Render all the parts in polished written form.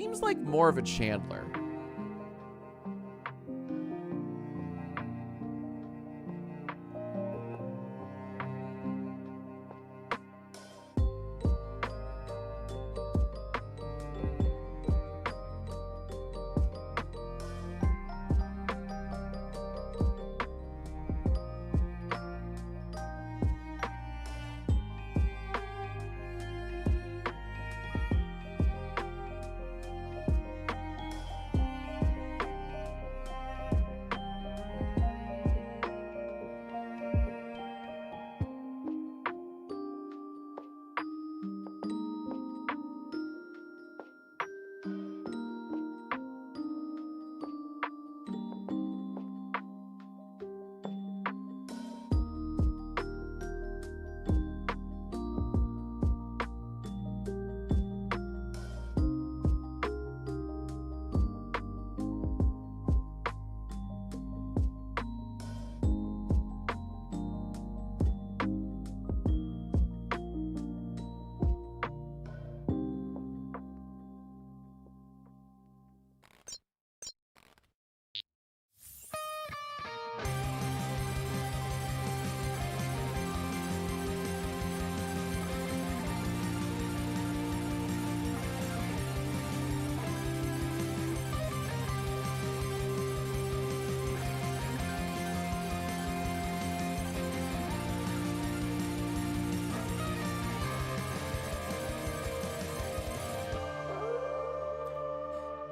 seems like more of a Chandler.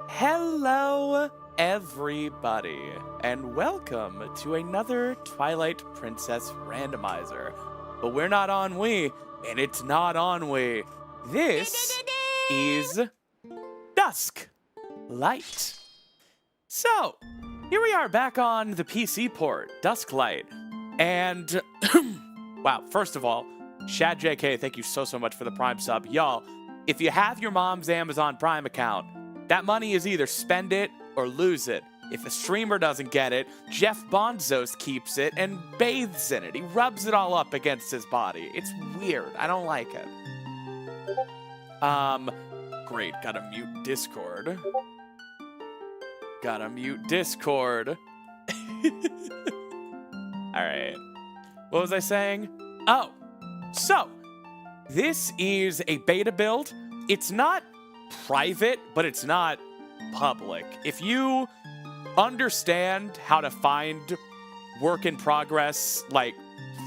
Hello, everybody, and welcome to another Twilight Princess Randomizer. But we're not on Wii, and it's not on Wii. This is Dusklight. So, here we are back on the PC port, Dusklight. And, wow, first of all, Shad JK, thank you so much for the Prime sub. Y'all, if you have your mom's Amazon Prime account, that money is either spend it or lose it. If a streamer doesn't get it, Jeff Bonzos keeps it and bathes in it. He rubs it all up against his body. It's weird. I don't like it. Great. Gotta mute Discord. Gotta mute Discord. Alright. What was I saying? Oh, so this is a beta build. It's not private, but it's not public. If you understand how to find work in progress, like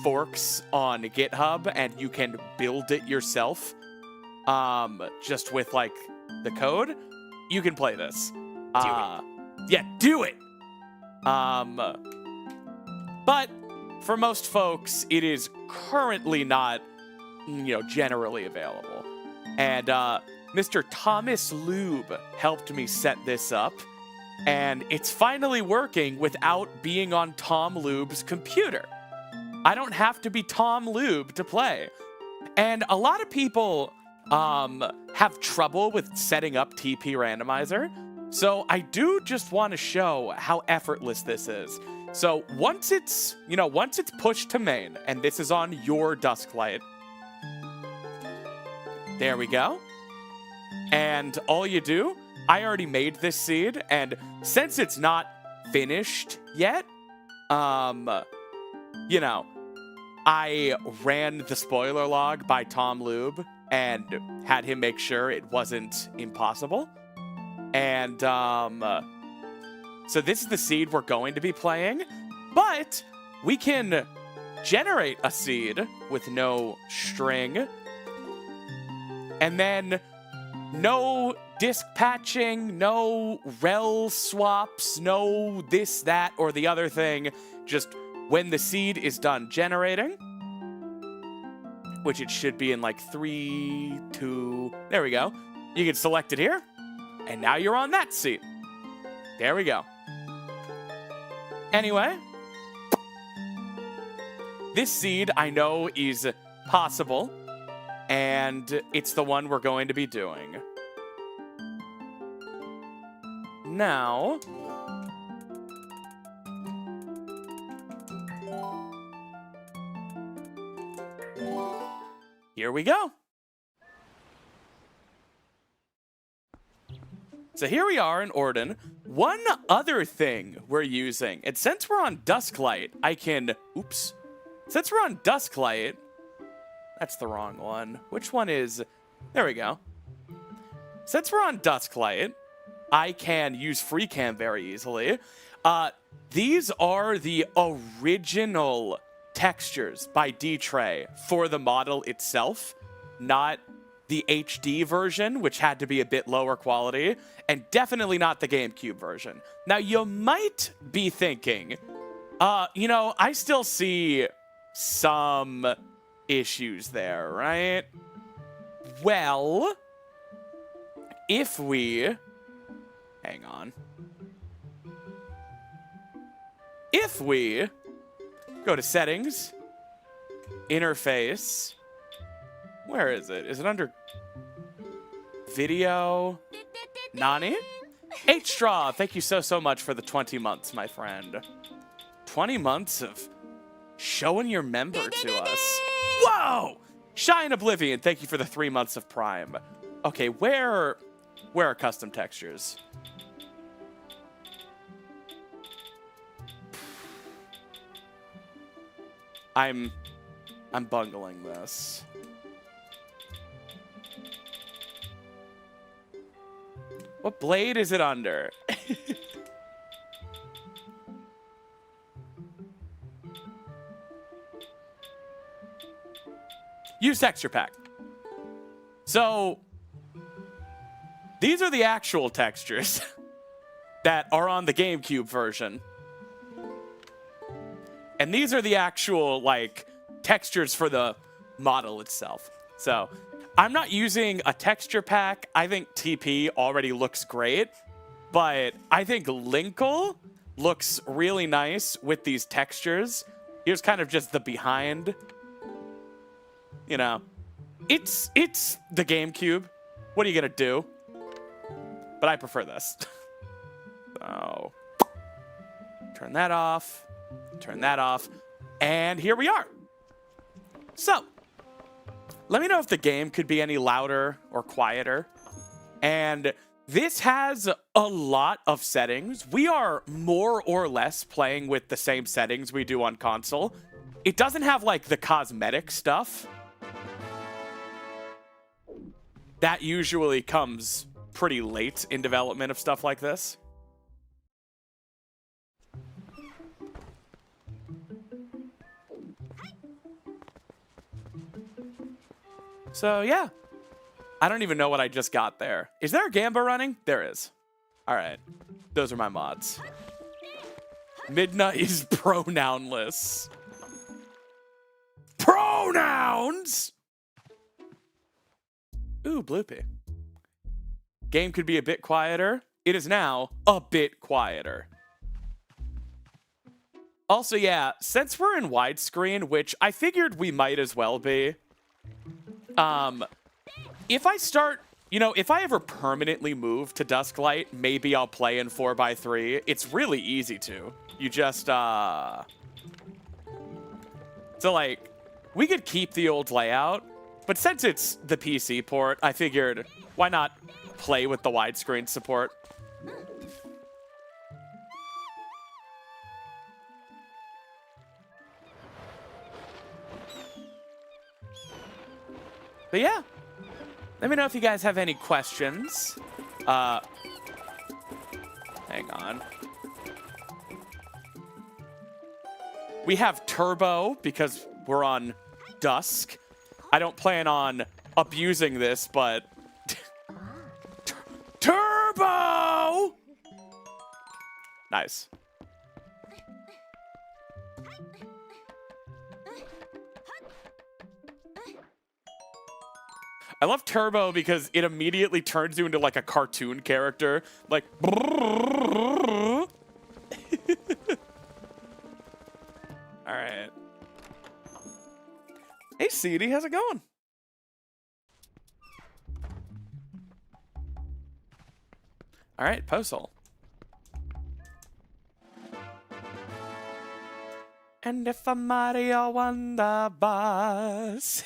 forks on GitHub, and you can build it yourself, just with like the code, you can play this. Yeah, do it. But for most folks, it is currently not, generally available. And Mr. Thomas Lube helped me set this up, and it's finally working without being on Tom Lube's computer. I don't have to be Tom Lube to play. And a lot of people have trouble with setting up TP Randomizer, so I do just want to show how effortless this is. So once it's pushed to main, and this is on your Dusklight, there we go. And all you do, I already made this seed, and since it's not finished yet, I ran the spoiler log by Tom Lube and had him make sure it wasn't impossible. And so this is the seed we're going to be playing, but we can generate a seed with no string, and then no disk patching, no rel swaps, no this, that, or the other thing. Just when the seed is done generating, which it should be in like 3, 2, there we go. You can select it here, and now you're on that seed. There we go. Anyway, this seed I know is possible, and it's the one we're going to be doing. Now, here we go. So here we are in Orden. One other thing we're using, and since we're on Dusklight, I can, oops. Since we're on Dusklight, that's the wrong one. Which one is, there we go. Since we're on Dusklight, I can use FreeCam very easily. These are the original textures by D-Tray for the model itself, not the HD version, which had to be a bit lower quality, and definitely not the GameCube version. Now, you might be thinking, you know, I still see some issues there, right? Well, if we... Hang on. If we go to Settings, Interface... Where is it? Is it under Video? Nani? H-Straw, thank you so much for the 20 months, my friend. 20 months of showing your member to us. Whoa! Shine Oblivion, thank you for the 3 months of Prime. Okay, where are custom textures? I'm bungling this. What blade is it under? Use texture pack. So, these are the actual textures that are on the GameCube version. And these are the actual, like, textures for the model itself. So, I'm not using a texture pack. I think TP already looks great, but I think Linkle looks really nice with these textures. Here's kind of just the behind. You know, it's the GameCube. What are you gonna do? But I prefer this. So, turn that off, and here we are. So, let me know if the game could be any louder or quieter. And this has a lot of settings. We are more or less playing with the same settings we do on console. It doesn't have, like, the cosmetic stuff. That usually comes pretty late in development of stuff like this. So, yeah. I don't even know what I just got there. Is there a Gamba running? There is. All right. Those are my mods. Midna is pronounless. Pronouns! Ooh, bloopy. Game could be a bit quieter. It is now a bit quieter. Also, yeah, since we're in widescreen, which I figured we might as well be, if I start, you know, if I ever permanently move to Dusklight, maybe I'll play in 4x3. It's really easy to. You just, So, like, we could keep the old layout, but since it's the PC port, I figured, why not play with the widescreen support? But yeah, let me know if you guys have any questions. Hang on. We have Turbo because we're on Dusk. I don't plan on abusing this, but... Turbo! Nice. I love Turbo because it immediately turns you into like a cartoon character. Like... Alright. Hey, CD, how's it going? Alright, Postal. And if a Mario on the bus...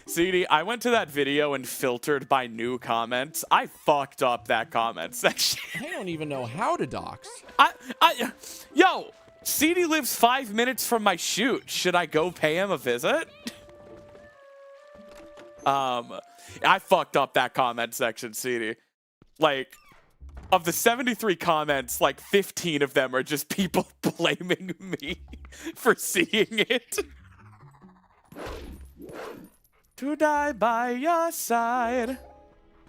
CD, I went to that video and filtered by new comments. I fucked up that comment section. I don't even know how to dox. Yo, CD lives 5 minutes from my shoot. Should I go pay him a visit? I fucked up that comment section, CD. Like, of the 73 comments, like 15 of them are just people blaming me for seeing it. To die by your side.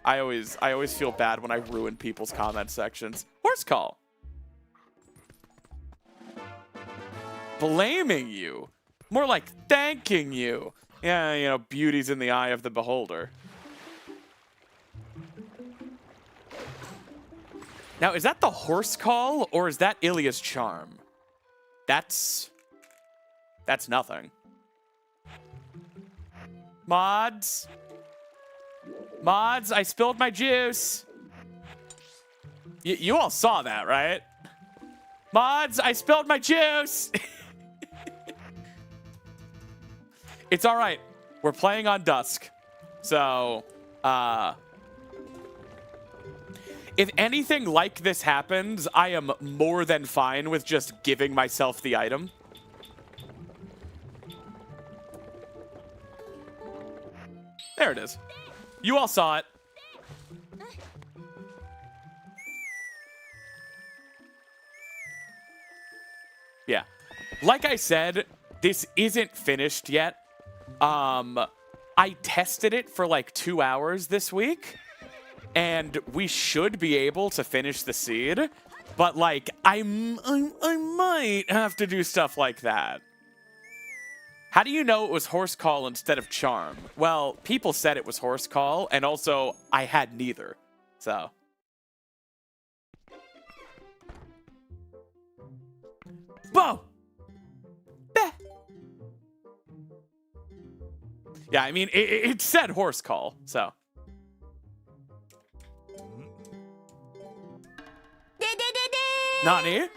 I always feel bad when I ruin people's comment sections. Horse call. Blaming you. More like thanking you. Yeah, you know, beauty's in the eye of the beholder. Now, is that the horse call or is that Ilya's charm? That's nothing. Mods. Mods, I spilled my juice. You all saw that, right? Mods, I spilled my juice. It's all right. We're playing on Dusk. So, if anything like this happens, I am more than fine with just giving myself the item. There it is. You all saw it. Yeah. Like I said, this isn't finished yet. I tested it for like 2 hours this week. And we should be able to finish the seed, but like I might have to do stuff like that. How do you know it was horse call instead of charm? Well, people said it was horse call, and also I had neither. So. Whoa! Bah! Yeah, I mean, it said horse call, so. Nani?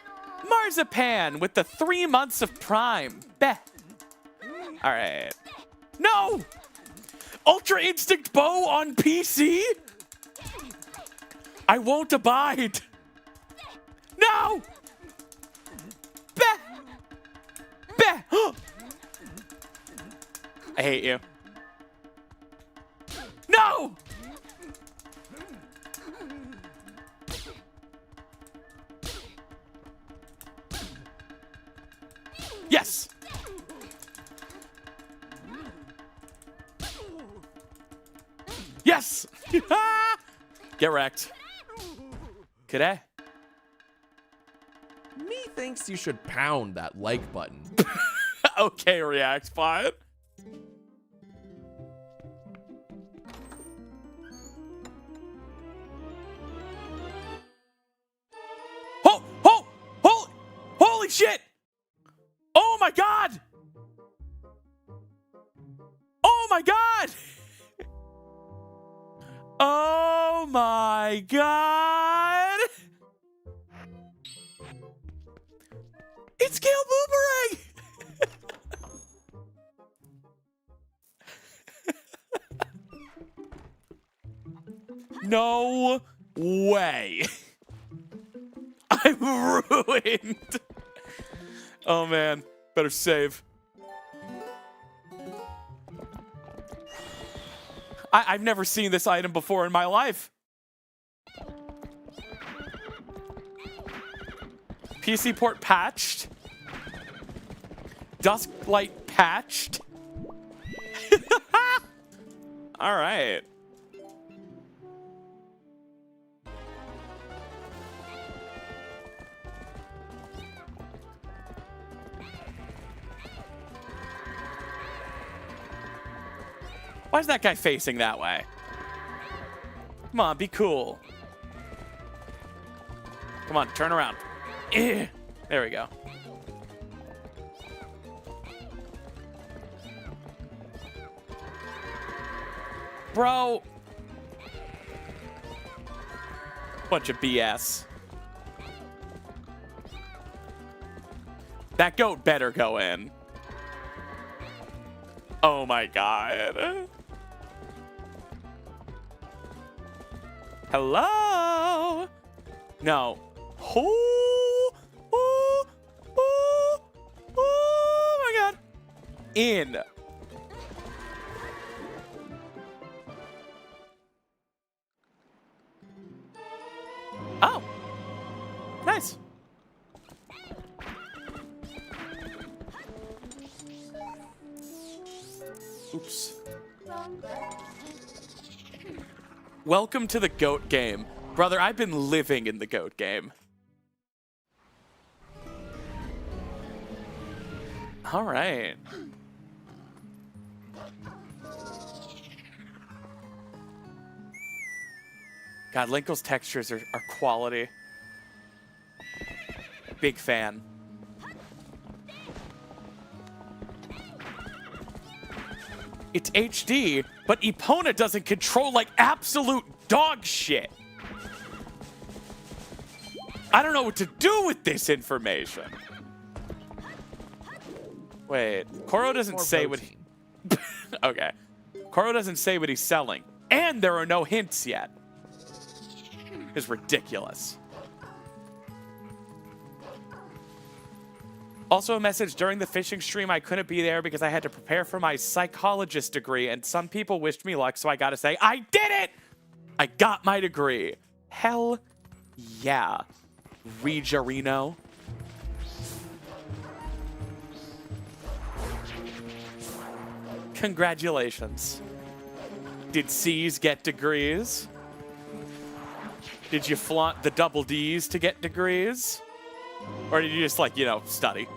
Marzipan with the 3 months of Prime. Beh. All right. No! Ultra Instinct Bow on PC? I won't abide. No! Beh. Beh. I hate you. No! Yes! Yes! Get wrecked. Could I? Me thinks you should pound that like button. Okay, React Bot. Holy shit! Oh my god! Oh my god! Oh my god! It's Gale Boomerang! No way. I'm ruined. Oh man, better save. I've never seen this item before in my life. PC port patched. Dusklight patched. All right. Why is that guy facing that way? Come on, be cool. Come on, turn around. There we go. Bro. Bunch of BS. That goat better go in. Oh my god. Hello? No. Oh, oh, oh, oh my god. In. Oh. Nice. Oops. Welcome to the goat game. Brother, I've been living in the goat game. All right. God, Linkle's textures are quality. Big fan. It's HD, but Epona doesn't control like absolute dog shit. I don't know what to do with this information. Wait, Koro doesn't say what he... Okay. Koro doesn't say what he's selling. And there are no hints yet. It's ridiculous. Also a message, during the fishing stream, I couldn't be there because I had to prepare for my psychologist degree, and some people wished me luck, so I gotta say, I did it! I got my degree. Hell yeah. Regerino. Congratulations. Did C's get degrees? Did you flaunt the double D's to get degrees? Or did you just, like, you know, study?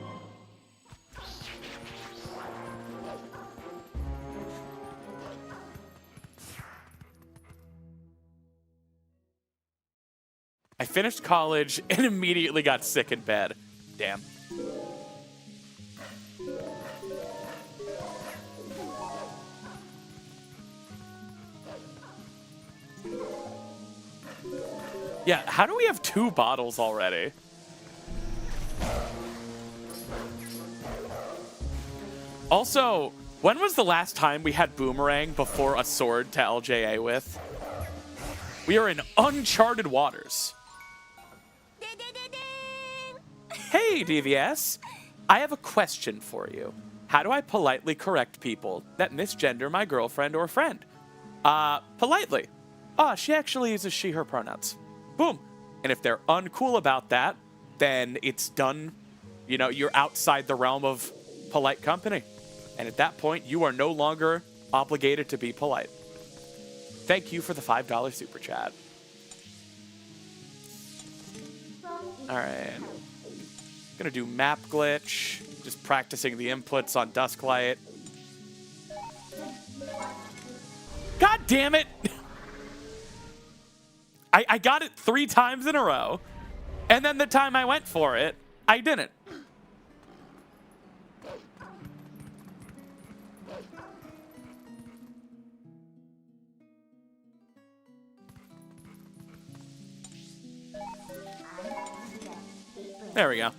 I finished college and immediately got sick in bed. Damn. Yeah, how do we have 2 bottles already? Also, when was the last time we had Boomerang before a sword to LJA with? We are in uncharted waters. Hey, DVS. I have a question for you. How do I politely correct people that misgender my girlfriend or friend? Politely. Oh, she actually uses she, her pronouns. Boom. And if they're uncool about that, then it's done. You know, you're outside the realm of polite company. And at that point, you are no longer obligated to be polite. Thank you for the $5 super chat. All right. Gonna do map glitch. Just practicing the inputs on Dusklight. God damn it! I got it 3 times in a row. And then the time I went for it, I didn't. There we go.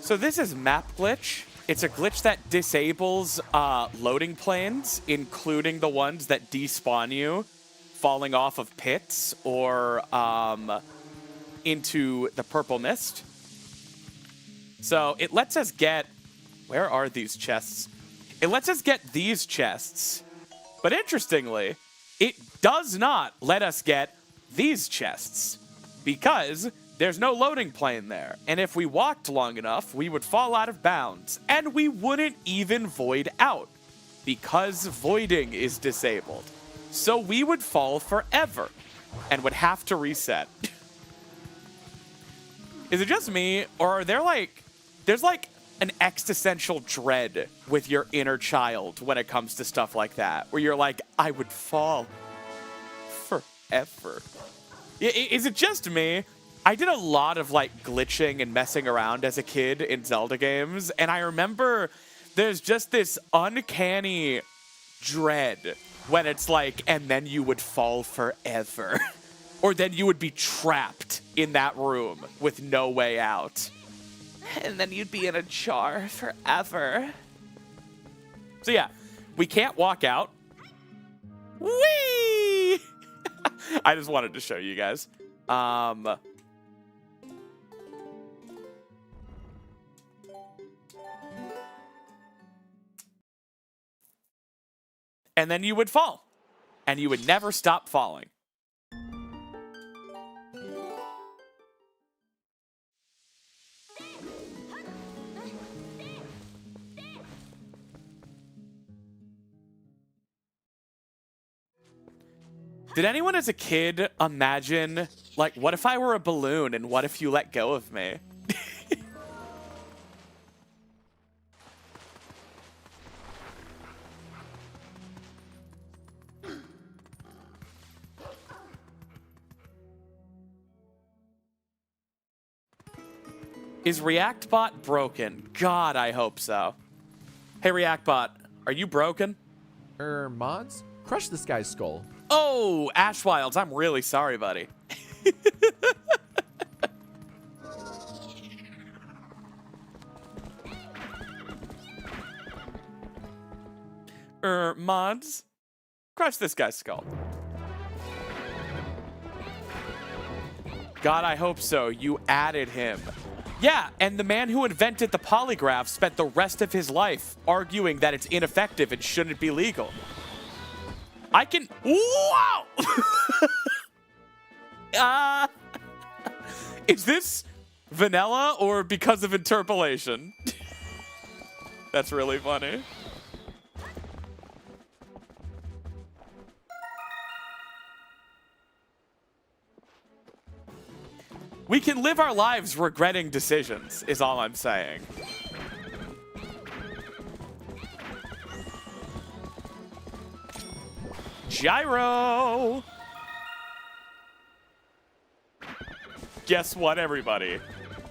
So this is map glitch. It's a glitch that disables loading planes, including the ones that despawn you falling off of pits or into the purple mist. So it lets us get... Where are these chests? It lets us get these chests. But interestingly, it does not let us get these chests because there's no loading plane there. And if we walked long enough, we would fall out of bounds. And we wouldn't even void out because voiding is disabled. So we would fall forever and would have to reset. Is it just me, or are there there's like an existential dread with your inner child when it comes to stuff like that, where you're like, I would fall forever. Is it just me? I did a lot of like glitching and messing around as a kid in Zelda games, and I remember there's just this uncanny dread when it's like, and then you would fall forever. Or then you would be trapped in that room with no way out. And then you'd be in a jar forever. So yeah, we can't walk out. Whee! I just wanted to show you guys. And then you would fall. And you would never stop falling. Did anyone as a kid imagine, like, what if I were a balloon and what if you let go of me? Is ReactBot broken? God, I hope so. Hey, ReactBot, are you broken? Mods? Crush this guy's skull. Oh, Ashwilds, I'm really sorry, buddy. Mods, crush this guy's skull. God, I hope so. You added him. Yeah, and the man who invented the polygraph spent the rest of his life arguing that it's ineffective and shouldn't be legal. I can... Wow! Is this vanilla or because of interpolation? That's really funny. We can live our lives regretting decisions, is all I'm saying. Gyro! Guess what, everybody?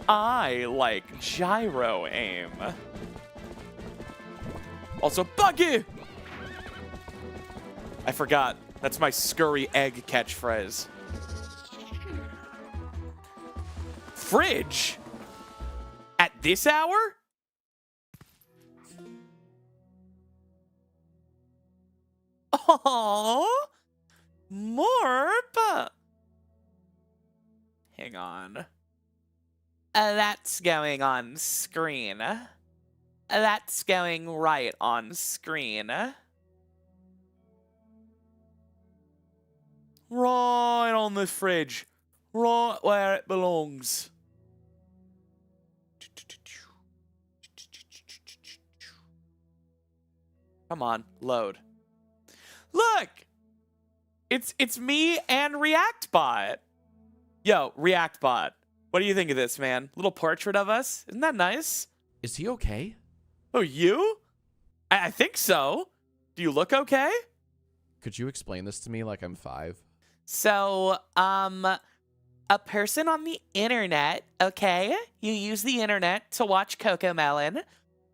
I like gyro aim. Also, buggy! I forgot. That's my scurry egg catchphrase. Fridge? At this hour? Oh, Morp. Hang on. That's going on screen. That's going right on screen. Right on the fridge. Right where it belongs. Come on, load. Look! It's me and ReactBot. Yo, ReactBot. What do you think of this, man? Little portrait of us? Isn't that nice? Is he okay? Oh, you? I think so. Do you look okay? Could you explain this to me like I'm 5? So, a person on the internet, okay? You use the internet to watch Cocomelon.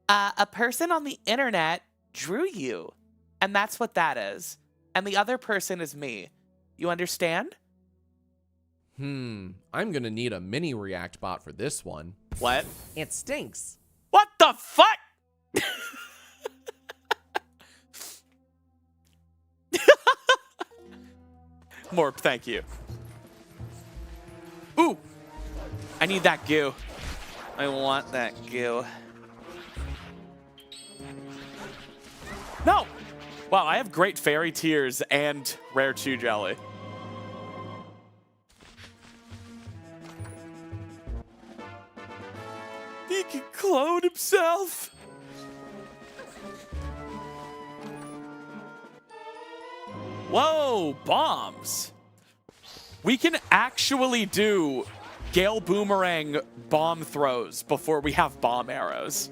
A person on the internet drew you. And that's what that is. And the other person is me. You understand? I'm gonna need a mini ReactBot for this one. What? It stinks. What the fuck? Morp, thank you. Ooh! I need that goo. I want that goo. No! Wow, I have great fairy tears and rare 2 jelly. He can clone himself. Whoa, bombs. We can actually do Gale Boomerang bomb throws before we have bomb arrows.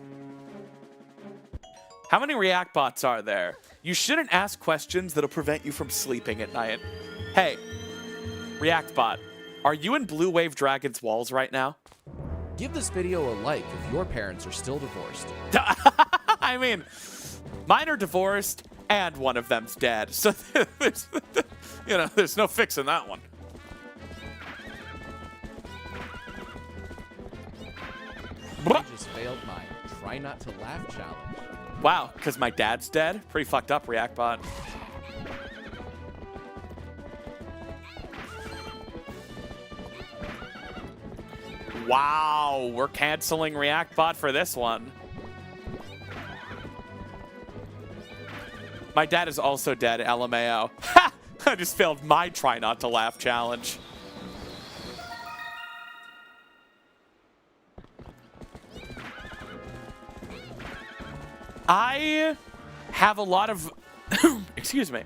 How many ReactBots are there? You shouldn't ask questions that'll prevent you from sleeping at night. Hey, ReactBot, are you in Blue Wave Dragon's walls right now? Give this video a like if your parents are still divorced. I mean, mine are divorced and one of them's dead. So there's, there's no fixing that one. I just failed my try not to laugh challenge. Wow, because my dad's dead? Pretty fucked up, ReactBot. Wow, we're canceling ReactBot for this one. My dad is also dead, LMAO. Ha! I just failed my try not to laugh challenge. I have a lot of, excuse me,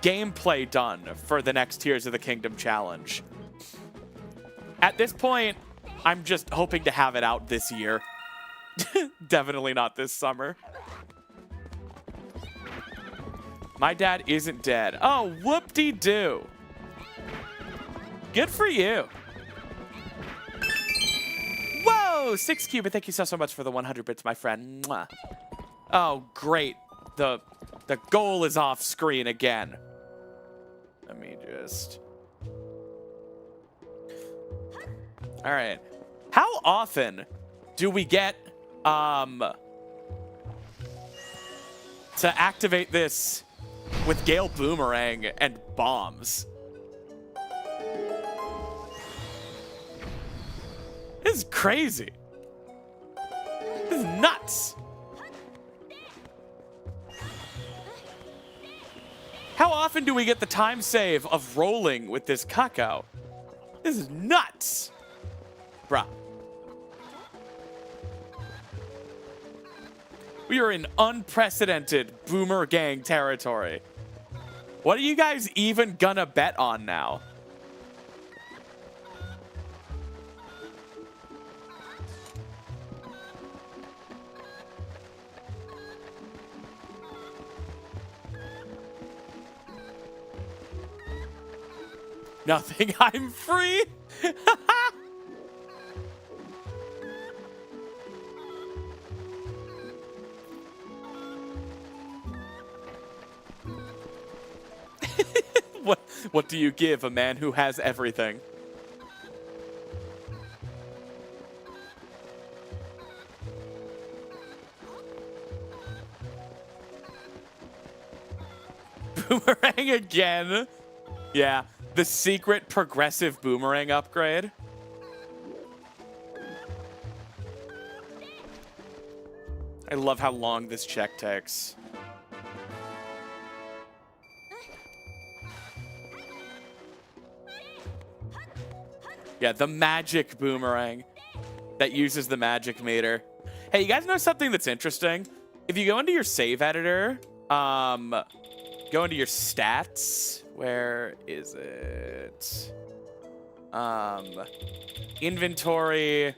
gameplay done for the next Tears of the Kingdom challenge. At this point, I'm just hoping to have it out this year. Definitely not this summer. My dad isn't dead. Oh, whoop-de-doo. Good for you. Whoa, 6Cubit, thank you so much for the 100 bits, my friend. Mwah. Oh, great. The goal is off screen again. Let me just... All right. How often do we get to activate this with Gale Boomerang and bombs? This is crazy. This is nuts. How often do we get the time save of rolling with this Kakao? This is nuts. Bruh. We are in unprecedented Boomer Gang territory. What are you guys even gonna bet on now? Nothing, I'm free. What do you give a man who has everything? Boomerang again? Yeah, the secret progressive boomerang upgrade. I love how long this check takes. Yeah, the magic boomerang that uses the magic meter. Hey, you guys know something that's interesting? If you go into your save editor, go into your stats. Where is it? Inventory,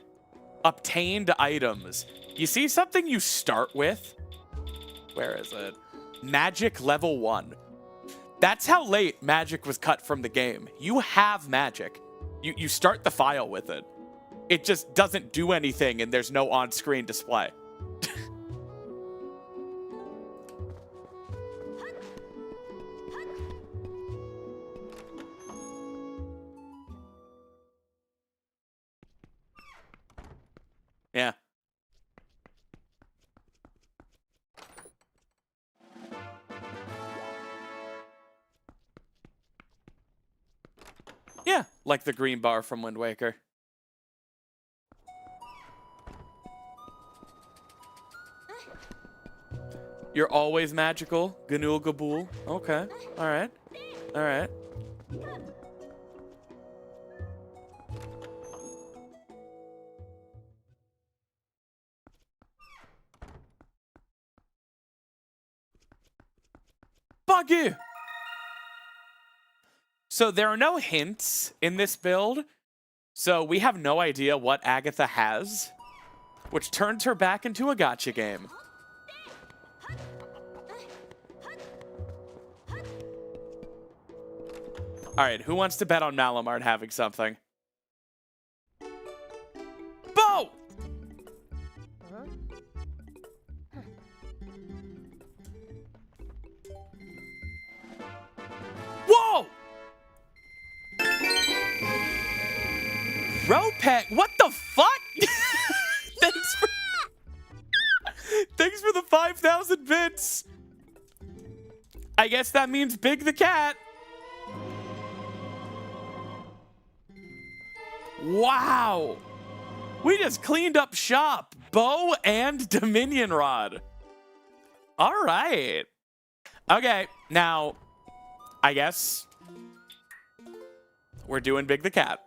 obtained items. You see something you start with? Where is it? Magic level 1. That's how late magic was cut from the game. You have magic. You start the file with it. It just doesn't do anything and there's no on-screen display. Yeah. Yeah, like the green bar from Wind Waker. You're always magical, Ganul Gabool. Okay, all right, all right. Buggy! So there are no hints in this build, so we have no idea what Agatha has, which turns her back into a gacha game. All right, who wants to bet on Malamart having something? Bo! Whoa! Ropek, what the fuck? Thanks for the 5,000 bits. I guess that means Big the Cat. Wow. We just cleaned up shop. Bow and Dominion Rod. All right. Okay, now, I guess we're doing Big the Cat.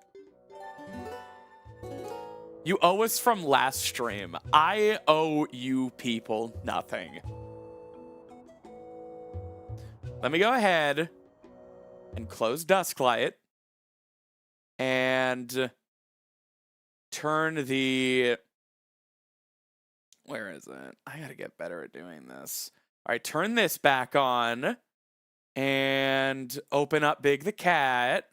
You owe us from last stream. I owe you people nothing. Let me go ahead and close Dusklight and turn the... Where is it? I gotta get better at doing this. All right, turn this back on and open up Big the Cat.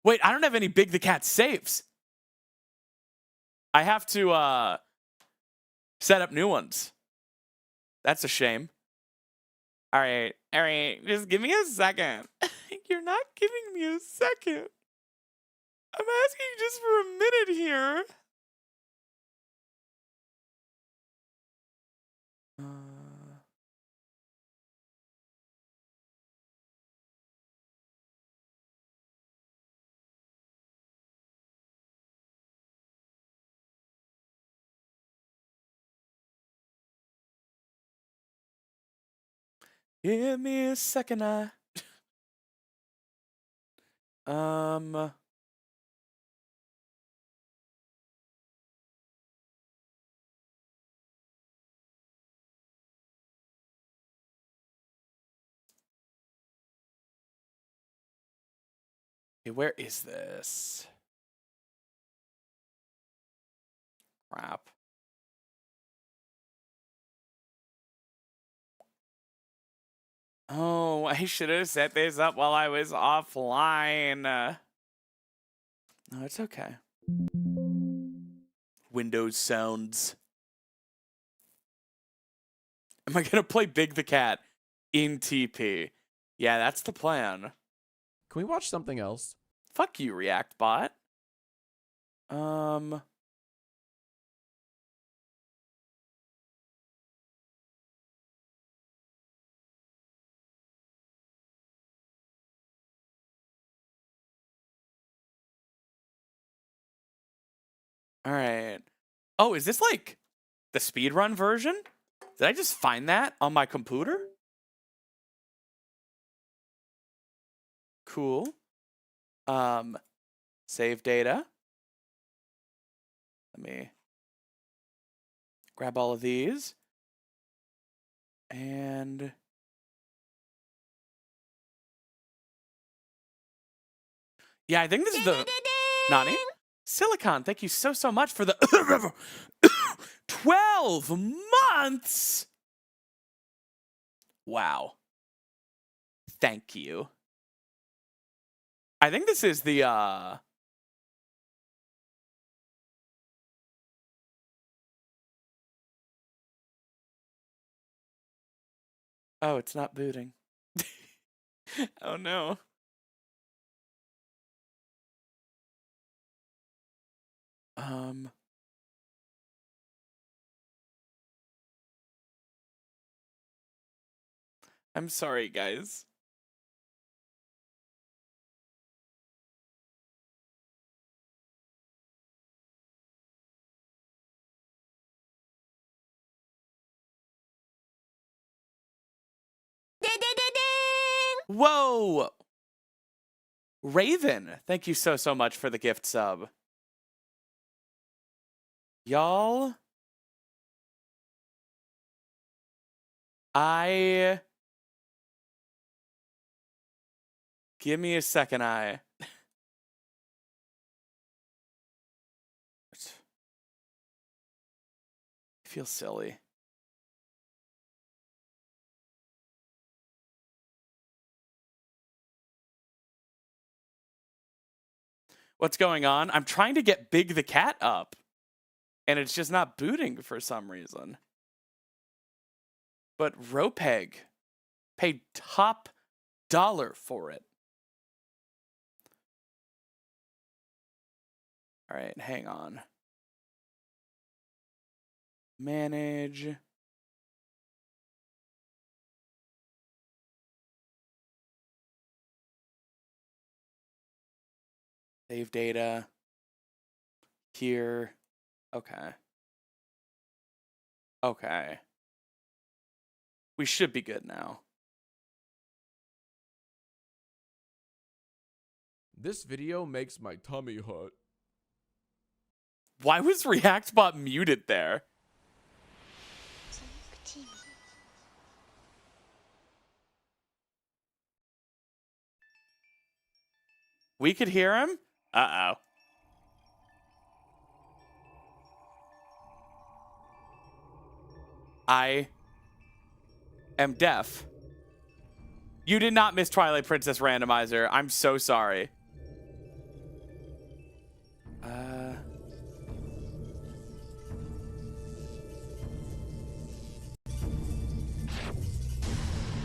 Wait, I don't have any Big the Cat saves. I have to set up new ones. That's a shame. All right, just give me a second. You're not giving me a second. I'm asking just for a minute here. Give me a second. Okay, where is this? Crap. Oh, I should have set this up while I was offline. No, it's okay. Windows sounds. Am I gonna play Big the Cat in TP? Yeah, that's the plan. Can we watch something else? Fuck you, React bot. All right. Oh, is this like the speedrun version? Did I just find that on my computer? Cool. Save data. Let me grab all of these. And yeah, I think this is the Nani? Silicon, thank you so much for the 12 months. Wow. Thank you. I think this is the Oh, it's not booting. Oh no. I'm sorry, guys. Whoa! Raven, thank you so much for the gift sub. Y'all, give me a second, I feel silly. What's going on? I'm trying to get Big the Cat up, and it's just not booting for some reason. But Ropeg paid top dollar for it. All right, hang on. Manage. Save data. Here. Okay. Okay. We should be good now. This video makes my tummy hurt. Why was ReactBot muted there? We could hear him? Uh-oh. I am deaf. You did not miss Twilight Princess Randomizer. I'm so sorry.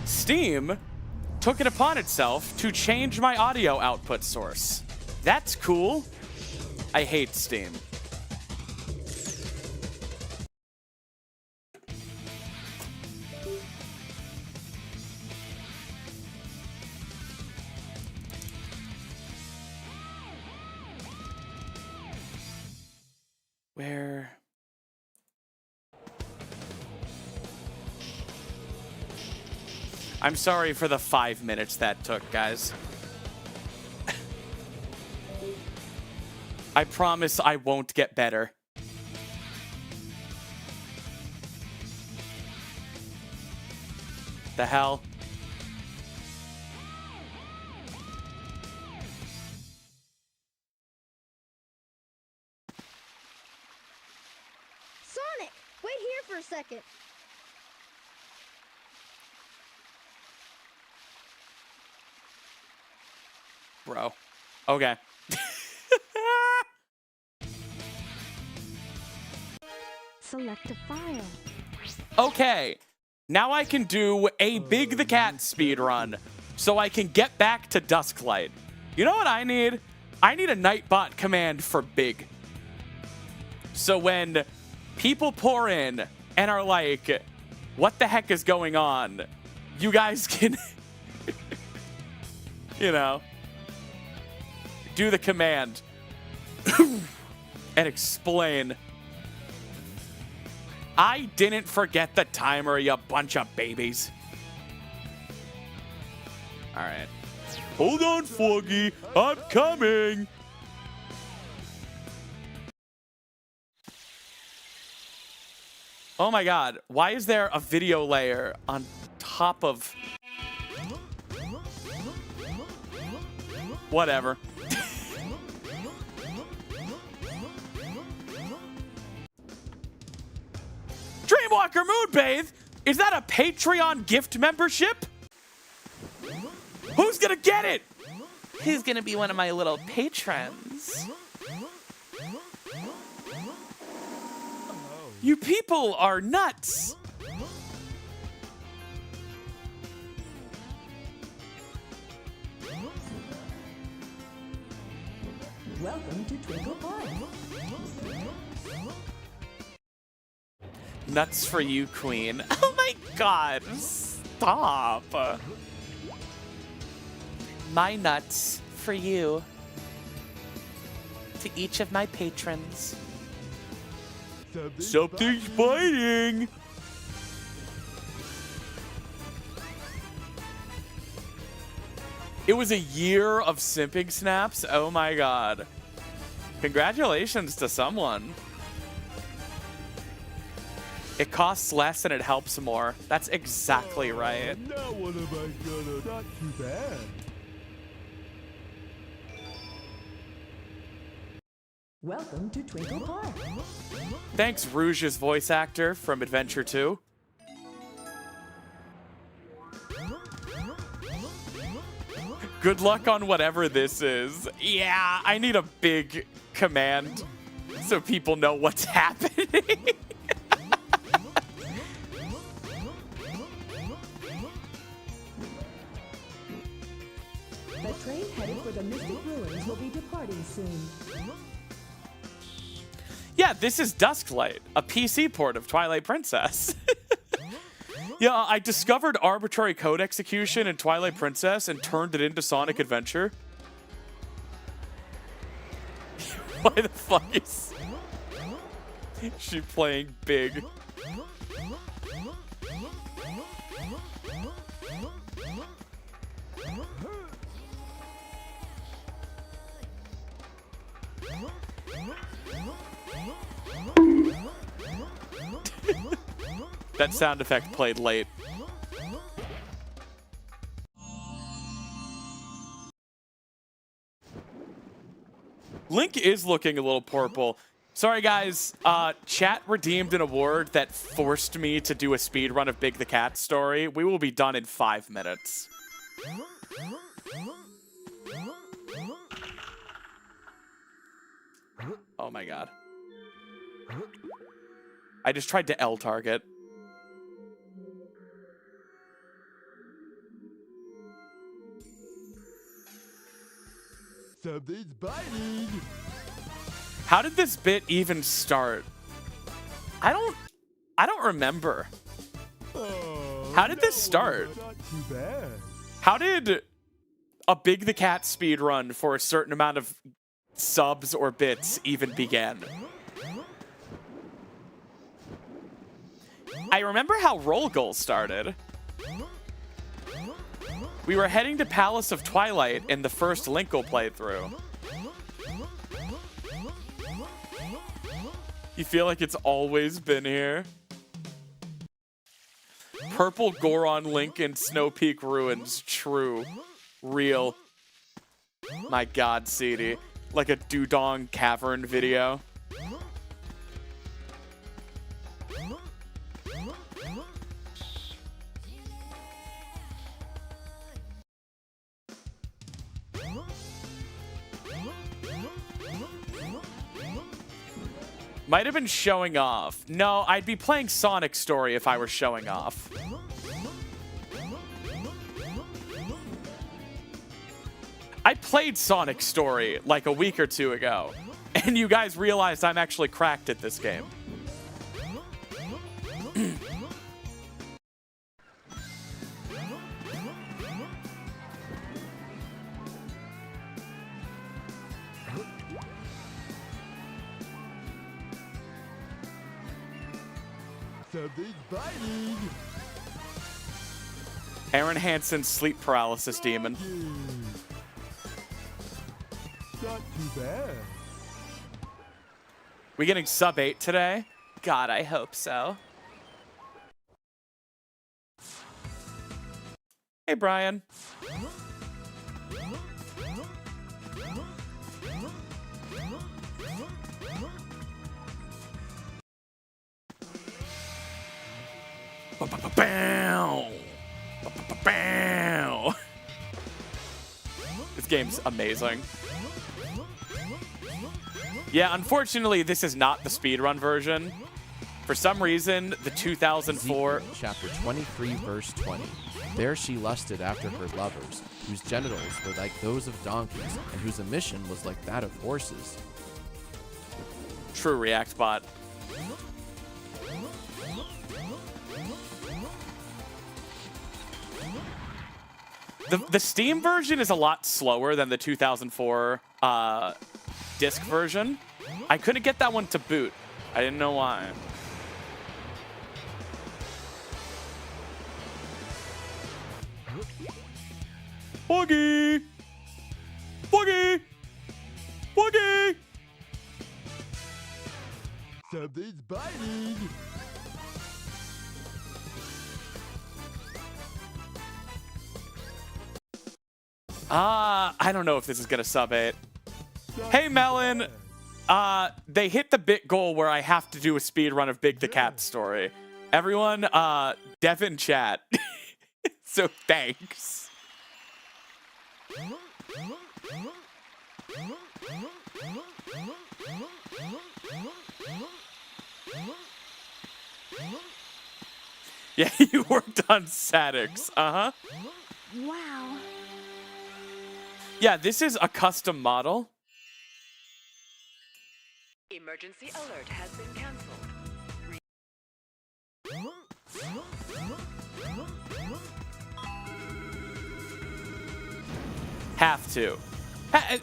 Steam took it upon itself to change my audio output source. That's cool. I hate Steam. Where? I'm sorry for the 5 minutes that took, guys. I promise I won't get better. The hell? Sonic, wait here for a second. Bro. Okay. Select a file. Okay. Now I can do a Big the Cat speedrun so I can get back to Dusklight. You know what I need? I need a Nightbot command for Big. So when people pour in and are like, what the heck is going on? You guys can, you know, do the command and explain. I didn't forget the timer, you bunch of babies. All right. Hold on, Foggy. I'm coming. Oh my god. Why is there a video layer on top of... Whatever. Dreamwalker Moonbathe? Is that a Patreon gift membership? Who's gonna get it? Who's gonna be one of my little patrons? You people are nuts. Welcome to Twinkle Park. Nuts for you, Queen. Oh my god, stop. My nuts for you. To each of my patrons. Something's biting. It was a year of simping snaps. Oh my god. Congratulations to someone. It costs less and it helps more. That's exactly right. Now what am I gonna? Not too bad. Welcome to Twinkle Park. Thanks, Rouge's voice actor from Adventure 2. Good luck on whatever this is. Yeah, I need a big command so people know what's happening. The train headed for the Mystic Ruins will be departing soon. Yeah, this is Dusklight, a PC port of Twilight Princess. Yeah, I discovered arbitrary code execution in Twilight Princess and turned it into Sonic Adventure. Why the fuck is she playing big? That sound effect played late. Link is looking a little purple. Sorry, guys. Chat redeemed an award that forced me to do a speedrun of Big the Cat story. We will be done in 5 minutes. Oh my god. I just tried to L target. Something's biting. How did this bit even start? I don't remember. Oh, How did this start? Not too bad. How did a Big the Cat speedrun for a certain amount of subs or bits even begin? I remember how Roll Goal started. We were heading to Palace of Twilight in the first Linkle playthrough. You feel like it's always been here? Purple Goron Link in Snow Peak Ruins. True. Real. My god, CD. Like a Dudong Cavern video. Might have been showing off. No, I'd be playing Sonic Story if I were showing off. I played Sonic Story like a week or two ago, and you guys realized I'm actually cracked at this game. Something's biting. Aaron Hansen's sleep paralysis demon. Not too bad. We getting sub 8 today? God, I hope so. Hey, Brian. Bow. Bow. This game's amazing. Yeah, unfortunately, this is not the speedrun version. For some reason, the 2004... Ezekiel, chapter 23, verse 20. There she lusted after her lovers, whose genitals were like those of donkeys, and whose emission was like that of horses. True React bot. The Steam version is a lot slower than the 2004 disc version. I couldn't get that one to boot. I didn't know why. Boogie! Boogie! Boogie! Something's biting. I don't know if this is gonna sub 8. Hey, Melon! They hit the bit goal where I have to do a speed run of Big the Cat story. Everyone, Devin chat. So thanks. Yeah, you worked on Sadix. Uh-huh. Wow. Yeah, this is a custom model. Emergency alert has been cancelled. Have to.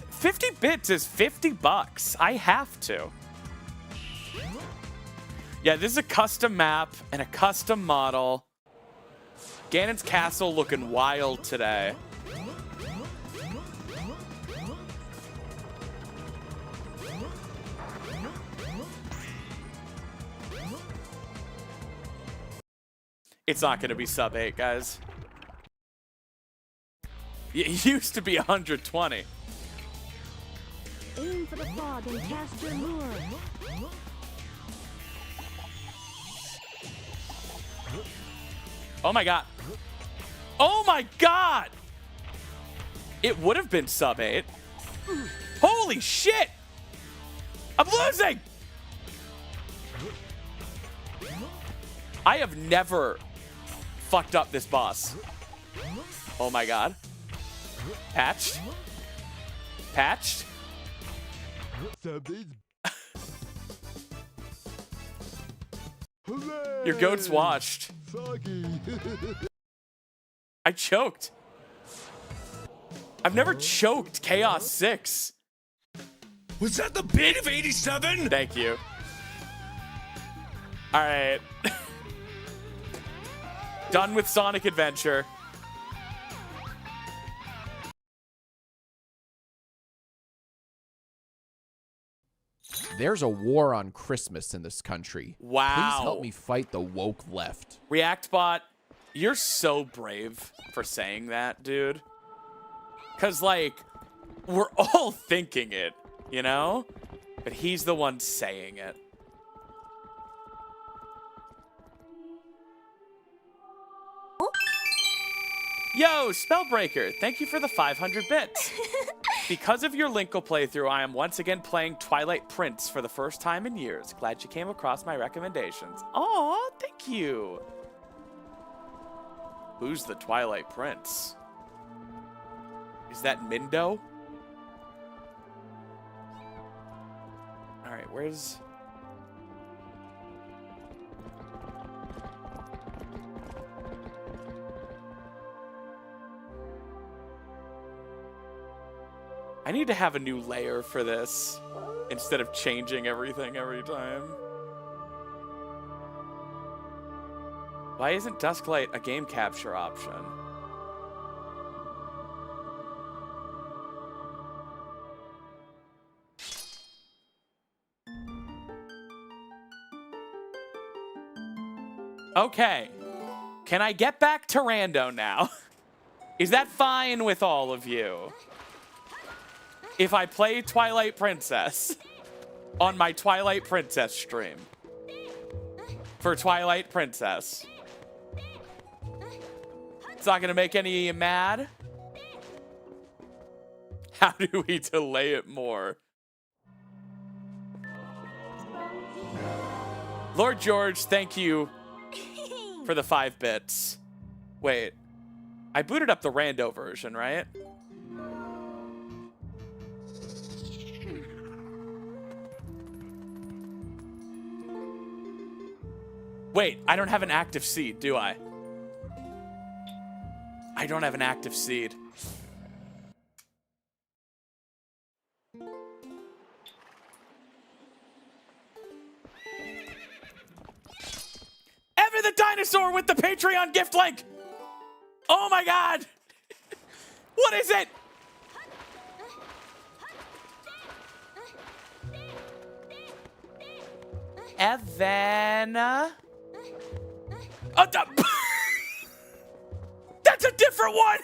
50 bits is $50. I have to. Yeah, this is a custom map and a custom model. Ganon's castle looking wild today. It's not going to be sub 8, guys. It used to be 120. Aim for the fog and cast your lure. Oh my god. Oh my god! It would have been sub 8. Holy shit! I'm losing! I have never fucked up this boss. Oh my god. Patched. Patched. Something's Your goat's washed. soggy. I choked. I've never choked Chaos 6. Was that the bid of 87? Thank you. Alright. Done with Sonic Adventure. There's a war on Christmas in this country. Wow. Please help me fight the woke left. ReactBot, you're so brave for saying that, dude. Because, like, we're all thinking it, you know? But he's the one saying it. Yo, Spellbreaker, thank you for the 500 bits. Because of your Linkle playthrough, I am once again playing Twilight Prince for the first time in years. Glad you came across my recommendations. Aw, thank you. Who's the Twilight Prince? Is that Mindo? Alright, where's... I need to have a new layer for this instead of changing everything every time. Why isn't Dusklight a game capture option? Okay. Can I get back to Rando now? Is that fine with all of you? If I play Twilight Princess on my Twilight Princess stream for Twilight Princess. It's not gonna make any of you mad. How do we delay it more? Lord George, thank you for the 5 bits. Wait, I booted up the rando version, right? Wait, I don't have an active seed, do I? I don't have an active seed. Evan the Dinosaur with the Patreon gift link! Oh my god! What is it? Evan... Oh, that's a different one!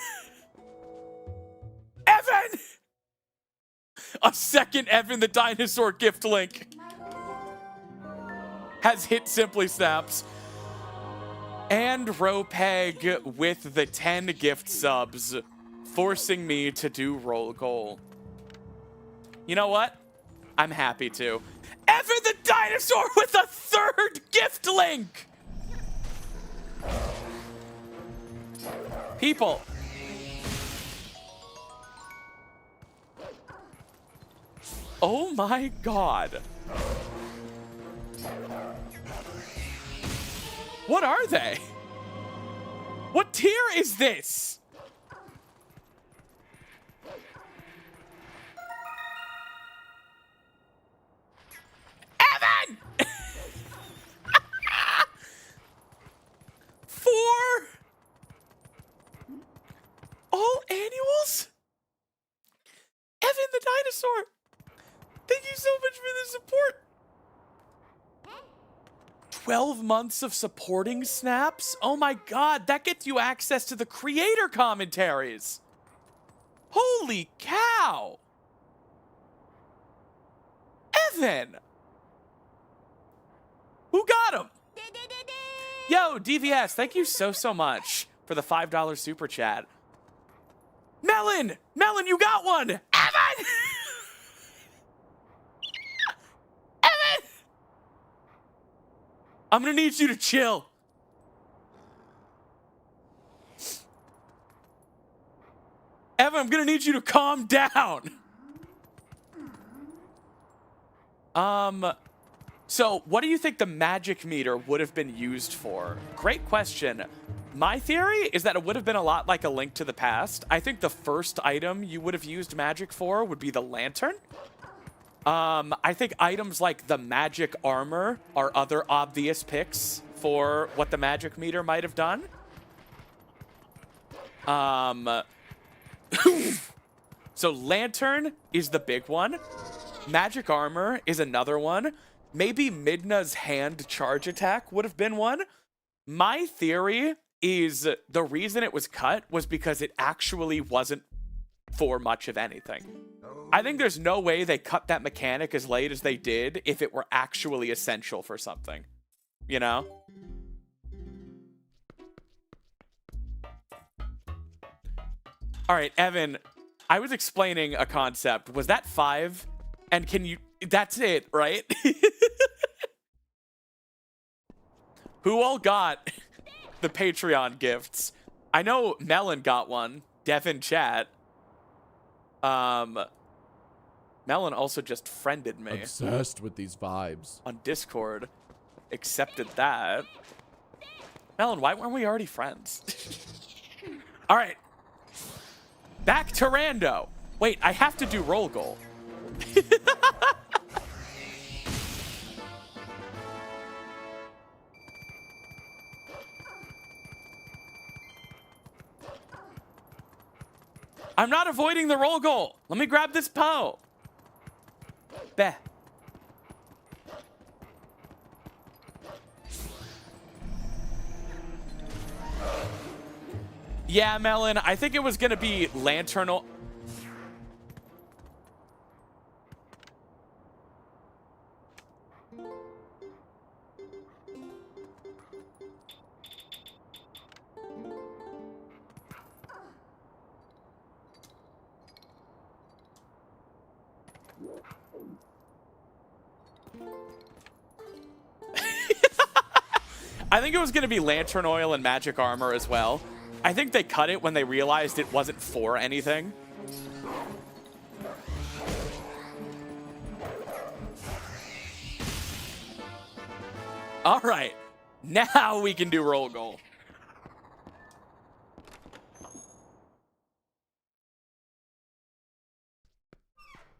Evan! A second Evan the Dinosaur gift link has hit Simply Snaps. And Ropeg with the 10 gift subs, forcing me to do roll goal. You know what? I'm happy to. Evan the Dinosaur with a 3rd gift link! People. Oh my god. What are they? What tier is this? Evan! 4? All annuals? Evan the dinosaur! Thank you so much for the support! 12 months of supporting snaps? Oh my god, that gets you access to the creator commentaries! Holy cow! Evan! Who got him? Yo, DVS, thank you so much for the $5 super chat. Melon! Melon, you got one! Evan! Evan! I'm gonna need you to chill. Evan, I'm gonna need you to calm down. So what do you think the magic meter would have been used for? Great question. My theory is that it would have been a lot like A Link to the Past. I think the first item you would have used magic for would be the lantern. I think items like the magic armor are other obvious picks for what the magic meter might have done. So lantern is the big one. Magic armor is another one. Maybe Midna's hand charge attack would have been one. My theory is the reason it was cut was because it actually wasn't for much of anything. I think there's no way they cut that mechanic as late as they did if it were actually essential for something. You know? All right, Evan, I was explaining a concept. Was that 5? And can you... That's it, right? Who all got the Patreon gifts? I know Melon got one. Devin chat. Melon also just friended me. Obsessed with these vibes. On Discord. Accepted that. Melon, why weren't we already friends? All right. Back to Rando. Wait, I have to do roll goal. I'm not avoiding the roll goal. Let me grab this Poe. Beh. Yeah, Melon, I think it was going to be Lantern. I think it was going to be Lantern Oil and Magic Armor as well. I think they cut it when they realized it wasn't for anything. All right. Now we can do roll goal.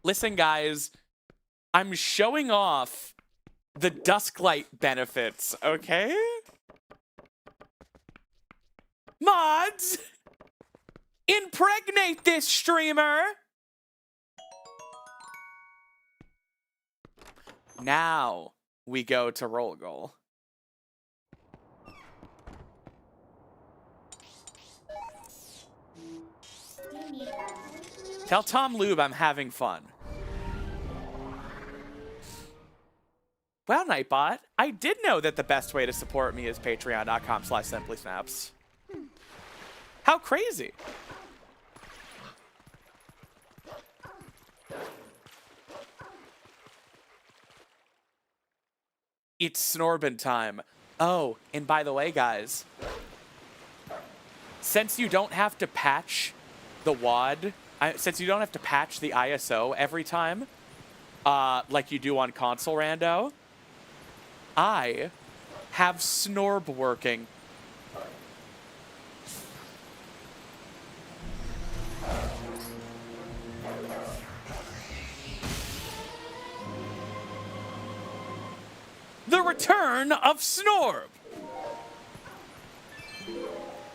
Listen, guys. I'm showing off the Dusklight benefits, okay? Mods! Impregnate this streamer! Now we go to roll goal. Tell Tom Lube I'm having fun. Well, Nightbot, I did know that the best way to support me is patreon.com/simplysnaps. How crazy. It's Snorbin time. Oh, and by the way, guys, since you don't have to patch the WAD, since you don't have to patch the ISO every time, like you do on console rando, I have Snorb working. The return of Snorb.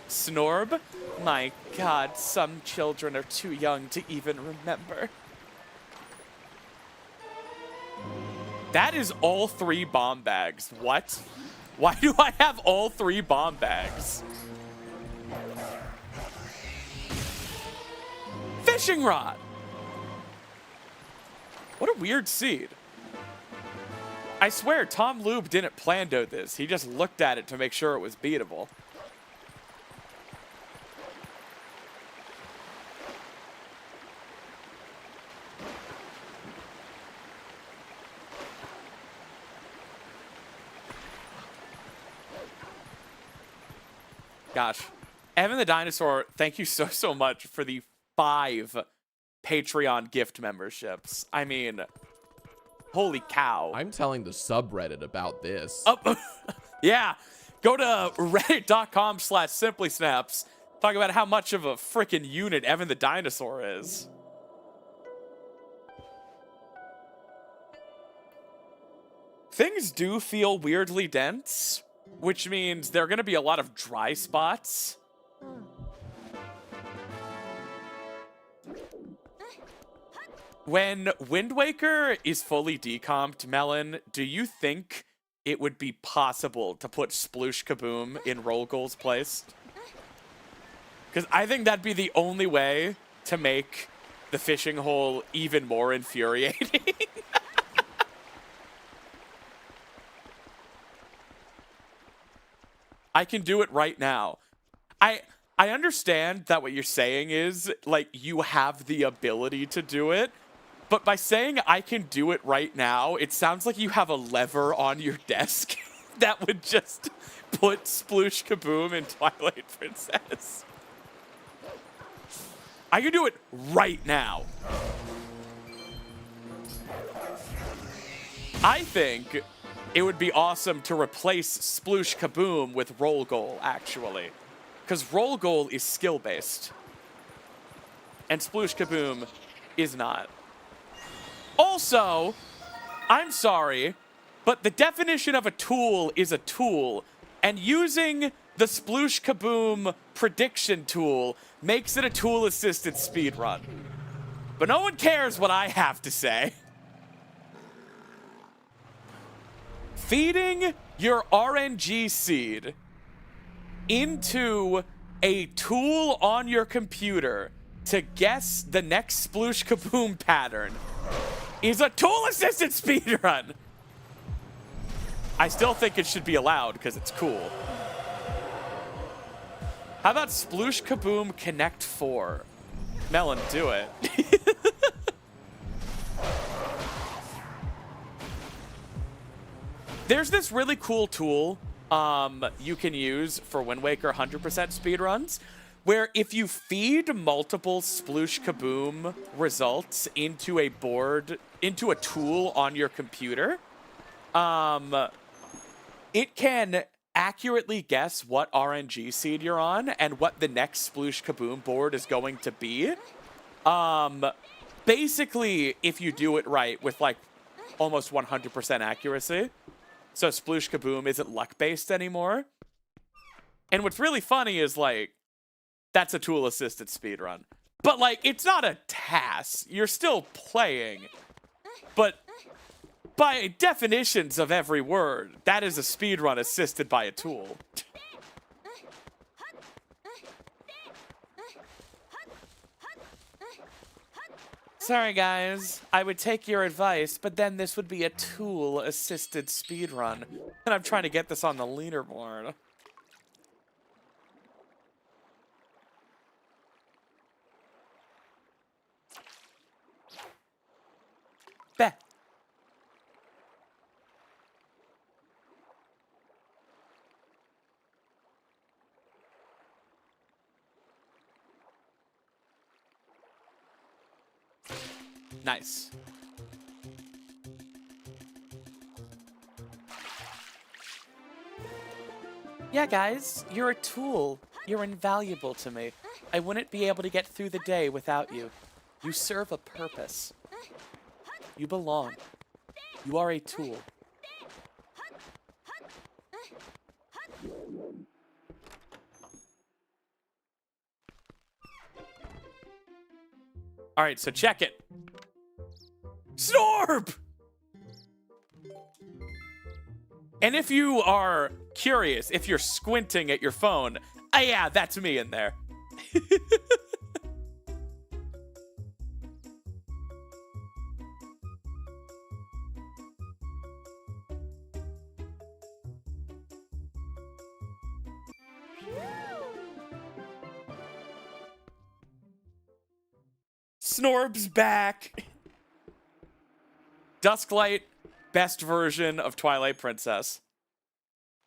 Snorb? My God, some children are too young to even remember. That is all 3 bomb bags. What? Why do I have all 3 bomb bags? Fishing rod. What a weird seed. I swear Tom Lube didn't plan to this. He just looked at it to make sure it was beatable. Gosh. Evan the Dinosaur, thank you so much for the 5 Patreon gift memberships. I mean, holy cow. I'm telling the subreddit about this. Oh, yeah. Go to reddit.com/simplysnaps. Talk about how much of a freaking unit Evan the Dinosaur is. Things do feel weirdly dense, which means there are going to be a lot of dry spots. When Wind Waker is fully decomped, Melon, do you think it would be possible to put Sploosh Kaboom in Roll Goal's place? Because I think that'd be the only way to make the fishing hole even more infuriating. I can do it right now. I understand that what you're saying is, like, you have the ability to do it, but by saying I can do it right now, it sounds like you have a lever on your desk that would just put Sploosh Kaboom in Twilight Princess. I can do it right now. I think it would be awesome to replace Sploosh Kaboom with Roll Goal, actually. Because Roll Goal is skill-based. And Sploosh Kaboom is not. Also, I'm sorry, but the definition of a tool is a tool, and using the Sploosh Kaboom prediction tool makes it a tool-assisted speedrun. But no one cares what I have to say. Feeding your RNG seed into a tool on your computer to guess the next Sploosh Kaboom pattern is a tool-assisted speedrun. I still think it should be allowed because it's cool. How about Sploosh Kaboom Connect 4? Melon, do it. There's this really cool tool you can use for Wind Waker 100% speedruns, where if you feed multiple Sploosh Kaboom results into a board, into a tool on your computer, it can accurately guess what RNG seed you're on and what the next Sploosh Kaboom board is going to be. Basically, if you do it right with like almost 100% accuracy. So Sploosh Kaboom isn't luck-based anymore. And what's really funny is, like, that's a tool-assisted speedrun. But, like, it's not a task. You're still playing. But by definitions of every word, that is a speedrun assisted by a tool. Sorry, guys. I would take your advice, but then this would be a tool-assisted speedrun. And I'm trying to get this on the leaderboard. Beh. Nice. Yeah, guys, you're a tool. You're invaluable to me. I wouldn't be able to get through the day without you. You serve a purpose. You belong. You are a tool. All right, so check it. Snorb! And if you are curious, if you're squinting at your phone, yeah, that's me in there. Snorb's back. Dusklight, best version of Twilight Princess.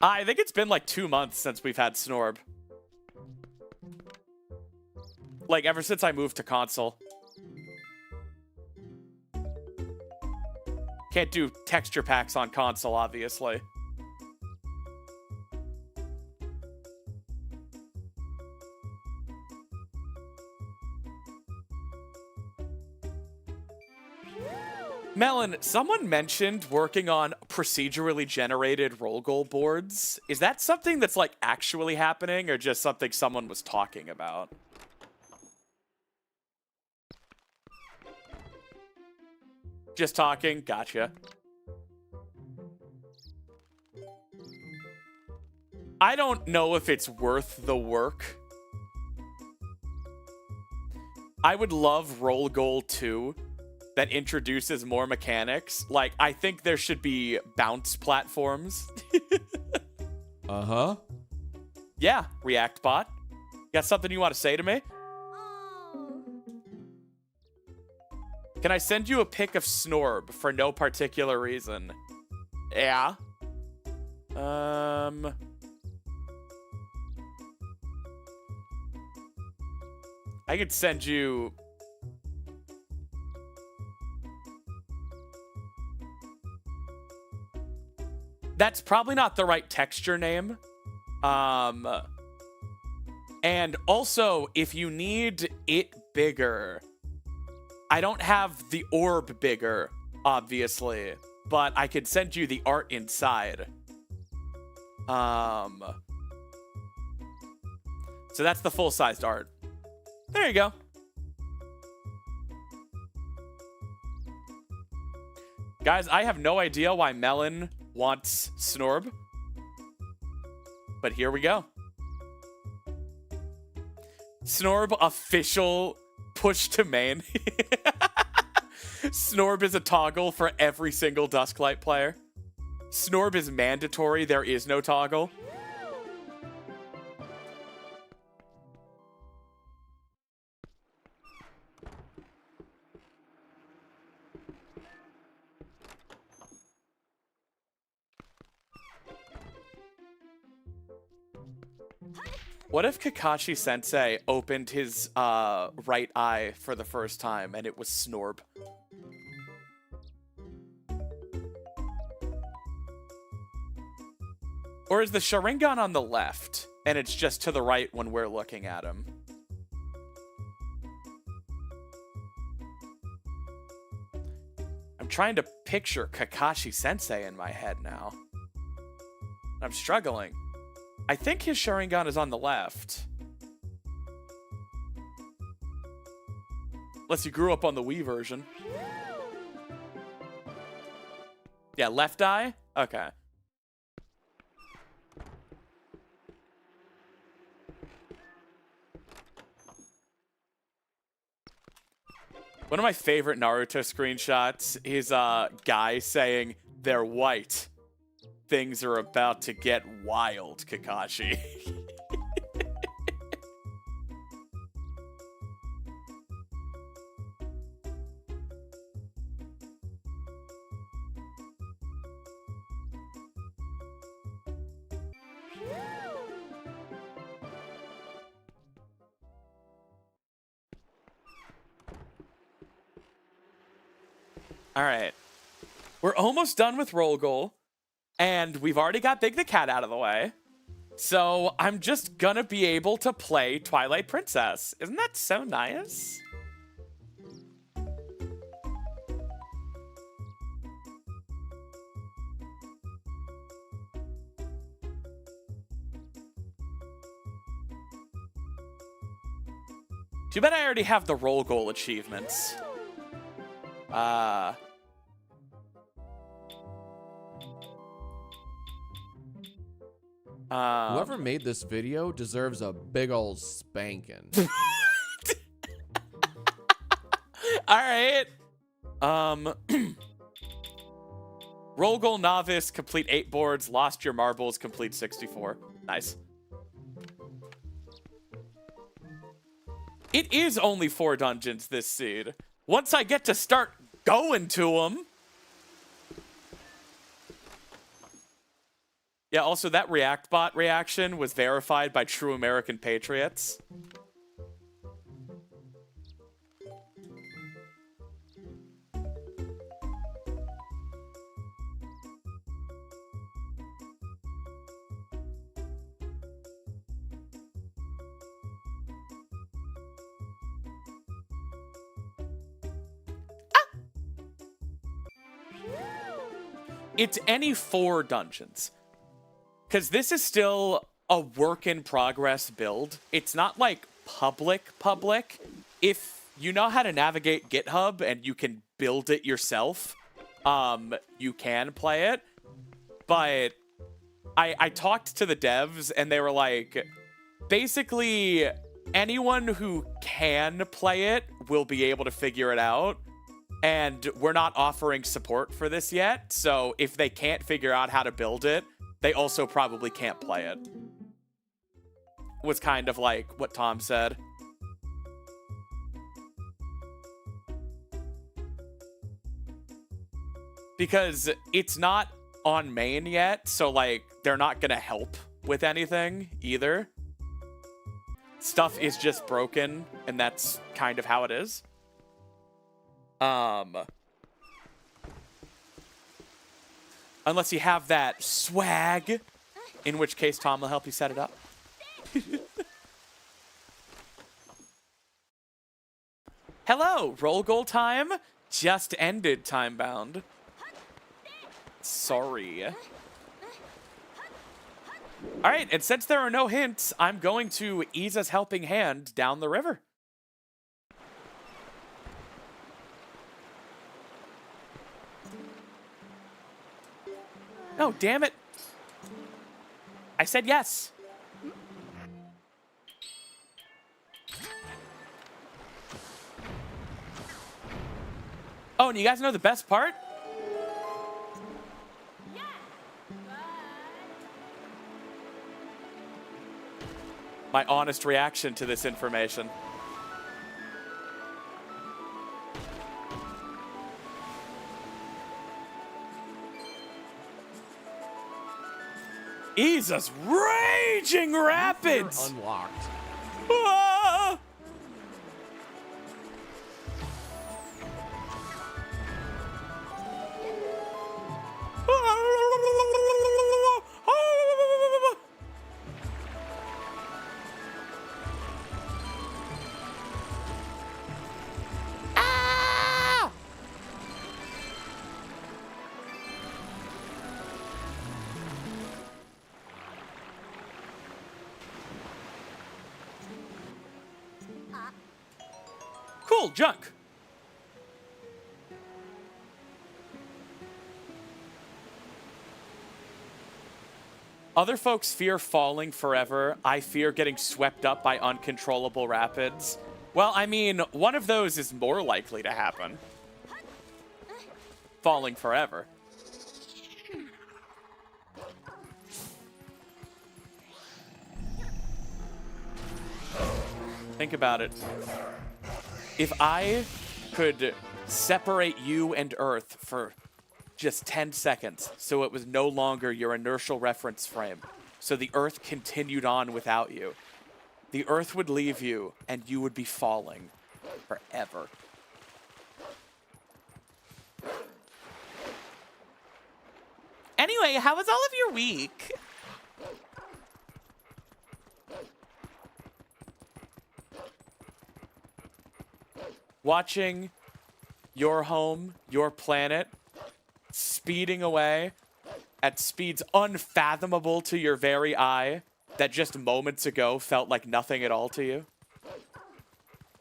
I think it's been like 2 months since we've had Snorb. Like, ever since I moved to console. Can't do texture packs on console, obviously. Melon, someone mentioned working on procedurally generated roll goal boards. Is that something that's like actually happening or just something someone was talking about? Just talking? Gotcha. I don't know if it's worth the work. I would love Roll Goal 2 that introduces more mechanics. Like, I think there should be bounce platforms. Uh-huh. Yeah, ReactBot. Got something you want to say to me? Can I send you a pic of Snorb for no particular reason? Yeah. I could send you... That's probably not the right texture name. And also, if you need it bigger... I don't have the orb bigger, obviously, but I could send you the art inside. So that's the full-sized art. There you go. Guys, I have no idea why Melon wants Snorb, but here we go. Snorb official push to main. Snorb is a toggle for every single Dusklight player. Snorb is mandatory. There is no toggle. What if Kakashi Sensei opened his right eye for the first time and it was Snorb? Or is the Sharingan on the left and it's just to the right when we're looking at him? I'm trying to picture Kakashi Sensei in my head now. I'm struggling. I think his Sharingan is on the left. Unless you grew up on the Wii version. Yeah, left eye? Okay. One of my favorite Naruto screenshots is a guy saying, "They're white. Things are about to get wild, Kakashi." All right. We're almost done with Roll Goal. And we've already got Big the Cat out of the way. So I'm just gonna be able to play Twilight Princess. Isn't that so nice? Too bad I already have the roll goal achievements. Whoever made this video deserves a big ol' spanking. All right. Roll goal novice, complete 8 boards, lost your marbles, complete 64. Nice. It is only 4 dungeons this seed. Once I get to start going to them. Yeah, also that React bot reaction was verified by True American Patriots. It's any 4 dungeons. Because this is still a work in progress build. It's not like public. If you know how to navigate GitHub and you can build it yourself, you can play it. But I talked to the devs and they were like, basically anyone who can play it will be able to figure it out. And we're not offering support for this yet. So if they can't figure out how to build it, they also probably can't play it. Was kind of like what Tom said. Because it's not on main yet, so like they're not gonna help with anything either. Stuff is just broken, and that's kind of how it is. Unless you have that swag, in which case Tom will help you set it up. Hello, roll goal time. Just ended time bound. Sorry. All right, and since there are no hints, I'm going to ease us helping hand down the river. No, damn it. I said yes. Oh, and you guys know the best part? My honest reaction to this information. Jesus, raging rapids! Unlocked. Ah! Ah! Cool, junk. Other folks fear falling forever. I fear getting swept up by uncontrollable rapids. Well, I mean, one of those is more likely to happen. Falling forever. Think about it. If I could separate you and Earth for just 10 seconds, so it was no longer your inertial reference frame, so the Earth continued on without you, the Earth would leave you, and you would be falling forever. Anyway, how was all of your week? watching your home, your planet, speeding away at speeds unfathomable to your very eye that just moments ago felt like nothing at all to you?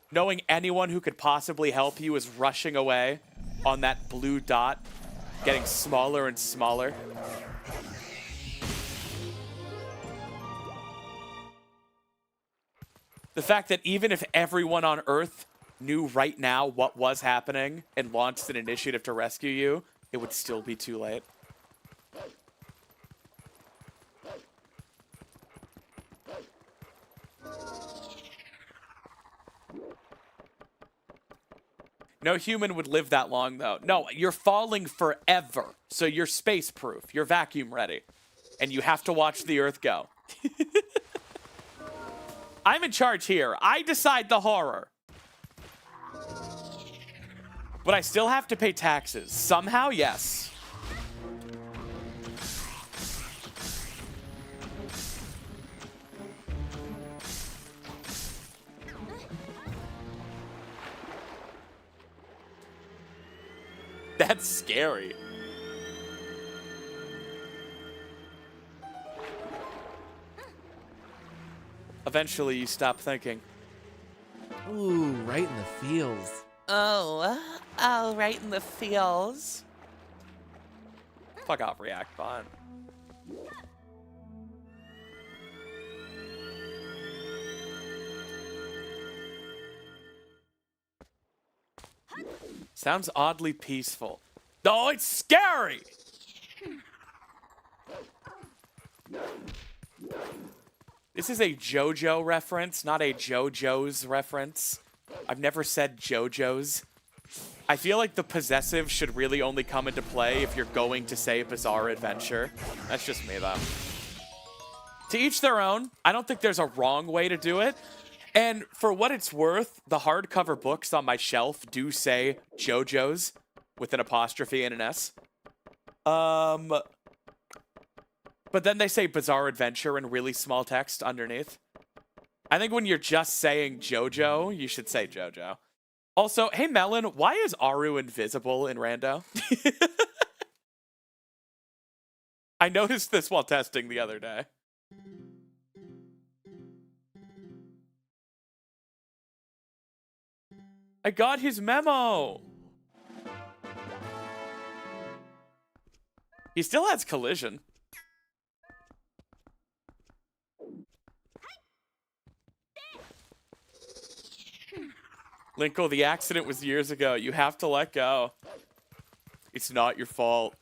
Knowing anyone who could possibly help you is rushing away on that blue dot, getting smaller and smaller. The fact that even if everyone on Earth knew right now what was happening and launched an initiative to rescue you, it would still be too late. No human would live that long, though. No, you're falling forever, so you're space-proof. You're vacuum-ready. And you have to watch the Earth go. I'm in charge here. I decide the horror. But I still have to pay taxes. Somehow, yes. That's scary. Eventually, you stop thinking. Ooh, right in the feels. Oh, right in the feels. Fuck off, React Bot. Sounds oddly peaceful. Oh, it's scary! This is a JoJo reference, not a JoJo's reference. I've never said JoJo's. I feel like the possessive should really only come into play if you're going to say bizarre adventure. That's just me, though. To each their own. I don't think there's a wrong way to do it. And for what it's worth, the hardcover books on my shelf do say JoJo's with an apostrophe and an S. But then they say bizarre adventure in really small text underneath. I think when you're just saying JoJo, you should say JoJo. Also, hey Melon, why is Aru invisible in Rando? I noticed this while testing the other day. I got his memo. He still has collision. Linkle, the accident was years ago. You have to let go. It's not your fault.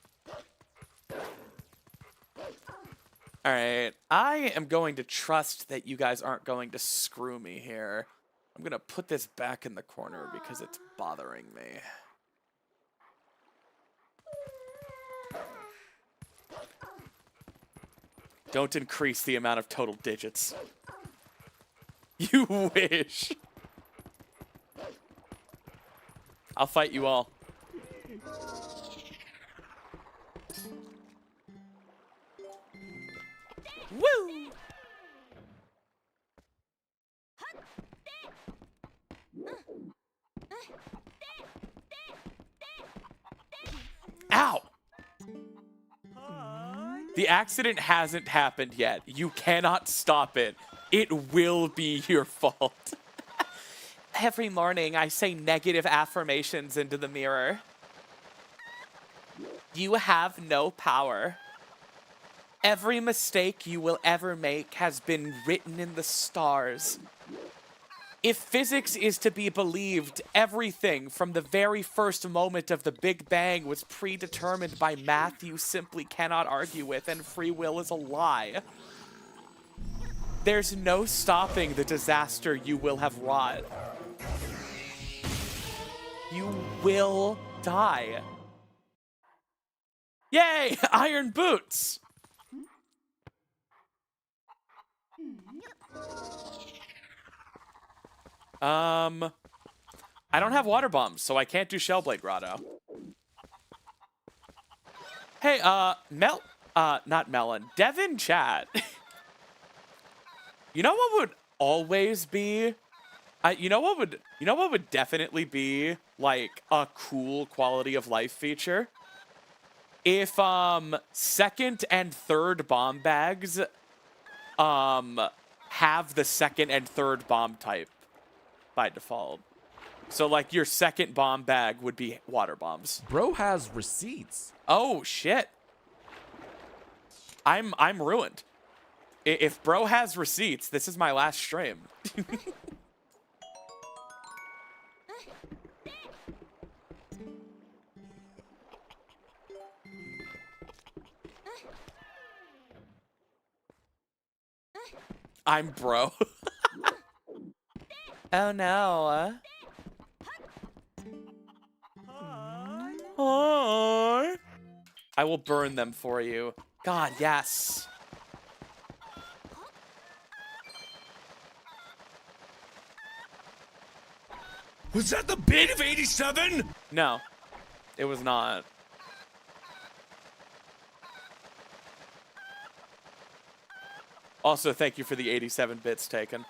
All right. I am going to trust that you guys aren't going to screw me here. I'm going to put this back in the corner because it's bothering me. Don't increase the amount of total digits. You wish. I'll fight you all. Woo! Ow! The accident hasn't happened yet. You cannot stop it. It will be your fault. Every morning, I say negative affirmations into the mirror. You have no power. Every mistake you will ever make has been written in the stars. If physics is to be believed, everything from the very first moment of the Big Bang was predetermined by math you simply cannot argue with, and free will is a lie. There's no stopping the disaster you will have wrought. You will die. Yay! Iron boots! I don't have water bombs, so I can't do Shellblade Grotto. Hey, not Melon. Devin chat. You know what would always be You know what would definitely be like a cool quality of life feature? If second and third bomb bags have the second and third bomb type by default. So like your second bomb bag would be water bombs. Bro has receipts. Oh shit. I'm ruined. If bro has receipts, this is my last stream. I'm bro. Oh no. Hi. I will burn them for you. God, yes. Was that the bit of 87? No, it was not. Also, thank you for the 87 bits taken.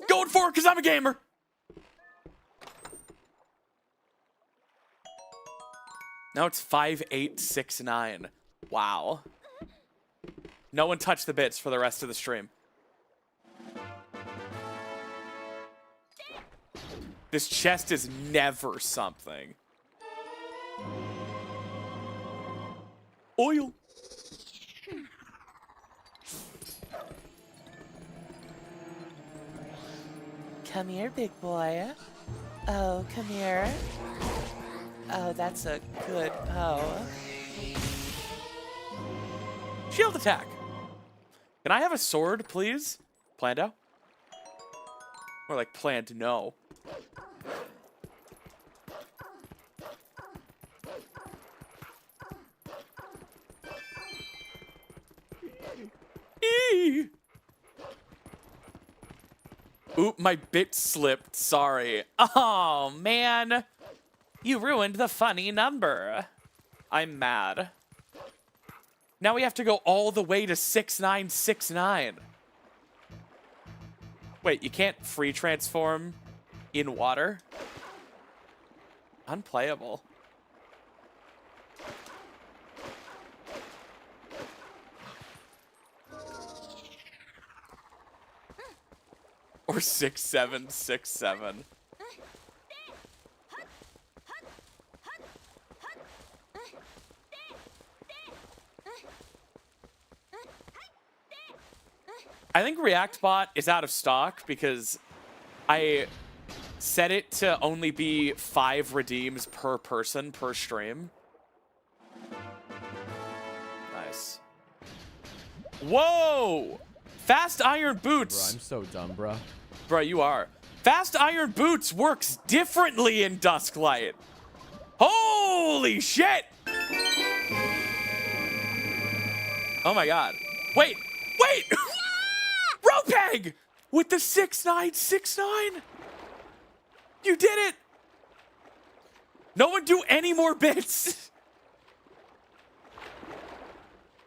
Going for it because I'm a gamer. Now it's 5869. Wow. No one touched the bits for the rest of the stream. This chest is never something. Oil. Come here, big boy. Oh, come here. Oh, that's a good oh. Shield attack. Can I have a sword, please? Plando? Or like planned no. Eee! Oop, my bit slipped. Sorry. Oh, man. You ruined the funny number. I'm mad. Now we have to go all the way to 6969. Wait, you can't free transform in water? Unplayable. Or 6767. I think ReactBot is out of stock because I set it to only be 5 redeems per person per stream. Nice. Whoa! Fast Iron Boots. Bro, I'm so dumb, bro. Bro, you are. Fast Iron Boots works differently in Dusklight. Holy shit! Oh my god. Wait! Wait! Ropeg! With the 6969! You did it! No one do any more bits!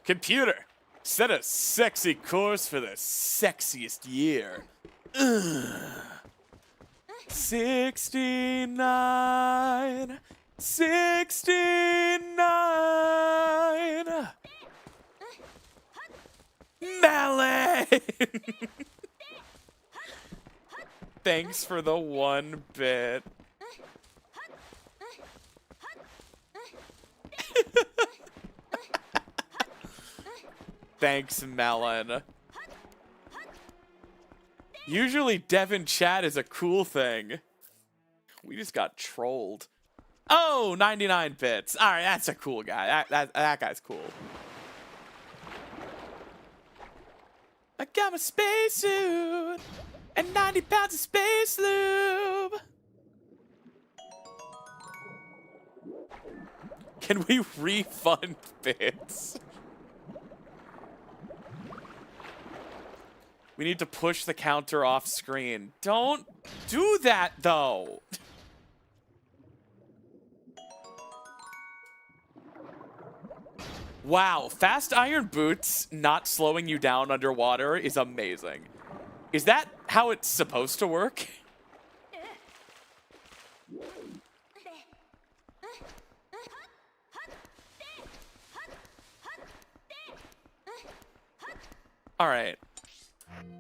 Computer, set a sexy course for the sexiest year. Ugh. 69. 69. Melon! Thanks for the 1 bit. Thanks, Melon. Usually Devin chat is a cool thing. We just got trolled. Oh, 99 bits. All right, that's a cool guy. That guy's cool. I got my spacesuit and 90 pounds of space lube. Can we refund bits? We need to push the counter off screen. Don't do that, though. Wow, fast iron boots not slowing you down underwater is amazing. Is that how it's supposed to work? All right.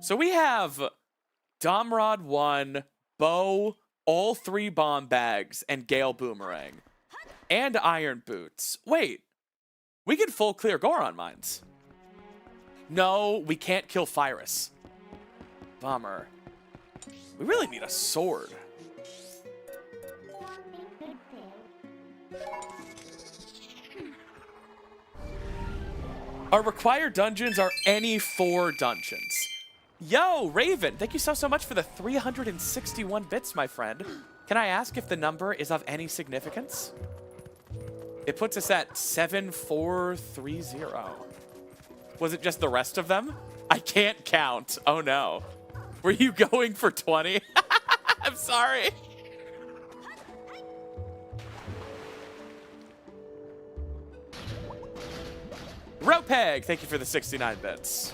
So we have Domrod 1, bow, all 3 bomb bags, and Gale Boomerang. And iron boots. Wait. We can full clear Goron mines. No, we can't kill Phyrus. Bummer. We really need a sword. Our required dungeons are any 4 dungeons. Yo, Raven, thank you so much for the 361 bits, my friend. Can I ask if the number is of any significance? It puts us at 7430. Was it just the rest of them? I can't count. Oh no. Were you going for 20? I'm sorry. Ropeg, thank you for the 69 bits.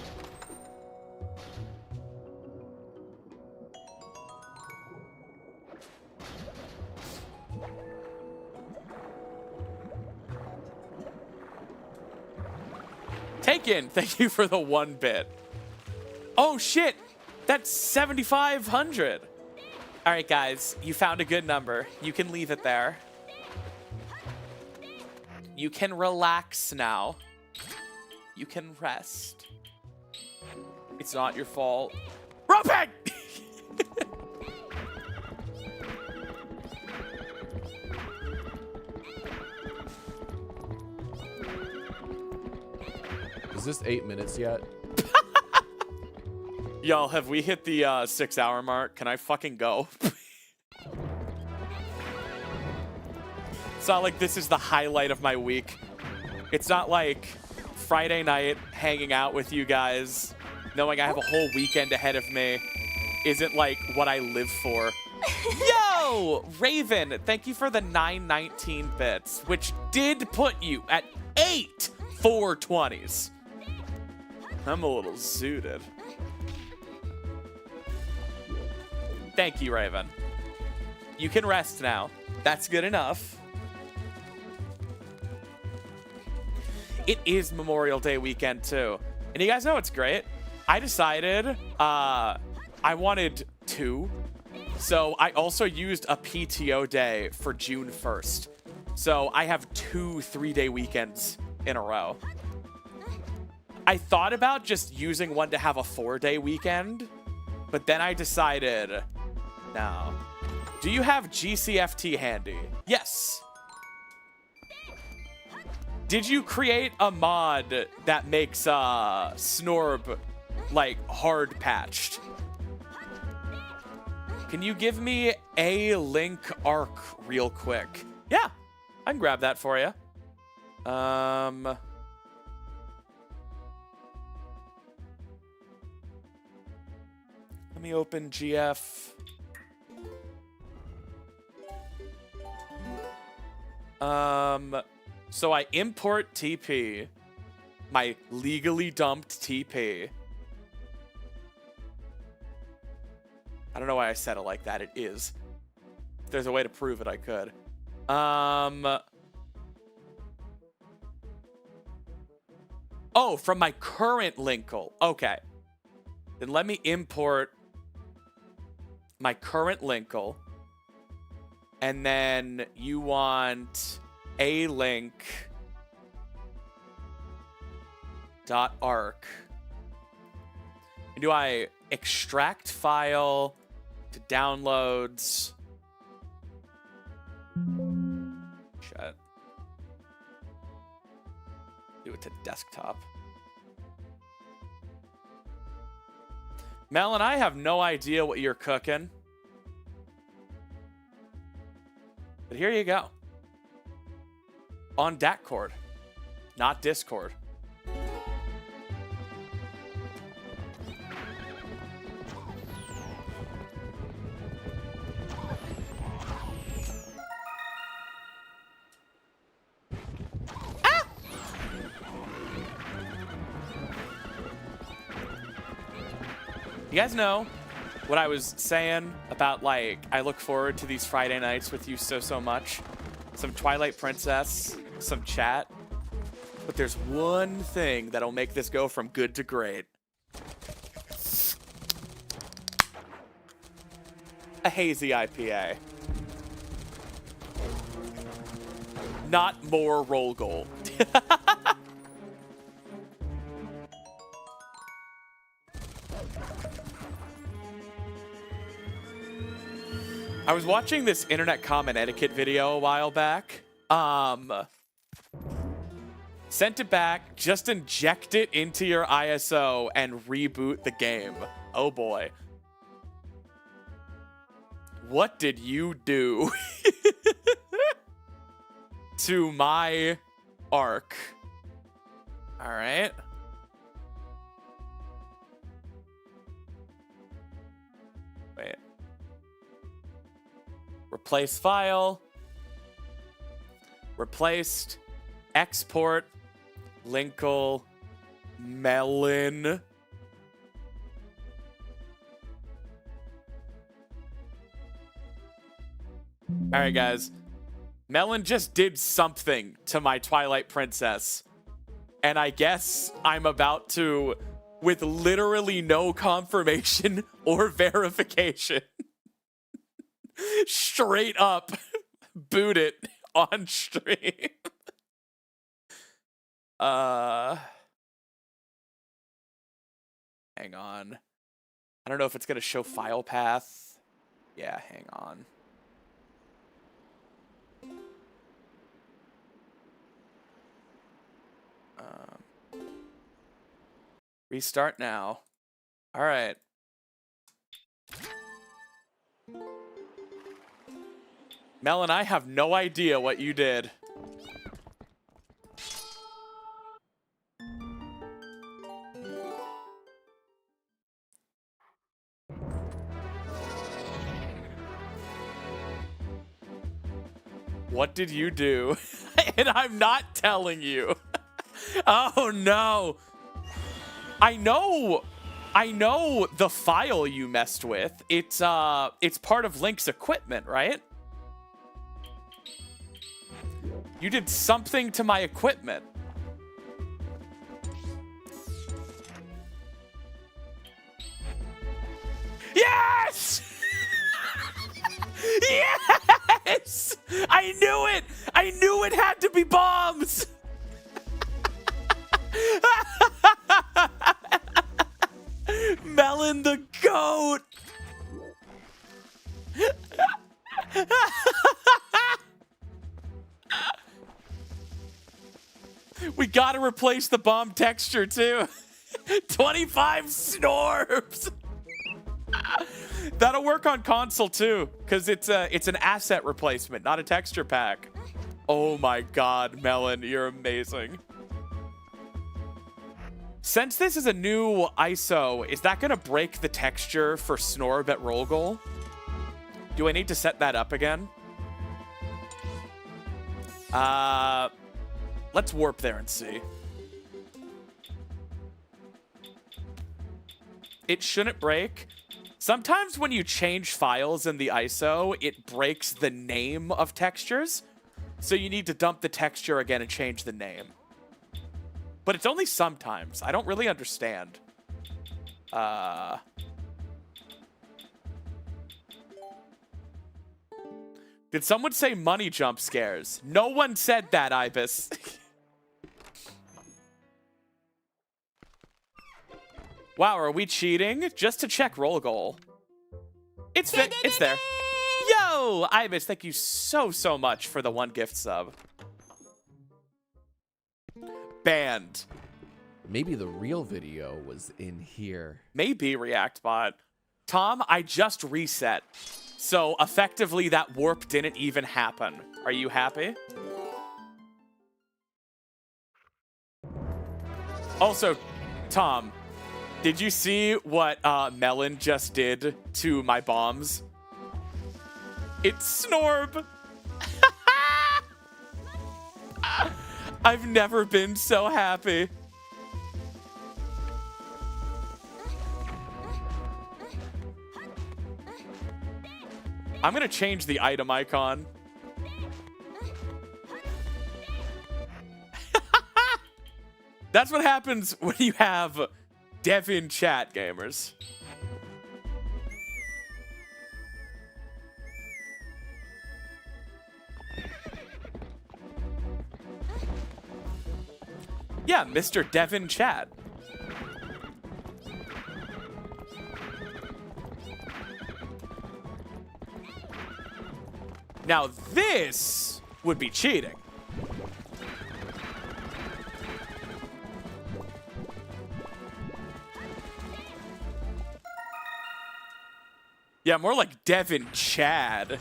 Taken, thank you for the 1 bit. Oh shit, that's 7,500. All right, guys, you found a good number. You can leave it there. You can relax now. You can rest. It's not your fault. Ropeg! Is this 8 minutes yet? Y'all, have we hit the 6-hour mark? Can I fucking go? It's not like this is the highlight of my week. It's not like Friday night hanging out with you guys, knowing I have a whole weekend ahead of me, isn't like what I live for. Yo! Raven, thank you for the 919 bits, which did put you at 8 420s. I'm a little zooted. Thank you, Raven. You can rest now. That's good enough. It is Memorial Day weekend, too. And you guys know what's great? I decided I wanted 2. So I also used a PTO day for June 1st. So I have 2 3-day weekends in a row. I thought about just using one to have a 4-day weekend, but then I decided, no. Do you have GCFT handy? Yes. Did you create a mod that makes Snorb like hard patched? Can you give me a link arc real quick? Yeah, I can grab that for you. Let me open GF. So I import TP, my legally dumped TP. I don't know why I said it like that. It is. If there's a way to prove it, I could. Oh, from my current linkle. Okay. Then let me import my current linkle. And then you want a link .arc. And do I extract file to downloads? Shit. Do it to desktop. Melon, I have no idea what you're cooking. But here you go. On Discord, not Discord. You guys know what I was saying about, like, I look forward to these Friday nights with you so much. Some Twilight Princess, some chat. But there's one thing that'll make this go from good to great. A hazy IPA. Not more roll goal. I was watching this internet comment etiquette video a while back. Sent it back, just inject it into your ISO and reboot the game. Oh boy. What did you do to my arc? All right. Wait. Replace file. Replaced. Export. Linkle. Melon. All right, guys. Melon just did something to my Twilight Princess. And I guess I'm about to, with literally no confirmation or verification, straight up boot it on stream. Hang on. I don't know if it's going to show file path. Yeah, hang on. Restart now. All right. Melon, I have no idea what you did. What did you do? And I'm not telling you. Oh no. I know the file you messed with. It's part of Link's equipment, right? You did something to my equipment. Yes! Yes! I knew it! I knew it had to be bombs! Melon the goat! We gotta replace the bomb texture too. 25 snorbs! That'll work on console too, because it's an asset replacement, not a texture pack. Oh my god, Melon, you're amazing. Since this is a new ISO, is that going to break the texture for Snorb at roll goal? Do I need to set that up again? Let's warp there and see. It shouldn't break. Sometimes when you change files in the ISO, it breaks the name of textures. So you need to dump the texture again and change the name. But it's only sometimes. I don't really understand. Did someone say money jump scares? No one said that, Ibis. Wow, are we cheating? Just to check roll goal. It's there. Yo, Ibis, thank you so much for the 1 gift sub. Banned. Maybe the real video was in here. Maybe ReactBot. Tom, I just reset. So effectively that warp didn't even happen. Are you happy? Also, Tom, did you see what Melon just did to my bombs? It's Snorb. I've never been so happy. I'm gonna change the item icon. That's what happens when you have dev in chat, gamers. Yeah, Mr. Devin Chat. Now this would be cheating. Yeah, more like Devin Chad.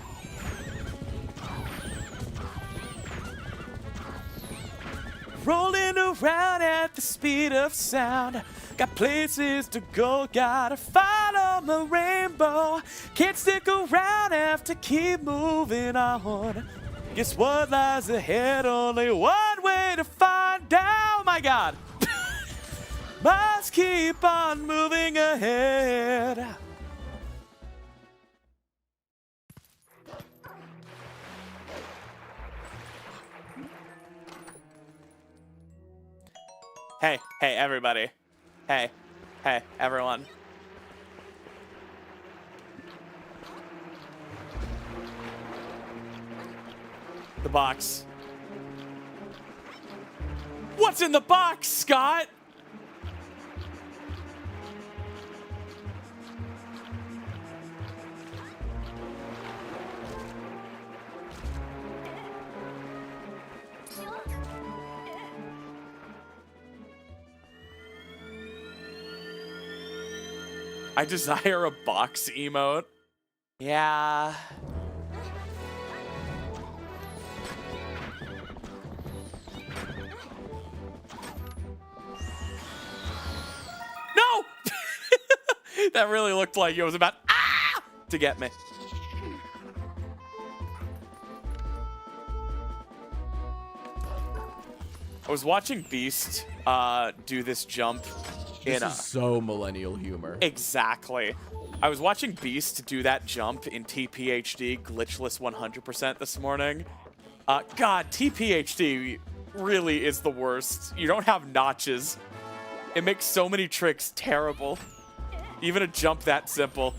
Rolling around at the speed of sound. Got places to go, gotta follow my rainbow. Can't stick around, have to keep moving on. Guess what lies ahead? Only one way to find out. Oh my God. Must keep on moving ahead. Hey, everybody. Hey, everyone. The box. What's in the box, Scott? I desire a box emote. Yeah. No! That really looked like it was about to get me. I was watching Beast do this jump. This is so millennial humor. Exactly. I was watching Beast do that jump in TPHD glitchless 100% this morning. God, TPHD really is the worst. You don't have notches. It makes so many tricks terrible. Even a jump that simple.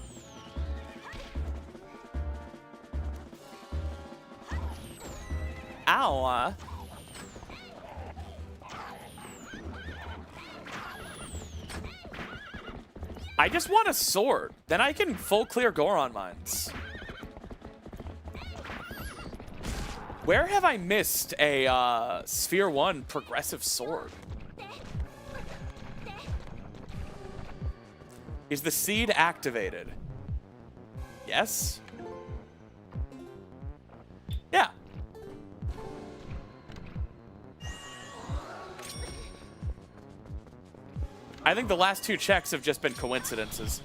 Ow. I just want a sword. Then I can full clear Goron mines. Where have I missed a Sphere 1 progressive sword? Is the seed activated? Yes? Yeah. I think the last two checks have just been coincidences.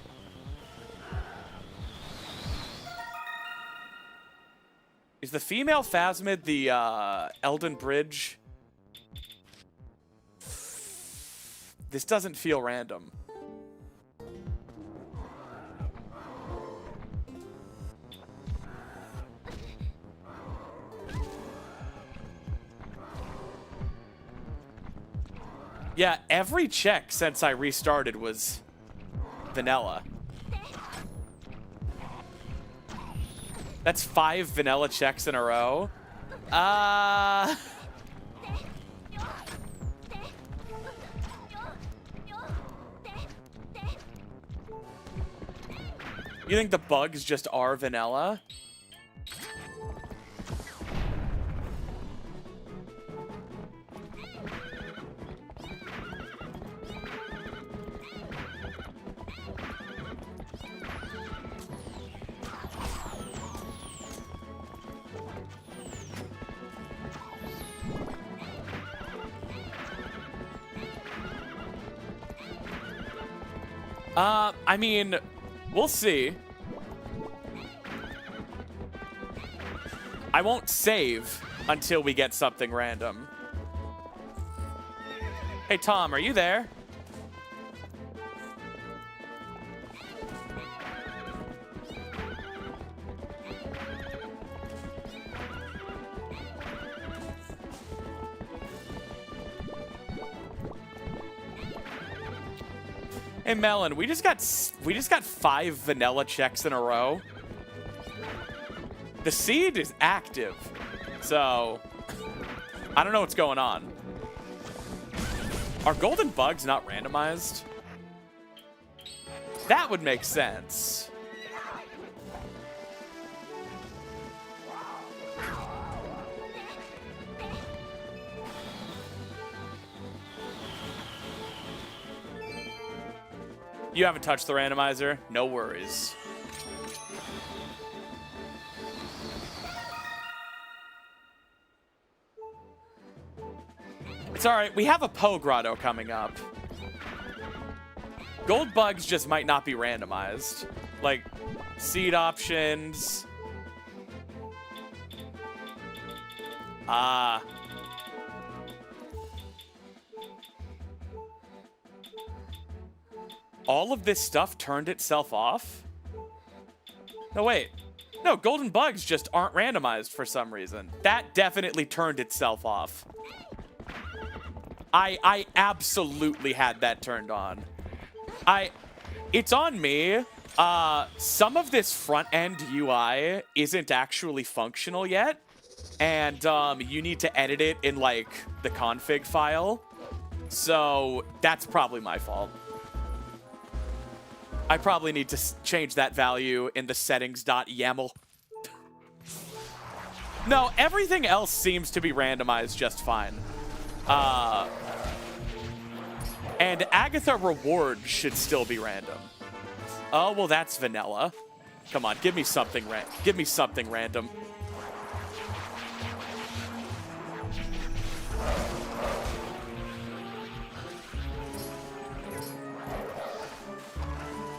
Is the female Phasmid the Elden Bridge? This doesn't feel random. Yeah, every check since I restarted was vanilla. That's 5 vanilla checks in a row. You think the bugs just are vanilla? I mean, we'll see. I won't save until we get something random. Hey, Tom, are you there? Hey Melon, we just got 5 vanilla checks in a row. The seed is active, so I don't know what's going on. Are golden bugs not randomized? That would make sense. You haven't touched the randomizer? No worries. It's alright, we have a Poe Grotto coming up. Gold bugs just might not be randomized. Like, seed options. Ah. All of this stuff turned itself off? No, wait. No, golden bugs just aren't randomized for some reason. That definitely turned itself off. I absolutely had that turned on. It's on me. Some of this front-end UI isn't actually functional yet. And you need to edit it in, like, the config file. So that's probably my fault. I probably need to change that value in the settings.yaml. No, everything else seems to be randomized just fine. And Agatha Reward should still be random. Oh, well, that's vanilla. Come on, give me something random.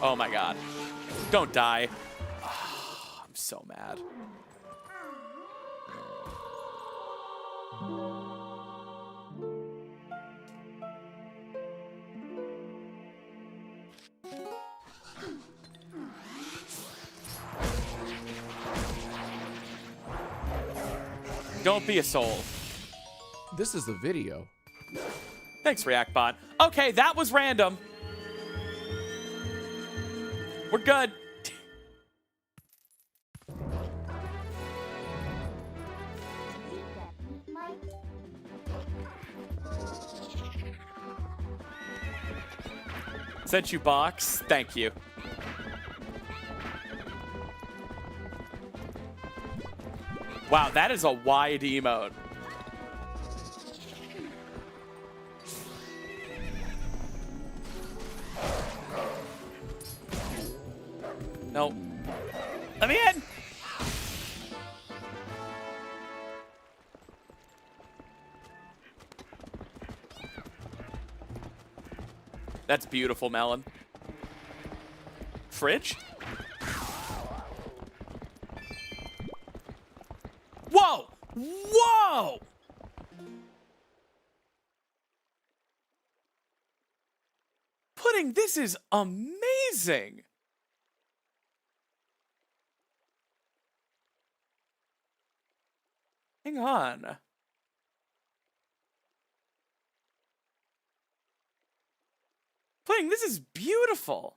Oh my god. Don't die. Oh, I'm so mad. Don't be a soul. This is the video. Thanks, ReactBot. Okay, that was random. We're good. Sent you box. Thank you. Wow, that is a wide emote. No. Let me in! That's beautiful, Melon. Fridge? Whoa! Whoa! Pudding, this is amazing! Hang on. Pudding, this is beautiful.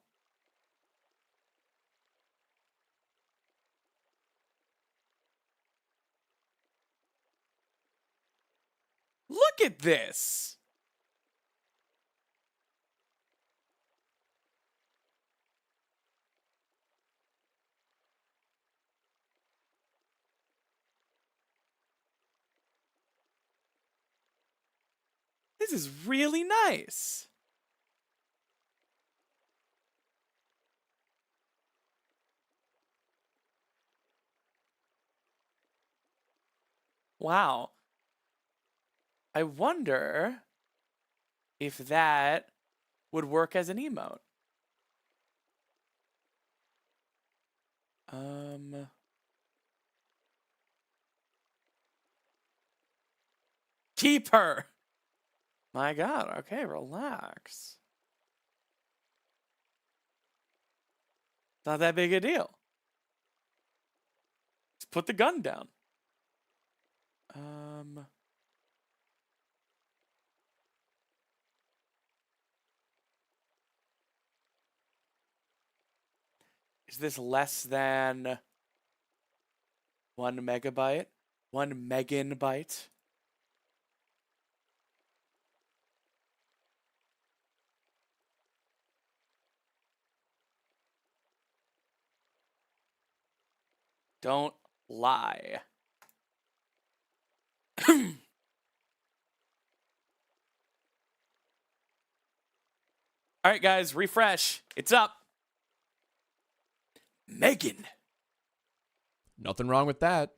Look at this. This is really nice. Wow. I wonder if that would work as an emote. Keep her. My God. Okay, relax. Not that big a deal. Just put the gun down. Is this less than 1 megabyte? 1 megabyte? Don't lie. All right, guys, refresh. It's up. Megan. Nothing wrong with that.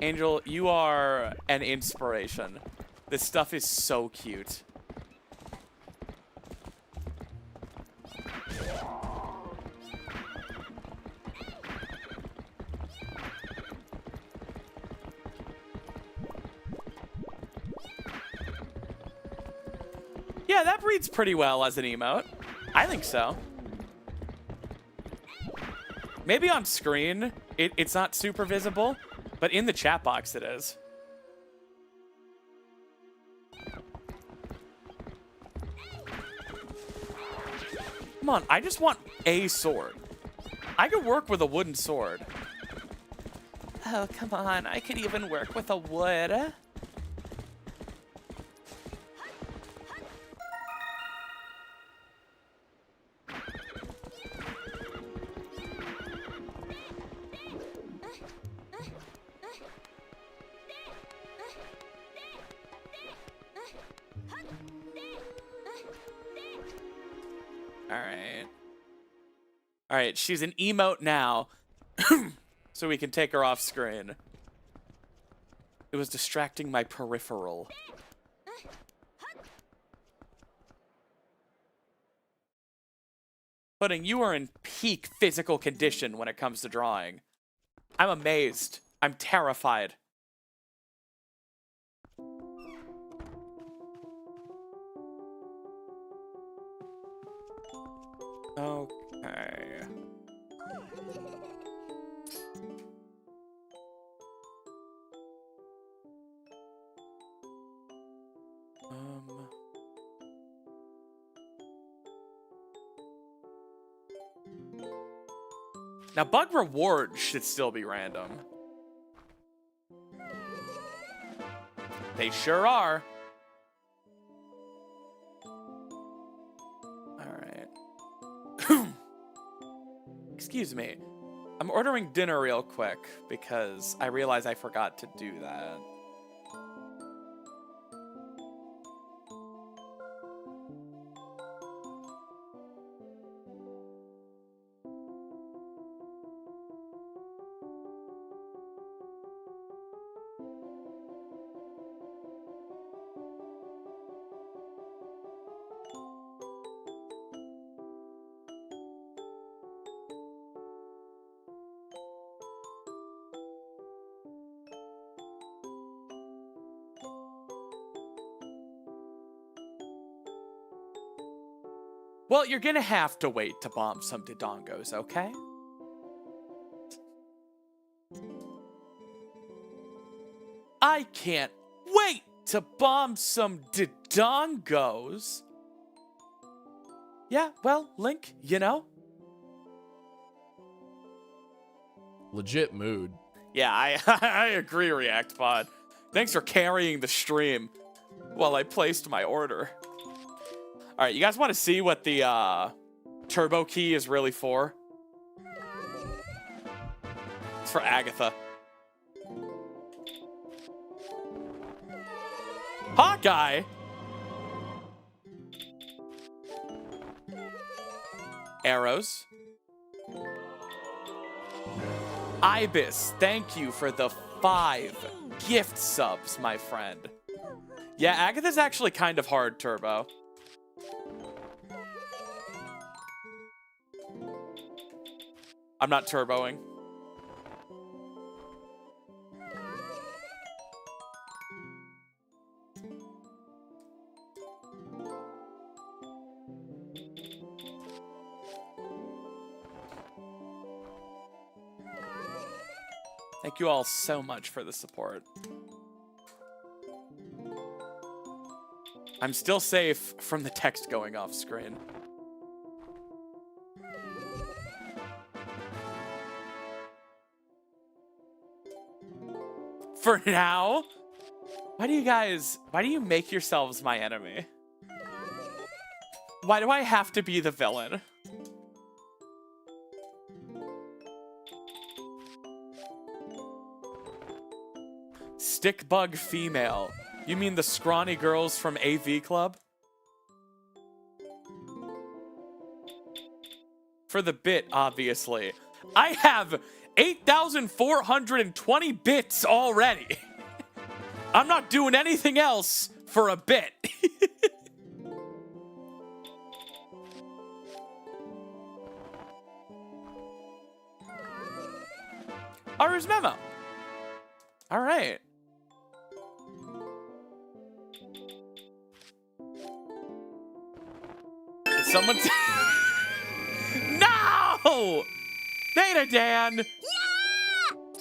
Angel, you are an inspiration. This stuff is so cute. Yeah, that reads pretty well as an emote. I think so. Maybe on screen, it's not super visible, but in the chat box it is. Come on, I just want a sword. I could work with a wooden sword. Oh, come on, I could even work with a wood. All right, she's an emote now, so we can take her off screen. It was distracting my peripheral. Pudding, you are in peak physical condition when it comes to drawing. I'm amazed. I'm terrified. Okay. Now, bug rewards should still be random. They sure are. Excuse me. I'm ordering dinner real quick because I realize I forgot to do that. Well, you're gonna have to wait to bomb some Dodongos, okay? I can't wait to bomb some Dodongos. Yeah, well, Link, you know? Legit mood. Yeah, I agree, ReactPod. Thanks for carrying the stream while I placed my order. All right, you guys want to see what the turbo key is really for? It's for Agatha. Hawkeye? Arrows. Ibis, thank you for the 5 gift subs, my friend. Yeah, Agatha's actually kind of hard, Turbo. I'm not turboing. Thank you all so much for the support. I'm still safe from the text going off screen. For now? Why do you make yourselves my enemy? Why do I have to be the villain? Stick bug female. You mean the scrawny girls from AV Club? For the bit, obviously. I have 8,420 bits already. I'm not doing anything else for a bit. Aru's memo. All right. Did someone... No! Data Dan! Yeah!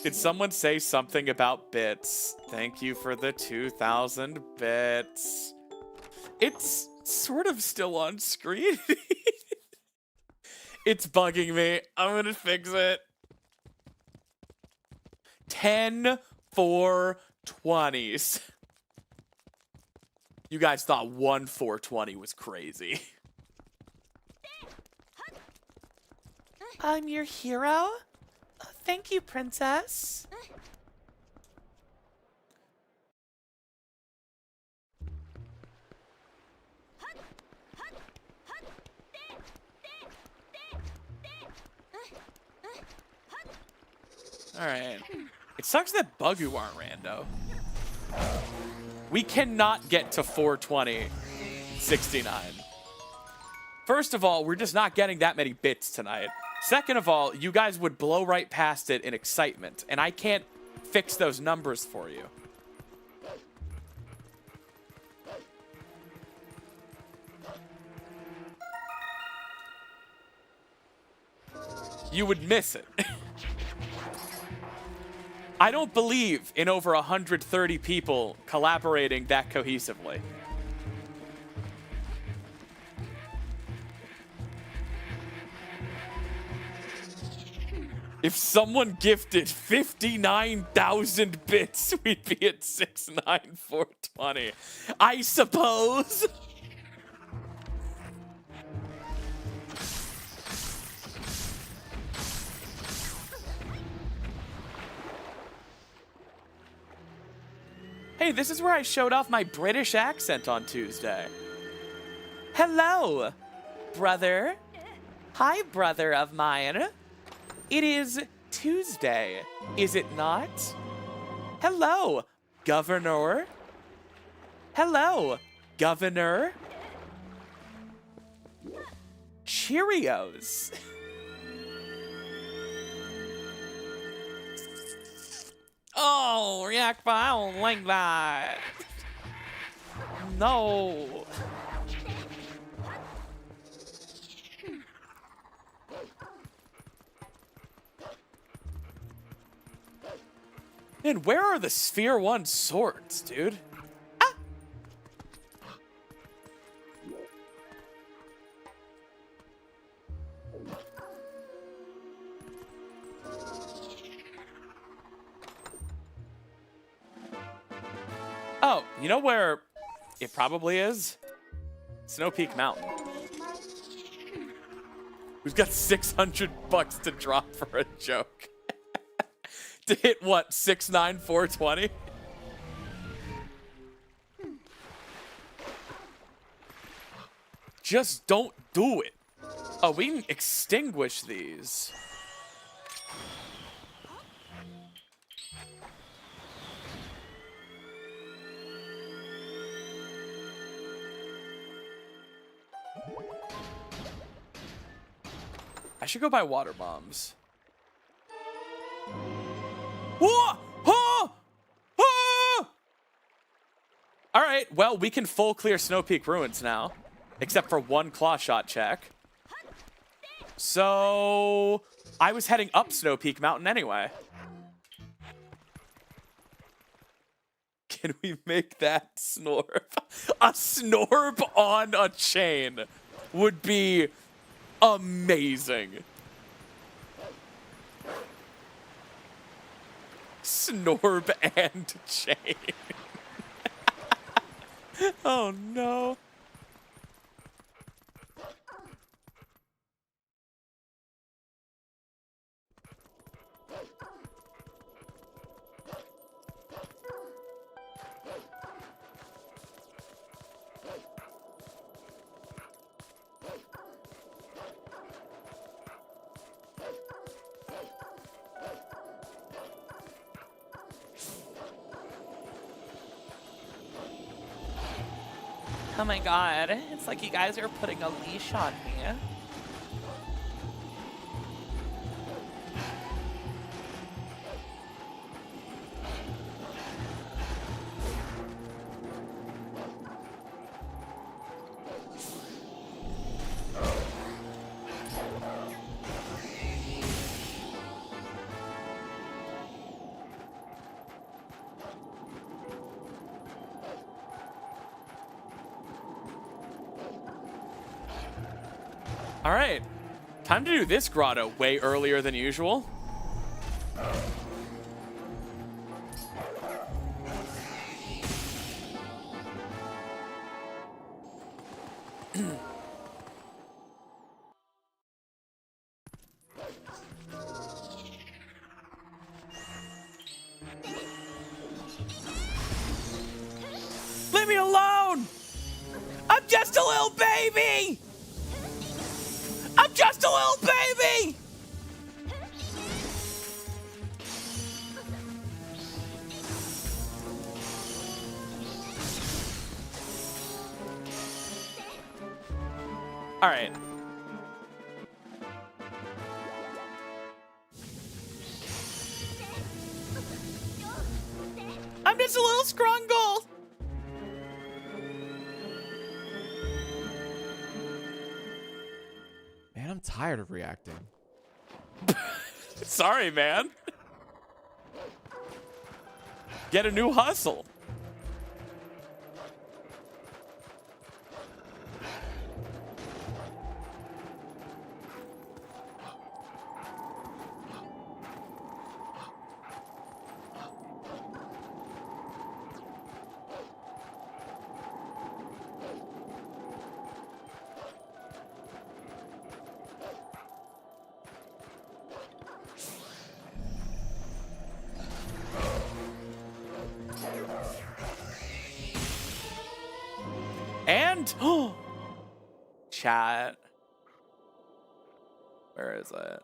Did someone say something about bits? Thank you for the 2,000 bits. It's sort of still on screen. It's bugging me. I'm gonna fix it. 10 420s. You guys thought 1 420 was crazy. I'm your hero? Thank you, princess. Alright. It sucks that Bugu aren't rando. We cannot get to 420 69. First of all, we're just not getting that many bits tonight. Second of all, you guys would blow right past it in excitement, and I can't fix those numbers for you. You would miss it. I don't believe in over 130 people collaborating that cohesively. If someone gifted 59,000 bits, we'd be at 69420. I suppose. Hey, this is where I showed off my British accent on Tuesday. Hello, brother. Hi, brother of mine. It is Tuesday, is it not? Hello, Governor. Hello, Governor. Cheerios. Oh, React, I don't like that. No. Man, where are the Sphere 1 swords, dude? Ah! Oh, you know where it probably is? Snow Peak Mountain. We've got 600 bucks to drop for a joke. To hit what, 69420? Just don't do it. Oh, we can extinguish these. I should go buy water bombs. Whoa! Oh! Oh! All right, well, we can full clear Snow Peak Ruins now, except for one claw shot check. So I was heading up Snow Peak Mountain anyway. Can we make that Snorb? A Snorb on a chain would be amazing. Snorb and chain. Oh no. Oh my god, it's like you guys are putting a leash on me. All right, time to do this grotto way earlier than usual. Leave me alone! I'm just a little baby! I'm just a little baby! All right. I'm just a little scrungle. Man, I'm tired of reacting. Sorry, man. Get a new hustle. And chat. Where is it?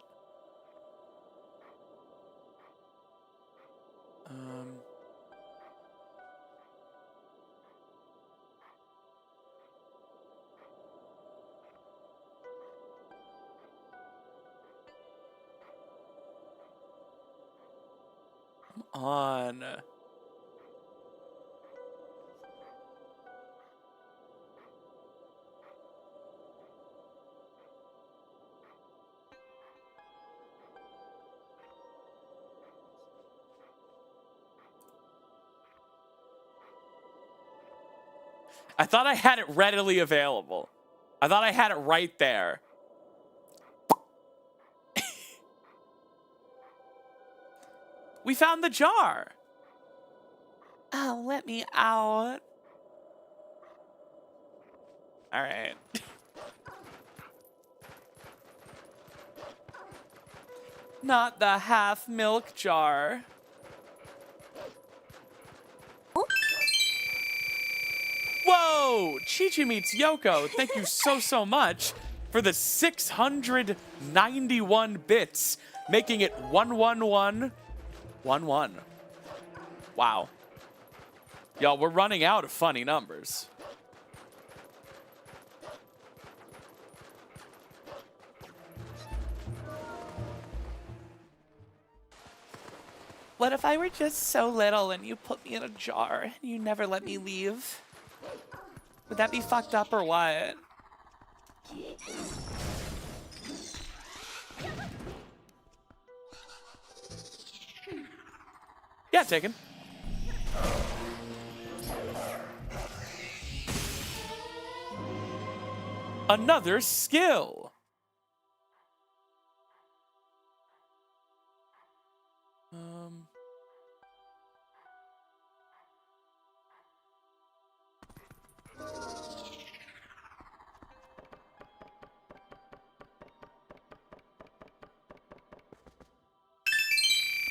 Come on. I thought I had it readily available. I thought I had it right there. We found the jar. Oh, let me out. All right. Not the half milk jar. Whoa! Chi-Chi meets Yoko. Thank you so much for the 691 bits, making it 11111. Wow. Y'all, we're running out of funny numbers. What if I were just so little and you put me in a jar and you never let me leave? Would that be fucked up or what? Yeah, taken. another skill.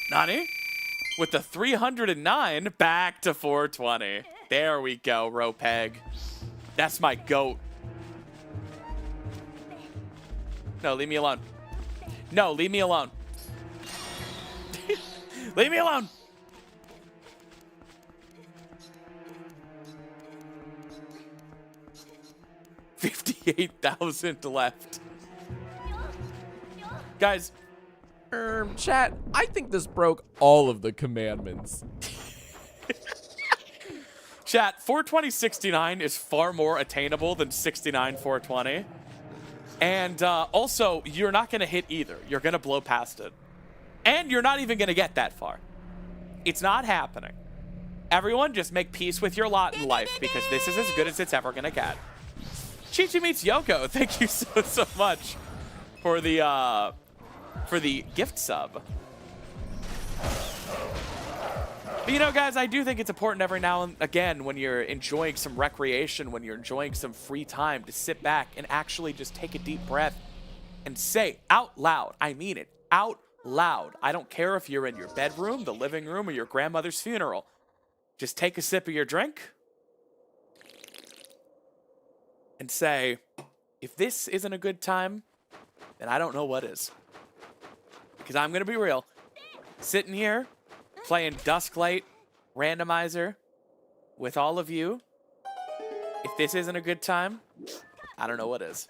Nani? With the 309, back to 420. There we go, Ropeg. That's my goat. No, leave me alone. No, leave me alone. Leave me alone. $58,000 left. Guys, Chat, I think this broke all of the commandments. chat, 420.69 is far more attainable than 69.420. And also, you're not going to hit either. You're going to blow past it. And you're not even going to get that far. It's not happening. Everyone just make peace with your lot in life because this is as good as it's ever going to get. Chi-Chi meets Yoko. Thank you so much for the gift sub. But you know, guys, I do think it's important every now and again when you're enjoying some recreation, when you're enjoying some free time, to sit back and actually just take a deep breath and say out loud, I mean it, out loud. I don't care if you're in your bedroom, the living room, or your grandmother's funeral. Just take a sip of your drink and say, if this isn't a good time, then I don't know what is. Because I'm going to be real. Sitting here, playing Dusklight, Randomizer, with all of you. If this isn't a good time, I don't know what is.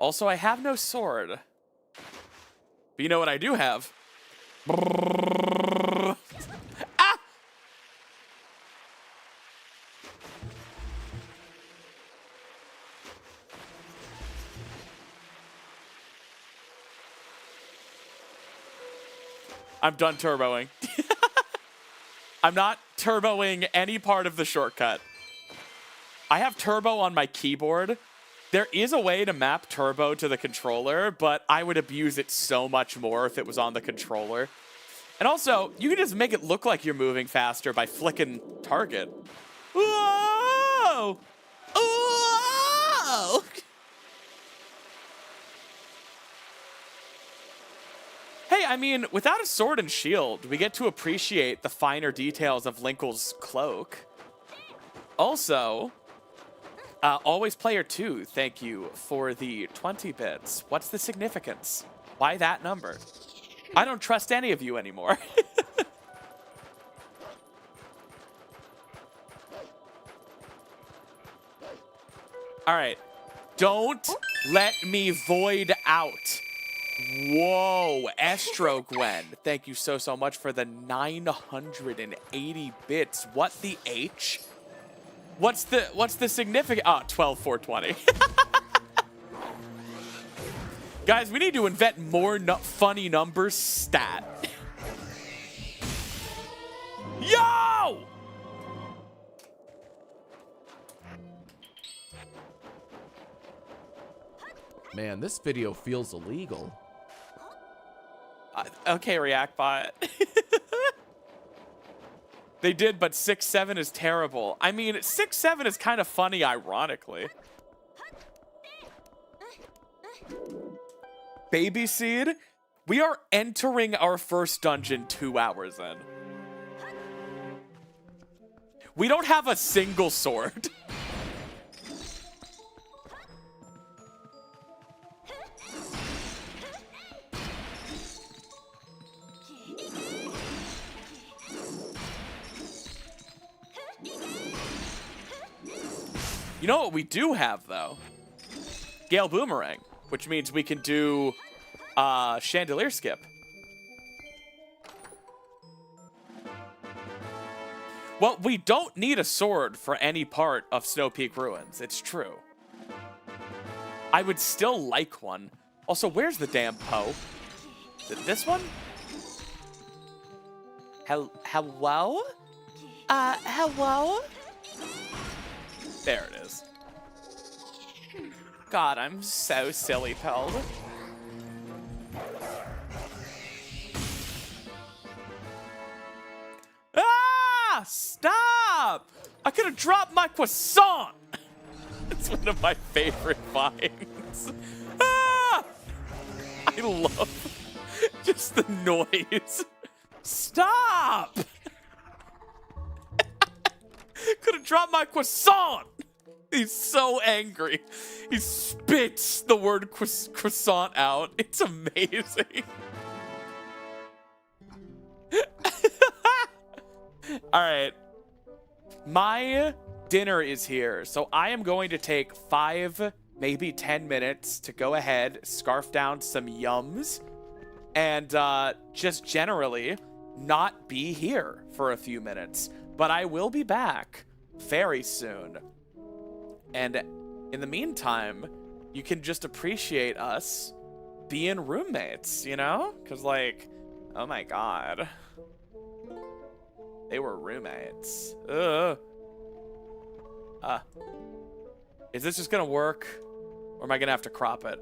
Also, I have no sword. But you know what I do have? Ah! I'm done turboing. I'm not turboing any part of the shortcut. I have turbo on my keyboard. There is a way to map turbo to the controller, but I would abuse it so much more if it was on the controller. And also, you can just make it look like you're moving faster by flicking target. Whoa! Whoa! Hey, I mean, without a sword and shield, we get to appreciate the finer details of Linkle's cloak. Also, Always Player 2, thank you for the 20 bits. What's the significance? Why that number? I don't trust any of you anymore. All right. Don't let me void out. Whoa, Estro Gwen. Thank you so much for the 980 bits. What the H? What's the significant? Oh, 12,420. Guys, we need to invent more funny numbers stat. Yo! Man, this video feels illegal. Okay, ReactBot. They did, but 6-7 is terrible. I mean, 6-7 is kind of funny, ironically. Baby Seed, we are entering our first dungeon 2 hours in. We don't have a single sword. You know what we do have, though? Gale Boomerang, which means we can do Chandelier Skip. Well, we don't need a sword for any part of Snow Peak Ruins. It's true. I would still like one. Also, where's the damn Poe? Is it this one? Hello? Hello? There it is. God, I'm so silly, Peld. Ah! Stop! I could have dropped my croissant! It's one of my favorite vines. Ah! I love just the noise. Stop! Could have dropped my croissant! He's so angry. He spits the word croissant out. It's amazing. All right. My dinner is here, so I am going to take 5, maybe 10 minutes to go ahead, scarf down some yums, and just generally not be here for a few minutes. But I will be back very soon. And in the meantime, you can just appreciate us being roommates, you know? Because, like, oh my god. They were roommates. Ugh. Is this just gonna work? Or am I gonna have to crop it?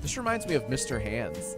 This reminds me of Mr. Hands.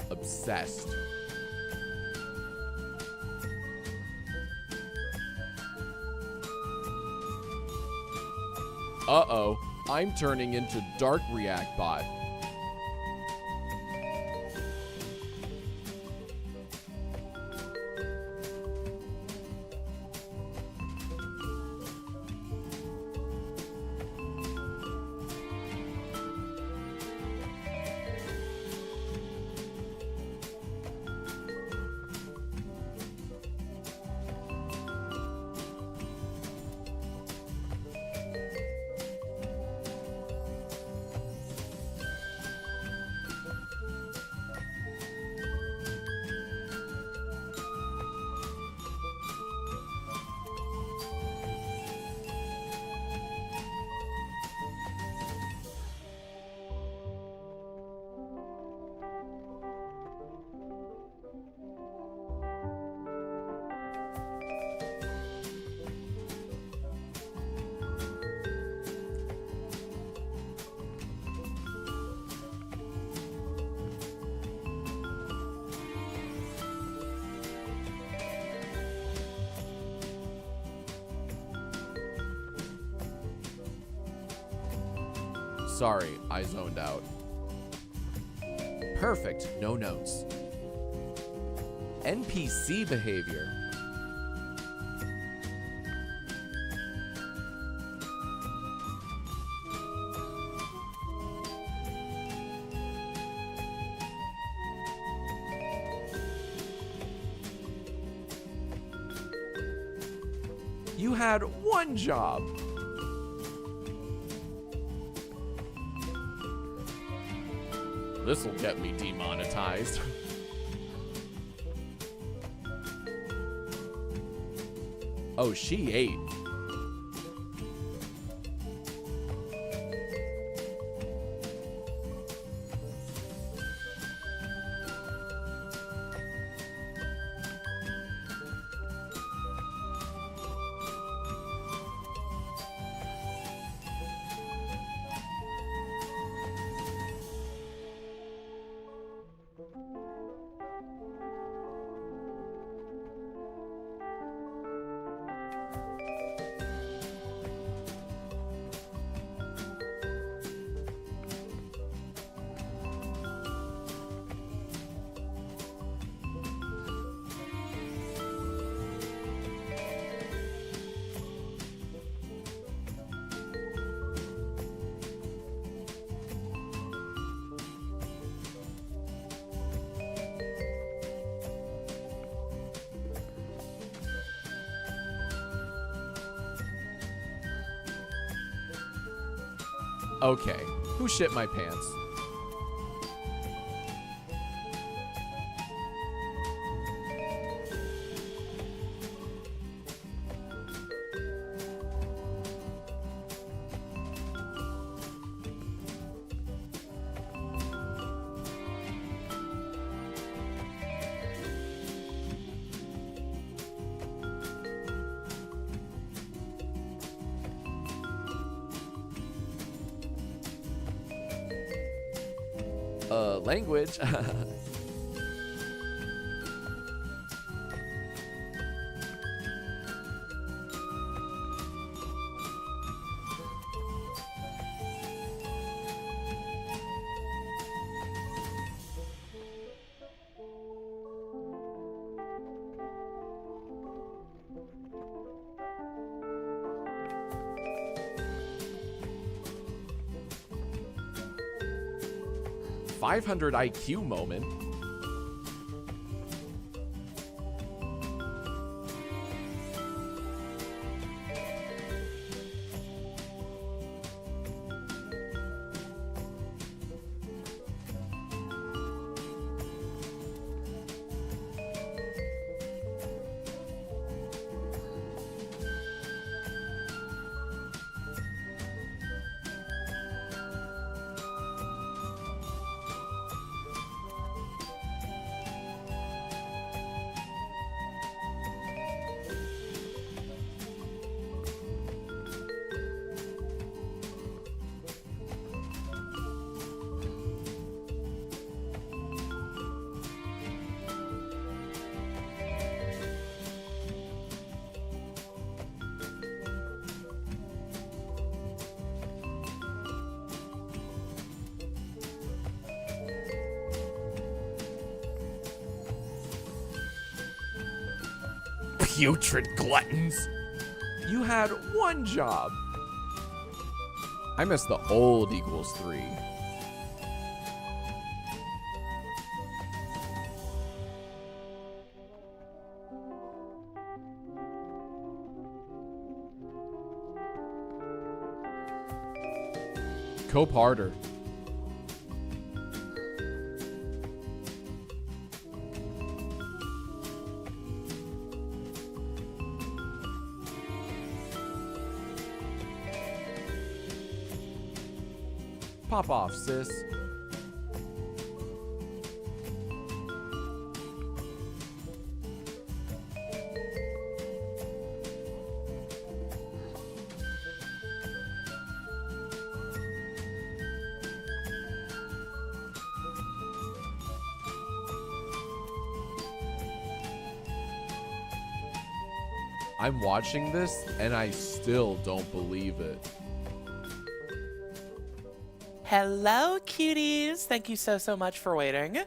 Obsessed. Uh-oh, I'm turning into Dark React Bot. Sorry, I zoned out. Perfect, no notes. NPC behavior. You had one job. This'll get me demonetized. Oh, she ate. Okay, who shit my pants? Language. $500 IQ moment. Putrid gluttons. You had one job. I missed the old equals 3. Cope harder. Pop off, sis. I'm watching this and I still don't believe it. Hello, cuties. Thank you so much for waiting.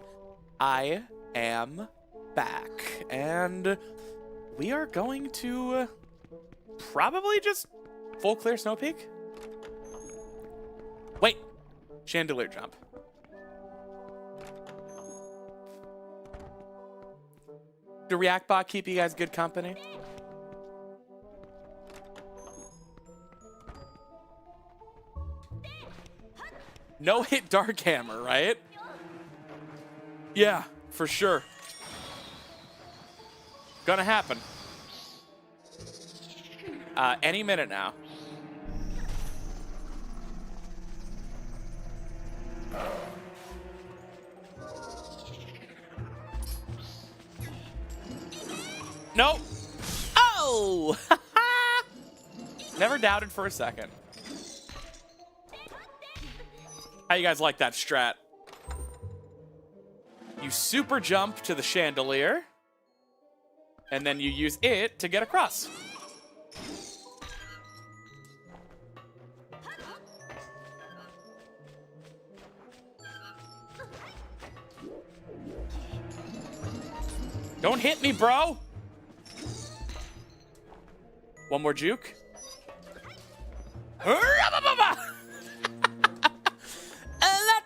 I am back, and we are going to probably just full clear Snow Peak. Wait, chandelier jump. Do React Bot keep you guys good company? No hit Dark Hammer, right? Yeah, for sure. Gonna happen. Any minute now. Nope. Oh! Never doubted for a second. How you guys like that strat? You super jump to the chandelier, and then you use it to get across. Don't hit me, bro! One more juke.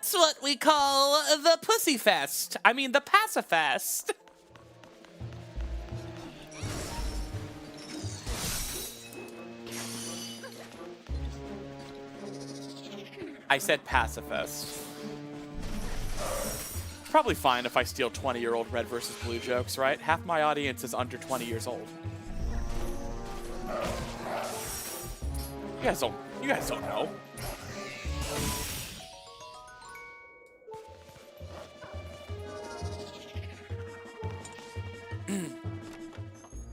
That's what we call the Pussy Fest. I mean, the Pacifest. I said Pacifest. Probably fine if I steal 20-year-old red versus blue jokes, right? Half my audience is under 20 years old. You guys don't know.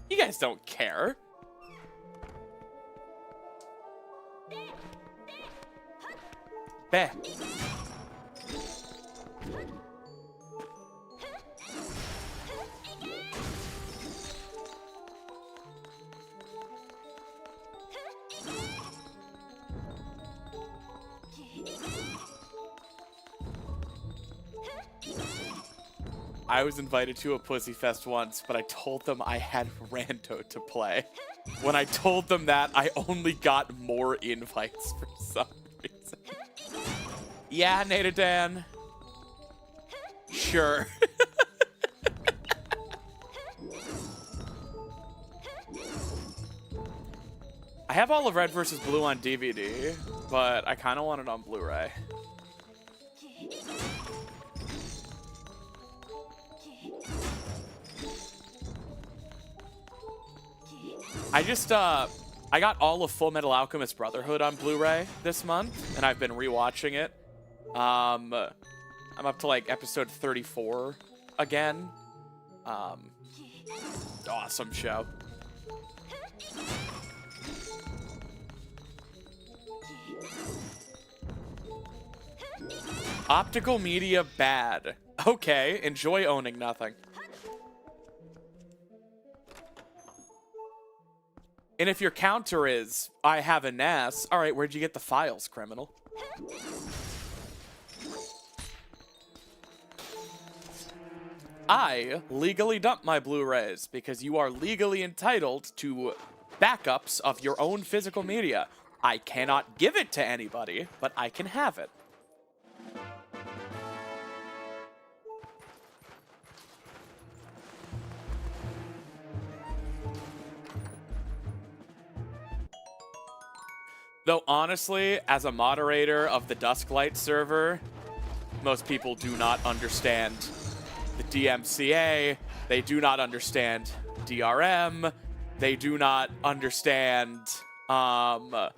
You guys don't care. Beh. I was invited to a Pussy Fest once, but I told them I had Rando to play. When I told them that, I only got more invites for some reason. Yeah, Natadan. Sure. I have all of Red vs. Blue on DVD, but I kind of want it on Blu-ray. I got all of Full Metal Alchemist Brotherhood on Blu-ray this month, and I've been rewatching it. I'm up to like episode 34 again. Awesome show. Optical media bad. Okay, enjoy owning nothing. And if your counter is, I have a NAS, all right, where'd you get the files, criminal? I legally dump my Blu-rays because you are legally entitled to backups of your own physical media. I cannot give it to anybody, but I can have it. Though honestly, as a moderator of the Dusklight server, most people do not understand the DMCA, they do not understand DRM, they do not understand abandonware.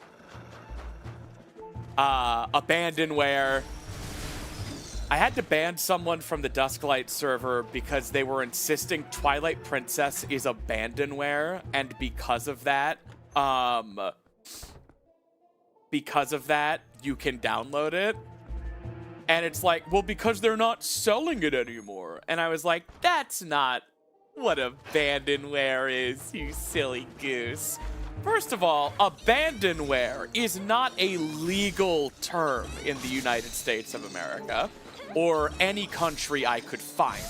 I had to ban someone from the Dusklight server because they were insisting Twilight Princess is abandonware, and because of that, you can download it. And it's like, well, because they're not selling it anymore. And I was like, that's not what abandonware is, you silly goose. First of all, abandonware is not a legal term in the United States of America or any country I could find.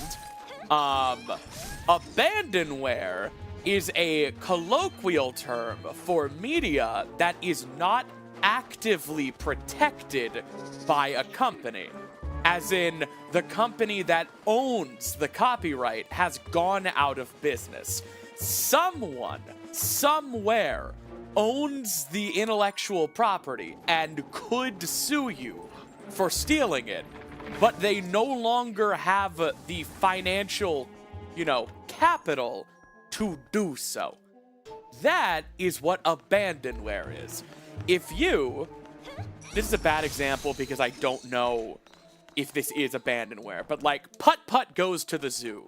Abandonware is a colloquial term for media that is not actively protected by a company. As in, the company that owns the copyright has gone out of business. Someone, somewhere, owns the intellectual property and could sue you for stealing it, but they no longer have the financial, capital to do so. That is what abandonware is. This is a bad example because I don't know if this is abandonware, but like Putt Putt Goes to the Zoo,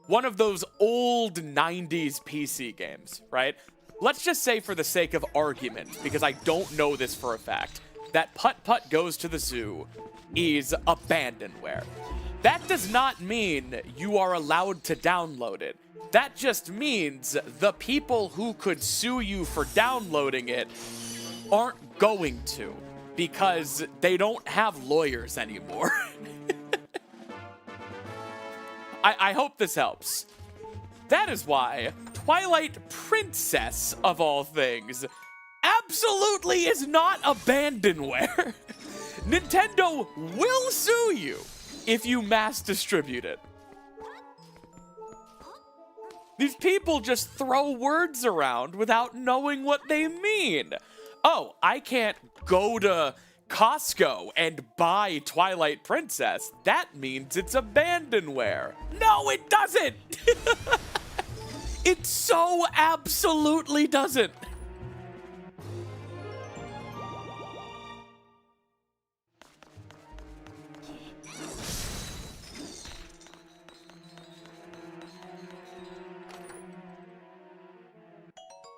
one of those old 90s PC games, right? Let's just say for the sake of argument, because I don't know this for a fact, that Putt Putt Goes to the Zoo is abandonware. That does not mean you are allowed to download it. That just means the people who could sue you for downloading it aren't going to, because they don't have lawyers anymore. I hope this helps. That is why Twilight Princess, of all things, absolutely is not abandonware. Nintendo will sue you if you mass distribute it. These people just throw words around without knowing what they mean. Oh, I can't go to Costco and buy Twilight Princess. That means it's abandonware. No, it doesn't. It so absolutely doesn't.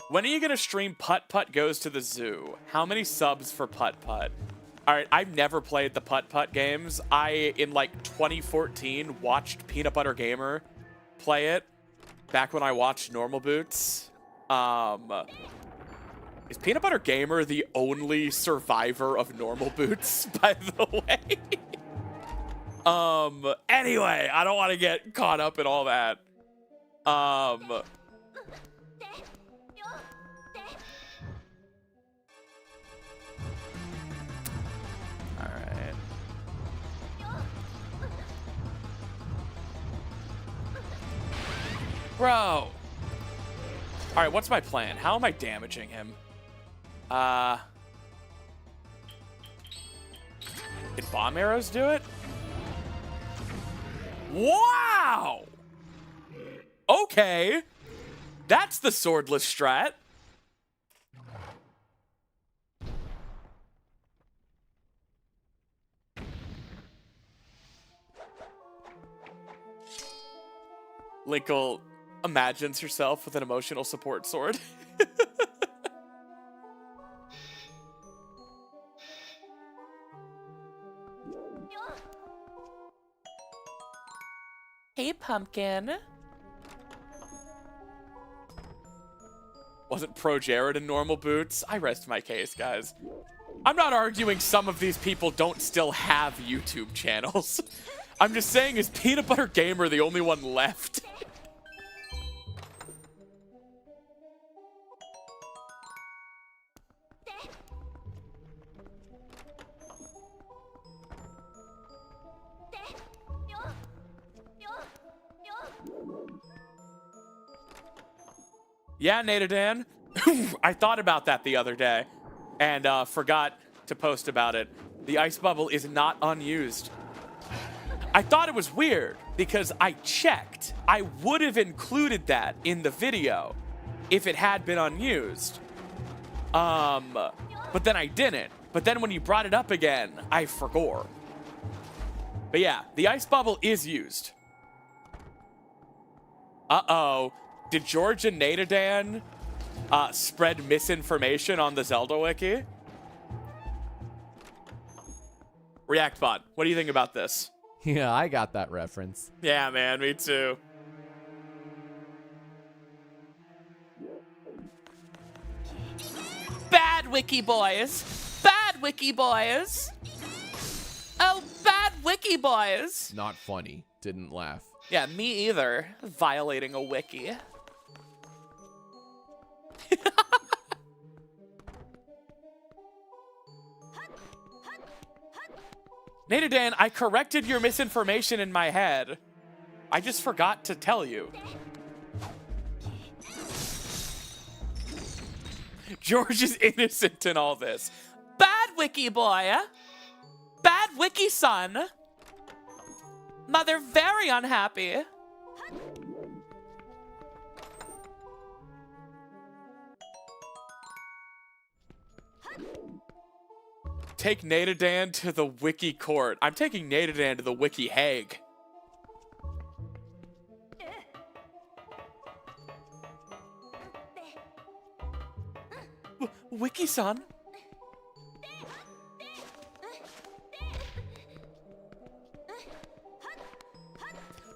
When are you gonna stream Putt Putt Goes to the Zoo? How many subs for Putt Putt? Alright, I've never played the Putt Putt games. In 2014, watched Peanut Butter Gamer play it. Back when I watched Normal Boots. Is Peanut Butter Gamer the only survivor of Normal Boots, by the way? Anyway, I don't want to get caught up in all that. Bro. Alright, what's my plan? How am I damaging him? Did bomb arrows do it? Wow! Okay. That's the swordless strat. Linkle imagines herself with an emotional support sword. Hey, pumpkin. Wasn't Pro Jared in Normal Boots? I rest my case, guys. I'm not arguing some of these people don't still have YouTube channels. I'm just saying, is Peanut Butter Gamer the only one left? Yeah, Natadan. I thought about that the other day and forgot to post about it. The ice bubble is not unused. I thought it was weird because I checked. I would have included that in the video if it had been unused. But then I didn't. But then when you brought it up again, I forgot. But yeah, the ice bubble is used. Uh-oh. Did George and Natadan spread misinformation on the Zelda wiki? ReactBot, what do you think about this? Yeah, I got that reference. Yeah, man, me too. Bad wiki boys. Bad wiki boys. Oh, bad wiki boys. Not funny. Didn't laugh. Yeah, me either. Violating a wiki. Natadan, I corrected your misinformation in my head. I just forgot to tell you. George is innocent in all this. Bad wiki boy. Bad wiki son. Mother very unhappy. Take Natadan to the wiki court. I'm taking Natadan to the wiki Hague. Wiki-san?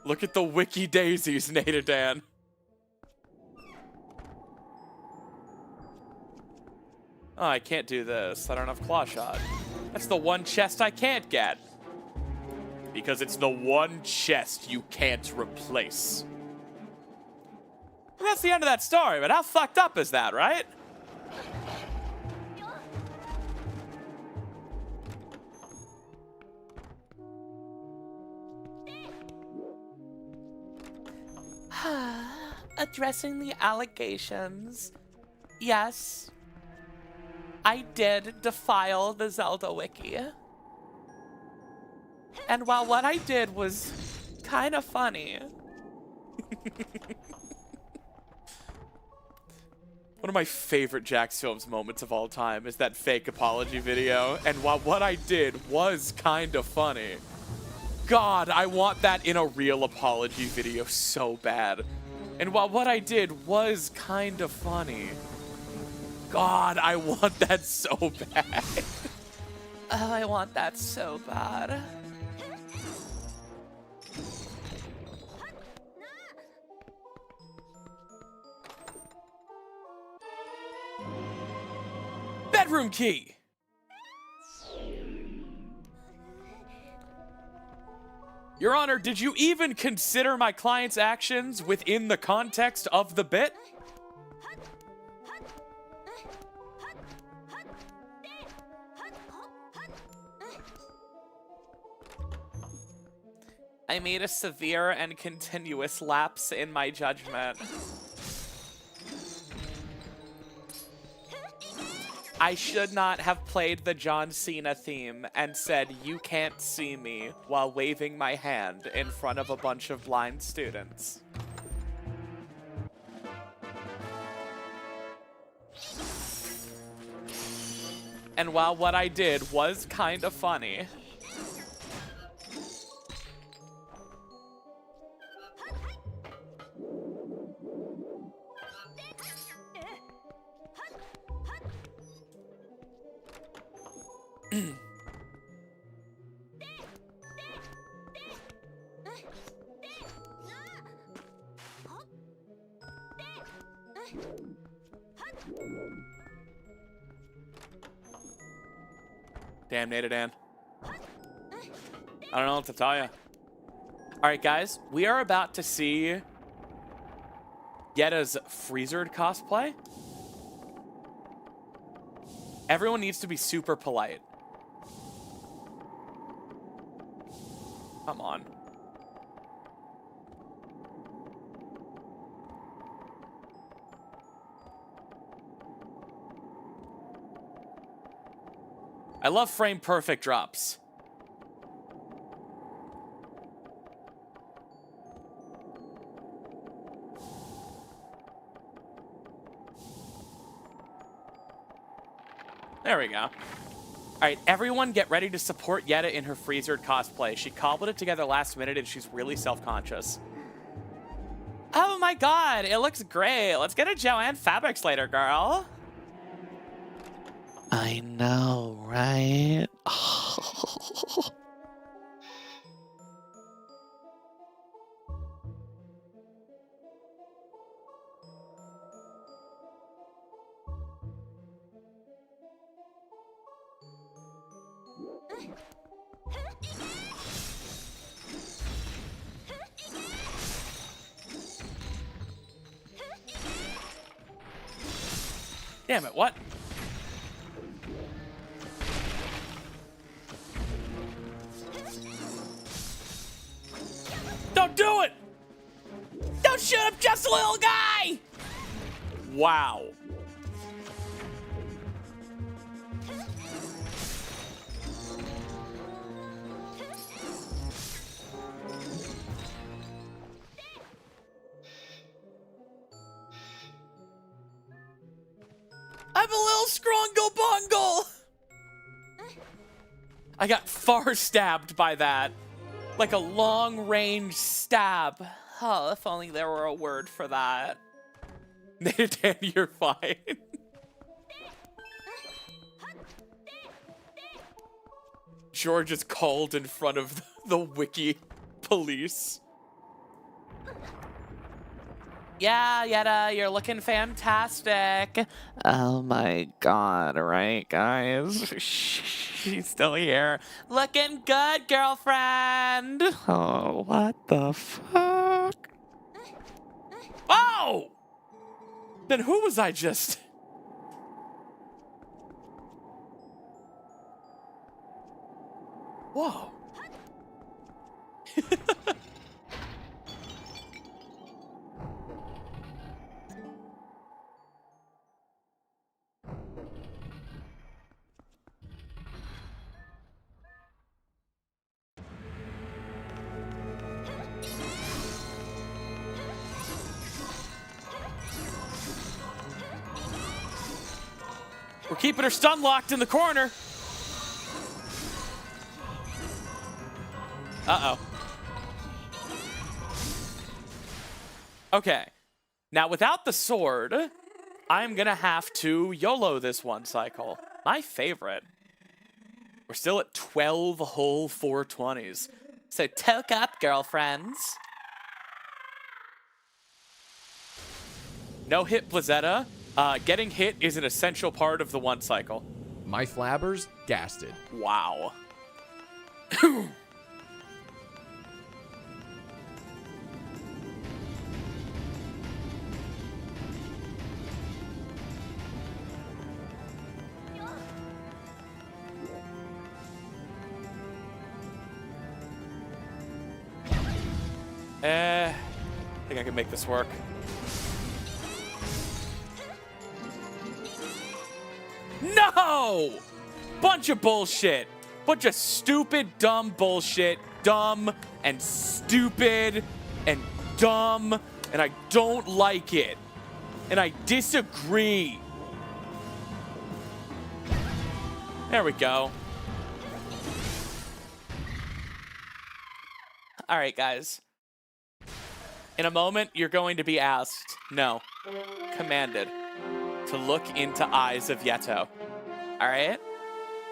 Look at the wiki daisies, Natadan. Oh, I can't do this. I don't have claw shot. That's the one chest I can't get. Because it's the one chest you can't replace. And that's the end of that story, but how fucked up is that, right? Addressing the allegations. Yes. I did defile the Zelda wiki. And while what I did was kind of funny. One of my favorite Jax Films moments of all time is that fake apology video. And while what I did was kind of funny. God, I want that in a real apology video so bad. And while what I did was kind of funny. God, I want that so bad. Oh, I want that so bad. Bedroom key. Your Honor, did you even consider my client's actions within the context of the bit? I made a severe and continuous lapse in my judgment. I should not have played the John Cena theme and said, "You can't see me," while waving my hand in front of a bunch of blind students. And while what I did was kind of funny, damn, Natadan. I don't know what to tell you. Alright, guys. We are about to see Yetta's Freezered cosplay. Everyone needs to be super polite. Come on. I love frame perfect drops. There we go. All right, everyone get ready to support Yetta in her Freezered cosplay. She cobbled it together last minute and she's really self-conscious. Oh my god, it looks great. Let's get a Joanne Fabrics later, girl. I know, right? Damn it, what? Don't do it! Don't shoot him, just a little guy! Wow. I'm a little scrungle bungle! I got far stabbed by that. Like a long range stab. Oh, if only there were a word for that. Dan, you're fine. George is called in front of the wiki police. Yeah, Yetta, you're looking fantastic. Oh my god, right, guys? She's still here. Looking good, girlfriend. Oh, what the fuck? Oh! Then who was I just? Whoa. We're keeping her stun locked in the corner. Uh-oh. Okay. Now, without the sword, I'm gonna have to YOLO this one cycle. My favorite. We're still at 12 whole 420s. So toke up, girlfriends. No hit, Blizzetta. Getting hit is an essential part of the one cycle. My flabbers gasted. Wow. I think I can make this work. No! Bunch of bullshit. Bunch of stupid, dumb bullshit. Dumb and stupid and dumb. And I don't like it. And I disagree. There we go. All right, guys. In a moment, you're going to be asked, no, commanded, to look into eyes of Yeto. All right?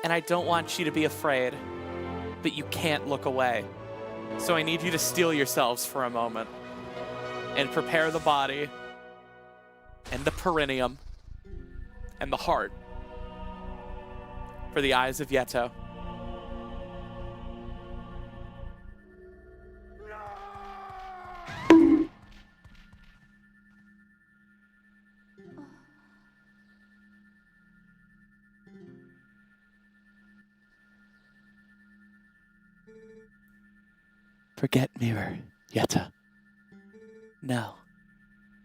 And I don't want you to be afraid, but you can't look away. So I need you to steel yourselves for a moment and prepare the body and the perineum and the heart for the eyes of Yeto. Forget mirror, Yeto. No.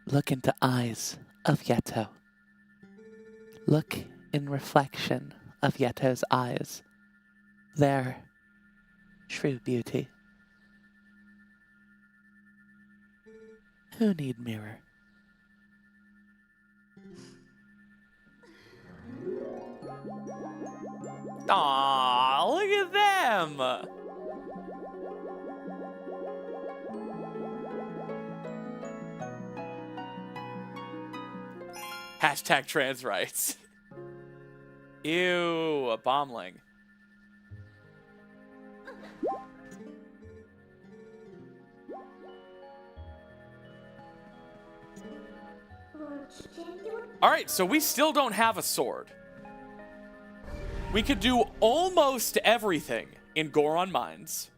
Look into eyes of Yeto. Look in reflection of Yeto's eyes. Their true beauty. Who need mirror? Aww, look at them! Hashtag trans rights. Ew, a bombling. All right, so we still don't have a sword. We could do almost everything in Goron Mines.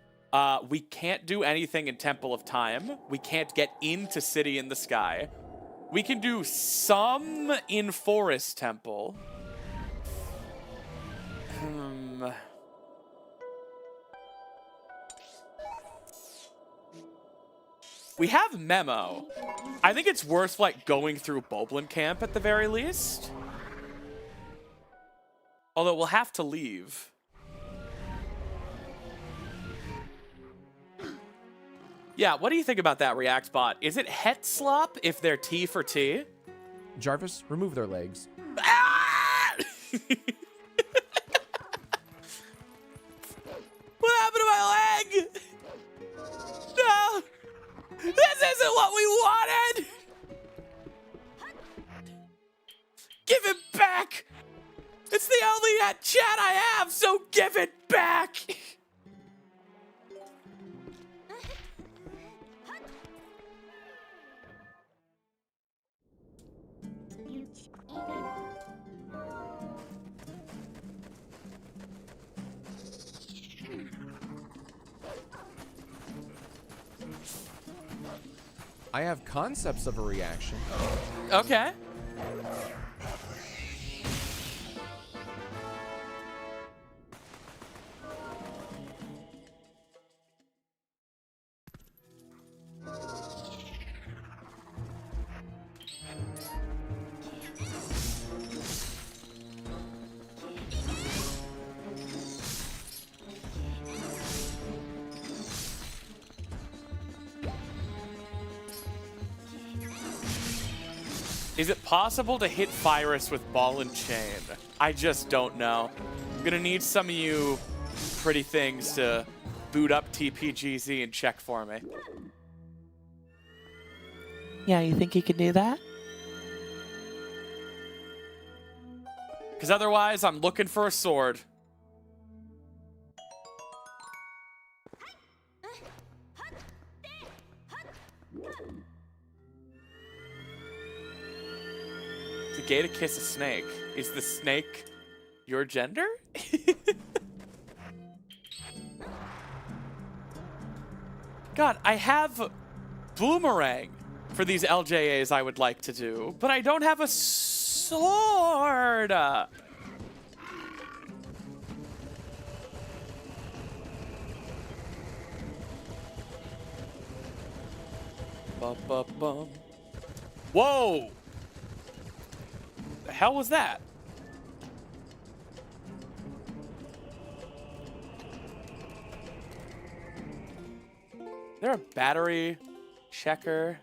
We can't do anything in Temple of Time. We can't get into City in the Sky. We can do some in Forest Temple. We have Memo. I think it's worth, like, going through Boblin Camp at the very least. Although we'll have to leave. Yeah, what do you think about that, ReactBot? Is it het slop if they're T for T? Jarvis, remove their legs. Ah! What happened to my leg? No! This isn't what we wanted! Give it back! It's the only chat I have, so give it back! I have concepts of a reaction. Okay. Is it possible to hit Virus with Ball and Chain? I just don't know. I'm gonna need some of you pretty things to boot up TPGZ and check for me. Yeah, you think you can do that? Because otherwise, I'm looking for a sword. It's a gay to kiss a snake. Is the snake your gender? God, I have Boomerang for these LJAs I would like to do, but I don't have a sword. Bum. Whoa! The hell was that? Is there a battery checker?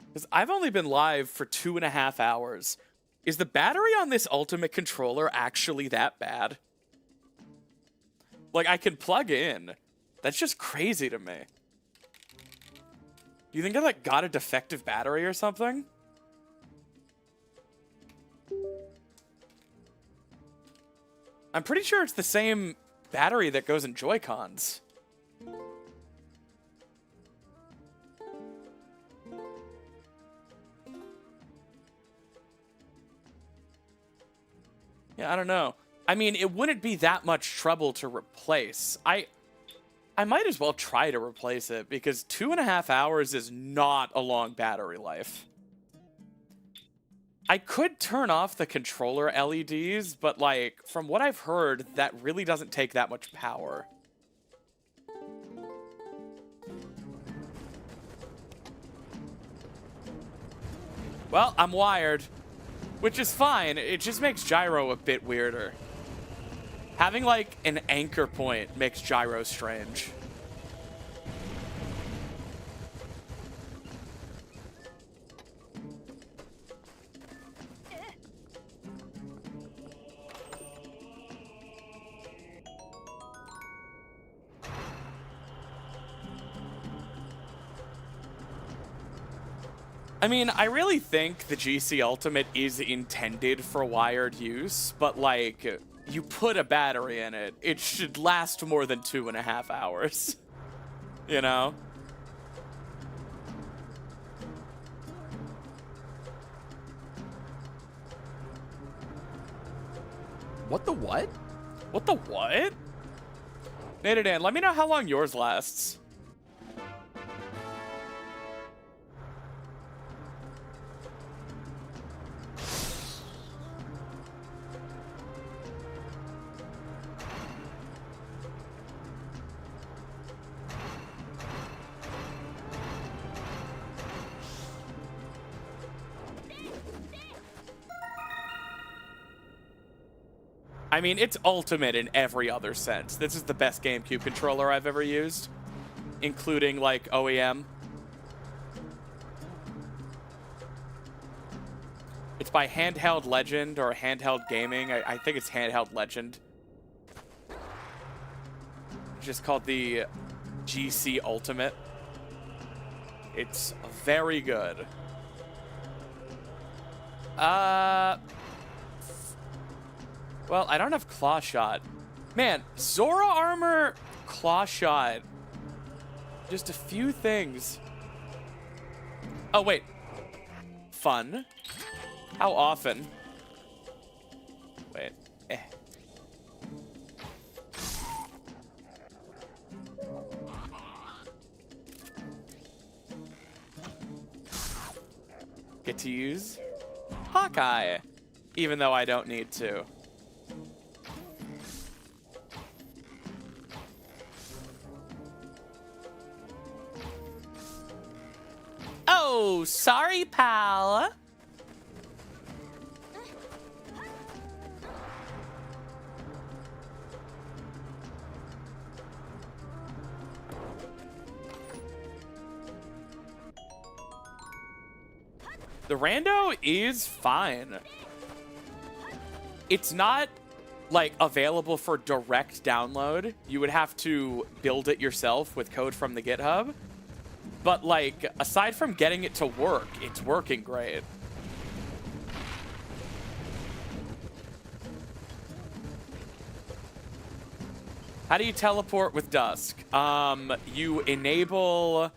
Because I've only been live for 2.5 hours. Is the battery on this Ultimate controller actually that bad? Like, I can plug in. That's just crazy to me. You think I, like, got a defective battery or something? I'm pretty sure it's the same battery that goes in Joy-Cons. Yeah, I don't know. I mean, it wouldn't be that much trouble to replace. I might as well try to replace it because 2.5 hours is not a long battery life. I could turn off the controller LEDs, but like, from what I've heard, that really doesn't take that much power. Well, I'm wired. Which is fine, it just makes gyro a bit weirder. Having, like, an anchor point makes gyro strange. I mean, I really think the GC Ultimate is intended for wired use, but like, you put a battery in it, it should last more than 2.5 hours. You know? What the what? What the what? Nadadan, let me know how long yours lasts. I mean, it's ultimate in every other sense. This is the best GameCube controller I've ever used, including, like, OEM. It's by Handheld Legend or Handheld Gaming. I think it's Handheld Legend. It's just called the GC Ultimate. It's very good. Well, I don't have Claw Shot. Man, Zora Armor, Claw Shot. Just a few things. Oh, wait. Fun. How often? Wait. Get to use Hawkeye, even though I don't need to. Oh, sorry, pal. The rando is fine. It's not, like, available for direct download. You would have to build it yourself with code from the GitHub. But, like, aside from getting it to work, it's working great. How do you teleport with Dusk? You enable...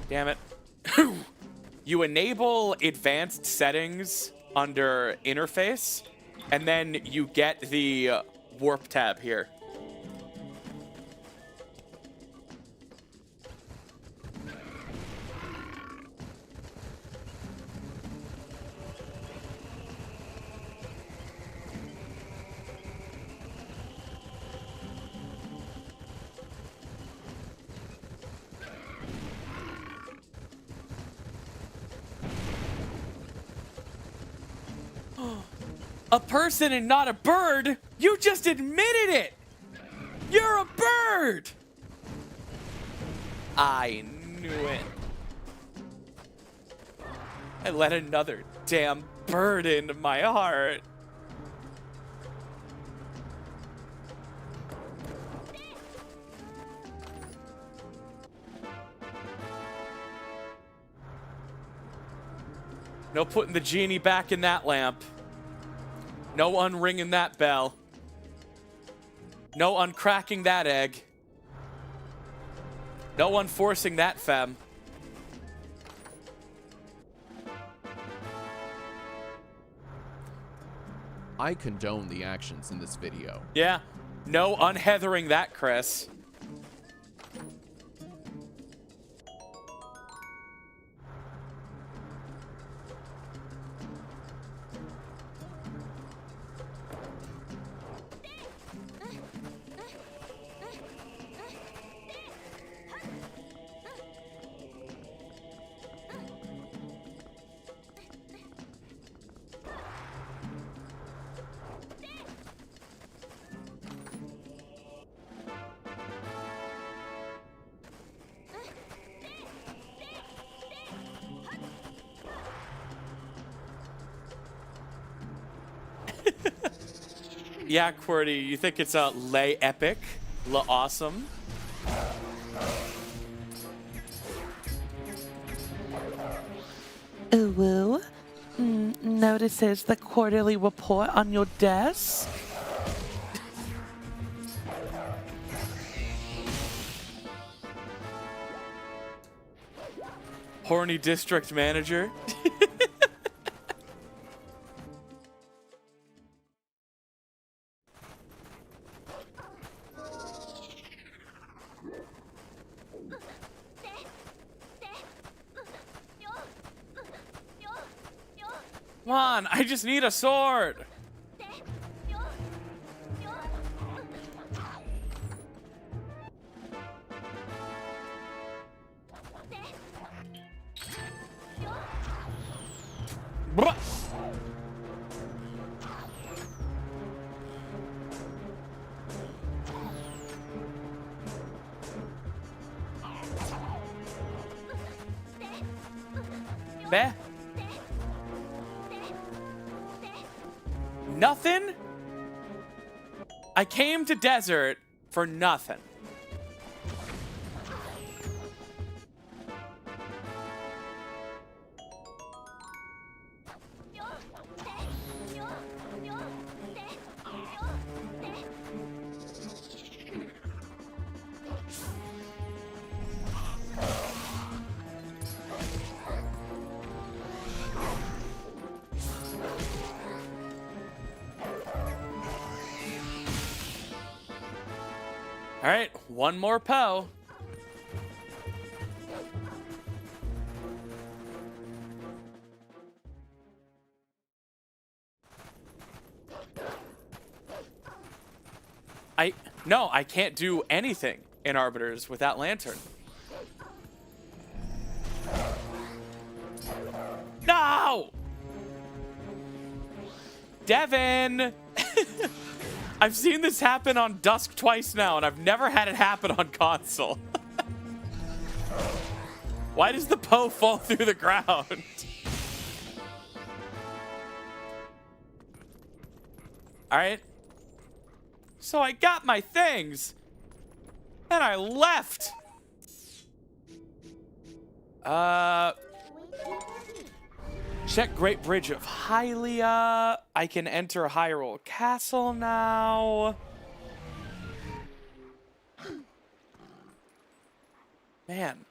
Damn it. You enable advanced settings under interface, and then you get the warp tab here. A person and not a bird? You just admitted it! You're a bird! I knew it. I let another damn bird into my heart. No putting the genie back in that lamp. No unringing that bell. No uncracking that egg. No unforcing that femme. I condone the actions in this video. Yeah. No unheathering that, Chris. Yeah, QWERTY, you think it's a lay epic? La awesome? Ooh, notices the quarterly report on your desk. Horny district manager. Come on, I just need a sword. Bruh. Beh. Nothing? I came to desert for nothing. All right, one more Poe. No, I can't do anything in Arbiters with that lantern. No! Devin! I've seen this happen on Dusk twice now, and I've never had it happen on console. Why does the Poe fall through the ground? All right. So I got my things, and I left. Check Great Bridge of Hylia. I can enter Hyrule Castle now. Man.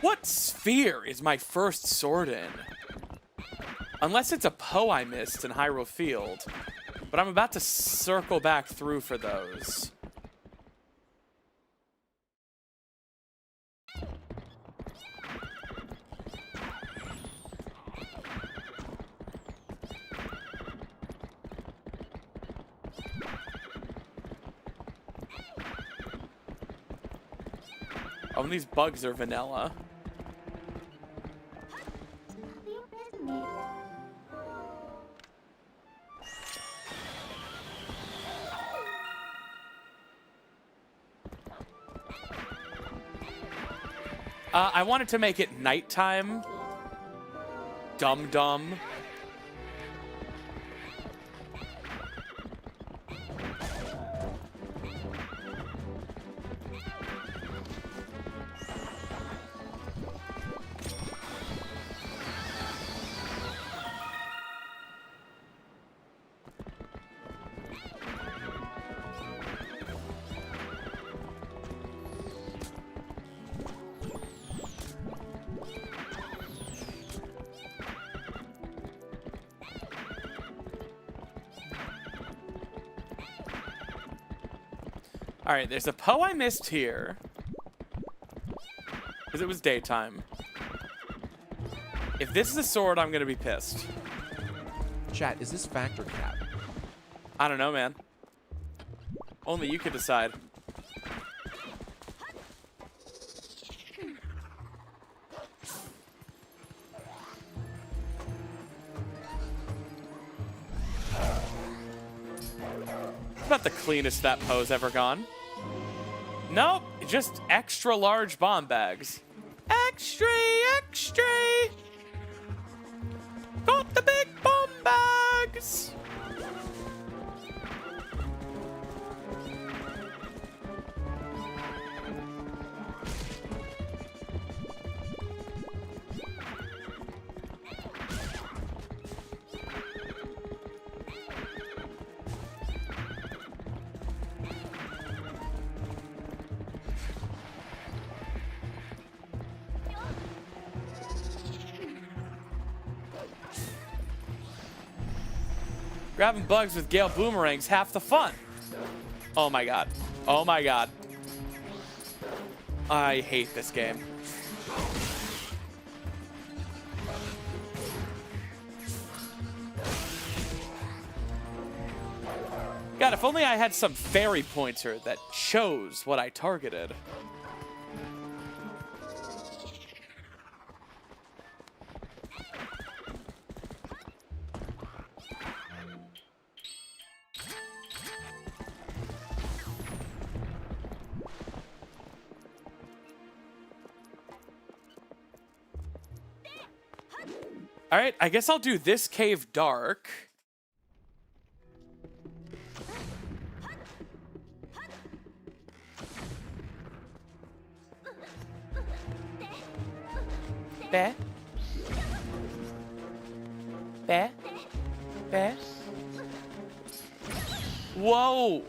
What sphere is my first sword in? Unless it's a Poe I missed in Hyrule Field. But I'm about to circle back through for those. Oh, and these bugs are vanilla. I wanted to make it nighttime. Dum-dum. All right, there's a Poe I missed here. Because it was daytime. If this is a sword, I'm going to be pissed. Chat, is this fact or cap? I don't know, man. Only you could decide. About the cleanest that Poe's ever gone. Nope, just extra large bomb bags. Extra, extra. Got the big bomb bags. Grabbing bugs with Gale Boomerang's half the fun. Oh my god. Oh my god. I hate this game. God, if only I had some fairy pointer that chose what I targeted. All right, I guess I'll do this cave dark. Bear? Bear? Bear? Whoa!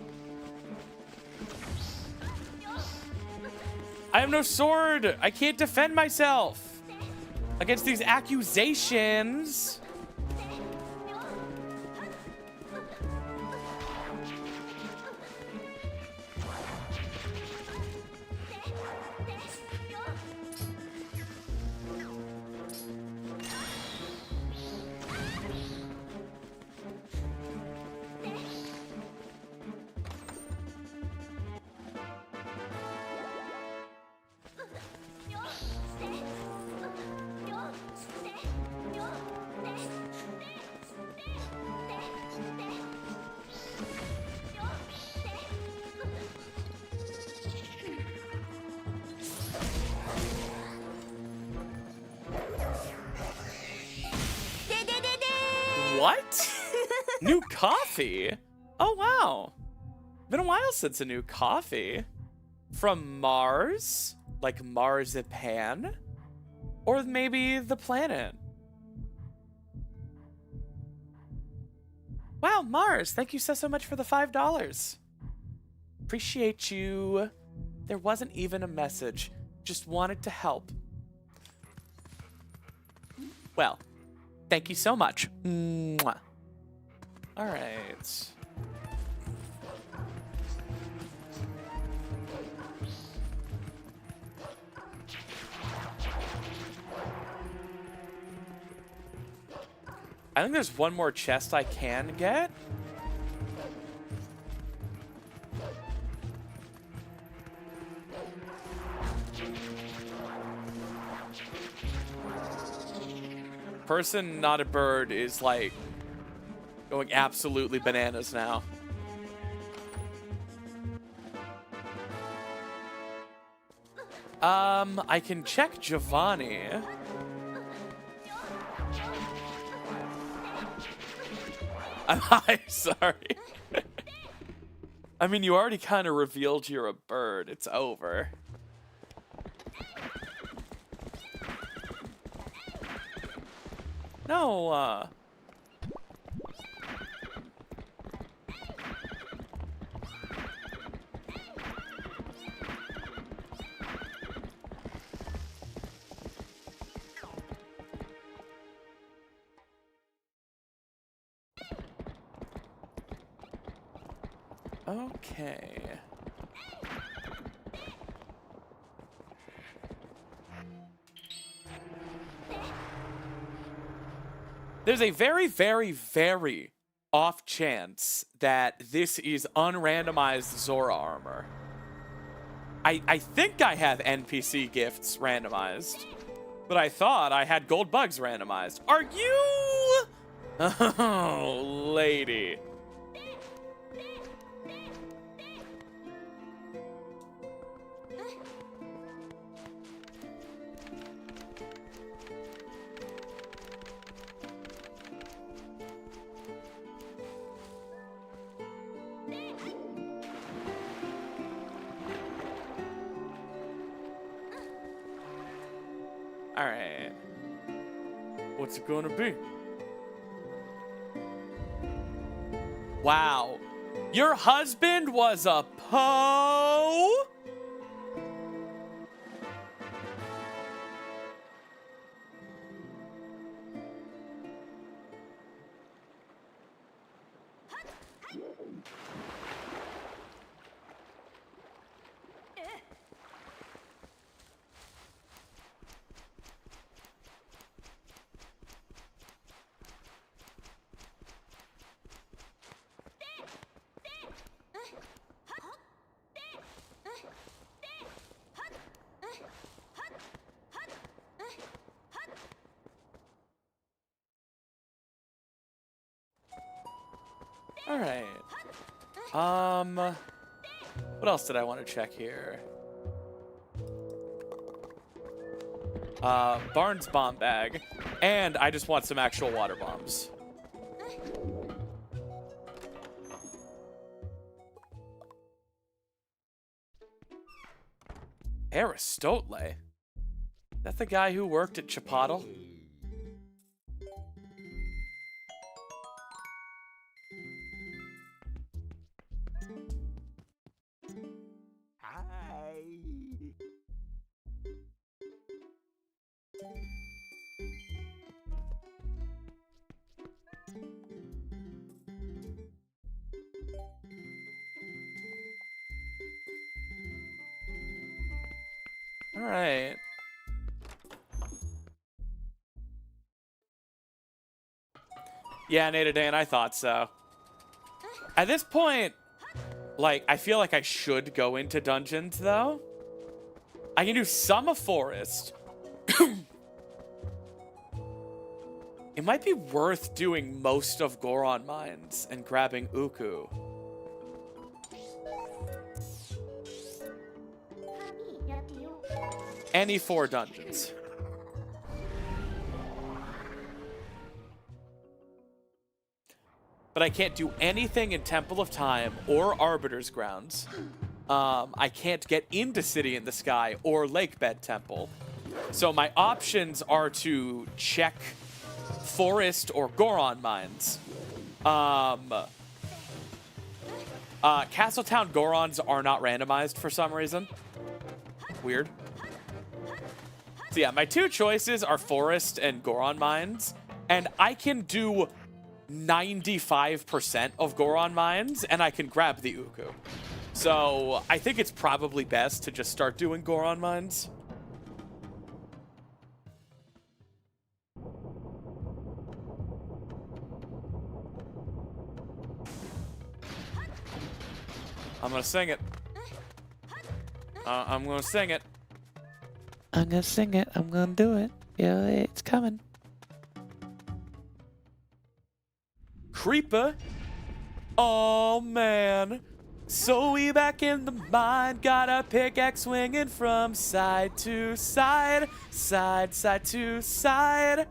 I have no sword! I can't defend myself against these accusations. What? New coffee? Oh, wow. Been a while since a new coffee. From Mars? Like Marzipan? Or maybe the planet? Wow, Mars, thank you so much for the $5. Appreciate you. There wasn't even a message. Just wanted to help. Well, thank you so much. Mwah. All right. I think there's one more chest I can get. Person, not a bird, is like going absolutely bananas now. I can check Giovanni. I'm sorry. I mean, you already kind of revealed you're a bird. It's over. No, okay. There's a very, very, very off chance that this is unrandomized Zora armor. I think I have NPC gifts randomized, but I thought I had gold bugs randomized. Are you? Oh, lady. All right. What's it gonna be? Wow. Your husband was a Poe? All right. What else did I want to check here? Barnes bomb bag, and I just want some actual water bombs. Aristotle? Is that the guy who worked at Chipotle? All right. Yeah, Nada Dan, I thought so. At this point, like, I feel like I should go into dungeons, though. I can do some of Forest. It might be worth doing most of Goron Mines and grabbing Uku. Any 4 dungeons. But I can't do anything in Temple of Time or Arbiter's Grounds. I can't get into City in the Sky or Lakebed Temple. So my options are to check Forest or Goron Mines. Castletown Gorons are not randomized for some reason. Weird. So yeah, my 2 choices are Forest and Goron Mines, and I can do 95% of Goron Mines, and I can grab the Uku. So I think it's probably best to just start doing Goron Mines. I'm gonna sing it. I'm gonna sing it. I'm gonna sing it. I'm gonna do it. Yeah, it's coming. Creeper. Oh, man. So we back in the mine. Got a pickaxe swinging from side to side. Side to side.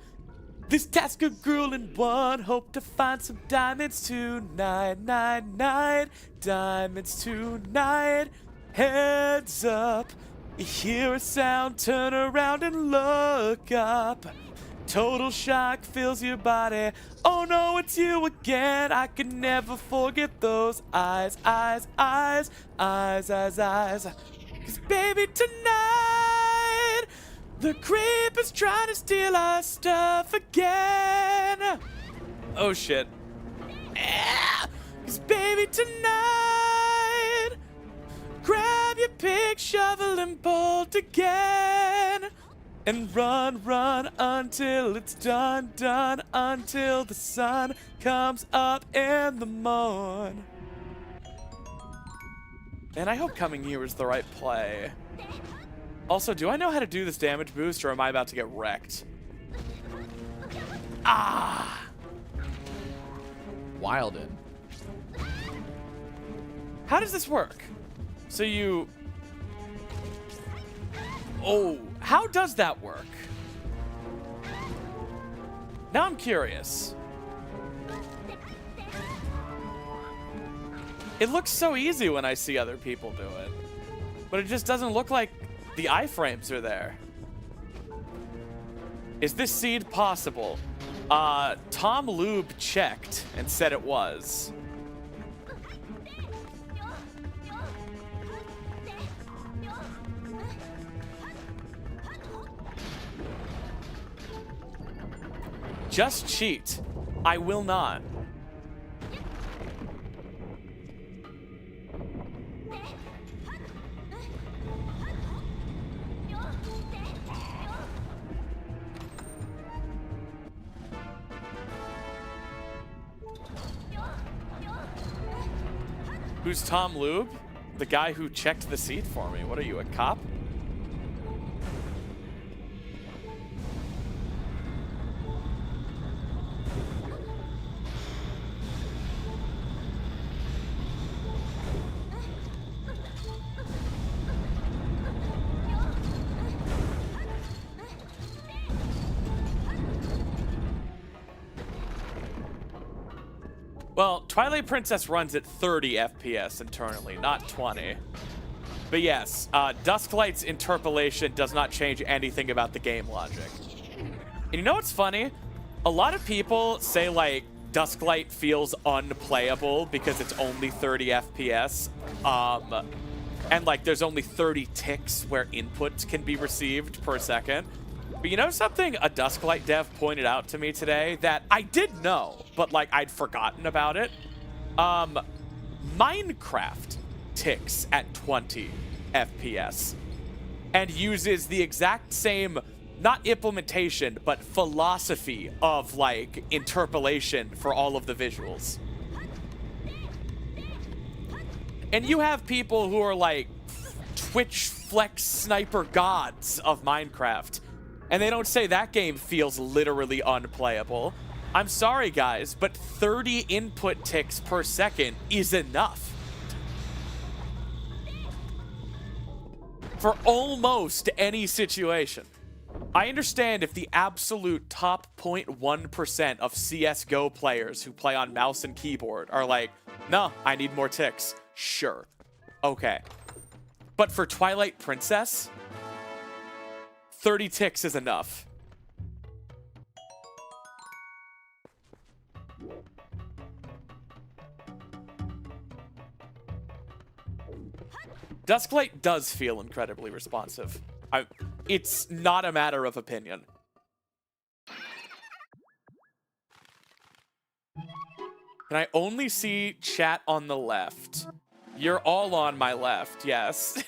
This task a girl in one. Hope to find some diamonds tonight. Night. Diamonds tonight. Heads up. You hear a sound, turn around and look up. Total shock fills your body. Oh no, it's you again. I can never forget those eyes. 'Cause baby, tonight, the creep is trying to steal our stuff again. Oh shit. 'Cause baby, tonight, grab your pick, shovel, and bolt again. And run until it's done, until the sun comes up in the morn. Man, I hope coming here is the right play. Also, do I know how to do this damage boost, or am I about to get wrecked? Ah! Wilden. How does this work? So you... Oh, how does that work? Now I'm curious. It looks so easy when I see other people do it, but it just doesn't look like the iframes are there. Is this seed possible? Tom Lube checked and said it was. Just cheat. I will not. Who's Tom Lube? The guy who checked the seat for me. What are you, a cop? Well, Twilight Princess runs at 30 FPS internally, not 20. But yes, Dusklight's interpolation does not change anything about the game logic. And you know what's funny? A lot of people say, like, Dusklight feels unplayable because it's only 30 FPS. And, like, there's only 30 ticks where inputs can be received per second. But you know something a Dusklight dev pointed out to me today that I did know, but, like, I'd forgotten about it? Minecraft ticks at 20 FPS and uses the exact same, not implementation, but philosophy of, like, interpolation for all of the visuals. And you have people who are, like, Twitch flex sniper gods of Minecraft, and they don't say that game feels literally unplayable. I'm sorry, guys, but 30 input ticks per second is enough for almost any situation. I understand if the absolute top 0.1% of CSGO players who play on mouse and keyboard are like, no, I need more ticks. Sure. Okay. But for Twilight Princess, 30 ticks is enough. Dusklight does feel incredibly responsive. It's not a matter of opinion. Can I only see chat on the left? You're all on my left, yes.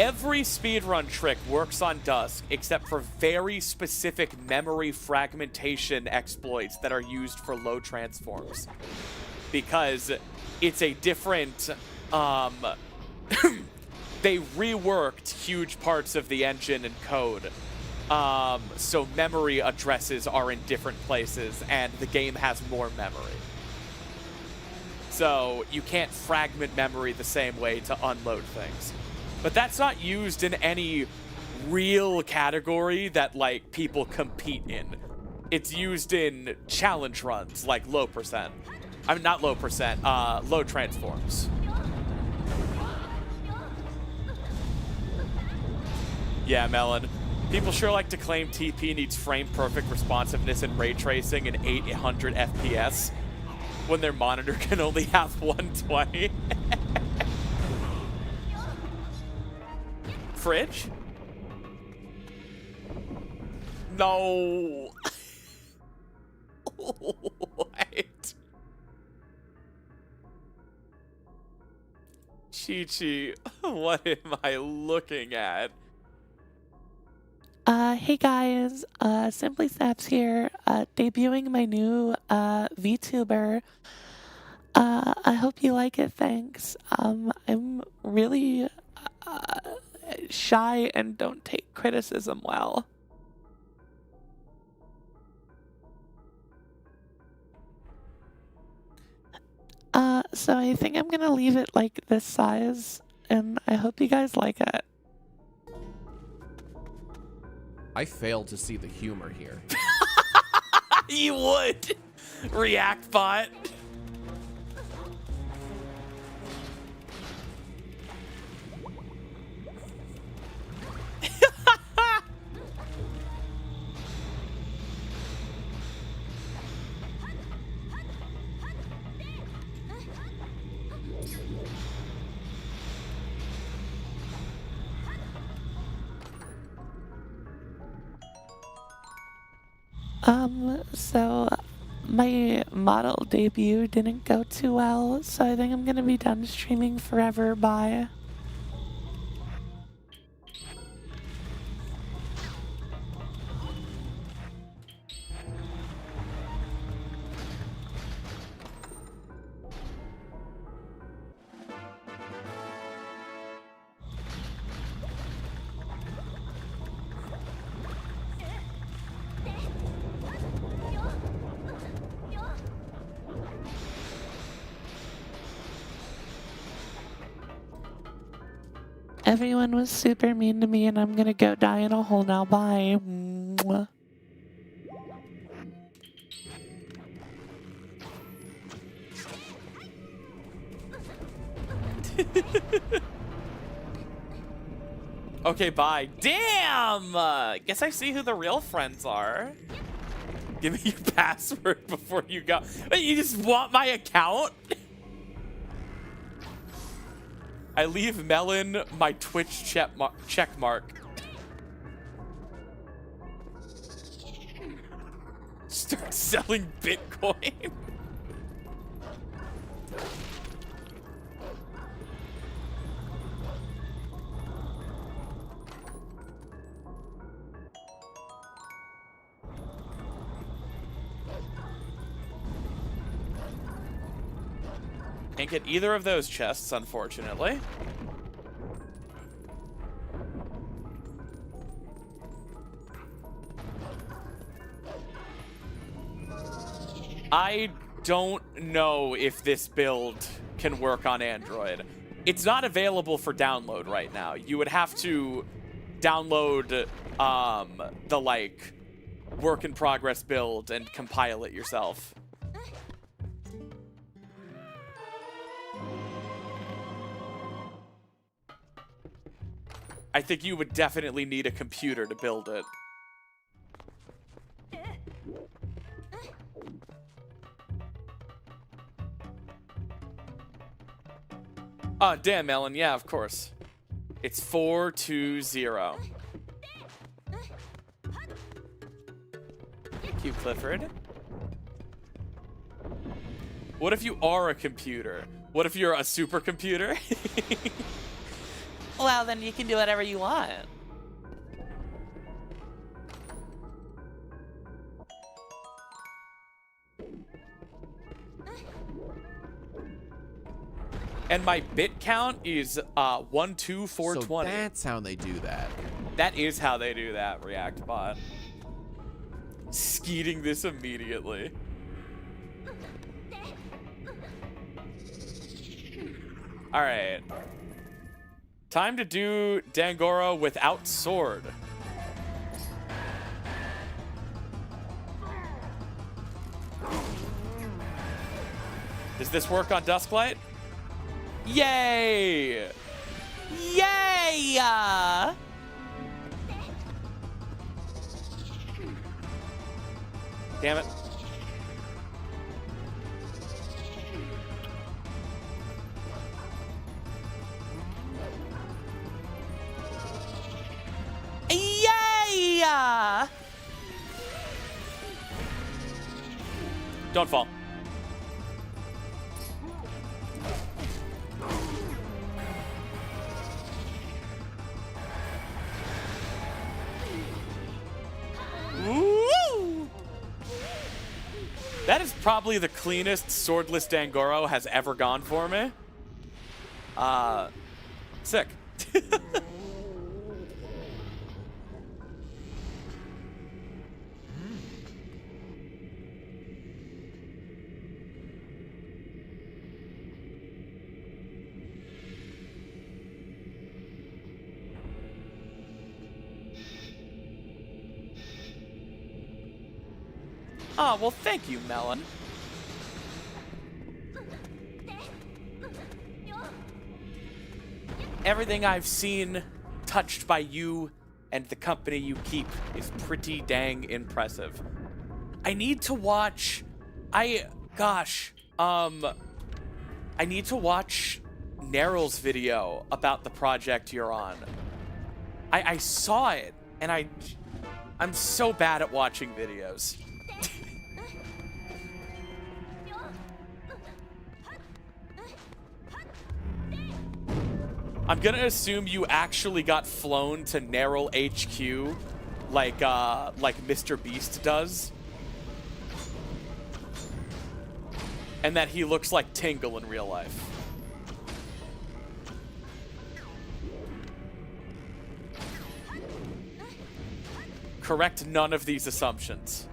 Every speedrun trick works on Dusk except for very specific memory fragmentation exploits that are used for low transforms. Because it's a different, they reworked huge parts of the engine and code. So memory addresses are in different places and the game has more memory. So you can't fragment memory the same way to unload things. But that's not used in any real category that, like, people compete in. It's used in challenge runs, like low percent. I mean, not low percent, low transforms. Yeah, Melon. People sure like to claim TP needs frame-perfect responsiveness and ray tracing in 800 FPS when their monitor can only have 120. Fridge? No. What? Chi-Chi, what am I looking at? Hey guys, Simply Snaps here, debuting my new VTuber. I hope you like it, thanks. I'm really shy and don't take criticism well. So I think I'm gonna leave it like this size, and I hope you guys like it. I fail to see the humor here. You would! React bot. So my model debut didn't go too well, so I think I'm gonna be done streaming forever. Bye. Everyone was super mean to me, and I'm gonna go die in a hole now. Bye. Mwah. Okay, bye. Damn! Guess I see who the real friends are. Give me your password before you go. Wait, you just want my account? I leave Melon my Twitch check mark. Start selling Bitcoin. Can't get either of those chests, unfortunately. I don't know if this build can work on Android. It's not available for download right now. You would have to download the like work in progress build and compile it yourself. I think you would definitely need a computer to build it. Oh, damn, Melon. Yeah, of course. It's 420. Thank you, Clifford. What if you are a computer? What if you're a supercomputer? Well, then you can do whatever you want. And my bit count is 12420. So that's how they do that. That is how they do that, React bot. Skeeting this immediately. All right. Time to do Dangoro without sword. Does this work on Dusklight? Yay! Yay! Damn it. Yay! Don't fall. Woo! That is probably the cleanest swordless Dangoro has ever gone for me. Sick. Oh, well, thank you, Melon. Everything I've seen touched by you and the company you keep is pretty dang impressive. I need to watch... I need to watch Neryl's video about the project you're on. I saw it, and I'm so bad at watching videos. I'm gonna assume you actually got flown to Neryl HQ like Mr. Beast does. And that he looks like Tingle in real life. Correct none of these assumptions.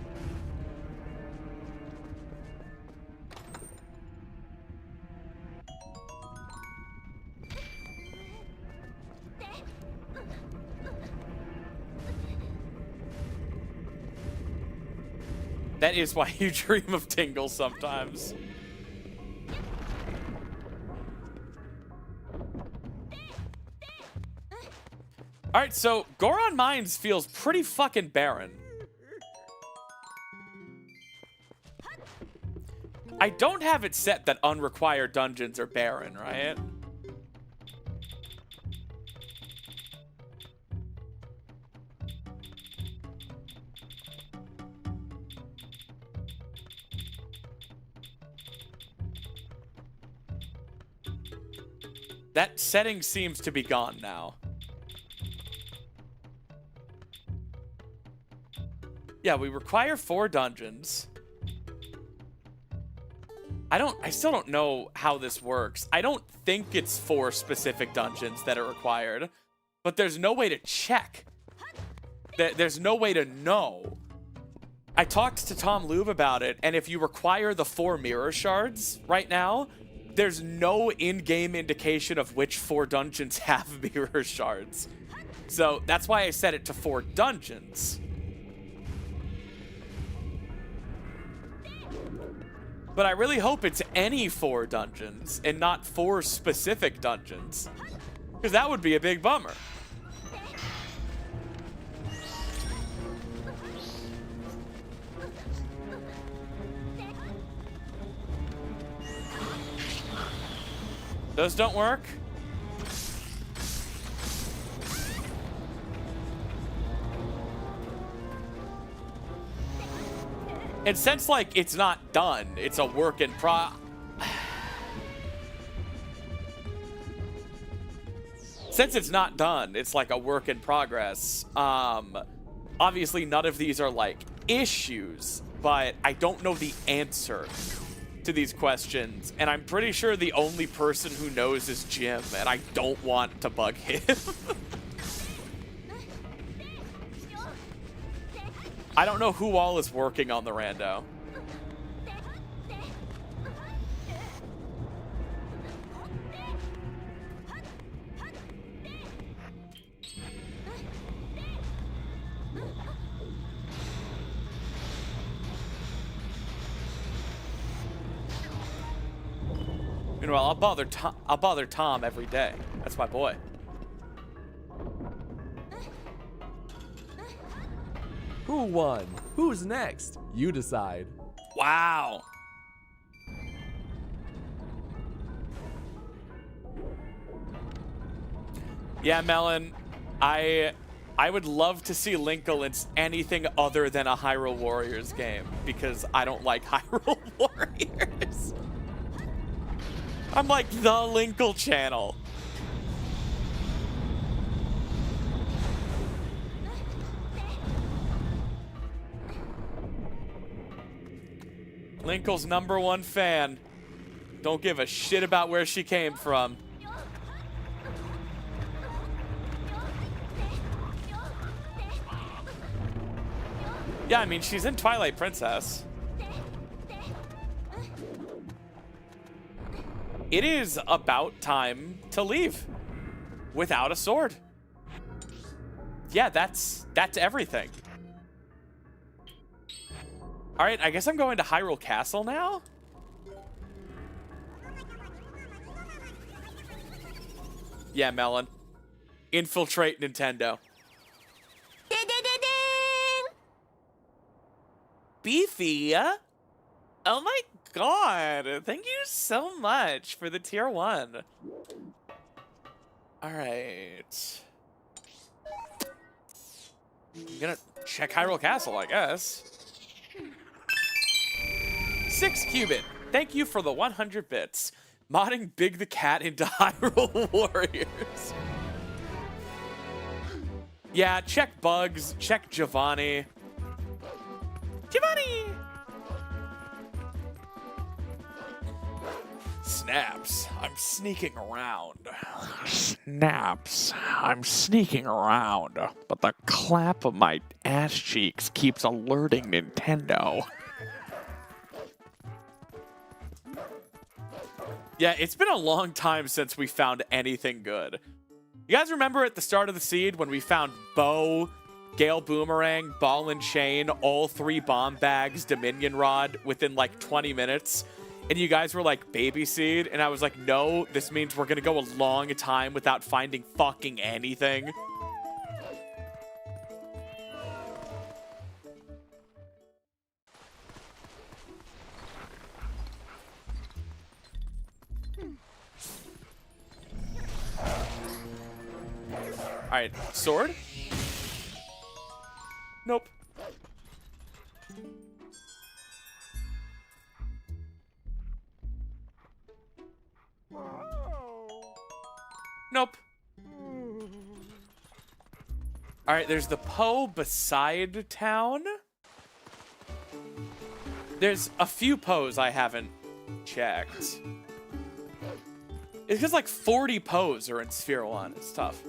That is why you dream of Tingle sometimes. Alright, so Goron Mines feels pretty fucking barren. I don't have it set that unrequired dungeons are barren, right? That setting seems to be gone now. Yeah, we require 4 dungeons. I still don't know how this works. I don't think it's 4 specific dungeons that are required, but there's no way to check. There's no way to know. I talked to Tom Lube about it, and if you require the 4 mirror shards right now, there's no in-game indication of which 4 dungeons have mirror shards. So that's why I set it to 4 dungeons. But I really hope it's any 4 dungeons and not 4 specific dungeons, because that would be a big bummer. Those don't work? And since, like, it's not done, it's a work in Since it's not done, it's like a work in progress. Obviously, none of these are, like, issues, but I don't know the answer to these questions, and I'm pretty sure the only person who knows is Jim, and I don't want to bug him. I don't know who all is working on the rando. Meanwhile, I'll bother Tom every day. That's my boy. Who won? Who's next? You decide. Wow. Yeah, Melon, I would love to see Linkle in anything other than a Hyrule Warriors game, because I don't like Hyrule Warriors. I'm like the Linkle channel. Linkle's #1 fan. Don't give a shit about where she came from. Yeah, I mean, she's in Twilight Princess. It is about time to leave without a sword. Yeah, that's everything. All right, I guess I'm going to Hyrule Castle now. Yeah, Melon. Infiltrate Nintendo. Beefy. Oh my god. Thank you so much for the tier 1. All right. I'm gonna check Hyrule Castle, I guess. 6Cubit, thank you for the 100 bits. Modding Big the Cat into Hyrule Warriors. Yeah, check Bugs, check Giovanni. Giovanni! Snaps, I'm sneaking around. Snaps, I'm sneaking around. But the clap of my ass cheeks keeps alerting Nintendo. Yeah, it's been a long time since we found anything good. You guys remember at the start of the seed when we found Bo Gale Boomerang, Ball and Chain, all 3 bomb bags, Dominion Rod within like 20 minutes. And you guys were like, baby seed? And I was like, no, this means we're gonna go a long time without finding fucking anything. Alright, sword? Nope. Nope. Alright, there's the Poe beside town. There's a few Poes I haven't checked. It's because like 40 Poes are in Sphere 1. It's tough.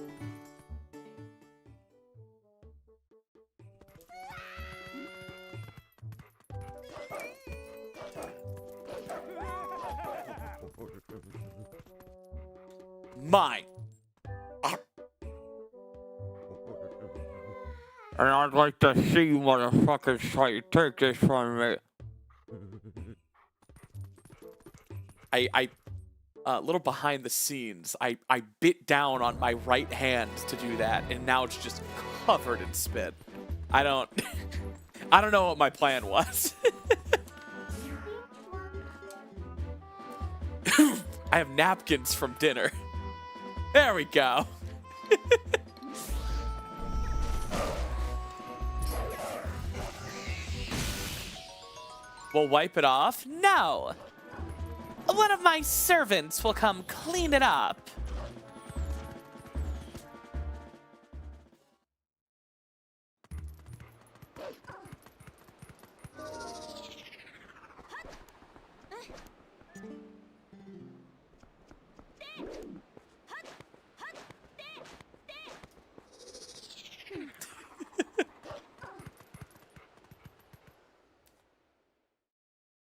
Mine. And I'd like to see you motherfuckers try to take this from me. A little behind the scenes, I bit down on my right hand to do that, and now it's just covered in spit. I don't know what my plan was. I have napkins from dinner. There we go. We'll wipe it off? No. One of my servants will come clean it up.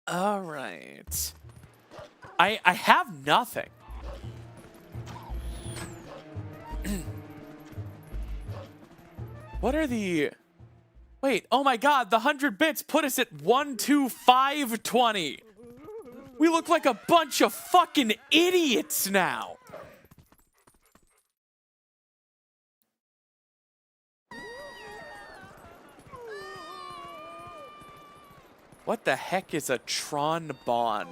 All right. I have nothing. What are the... Wait, oh my god, the 100 bits put us at 12520. We look like a bunch of fucking idiots now. What the heck is a Tron Bon?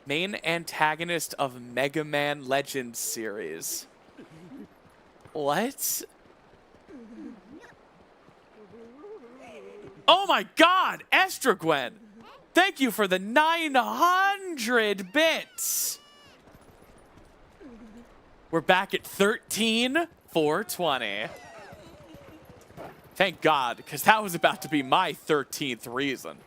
Main antagonist of Mega Man Legends series. What? Oh my god, Estragwen! Thank you for the 900 bits! We're back at 13,420. Thank God, because that was about to be my 13th reason.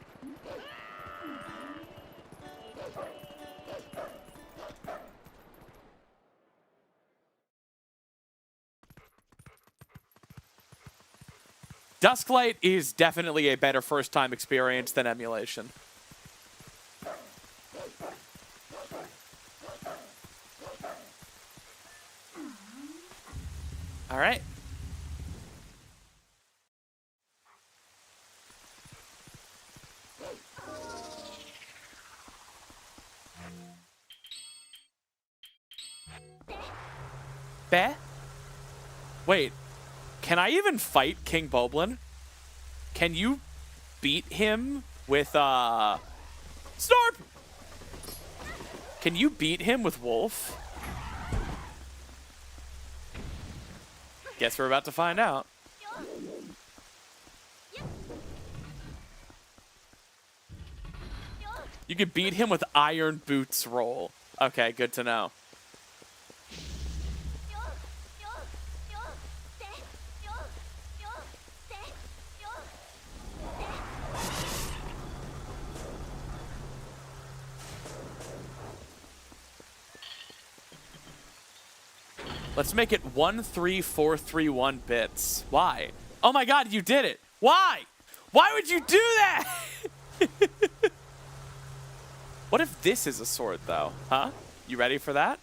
Dusklight is definitely a better first-time experience than emulation. All right. Beh? Wait, can I even fight King Boblin? Can you beat him with, Snarp! Can you beat him with Wolf? Guess we're about to find out. You could beat him with Iron Boots roll. Okay, good to know. Let's make it 13431 bits. Why? Oh my god, you did it. Why? Why would you do that? What if this is a sword, though? Huh? You ready for that?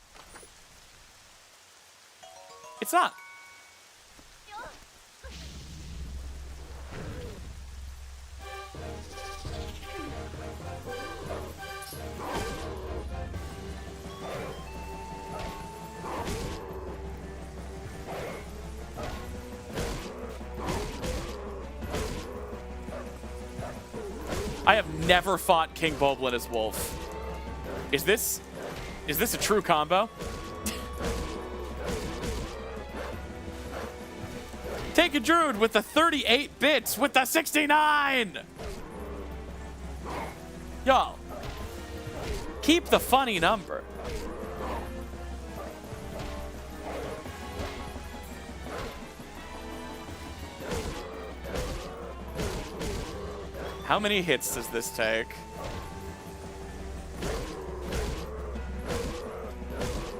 It's not. I have never fought King Boblin as Wolf. Is this a true combo? Take a Druid with the 38 bits with the 69! Yo, keep the funny number. How many hits does this take?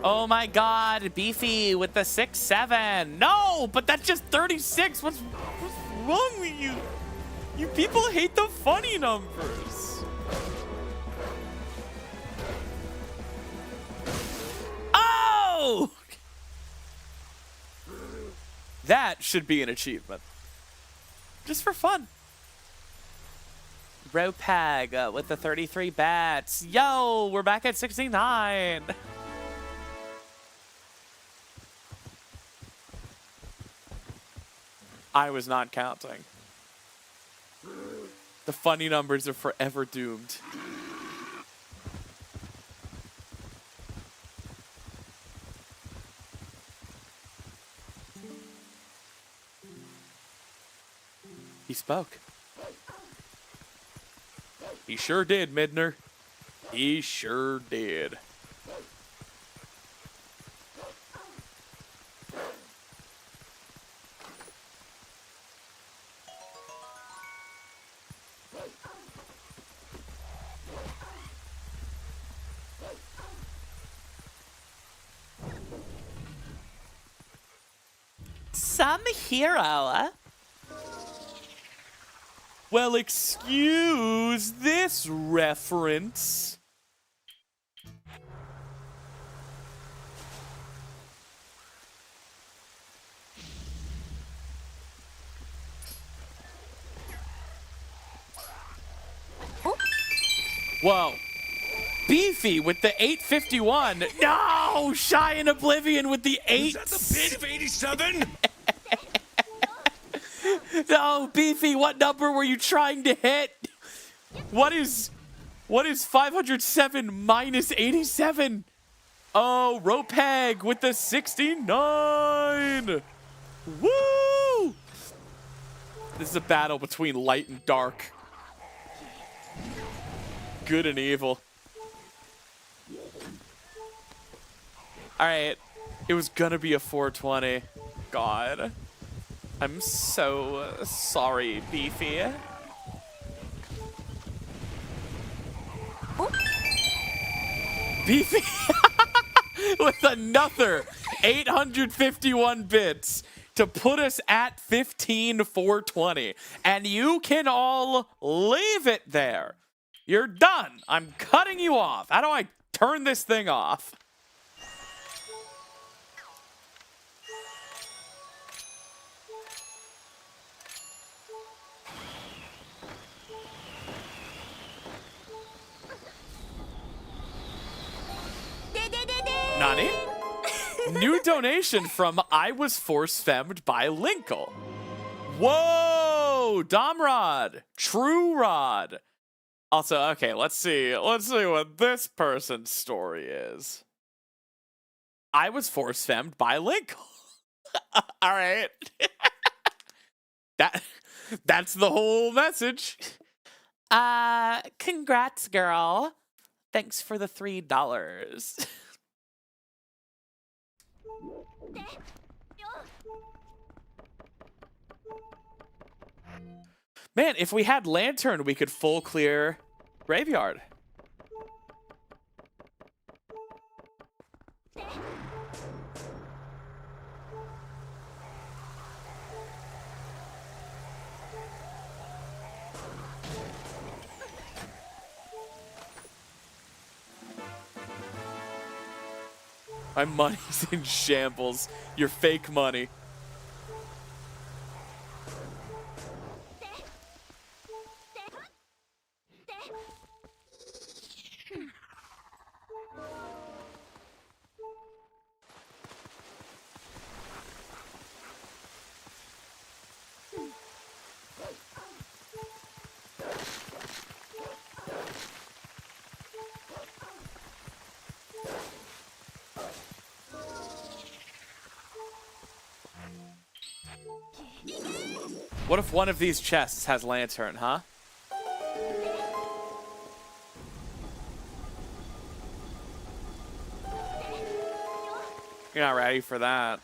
Oh my god, Beefy with the 6-7. No, but that's just 36. What's wrong with you? You people hate the funny numbers. Oh! That should be an achievement. Just for fun. Ropag with the 33 bats. Yo, we're back at 69. I was not counting. The funny numbers are forever doomed. He spoke. He sure did, Midner. He sure did. Some hero. Well, excuse this reference. Whoa. Beefy with the 851. No! Shy in Oblivion with the 8. Is that the pit of 87? No, Beefy, what number were you trying to hit? What is 507 minus 87? Oh, Ropeg with the 69. Woo! This is a battle between light and dark. Good and evil. All right, it was gonna be a 420. God. I'm so sorry, Beefy. Beefy with another 851 bits to put us at 15,420. And you can all leave it there. You're done. I'm cutting you off. How do I turn this thing off? Nani? New donation from I Was Force Femmed by Linkle. Whoa! Domrod. True Rod. Also, okay, let's see what this person's story is. I was force femmed by Linkle. All right. That's the whole message. Congrats, girl. Thanks for the $3. Man, if we had Lantern, we could full clear Graveyard. My money's in shambles. Your fake money. What if one of these chests has lantern, huh? You're not ready for that.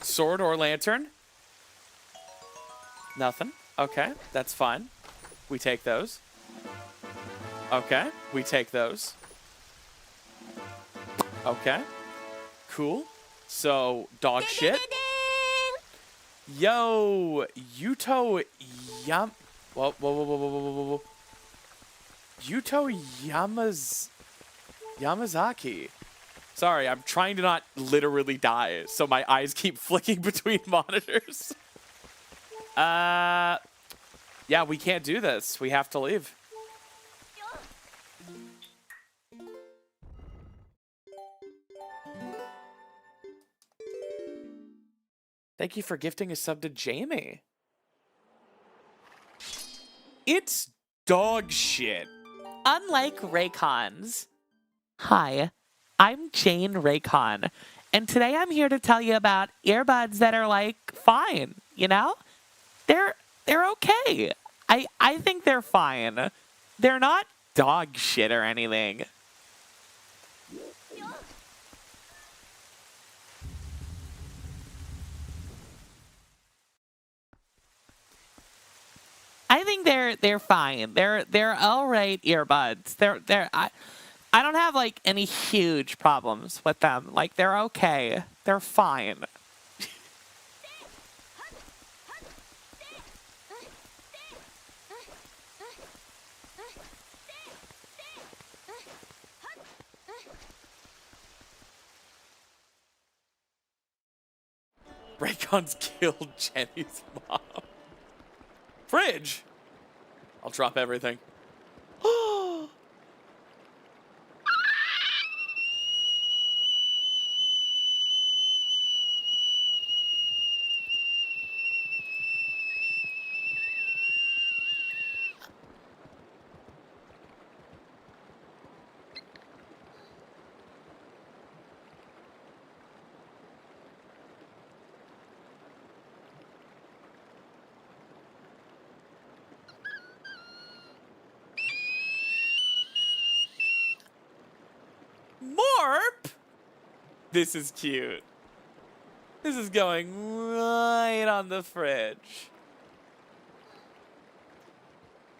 Sword or lantern? Nothing. Okay, that's fine. We take those. Okay, we take those. Okay. Cool. So, dog shit. Yo, Yuto Yam... Whoa, whoa, whoa, whoa, whoa, whoa, whoa, whoa. Yuto Yamazaki. Sorry, I'm trying to not literally die, so my eyes keep flicking between monitors. Yeah, we can't do this. We have to leave. Thank you for gifting a sub to Jamie. It's dog shit. Unlike Raycons. Hi, I'm Jane Raycon, and today I'm here to tell you about earbuds that are like fine, you know? They're okay. I think they're fine. They're not dog shit or anything. I think they're fine. They're all right earbuds. I don't have like any huge problems with them. Like they're okay. They're fine. Raycon's killed Jenny's mom. Fridge! I'll drop everything. Morp! This is cute. This is going right on the fridge.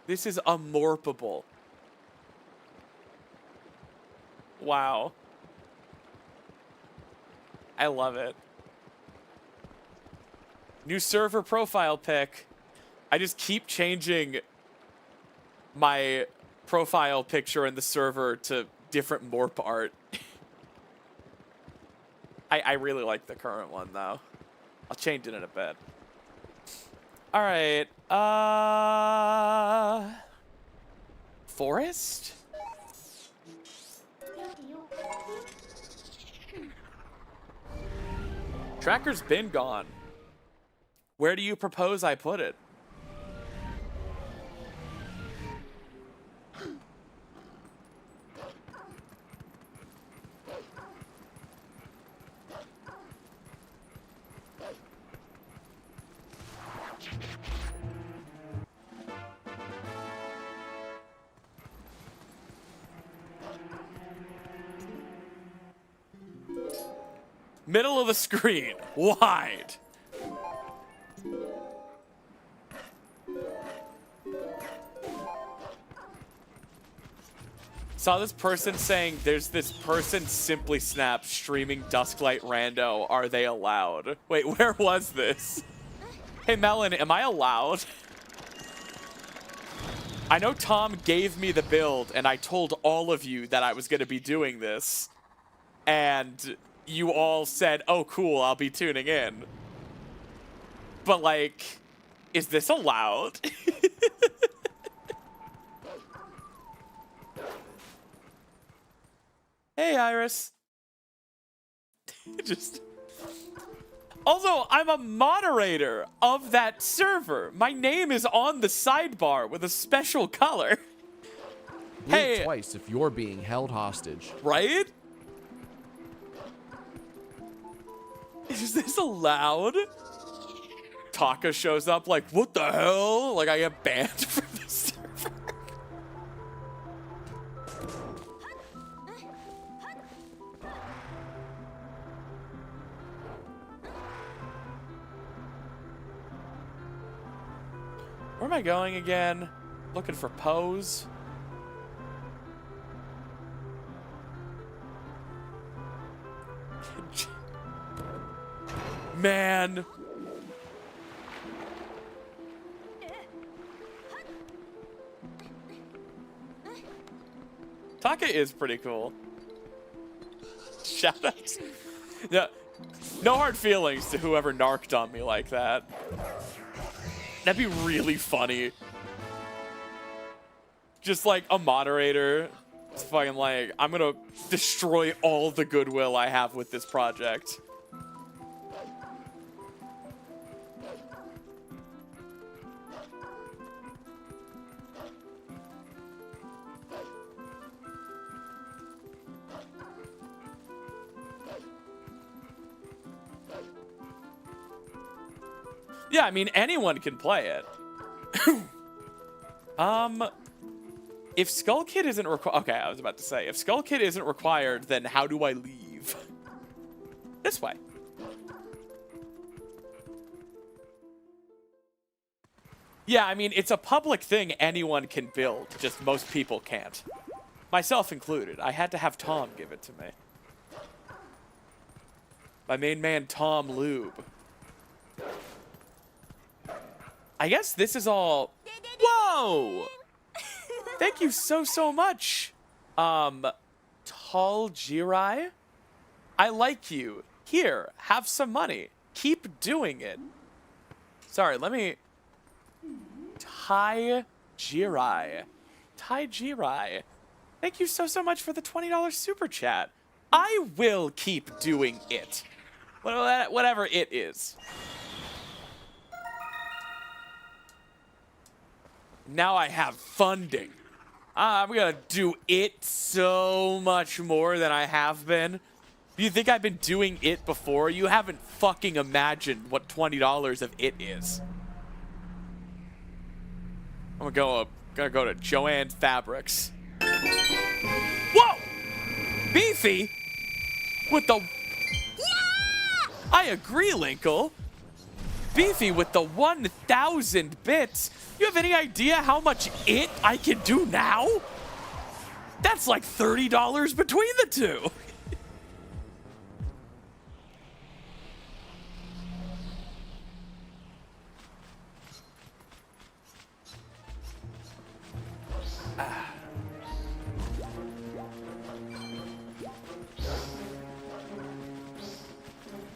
This is a morpable. Wow. I love it. New server profile pic. I just keep changing my profile picture in the server to different morp art. I really like the current one though. I'll change it in a bit. All right. Forest? Tracker's been gone. Where do you propose I put it? Middle of the screen, wide. Saw this person saying there's this person Simply Snap streaming Dusklight Rando. Are they allowed? Wait, where was this? Hey, Melon, am I allowed? I know Tom gave me the build, and I told all of you that I was going to be doing this. And you all said, oh, cool, I'll be tuning in. But, like, is this allowed? Hey, Iris. Just... Also, I'm a moderator of that server. My name is on the sidebar with a special color. Blink Hey. twice if you're being held hostage. Right? Is this allowed? Taka shows up like, what the hell? Like, I get banned from the server. Where am I going again? Looking for Pose. Man. Taka is pretty cool. Shoutouts. Yeah, no hard feelings to whoever narked on me like that. That'd be really funny. Just like a moderator. It's fucking like, I'm gonna destroy all the goodwill I have with this project. Yeah, I mean, anyone can play it. If Skull Kid isn't required... Okay, I was about to say, if Skull Kid isn't required, then how do I leave? This way. Yeah, I mean, it's a public thing anyone can build, just most people can't. Myself included. I had to have Tom give it to me. My main man, Tom Lube. I guess this is all... Whoa! Thank you so much. Tall Jirai? I like you. Here, have some money. Keep doing it. Sorry, let me... Tai Jirai. Tai Jirai. Thank you so much for the $20 super chat. I will keep doing it. Whatever it is. Now I have funding. I'm gonna do it so much more than I have been. You think I've been doing it before? You haven't fucking imagined what $20 of it is. I'm gonna go to Joanne Fabrics. Whoa! Beefy? With the... Yeah! I agree, Linkle. Beefy with the 1,000 bits. You have any idea how much it I can do now? That's like $30 between the two.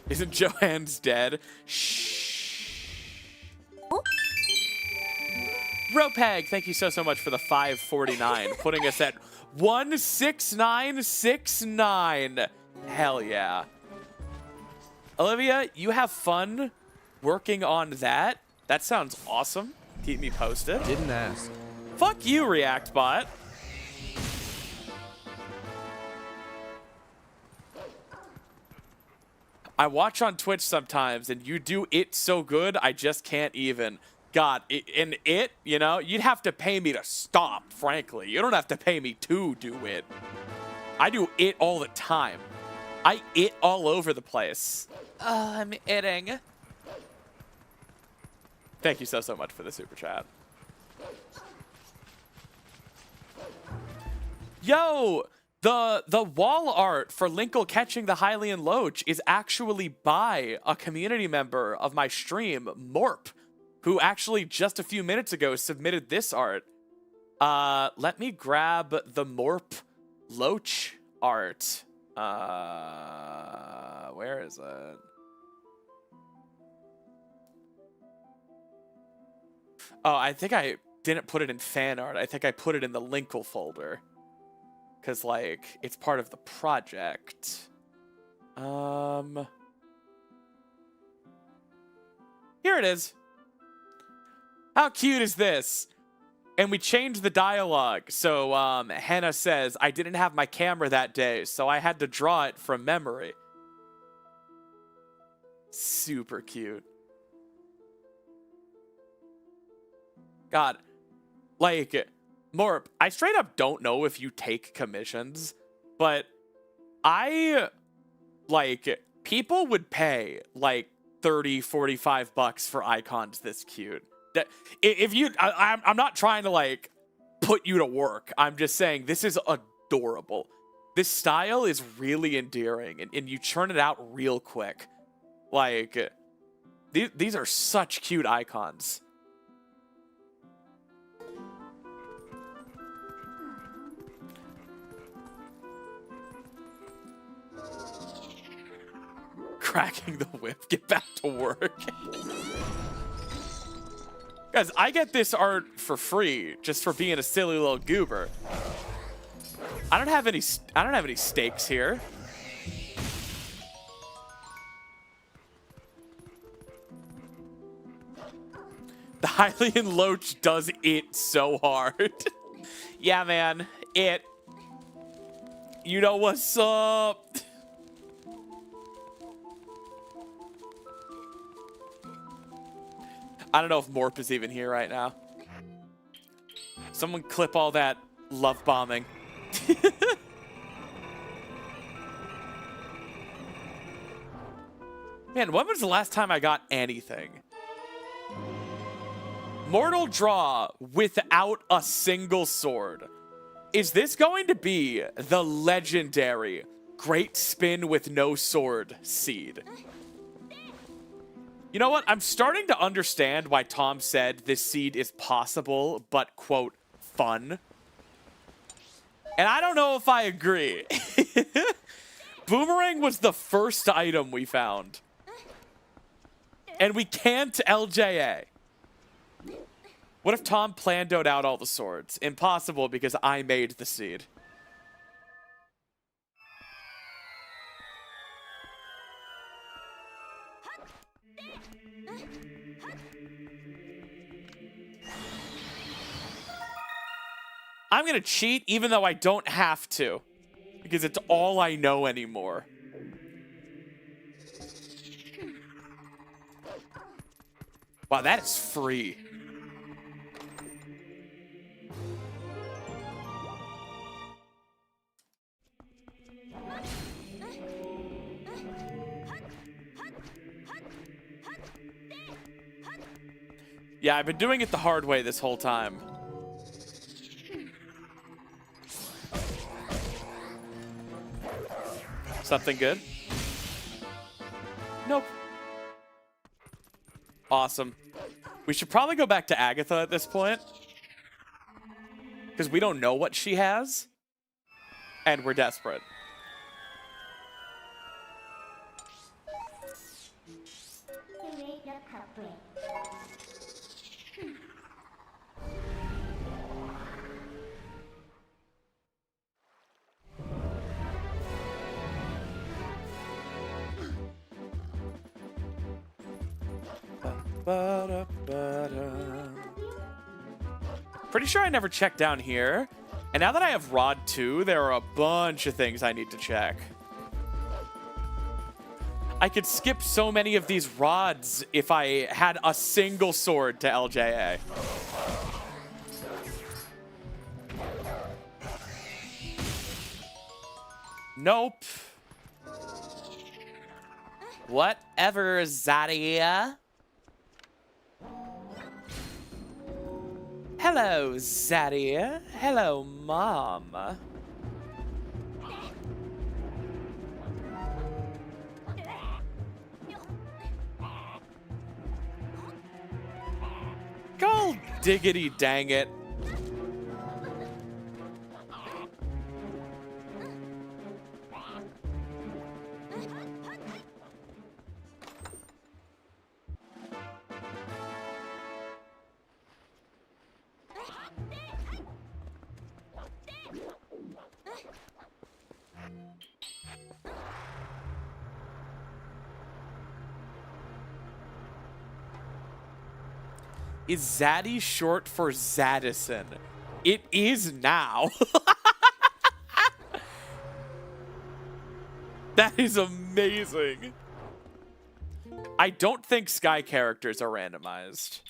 Isn't Joanne's dead? Shh. Ropeg, thank you so much for the 549, putting us at 16969. Hell yeah. Olivia, you have fun working on that? That sounds awesome. Keep me posted. Didn't ask. Fuck you, ReactBot. I watch on Twitch sometimes, and you do it so good, I just can't even. God, in it, you know, you'd have to pay me to stop, frankly. You don't have to pay me to do it. I do it all the time. I it all over the place. I'm itting. Thank you so much for the super chat. Yo, the wall art for Linkle catching the Hylian Loach is actually by a community member of my stream, Morp, who actually just a few minutes ago submitted this art. Let me grab the Morp Loach art. Where is it? Oh, I think I didn't put it in fan art. I think I put it in the Linkle folder. Because, like, it's part of the project. Here it is. How cute is this? And we changed the dialogue. So, Hannah says, I didn't have my camera that day, so I had to draw it from memory. Super cute. God, like, Morp, I straight up don't know if you take commissions, but people would pay, like, 30, 45 bucks for icons this cute. If you, I'm not trying to, like, put you to work. I'm just saying this is adorable. This style is really endearing, and you churn it out real quick. Like, these are such cute icons. Cracking the whip, get back to work. Guys, I get this art for free just for being a silly little goober. I don't have any stakes here. The Hylian Loach does it so hard. Yeah, man, it. You know what's up? I don't know if Morp is even here right now. Someone clip all that love bombing. Man, when was the last time I got anything? Mortal Draw without a single sword. Is this going to be the legendary Great Spin with no sword seed? You know what? I'm starting to understand why Tom said this seed is possible, but, quote, fun. And I don't know if I agree. Boomerang was the first item we found. And we can't LJA. What if Tom planned out all the swords? Impossible because I made the seed. I'm going to cheat even though I don't have to. Because it's all I know anymore. Wow, that is free. Yeah, I've been doing it the hard way this whole time. Something good? Nope. Awesome. We should probably go back to Agatha at this point. Because we don't know what she has. And we're desperate. Pretty sure I never checked down here. And now that I have Rod 2, there are a bunch of things I need to check. I could skip so many of these rods if I had a single sword to LJA. Nope. Whatever, Zadia. Hello, Zadia. Hello, Mom. God diggity dang it. Is Zaddy short for Zadison? It is now. That is amazing. I don't think Sky characters are randomized.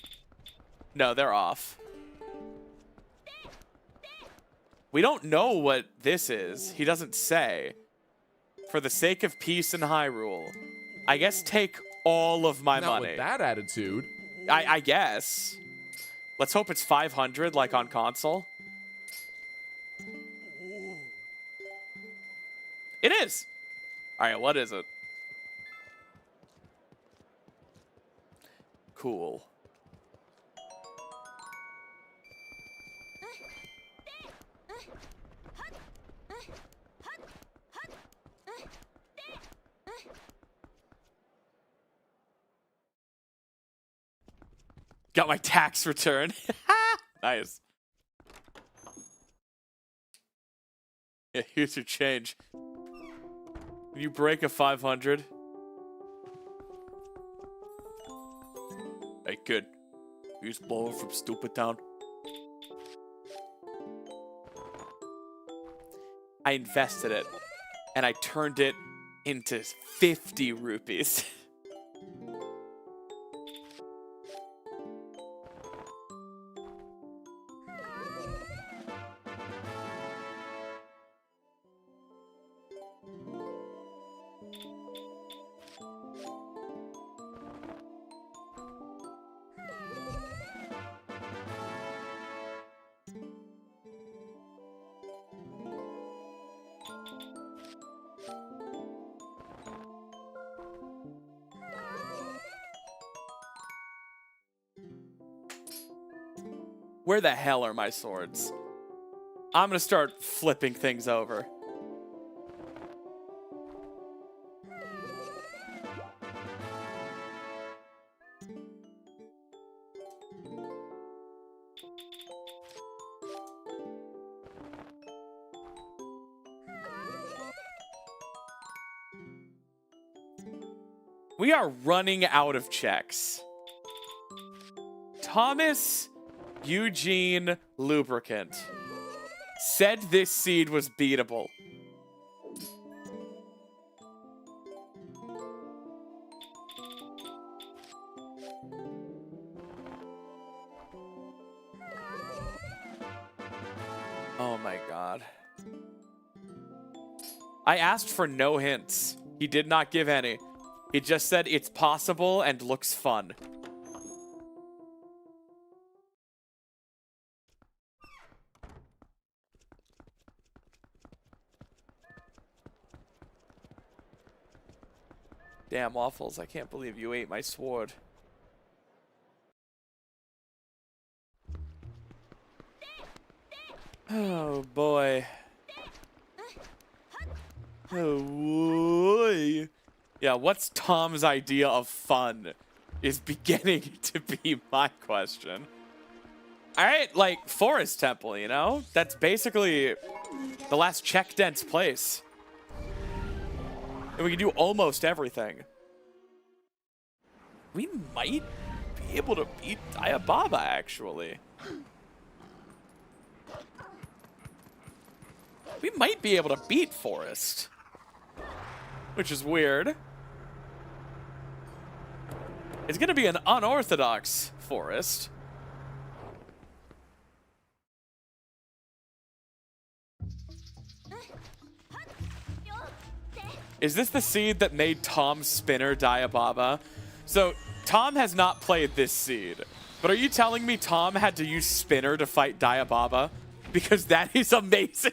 No, they're off. We don't know what this is. He doesn't say. For the sake of peace in Hyrule, I guess take all of my Not money. with that attitude. I guess. Let's hope it's 500 like on console. It is. All right, what is it? Cool. Got my tax return. Nice. Yeah, here's your change. Can you break a 500? Hey, kid. You just blowing from Stupid Town? I invested it, and I turned it into 50 rupees. Where the hell are my swords? I'm gonna start flipping things over. We are running out of checks. Thomas Eugene Lubricant said this seed was beatable. Oh my god. I asked for no hints. He did not give any. He just said it's possible and looks fun. Damn, Waffles, I can't believe you ate my sword. Oh, boy. Oh, boy. Yeah, what's Tom's idea of fun is beginning to be my question. All right, like, Forest Temple, you know? That's basically the last check-dense place. And we can do almost everything. We might be able to beat Diababa, actually. We might be able to beat Forest. Which is weird. It's going to be an unorthodox Forest. Is this the seed that made Tom Spinner Diababa? So, Tom has not played this seed. But are you telling me Tom had to use Spinner to fight Diababa? Because that is amazing.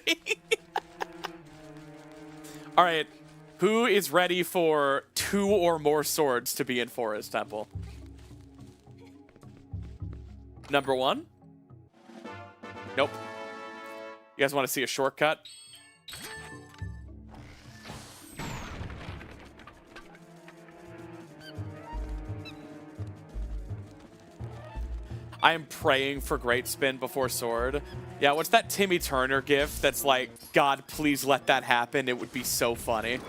All right. Who is ready for 2 or more swords to be in Forest Temple? Number 1? Nope. You guys want to see a shortcut? I am praying for Great Spin before Sword. Yeah, what's that Timmy Turner gif that's like, God, please let that happen. It would be so funny.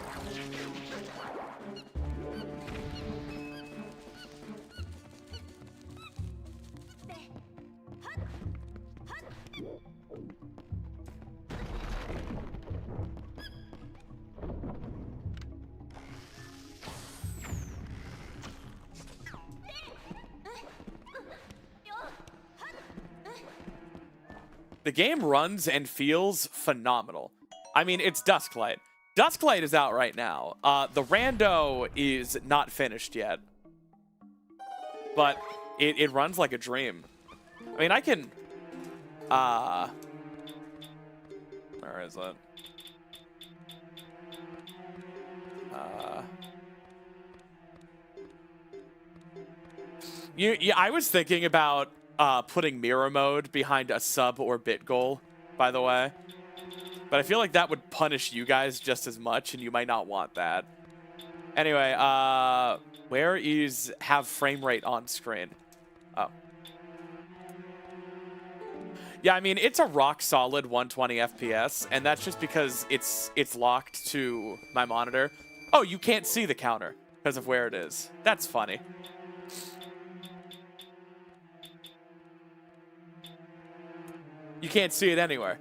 The game runs and feels phenomenal. I mean, it's Dusklight. Dusklight is out right now. The rando is not finished yet. But it runs like a dream. I mean, I can... where is it? Yeah, I was thinking about putting mirror mode behind a sub or bit goal, by the way. But I feel like that would punish you guys just as much, and you might not want that. Anyway, where is have frame rate on screen? Oh. Yeah, I mean, it's a rock solid 120 FPS, and that's just because it's locked to my monitor. Oh, you can't see the counter because of where it is. That's funny. You can't see it anywhere.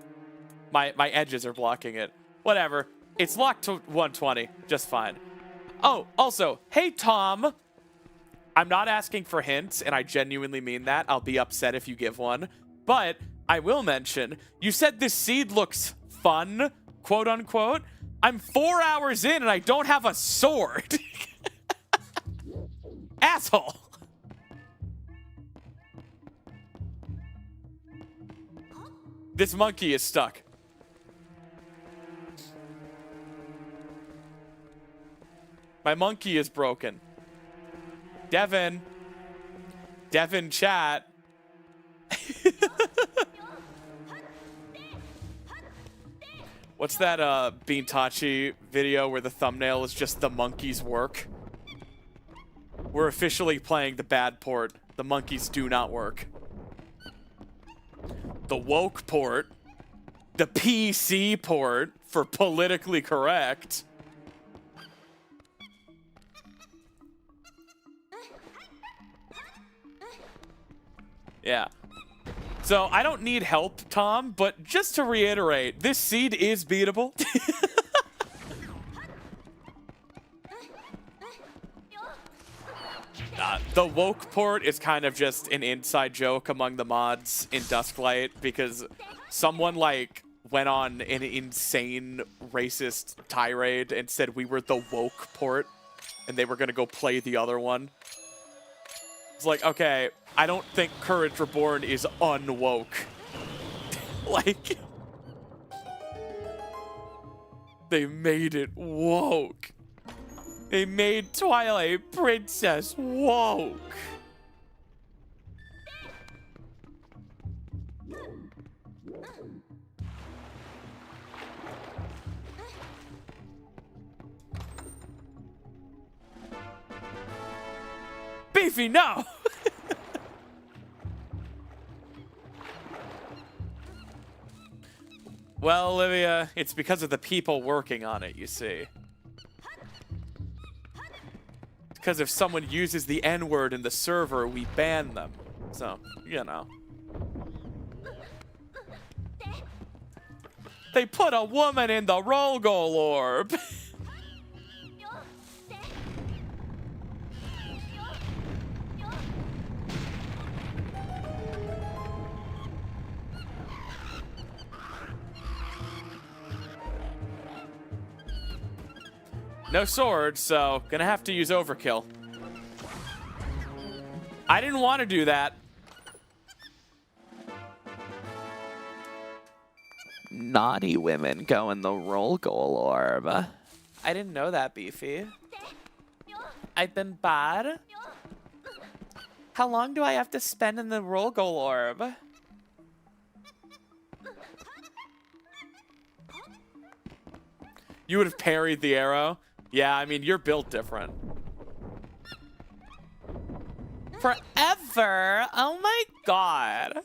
My edges are blocking it. Whatever. It's locked to 120. Just fine. Oh, also, hey, Tom. I'm not asking for hints, and I genuinely mean that. I'll be upset if you give one. But I will mention, you said this seed looks fun, quote unquote. I'm 4 hours in, and I don't have a sword. Asshole. This monkey is stuck. My monkey is broken. Devin. Devin chat. What's that Beantachi video where the thumbnail is just the monkey's work? We're officially playing the bad port. The monkeys do not work. The woke port. The PC port for politically correct. Yeah. So I don't need help, Tom, but just to reiterate, this seed is beatable. The woke port is kind of just an inside joke among the mods in Dusklight because someone like went on an insane racist tirade and said we were the woke port and they were going to go play the other one. It's like, okay, I don't think Courage Reborn is unwoke. Like, they made it woke. They made Twilight Princess woke. Beefy, no! Well, Olivia, it's because of the people working on it, you see. Because if someone uses the N-word in the server, we ban them. So, you know. They put a woman in the roll goal orb. No sword, so gonna have to use overkill. I didn't want to do that. Naughty women go in the roll goal orb. I didn't know that, Beefy. I've been bad. How long do I have to spend in the roll goal orb? You would have parried the arrow? Yeah, I mean, you're built different. Forever? Oh my god.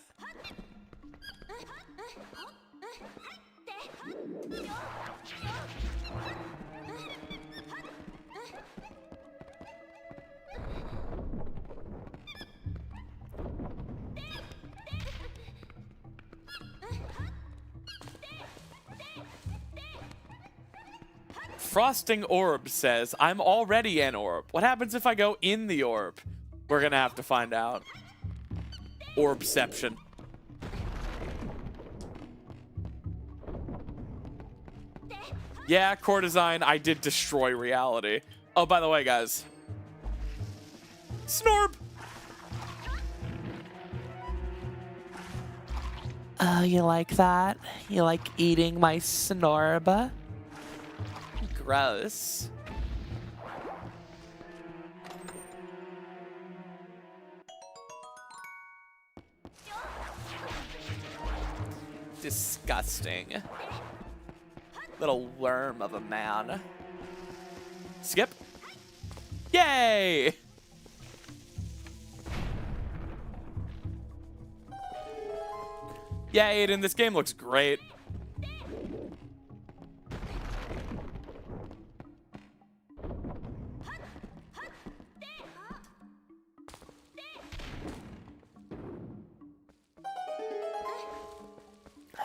Frosting Orb says, I'm already an orb. What happens if I go in the orb? We're gonna have to find out. Orbception. Yeah, core design, I did destroy reality. Oh, by the way, guys. Snorb! Oh, you like that? You like eating my Snorb? Gross. Disgusting. Little worm of a man. Skip. Yay! Yeah, Aiden, this game looks great.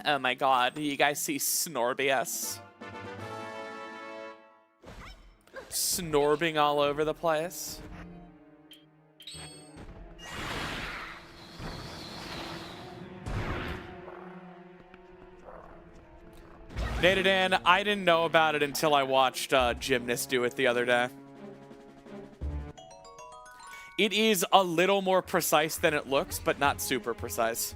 Oh my god, you guys see Snorbius? Snorbing all over the place. Natadan, I didn't know about it until I watched Gymnast do it the other day. It is a little more precise than it looks, but not super precise.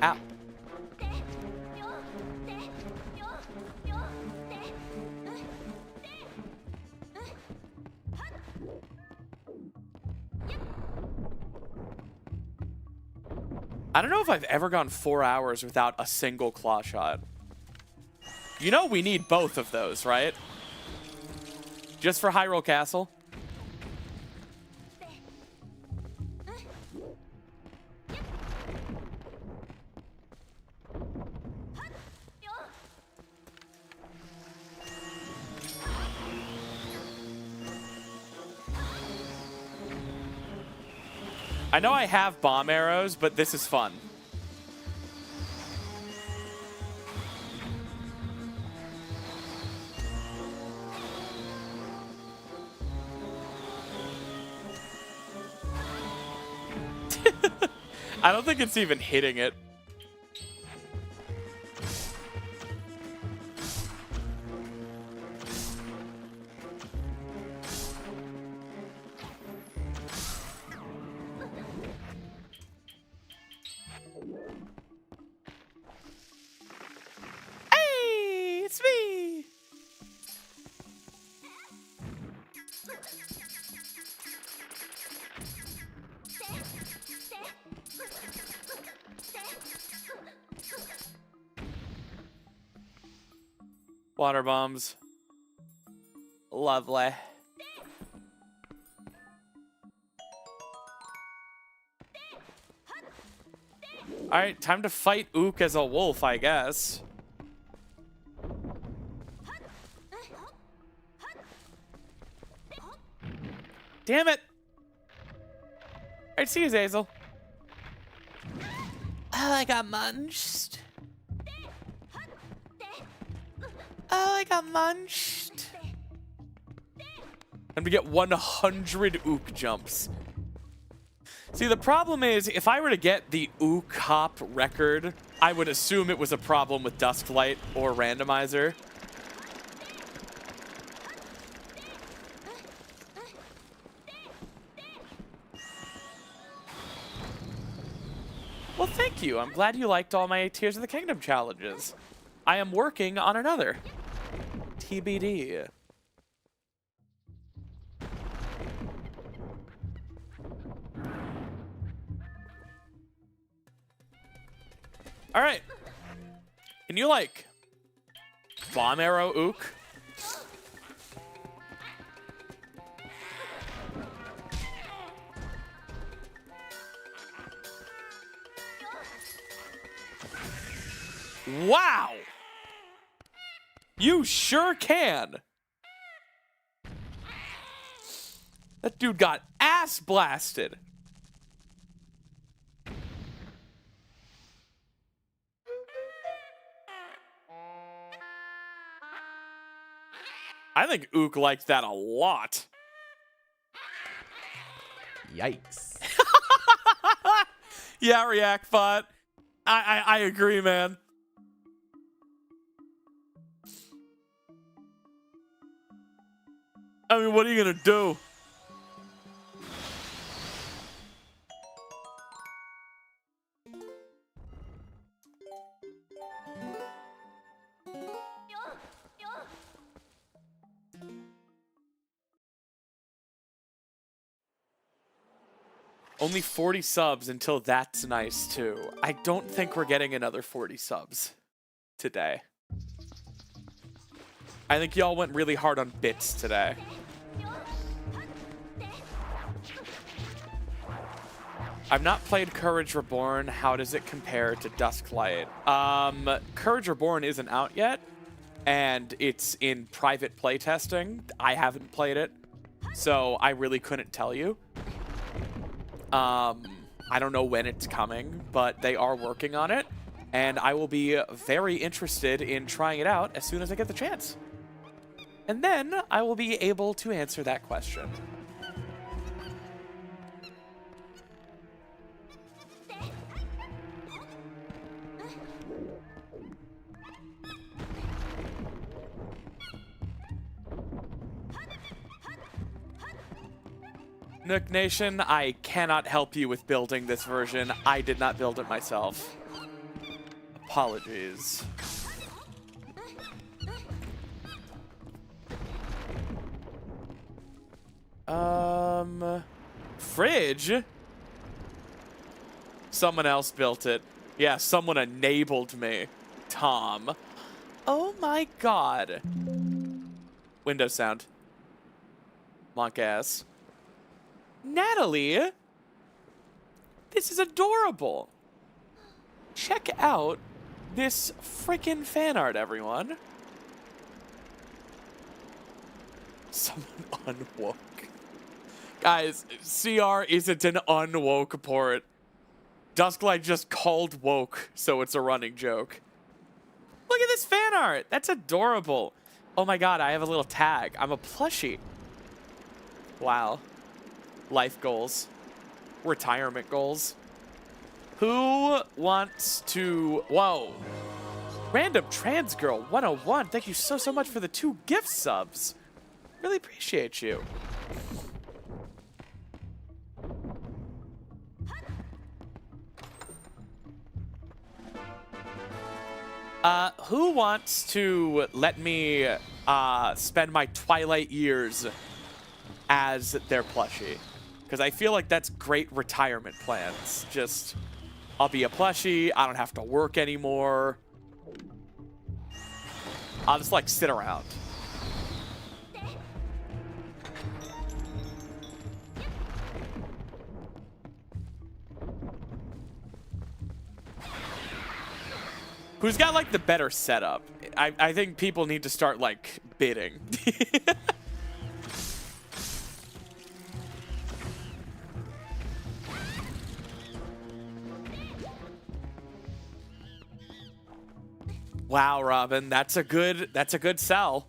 Ow. I don't know if I've ever gone 4 hours without a single claw shot. You know we need both of those, right? Just for Hyrule Castle. I know I have bomb arrows, but this is fun. I don't think it's even hitting it. Hey, it's me. Water bombs. Lovely. Alright, time to fight Ook as a wolf, I guess. Damn it! Alright, see you, Zazel. Oh, I got munched. Oh, I got munched. And we get 100 Ook jumps. See, the problem is, if I were to get the Ook hop record, I would assume it was a problem with Dusklight or Randomizer. Well, thank you. I'm glad you liked all my Tears of the Kingdom challenges. I am working on another. TBD. All right. Can you, like, bomb arrow Ook? Wow! You sure can. That dude got ass blasted. I think Ook liked that a lot. Yikes. Yeah, React Bot. I agree, man. I mean, what are you gonna do? Only 40 subs until that's nice, too. I don't think we're getting another 40 subs today. I think y'all went really hard on bits today. I've not played Courage Reborn. How does it compare to Dusklight? Courage Reborn isn't out yet, and it's in private playtesting. I haven't played it, so I really couldn't tell you. I don't know when it's coming, but they are working on it, and I will be very interested in trying it out as soon as I get the chance. And then I will be able to answer that question. Nook Nation, I cannot help you with building this version. I did not build it myself. Apologies. Fridge? Someone else built it. Yeah, someone enabled me. Tom. Oh my god. Windows sound. Monk ass. Natalie, this is adorable. Check out this freaking fan art, everyone. Someone unwoke. Guys, CR isn't an unwoke port. Dusklight just called woke, so it's a running joke. Look at this fan art. That's adorable. Oh my god, I have a little tag. I'm a plushie. Wow. Life goals. Retirement goals. Who wants to... Whoa. Random Trans Girl 101. Thank you so much for the 2 gift subs. Really appreciate you. Who wants to let me spend my Twilight years as their plushie? Because I feel like that's great retirement plans. Just, I'll be a plushie. I don't have to work anymore. I'll just, like, sit around. Who's got, like, the better setup? I think people need to start, like, bidding. Wow, Robin, that's a good sell.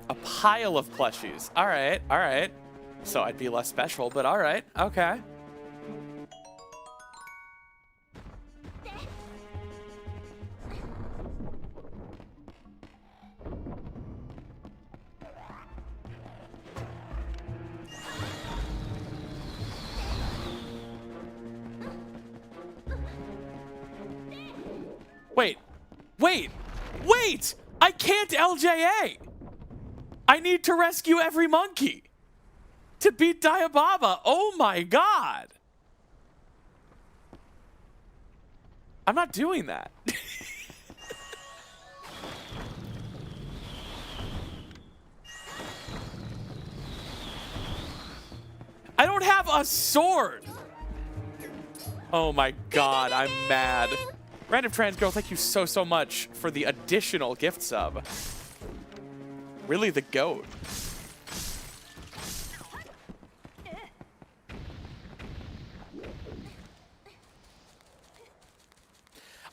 A pile of plushies. All right, all right. So I'd be less special, but all right, okay. Wait! I can't LJA! I need to rescue every monkey to beat Diababa. Oh my god! I'm not doing that. I don't have a sword! Oh my god, I'm mad. Random Trans Girl, thank you so much for the additional gift sub. Really the GOAT.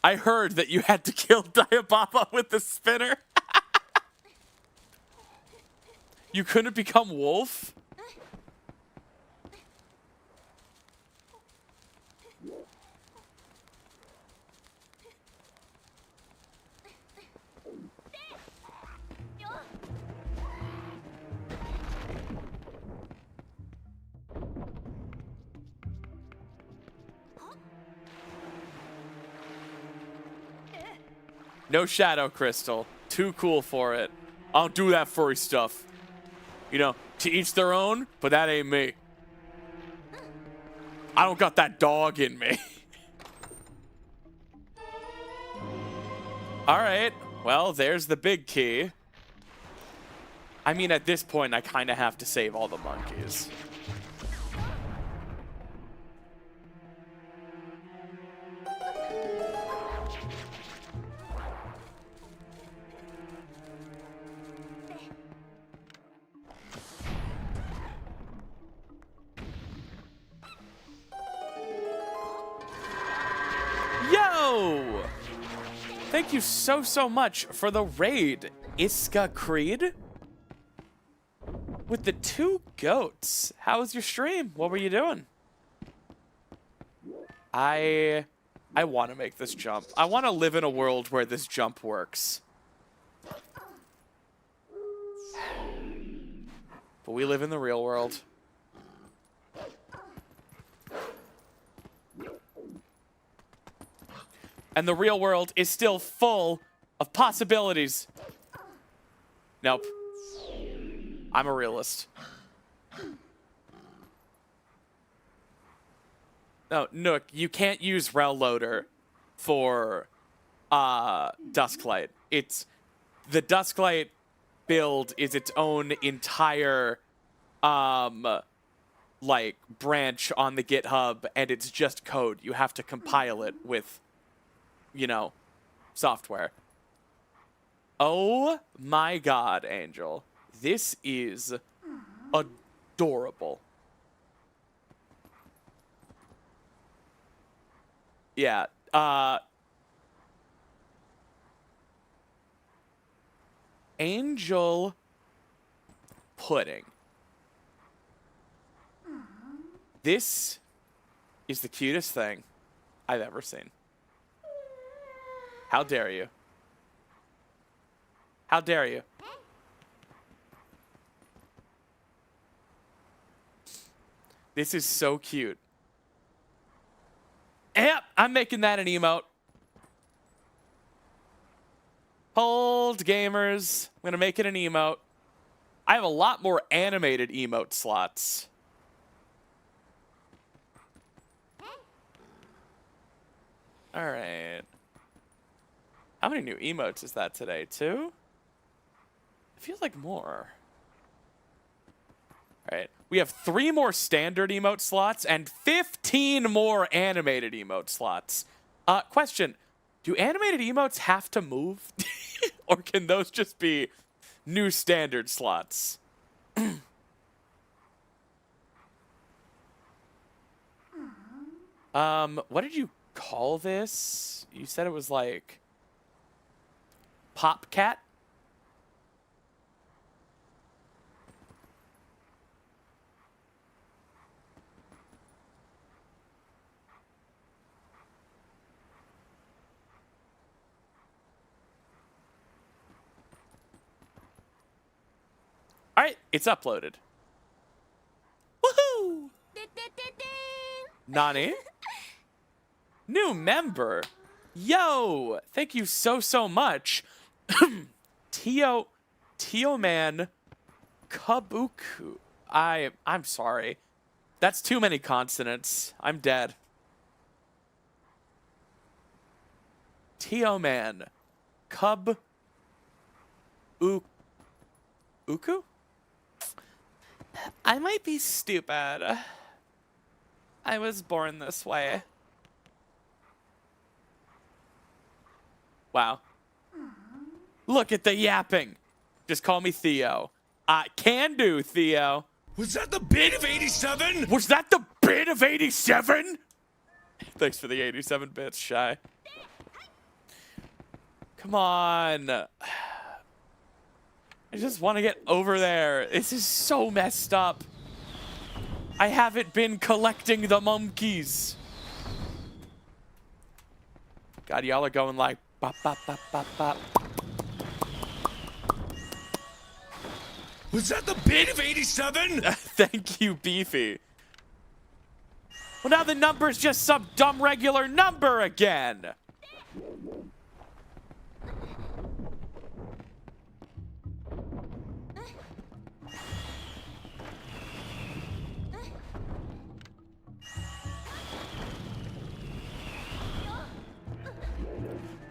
I heard that you had to kill Diababa with the spinner. You couldn't become wolf? No shadow crystal. Too cool for it. I don't do that furry stuff. You know, to each their own, but that ain't me. I don't got that dog in me. All right. Well, there's the big key. I mean, at this point, I kind of have to save all the monkeys. Yo! Thank you so much for the raid, Iska Creed. With the 2 goats. How was your stream? What were you doing? I want to make this jump. I want to live in a world where this jump works. But we live in the real world. And the real world is still full of possibilities. Nope. I'm a realist. No, Nook, you can't use Rel Loader for Dusklight. It's the Dusklight build is its own entire like branch on the GitHub, and it's just code. You have to compile it with, you know, software. Oh my god, Angel. This is adorable. Yeah, Angel pudding. This is the cutest thing I've ever seen. How dare you? How dare you? This is so cute. Yep, I'm making that an emote. Hold, gamers. I'm going to make it an emote. I have a lot more animated emote slots. All right. How many new emotes is that today? 2? It feels like more. All right. We have 3 more standard emote slots and 15 more animated emote slots. Question. Do animated emotes have to move? Or can those just be new standard slots? What did you call this? You said it was like Pop Cat? All right, it's uploaded. Woohoo! Nani? New member. Yo, thank you so much. Tio Man Kabuku. I'm sorry. That's too many consonants. I'm dead. Tio Man Uku? I might be stupid. I was born this way. Wow. Look at the yapping. Just call me Theo. Can do, Theo. Was that the bid of 87? Was that the bid of 87? Thanks for the 87 bits, Shy. Come on. I just want to get over there. This is so messed up. I haven't been collecting the monkeys. God, y'all are going like bop, bop, bop, bop, bop. Was that the bid of 87? Thank you, Beefy. Well, now the number's just some dumb regular number again.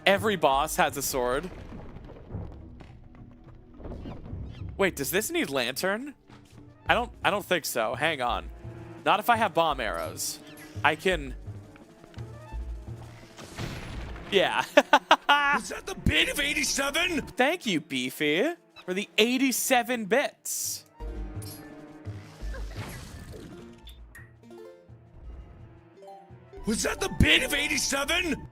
Every boss has a sword. Wait, does this need lantern? I don't think so. Hang on. Not if I have bomb arrows. I can... Yeah. Was that the bid of 87? Thank you, Beefy, for the 87 bits. Was that the bid of 87?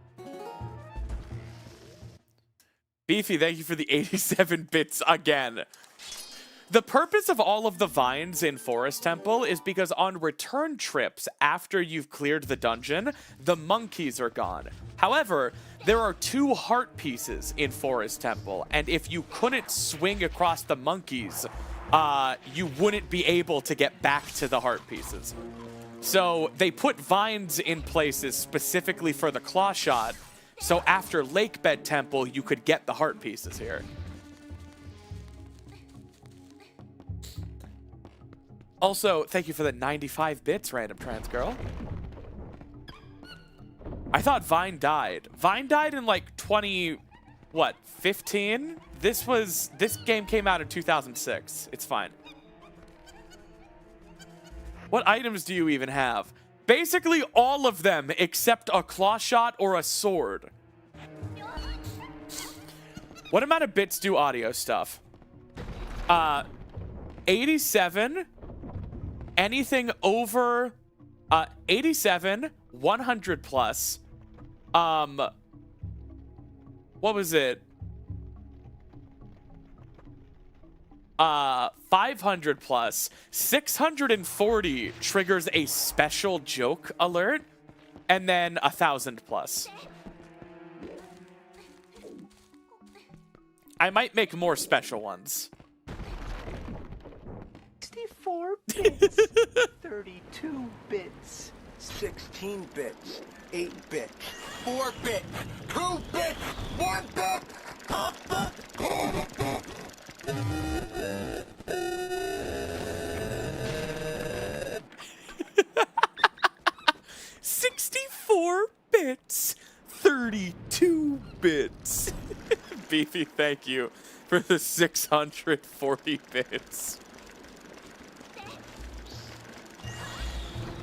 Beefy, thank you for the 87 bits again. The purpose of all of the vines in Forest Temple is because on return trips after you've cleared the dungeon, the monkeys are gone. However, there are 2 heart pieces in Forest Temple, and if you couldn't swing across the monkeys, you wouldn't be able to get back to the heart pieces. So they put vines in places specifically for the claw shot, so after Lakebed Temple, you could get the heart pieces here. Also, thank you for the 95 bits, Random Trans Girl. I thought Vine died. Vine died in like 15? This game came out in 2006. It's fine. What items do you even have? Basically all of them except a claw shot or a sword. What amount of bits do audio stuff? 87. Anything over 87, 100 plus. What was it? 500 plus. 640 triggers a special joke alert, and then 1,000 plus. I might make more special ones. 64 bits, 32 bits, 16 bits, 8 bits, 4 bits, 2 bits, 1 bit, 64 bits, 32 bits. Beefy, thank you for the 640 bits.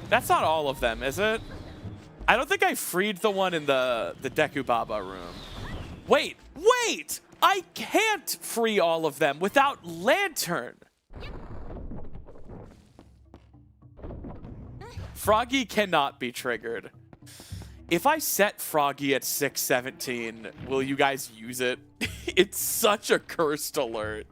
That's not all of them, is it? I don't think I freed the one in the Dekubaba room. Wait! I can't free all of them without Lantern! Froggy cannot be triggered. If I set Froggy at 617, will you guys use it? It's such a cursed alert.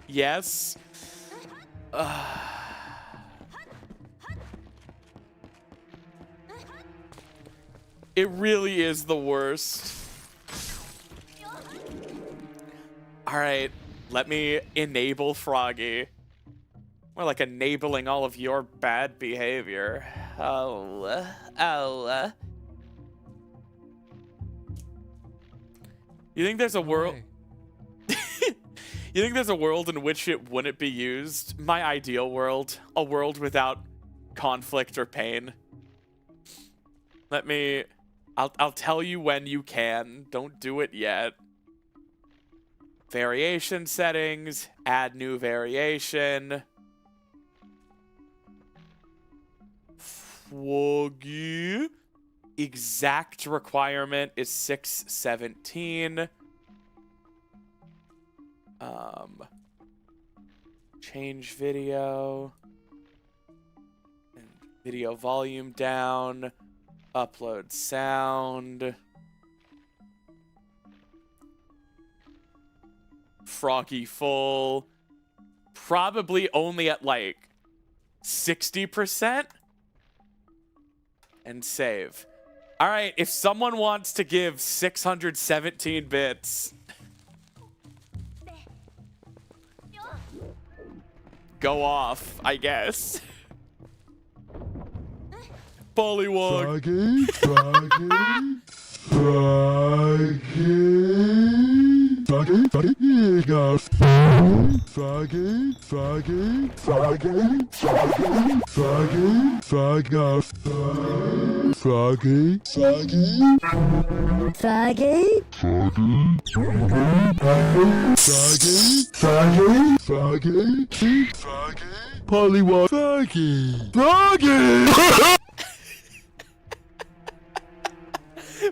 Yes. It really is the worst. All right, let me enable Froggy. More like enabling all of your bad behavior. Oh. You think there's a world... You think there's a world in which it wouldn't be used? My ideal world. A world without conflict or pain. Let me... I'll tell you when you can. Don't do it yet. Variation settings. Add new variation. Froggy. Exact requirement is 617. Change video. And video volume down. Upload sound. Froggy full. Probably only at like 60%. And save. All right, if someone wants to give 617 bits, go off, I guess. Bullywug.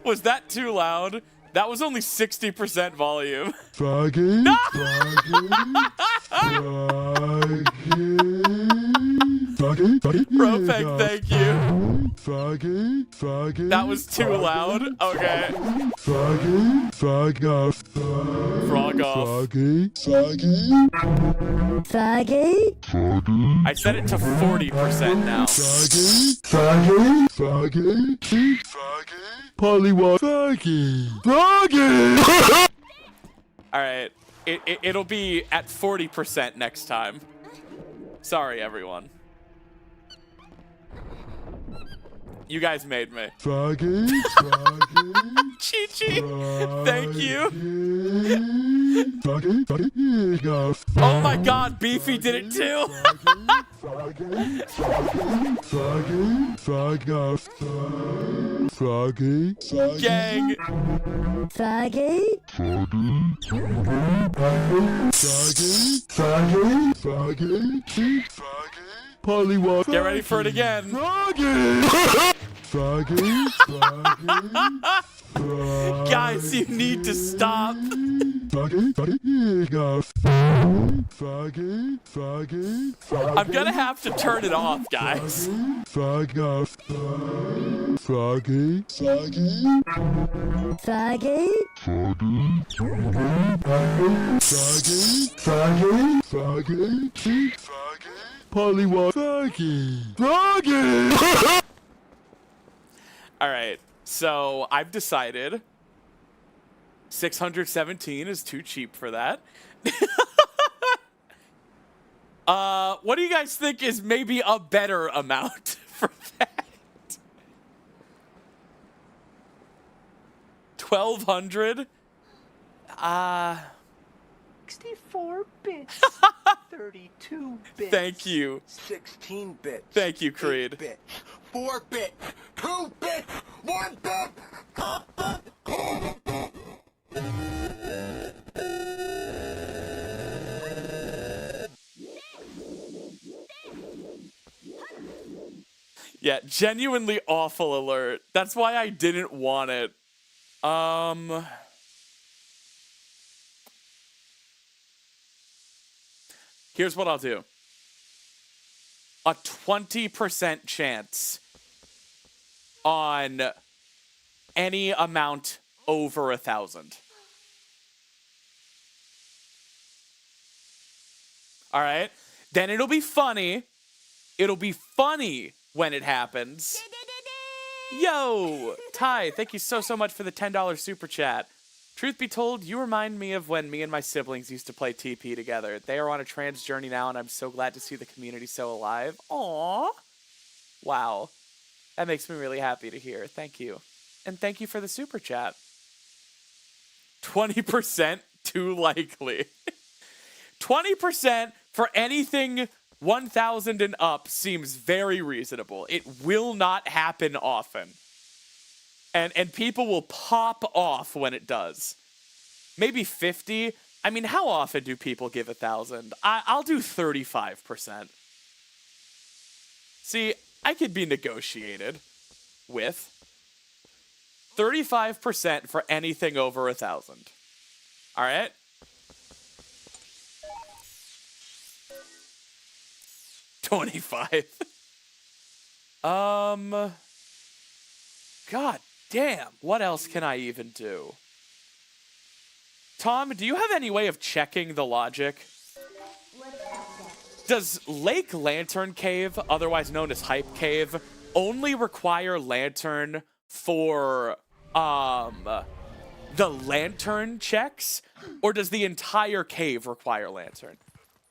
Was that too loud? That was only 60% volume. No! Ropeg, thank you. That was too loud? Okay. Frog off. I set it to 40% now. Alright. It'll be at 40% next time. Sorry, everyone. You guys made me. Chi-Chi, thank you. Oh my god, Beefy did it too. Gang. Get ready for it again. Guys, you need to stop. I'm gonna have to turn it off, guys. All right, so I've decided 617 is too cheap for that. What do you guys think is maybe a better amount for that? 1,200? 64 bits. 32 bits. Thank you. 16 bits. Thank you, Creed. 8 bits. 4 bits. 2 bits. 1 bit. Yeah, genuinely awful alert. That's why I didn't want it. Here's what I'll do. A 20% chance on any amount over 1,000. All right? Then it'll be funny. It'll be funny when it happens. Yo, Ty, thank you so much for the $10 super chat. Truth be told, you remind me of when me and my siblings used to play TP together. They are on a trans journey now, and I'm so glad to see the community so alive. Aww. Wow. That makes me really happy to hear. Thank you. And thank you for the super chat. 20% too likely. 20% for anything 1,000 and up seems very reasonable. It will not happen often. And people will pop off when it does. Maybe 50. I mean, how often do people give 1,000? I'll do 35%. See, I could be negotiated with 35% for anything over 1,000. All right? $25. God damn. What else can I even do? Tom, do you have any way of checking the logic? Does Lake Lantern Cave, otherwise known as Hype Cave, only require lantern for the lantern checks? Or does the entire cave require lantern?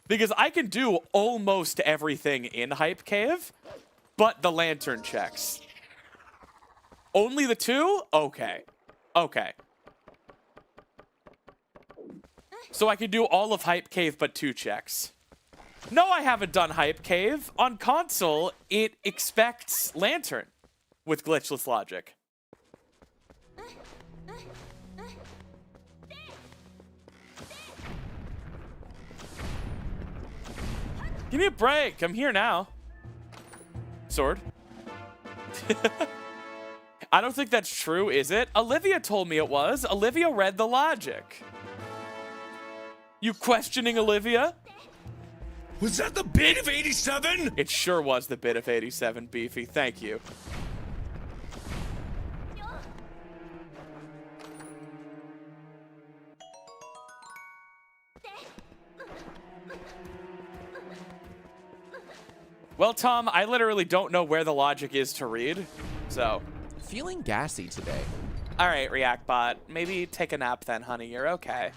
Because I can do almost everything in Hype Cave, but the lantern checks. Only the two? Okay. Okay. So I can do all of Hype Cave but 2 checks. No, I haven't done Hype Cave. On console, it expects lantern with glitchless logic. Give me a break. I'm here now. Sword. I don't think that's true, is it? Olivia told me it was. Olivia read the logic. You questioning Olivia? Was that the bid of 87? It sure was the bid of 87, Beefy. Thank you. Well, Tom, I literally don't know where the logic is to read, so. Feeling gassy today. All right, ReactBot. Maybe take a nap then, honey. You're okay.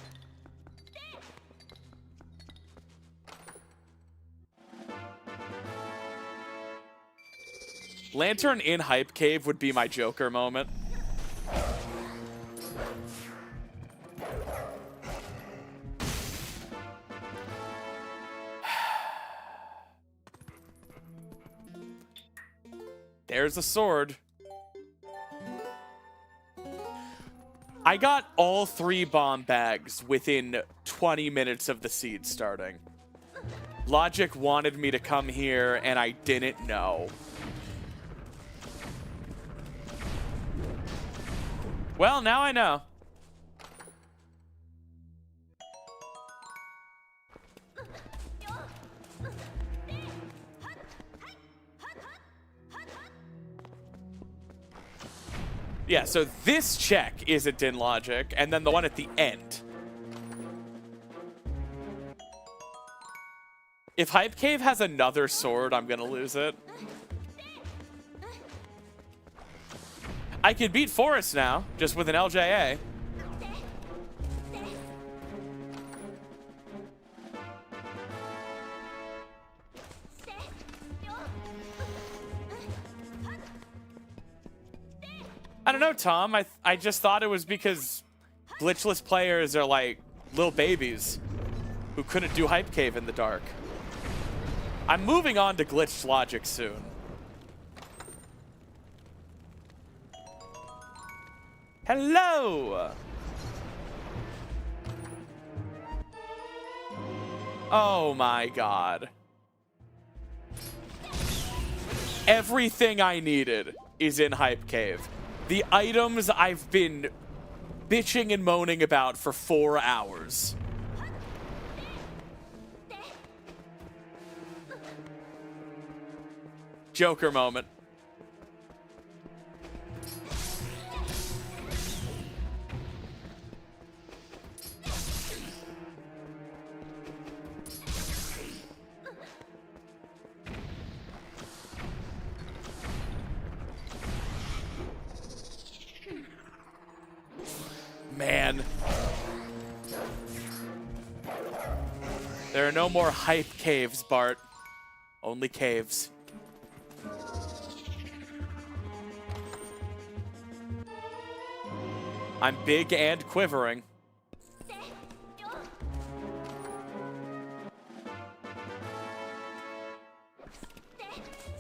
Lantern in Hype Cave would be my Joker moment. There's a sword. I got all 3 bomb bags within 20 minutes of the seed starting. Logic wanted me to come here, and I didn't know. Well, now I know. Yeah, so this check isn't in logic, and then the one at the end. If Hype Cave has another sword, I'm gonna lose it. I can beat Forest now, just with an LJA. I don't know, Tom. I just thought it was because glitchless players are like little babies who couldn't do Hype Cave in the dark. I'm moving on to glitched logic soon. Hello! Oh my god. Everything I needed is in Hype Cave. The items I've been bitching and moaning about for 4 hours. Joker moment. Man. There are no more hype caves, Bart. Only caves. I'm big and quivering.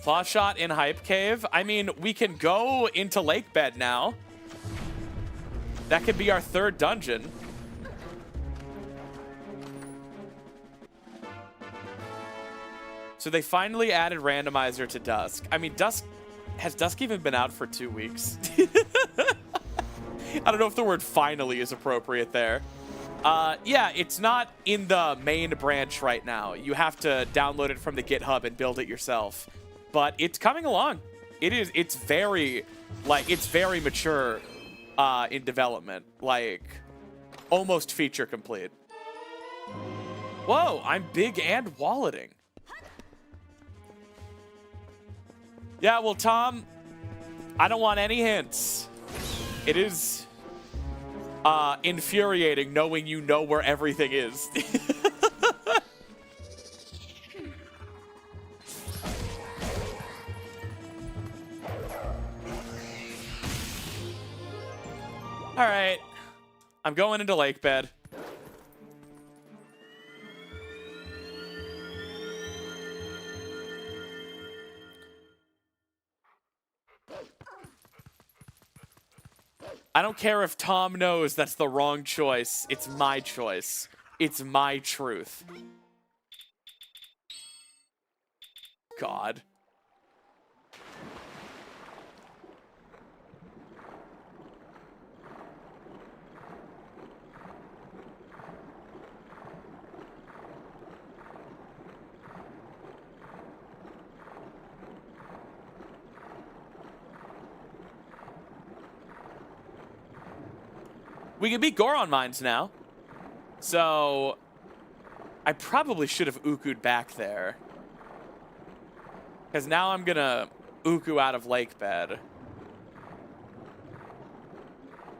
Claw shot in Hype Cave. I mean, we can go into Lake Bed now. That could be our 3rd dungeon. So they finally added Randomizer to Dusk. I mean, has Dusk even been out for 2 weeks? I don't know if the word finally is appropriate there. Yeah, it's not in the main branch right now. You have to download it from the GitHub and build it yourself. But it's coming along. It's very, like, it's very mature in development. Like, almost feature complete. Whoa, I'm big and walleting. Yeah, well, Tom, I don't want any hints. It is infuriating knowing you know where everything is. All right, I'm going into lake bed. I don't care if Tom knows that's the wrong choice. It's my choice. It's my truth. God. We can beat Goron Mines now. So I probably should have Uku'd back there. Because now I'm gonna Uku out of lake bed.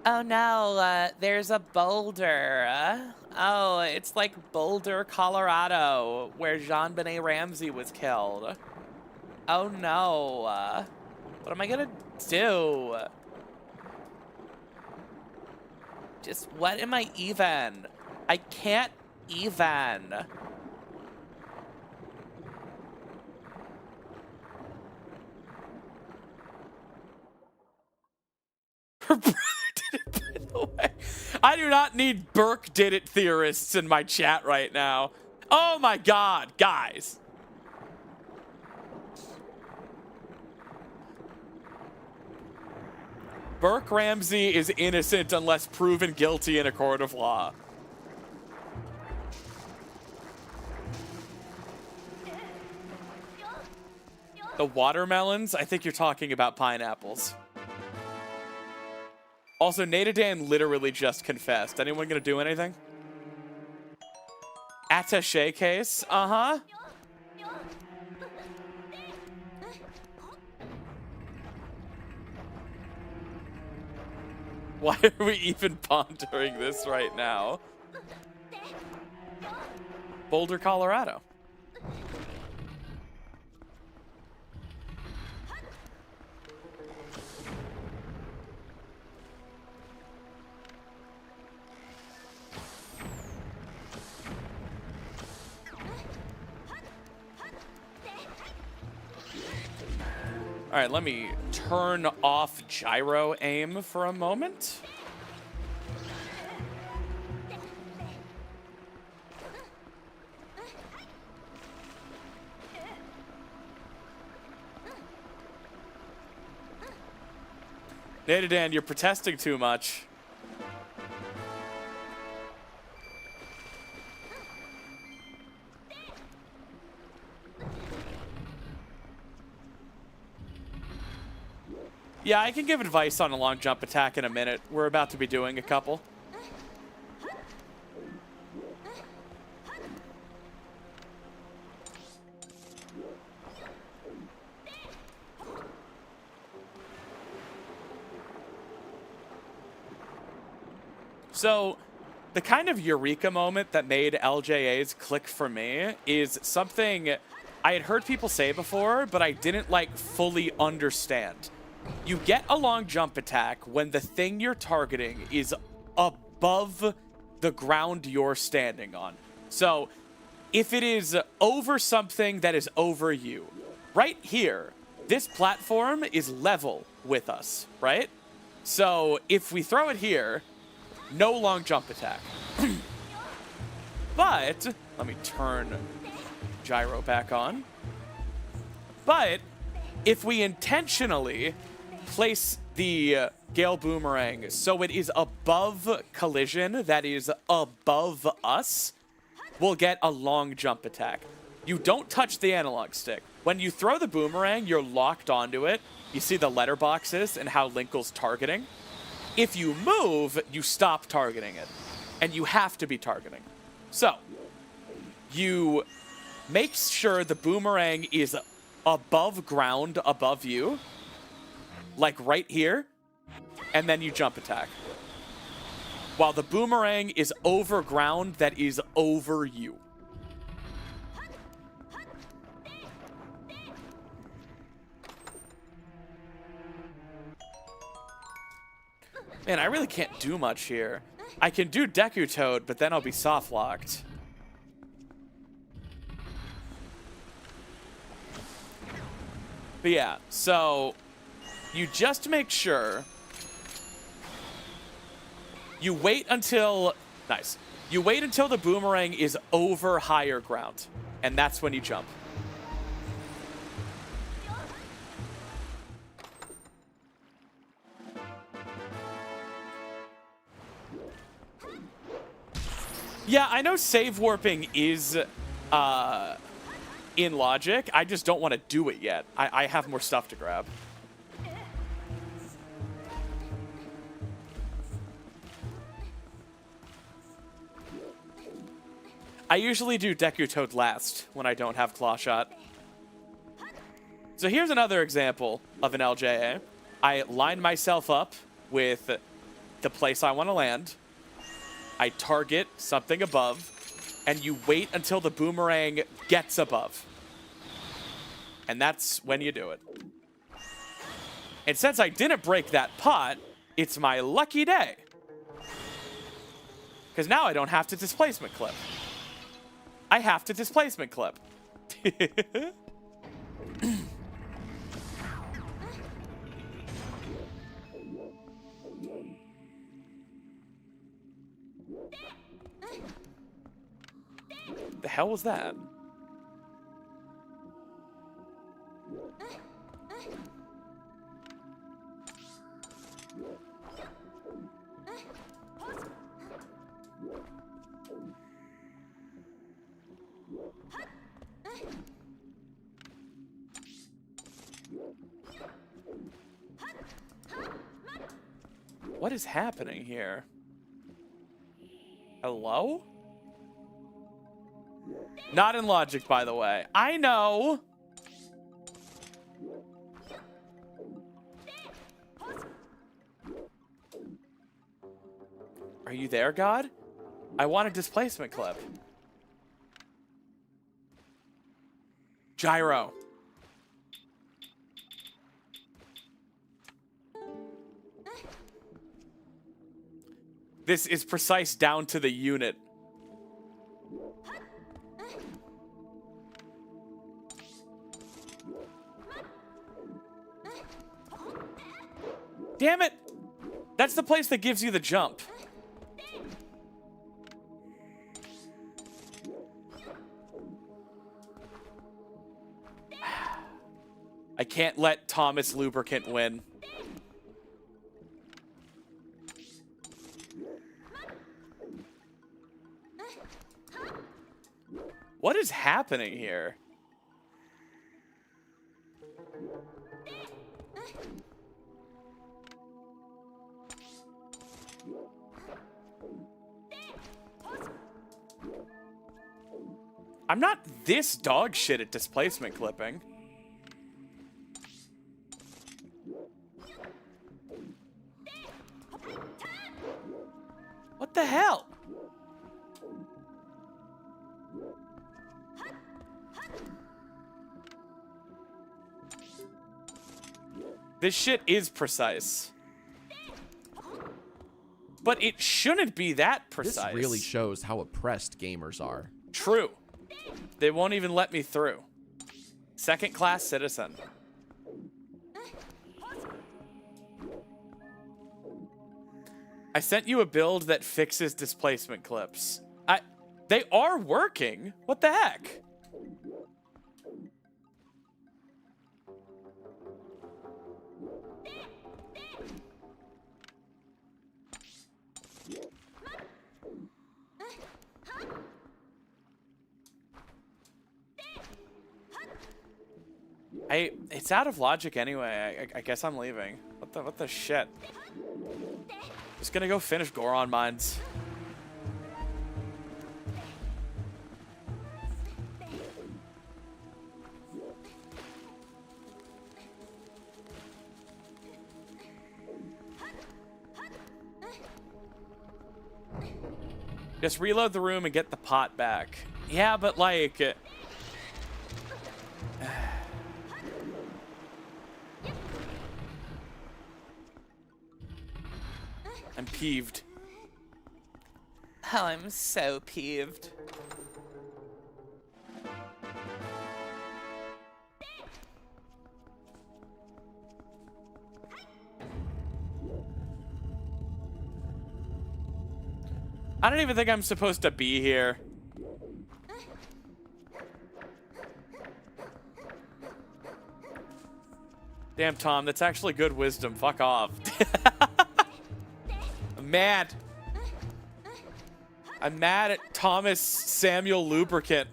Oh no, there's a boulder. Oh, it's like Boulder, Colorado, where Jean-Benet Ramsey was killed. Oh no. What am I gonna do? Just, what am I even? I can't even. Her brother did it, by the way. I do not need Burke did it theorists in my chat right now. Oh my God, guys. Burke Ramsey is innocent unless proven guilty in a court of law. The watermelons? I think you're talking about pineapples. Also, Natadan literally just confessed. Anyone gonna do anything? Attaché case? Uh-huh. Why are we even pondering this right now? Boulder, Colorado. All right, let me turn off gyro aim for a moment. Natadan, you're protesting too much. Yeah, I can give advice on a long jump attack in a minute. We're about to be doing a couple. So, the kind of eureka moment that made LJA's click for me is something I had heard people say before, but I didn't, like, fully understand. You get a long jump attack when the thing you're targeting is above the ground you're standing on. So, if it is over something that is over you, right here, this platform is level with us, right? So, if we throw it here, no long jump attack. But, let me turn gyro back on. But, if we intentionally place the Gale Boomerang so it is above collision, that is above us, we'll get a long jump attack. You don't touch the analog stick. When you throw the boomerang, you're locked onto it. You see the letterboxes and how Linkle's targeting? If you move, you stop targeting it. And you have to be targeting. So, you make sure the boomerang is above ground above you. Like right here. And then you jump attack. While the boomerang is over ground that is over you. Man, I really can't do much here. I can do Deku Toad, but then I'll be soft locked. But yeah, so you just make sure you wait until nice. You wait until the boomerang is over higher ground, and that's when you jump. Yeah, I know save warping is in logic. I just don't want to do it yet. I have more stuff to grab. I usually do Deku Toad last when I don't have Claw Shot. So here's another example of an LJA. I line myself up with the place I want to land. I target something above, and you wait until the boomerang gets above. And that's when you do it. And since I didn't break that pot, it's my lucky day. Because now I don't have to displacement clip. I have to displacement clip. The hell was that? What is happening here? Hello? Not in logic, by the way. I know. Are you there, God? I want a displacement clip. Gyro. This is precise down to the unit. Damn it! That's the place that gives you the jump. I can't let Thomas Lubricant win. What is happening here? I'm not this dog shit at displacement clipping. What the hell? This shit is precise. But it shouldn't be that precise. This really shows how oppressed gamers are. True. They won't even let me through. Second-class citizen. I sent you a build that fixes displacement clips. They are working. What the heck? It's out of logic anyway. I guess I'm leaving. What the shit? Just gonna go finish Goron Mines. Just reload the room and get the pot back. Yeah, but like... I'm peeved. Oh, I'm so peeved. I don't even think I'm supposed to be here. Damn, Tom, that's actually good wisdom. Fuck off. I'm mad. I'm mad at Thomas Samuel Lubricant.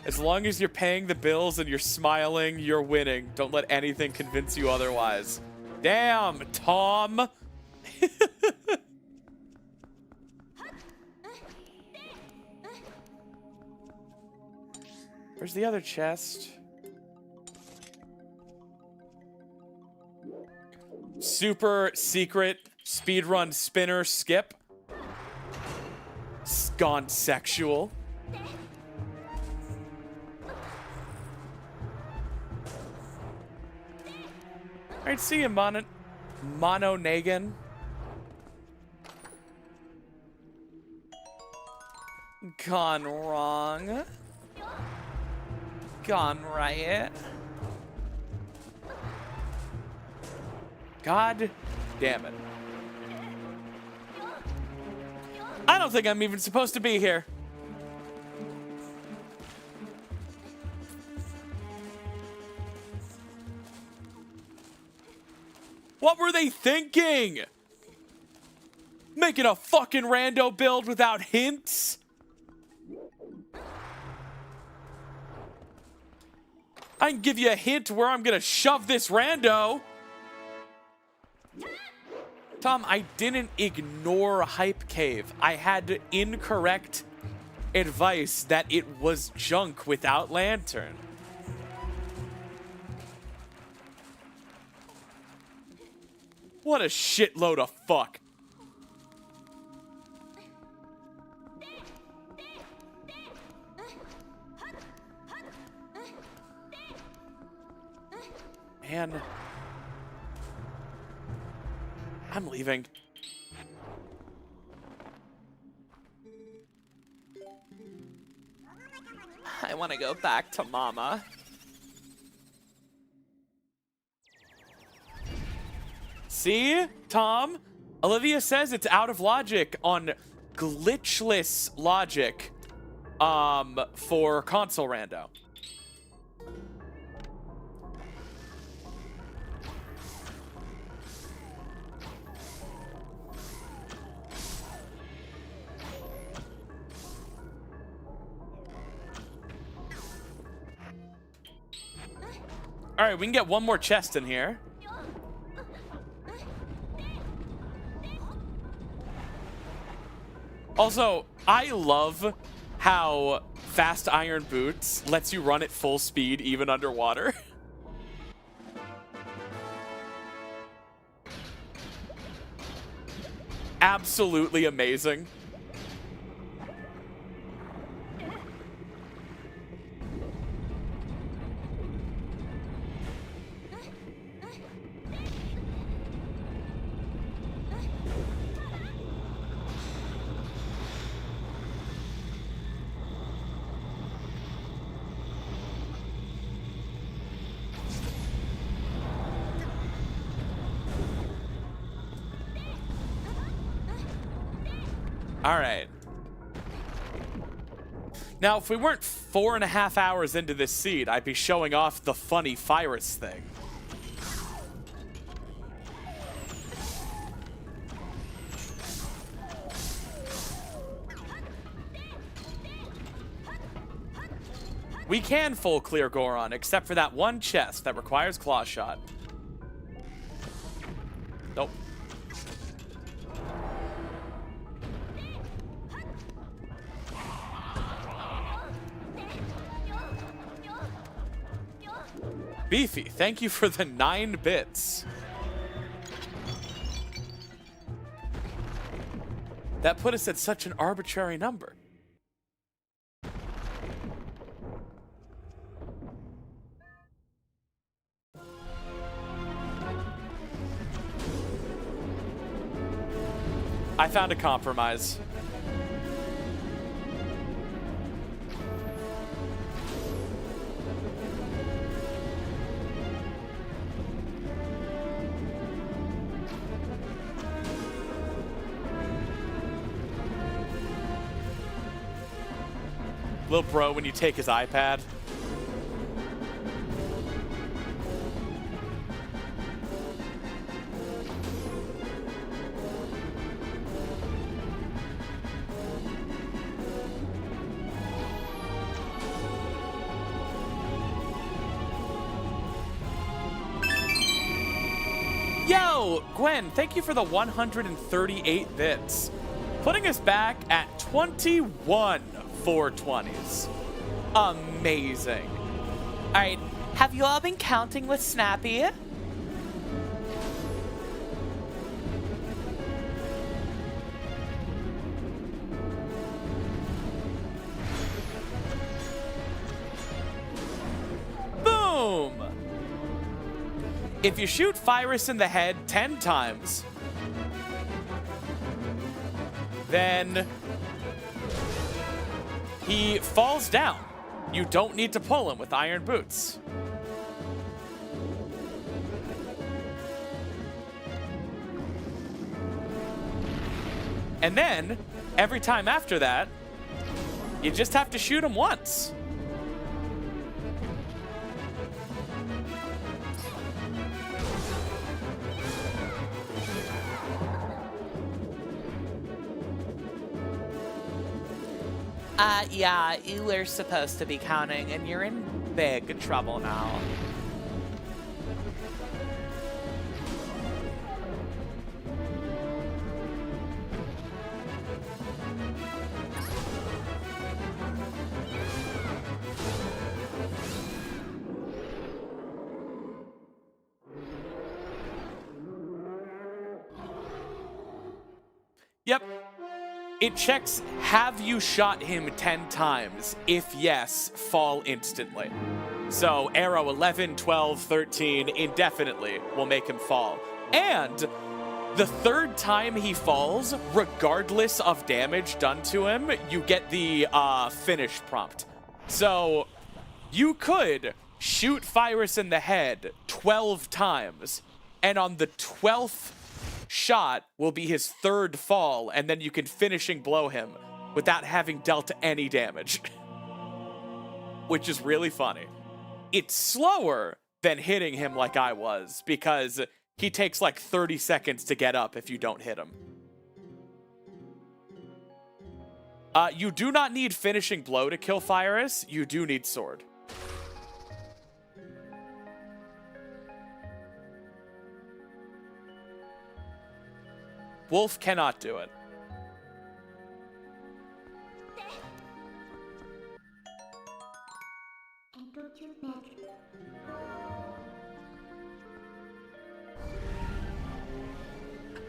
As long as you're paying the bills and you're smiling, you're winning. Don't let anything convince you otherwise. Damn, Tom. Where's the other chest? Super secret speedrun spinner skip. Gone sexual. Alright, see you, Mono Nagan. Gone wrong. Gone right. God damn it. I don't think I'm even supposed to be here. What were they thinking? Making a fucking rando build without hints? I can give you a hint where I'm gonna shove this rando. Tom, I didn't ignore Hype Cave. I had incorrect advice that it was junk without lantern. What a shitload of fuck. Man. I'm leaving. I want to go back to Mama. See, Tom? Olivia says it's out of logic on glitchless logic for console rando. All right, we can get one more chest in here. Also, I love how Fast Iron Boots lets you run at full speed even underwater. Absolutely amazing. All right. Now, if we weren't 4.5 hours into this seed, I'd be showing off the funny virus thing. We can full clear Goron, except for that one chest that requires Claw Shot. Nope. Beefy, thank you for the 9 bits. That put us at such an arbitrary number. I found a compromise. Little bro when you take his iPad. Yo, Gwen, thank you for the 138 bits. Putting us back at 21 420s. Amazing. All right, have you all been counting with Snappy? Boom! If you shoot Fyrus in the head 10 times, then he falls down. You don't need to pull him with iron boots. And then, every time after that, you just have to shoot him once. Yeah, you were supposed to be counting, and you're in big trouble now. Yep. It checks, have you shot him 10 times? If yes, fall instantly. So arrow 11, 12, 13, indefinitely will make him fall. And the third time he falls, regardless of damage done to him, you get the finish prompt. So you could shoot Fyrus in the head 12 times, and on the 12th shot will be his third fall, and then you can finishing blow him without having dealt any damage. Which is really funny. It's slower than hitting him like I was, because he takes like 30 seconds to get up if you don't hit him. You do not need finishing blow to kill Fyrus. You do need sword. Wolf cannot do it.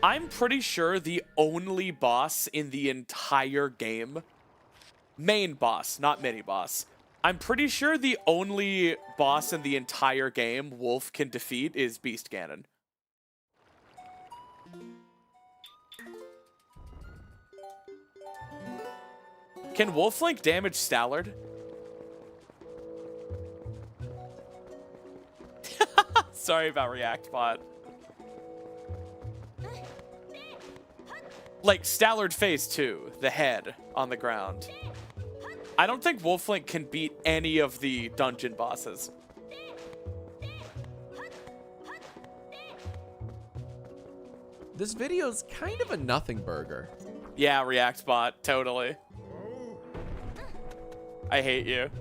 I'm pretty sure the only boss in the entire game, main boss, not mini boss, I'm pretty sure the only boss in the entire game Wolf can defeat is Beast Ganon. Can Wolflink damage Stallard? Sorry about ReactBot. Like Stallard phase 2, the head on the ground. I don't think Wolflink can beat any of the dungeon bosses. This video's kind of a nothing burger. Yeah, ReactBot, totally. I hate you.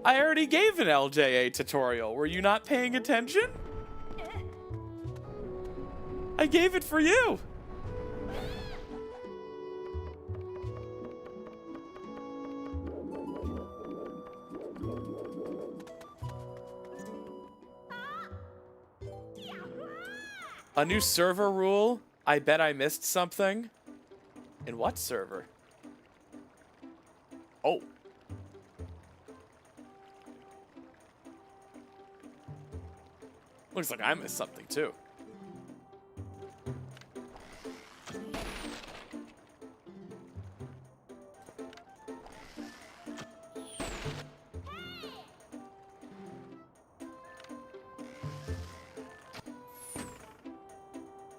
I already gave an LJA tutorial. Were you not paying attention? I gave it for you. A new server rule? I bet I missed something. In what server? Oh. Looks like I missed something too.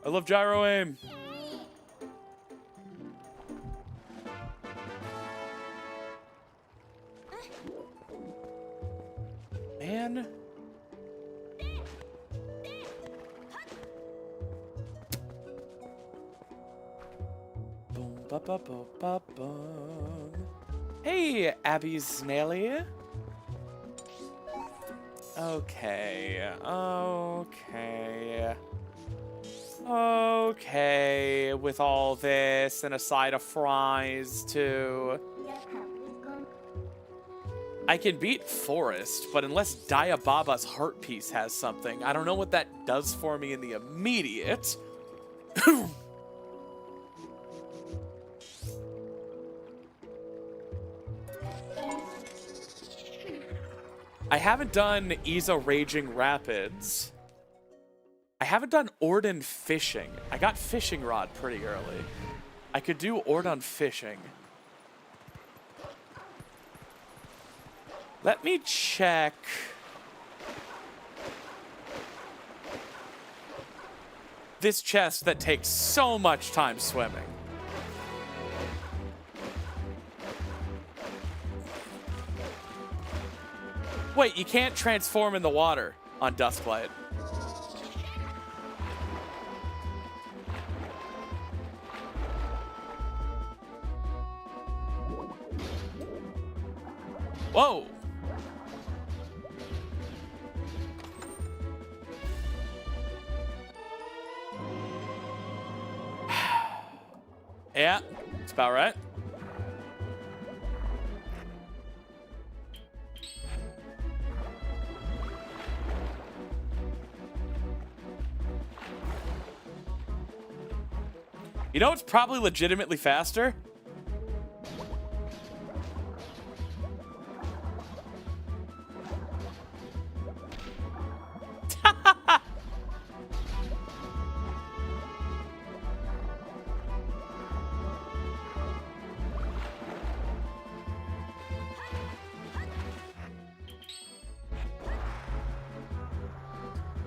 I love gyro aim. Man. Boom, ba ba ba ba boom. Hey, Abby Smelly. Okay. Okay, with all this and a side of fries too. I can beat Forest, but unless Diababa's heart piece has something, I don't know what that does for me in the immediate. I haven't done Iza Raging Rapids. I haven't done Ordon Fishing. I got Fishing Rod pretty early. I could do Ordon Fishing. Let me check. This chest that takes so much time swimming. Wait, you can't transform in the water on Dusklight. Whoa! Yeah, that's about right. You know what's probably legitimately faster?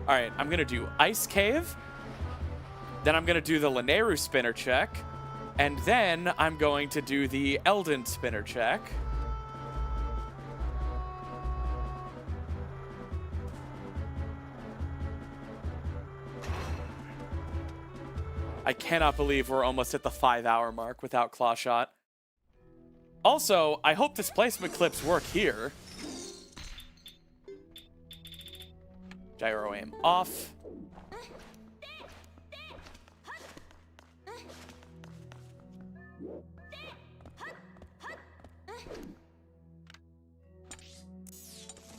All right, I'm gonna do Ice Cave. Then I'm gonna do the Lineru spinner check. And then I'm going to do the Eldin spinner check. I cannot believe we're almost at the 5-hour mark without Claw Shot. Also, I hope displacement clips work here. Gyro aim off.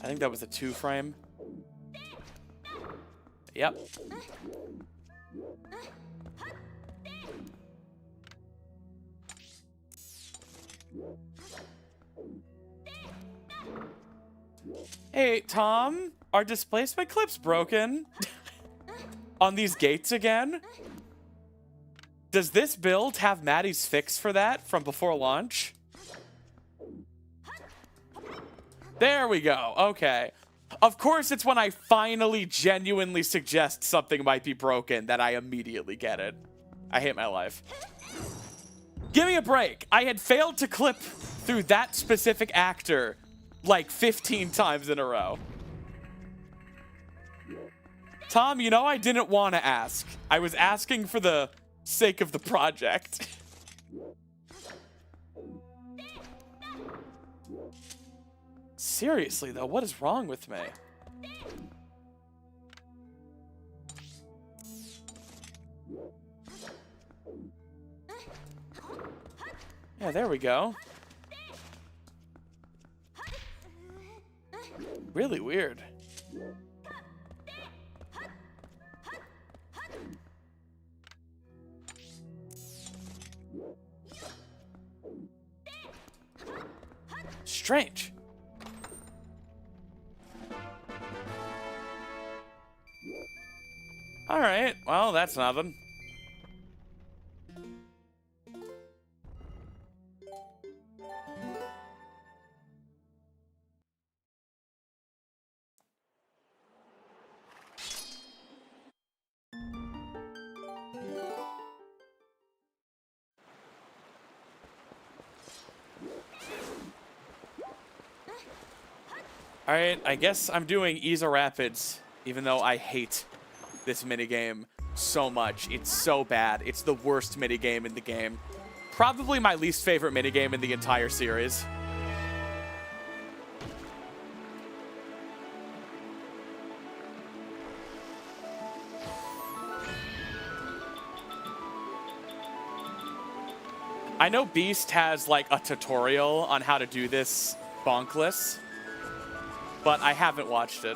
I think that was a 2-frame. Yep. Hey, Tom, are displacement clips broken on these gates again? Does this build have Maddie's fix for that from before launch? There we go. Okay. Of course, it's when I finally genuinely suggest something might be broken that I immediately get it. I hate my life. Give me a break. I had failed to clip through that specific actor like 15 times in a row. Tom, you know I didn't want to ask. I was asking for the sake of the project. Seriously, though, what is wrong with me? Yeah, there we go. Really weird. Strange. All right, well, that's nothing. All right, I guess I'm doing Ease Rapids, even though I hate this minigame so much. It's so bad. It's the worst minigame in the game. Probably my least favorite minigame in the entire series. I know Beast has like a tutorial on how to do this bonkless, but I haven't watched it.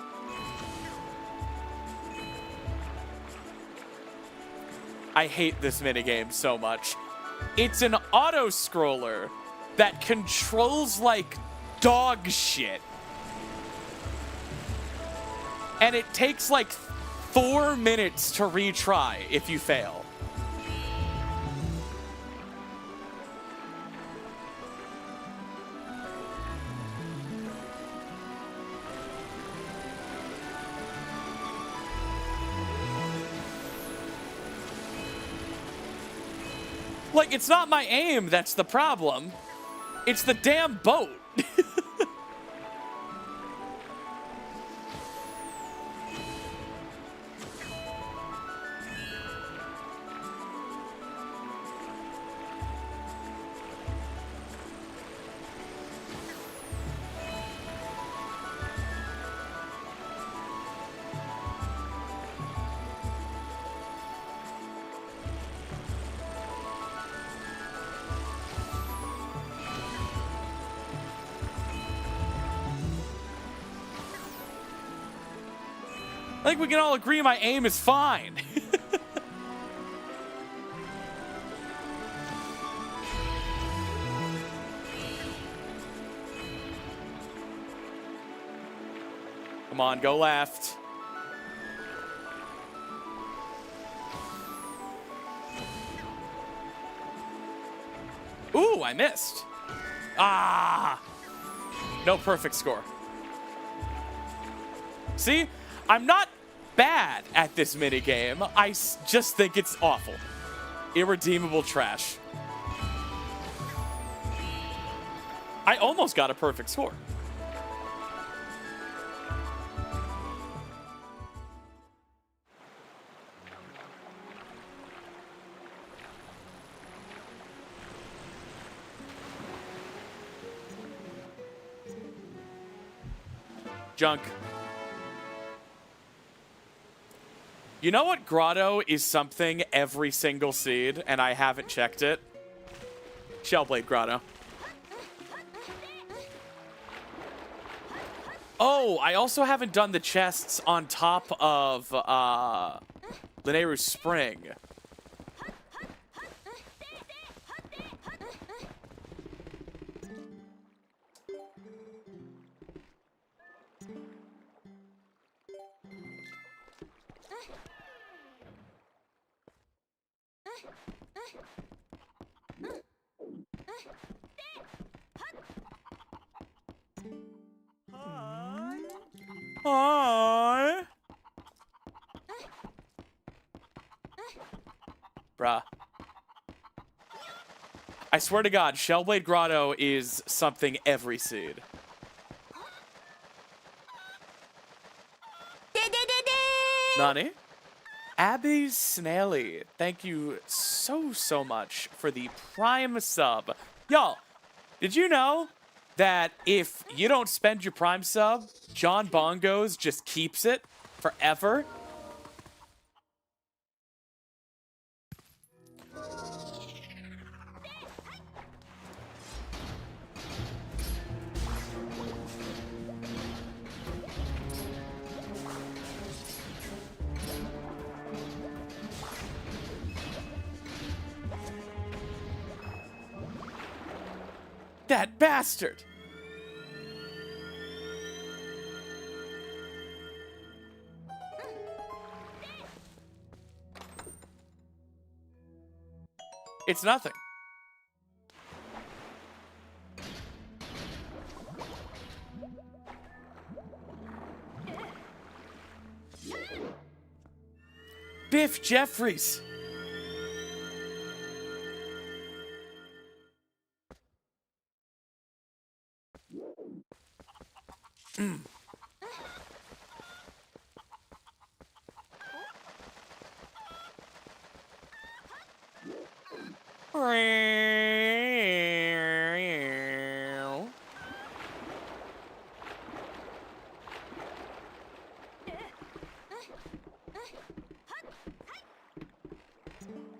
I hate this minigame so much. It's an auto-scroller that controls like dog shit. And it takes like 4 minutes to retry if you fail. Like, it's not my aim that's the problem. It's the damn boat. I think we can all agree my aim is fine. Come on, go left. Ooh, I missed. Ah! No perfect score. See? I'm not bad at this minigame. I just think it's awful. Irredeemable trash. I almost got a perfect score. Junk. You know what grotto is something every single seed, and I haven't checked it? Shellblade grotto. Oh, I also haven't done the chests on top of Lineru Spring. Hi. Bruh. I swear to God, Shellblade Grotto is something every seed. Nani? Abby Snelly, thank you so much for the Prime sub. Y'all, did you know that if you don't spend your Prime sub, John Bongos just keeps it forever. That bastard! It's nothing. Biff Jeffries.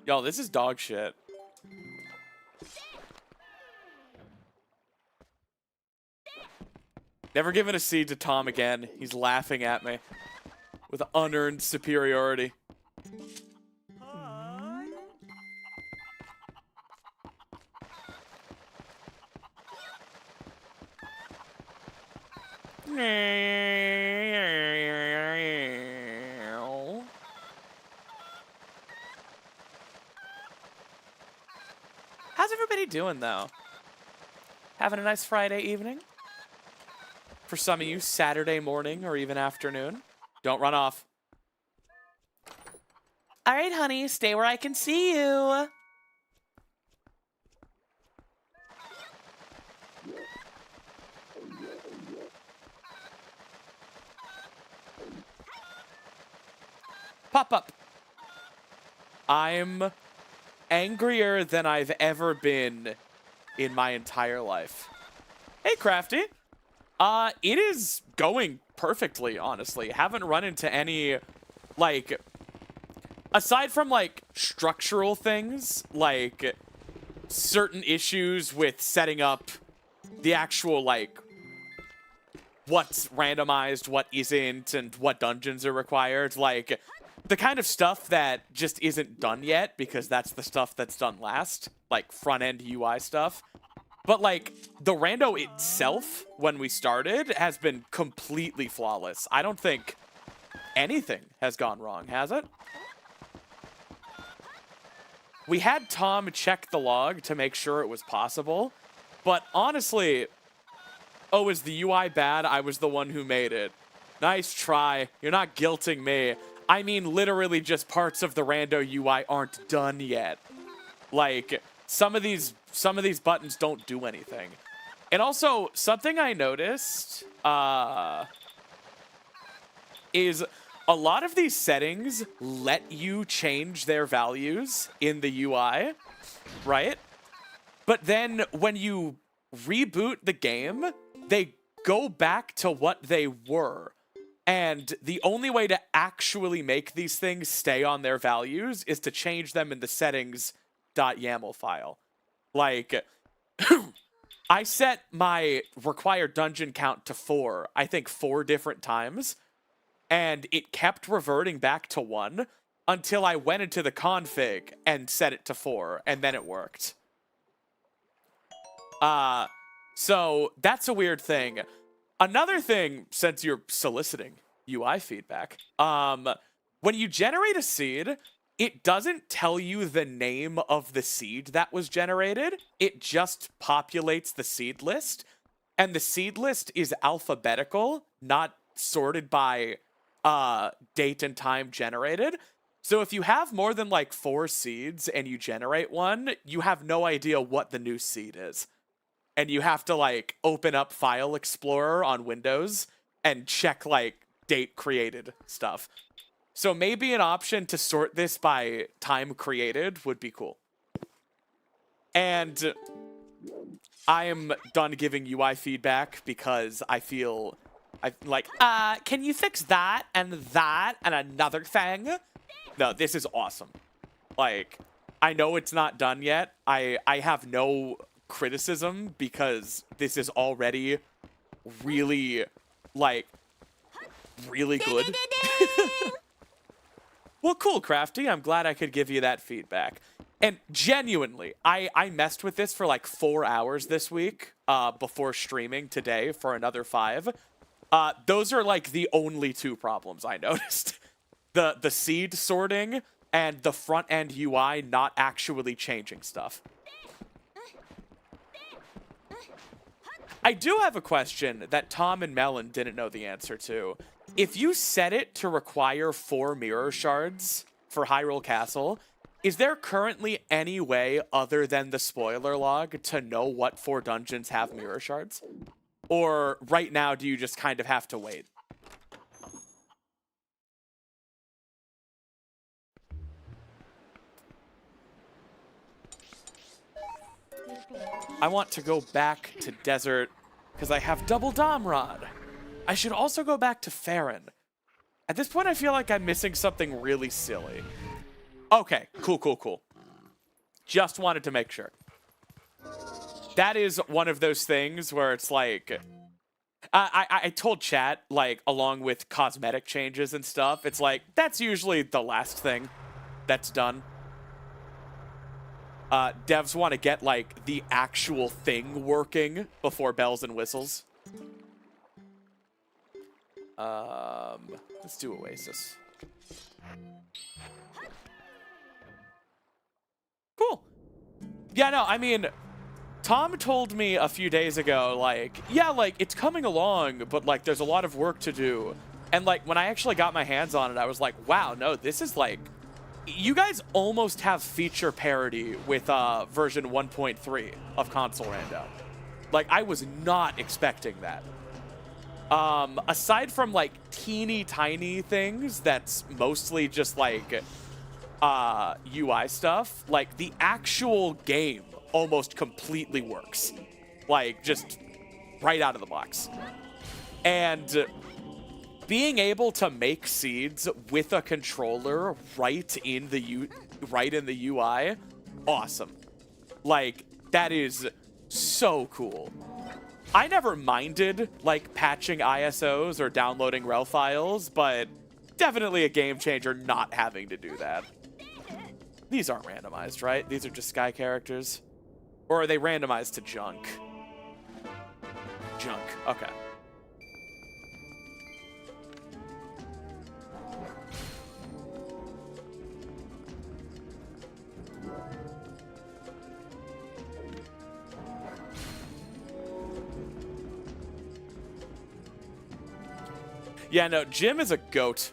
Yo, this is dog shit. Never giving a seed to Tom again. He's laughing at me with unearned superiority. How's everybody doing, though? Having a nice Friday evening? For some of you, Saturday morning or even afternoon. Don't run off. All right, honey, stay where I can see you. Pop up. I'm angrier than I've ever been in my entire life. Hey, Crafty. It is going perfectly, honestly. Haven't run into any, like, aside from, like, structural things, like, certain issues with setting up the actual, like, what's randomized, what isn't, and what dungeons are required, like, the kind of stuff that just isn't done yet, because that's the stuff that's done last, like, front-end UI stuff. But, like, the rando itself, when we started, has been completely flawless. I don't think anything has gone wrong, has it? We had Tom check the log to make sure it was possible, but honestly, oh, is the UI bad? I was the one who made it. Nice try. You're not guilting me. I mean, literally just parts of the rando UI aren't done yet. Like, some of these buttons don't do anything. And also, something I noticed is a lot of these settings let you change their values in the UI, right? But then when you reboot the game, they go back to what they were. And the only way to actually make these things stay on their values is to change them in the settings.yaml file. Like, I set my required dungeon count to 4, I think 4 different times, and it kept reverting back to 1 until I went into the config and set it to 4, and then it worked. So that's a weird thing. Another thing, since you're soliciting UI feedback, when you generate a seed, it doesn't tell you the name of the seed that was generated. It just populates the seed list. And the seed list is alphabetical, not sorted by date and time generated. So if you have more than like 4 seeds and you generate one, you have no idea what the new seed is. And you have to like open up File Explorer on Windows and check like date created stuff. So maybe an option to sort this by time created would be cool. And I am done giving UI feedback because I feel can you fix that and another thing? No, this is awesome. Like, I know it's not done yet. I have no criticism because this is already really, really good. Well, cool, Crafty. I'm glad I could give you that feedback. And genuinely, I messed with this for like 4 hours this week before streaming today for another 5. Those are like the only 2 problems I noticed. The seed sorting and the front-end UI not actually changing stuff. I do have a question that Tom and Melon didn't know the answer to. If you set it to require 4 mirror shards for Hyrule Castle, is there currently any way other than the spoiler log to know what 4 dungeons have mirror shards? Or right now, do you just kind of have to wait? I want to go back to Desert because I have double Dom Rod. I should also go back to Farron. At this point, I feel like I'm missing something really silly. Okay, cool. Just wanted to make sure. That is one of those things where it's like... I told chat, like, along with cosmetic changes and stuff, it's like, that's usually the last thing that's done. Devs want to get, like, the actual thing working before bells and whistles. Let's do Oasis. Cool. Yeah, no, I mean, Tom told me a few days ago, like, yeah, like, it's coming along, but, like, there's a lot of work to do. And, like, when I actually got my hands on it, I was like, wow, no, this is, like... You guys almost have feature parity with version 1.3 of Console Rando. Like, I was not expecting that. Aside from, like, teeny tiny things that's mostly just, like, UI stuff, like, the actual game almost completely works. Like, just right out of the box. And being able to make seeds with a controller right in the UI, awesome. Like, that is so cool. I never minded, like, patching ISOs or downloading REL files, but definitely a game changer not having to do that. These aren't randomized, right? These are just Sky characters. Or are they randomized to junk? Junk, okay. Yeah, no, Jim is a goat.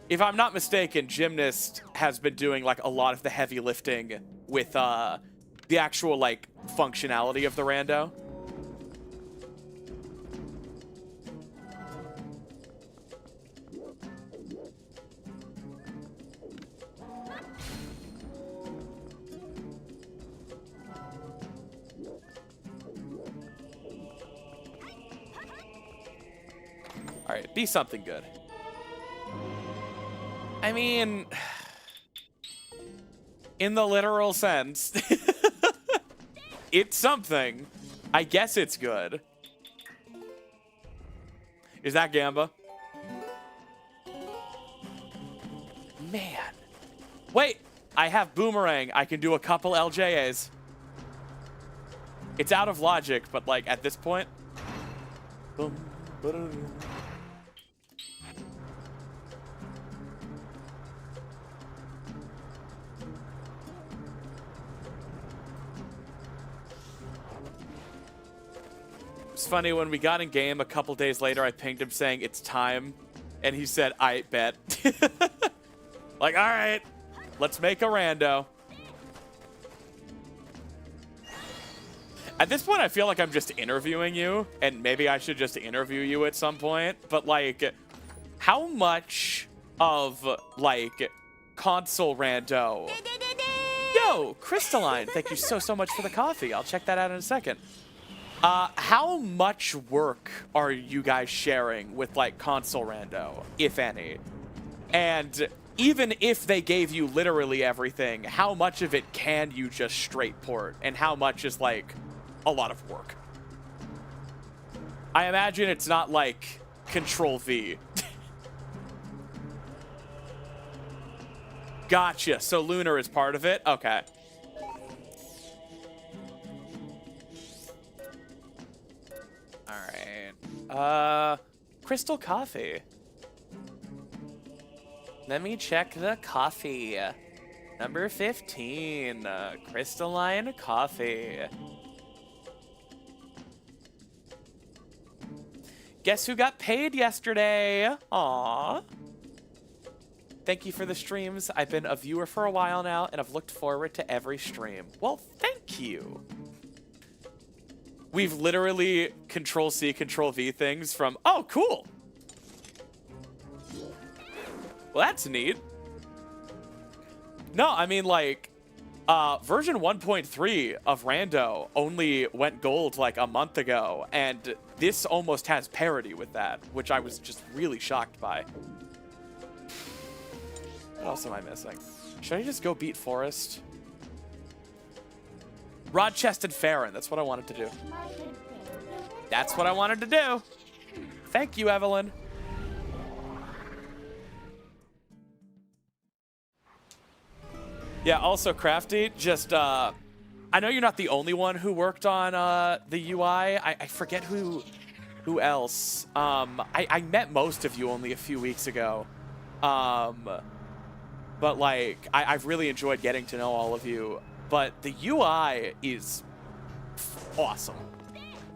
If I'm not mistaken, Gymnast has been doing, like, a lot of the heavy lifting with, the actual, like, functionality of the rando. Alright, be something good. I mean, in the literal sense, it's something. I guess it's good. Is that Gamba? Man. Wait, I have Boomerang. I can do a couple LJAs. It's out of logic, but, like, at this point... Boom, ba-da-da. It's funny, when we got in game a couple days later, I pinged him saying it's time, and he said, I bet. Like, all right, let's make a rando. At this point, I feel like I'm just interviewing you, and maybe I should just interview you at some point, but, like, how much of, like, console rando... Yo, Oh, Crystalline, thank you so much for the coffee. I'll check that out in a second. How much work are you guys sharing with, like, console rando, if any? And even if they gave you literally everything, how much of it can you just straight port? And how much is, like, a lot of work? I imagine it's not, like, Control-V. Gotcha. So Lunar is part of it? Okay. Alright. Crystal Coffee. Let me check the coffee. Number 15. Crystalline Coffee. Guess who got paid yesterday? Aww. Thank you for the streams. I've been a viewer for a while now, and I've looked forward to every stream. Well, thank you. We've literally Control-C, Control-V things from... Oh, cool. Well, that's neat. No, I mean, like, version 1.3 of Rando only went gold, like, a month ago, and this almost has parity with that, which I was just really shocked by. What else am I missing? Should I just go beat Forest? Rod-chested Farron. That's what I wanted to do. That's what I wanted to do. Thank you, Evelyn. Yeah, also, Crafty, just, I know you're not the only one who worked on the UI. I forget who else. I met most of you only a few weeks ago. But, like, I've really enjoyed getting to know all of you. But the UI is awesome.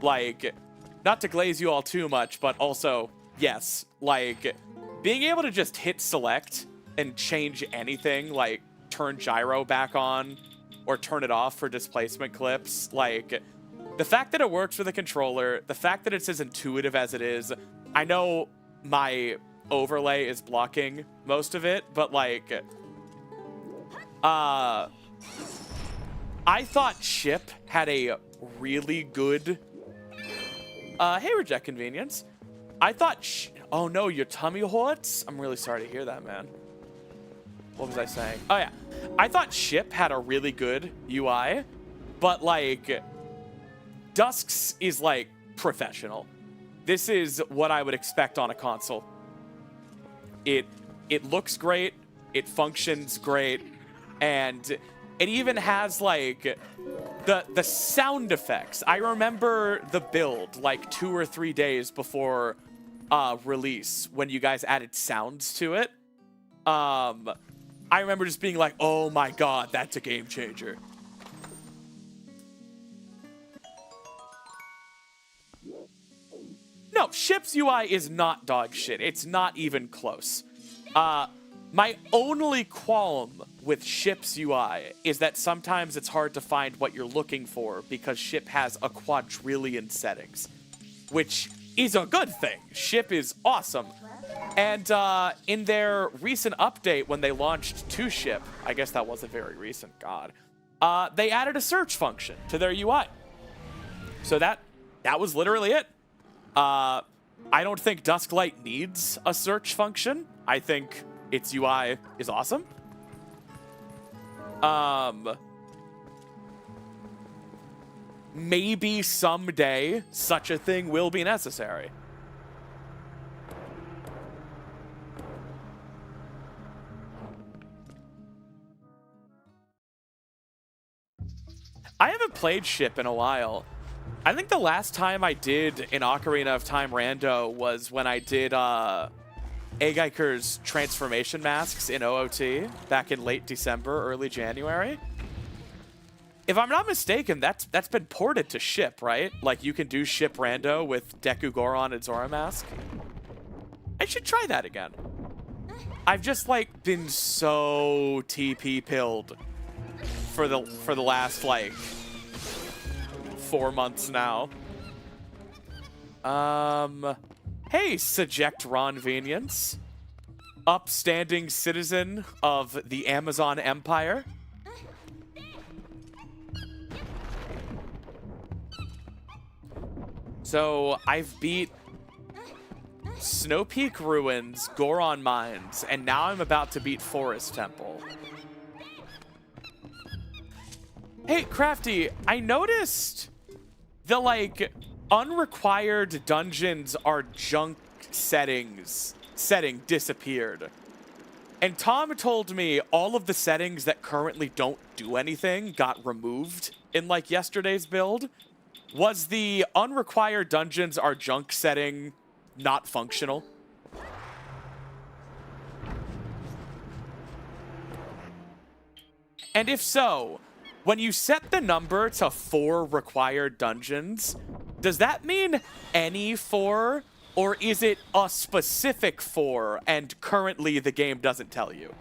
Like, not to glaze you all too much, but also, yes. Like, being able to just hit select and change anything, like, turn gyro back on or turn it off for displacement clips. Like, the fact that it works with a controller, the fact that it's as intuitive as it is. I know my overlay is blocking most of it, but, like, I thought Chip had a really good, hey, Reject Convenience. I thought, oh no, your tummy hurts? I'm really sorry to hear that, man. What was I saying? Oh yeah, I thought Chip had a really good UI, but, like, Dusk's is, like, professional. This is what I would expect on a console. It looks great, it functions great, and it even has, like, the sound effects. I remember the build, like, 2 or 3 days before release when you guys added sounds to it. I remember just being like, oh my god, that's a game changer. No, Chip's UI is not dog shit. It's not even close. My only qualm with Chip's UI is that sometimes it's hard to find what you're looking for because Chip has a quadrillion settings, which is a good thing. Chip is awesome. And in their recent update when they launched to Chip, I guess that wasn't very recent, God, they added a search function to their UI. So that was literally it. I don't think Dusklight needs a search function. I think its UI is awesome. Maybe someday such a thing will be necessary. I haven't played Chip in a while. I think the last time I did an Ocarina of Time rando was when I did Egeiker's transformation masks in OOT back in late December, early January. If I'm not mistaken, that's been ported to Chip, right? Like, you can do Chip rando with Deku Goron and Zora mask. I should try that again. I've just, like, been so TP pilled for the last, like, 4 months now. Hey, Subject Ronvenience. Upstanding citizen of the Amazon Empire. So I've beat Snow Peak Ruins, Goron Mines, and now I'm about to beat Forest Temple. Hey, Crafty, I noticed the, like, unrequired dungeons are junk setting disappeared. And Tom told me all of the settings that currently don't do anything got removed in, like, yesterday's build. Was the unrequired dungeons are junk setting not functional? And if so, when you set the number to 4 required dungeons, does that mean any 4, or is it a specific 4 and currently the game doesn't tell you?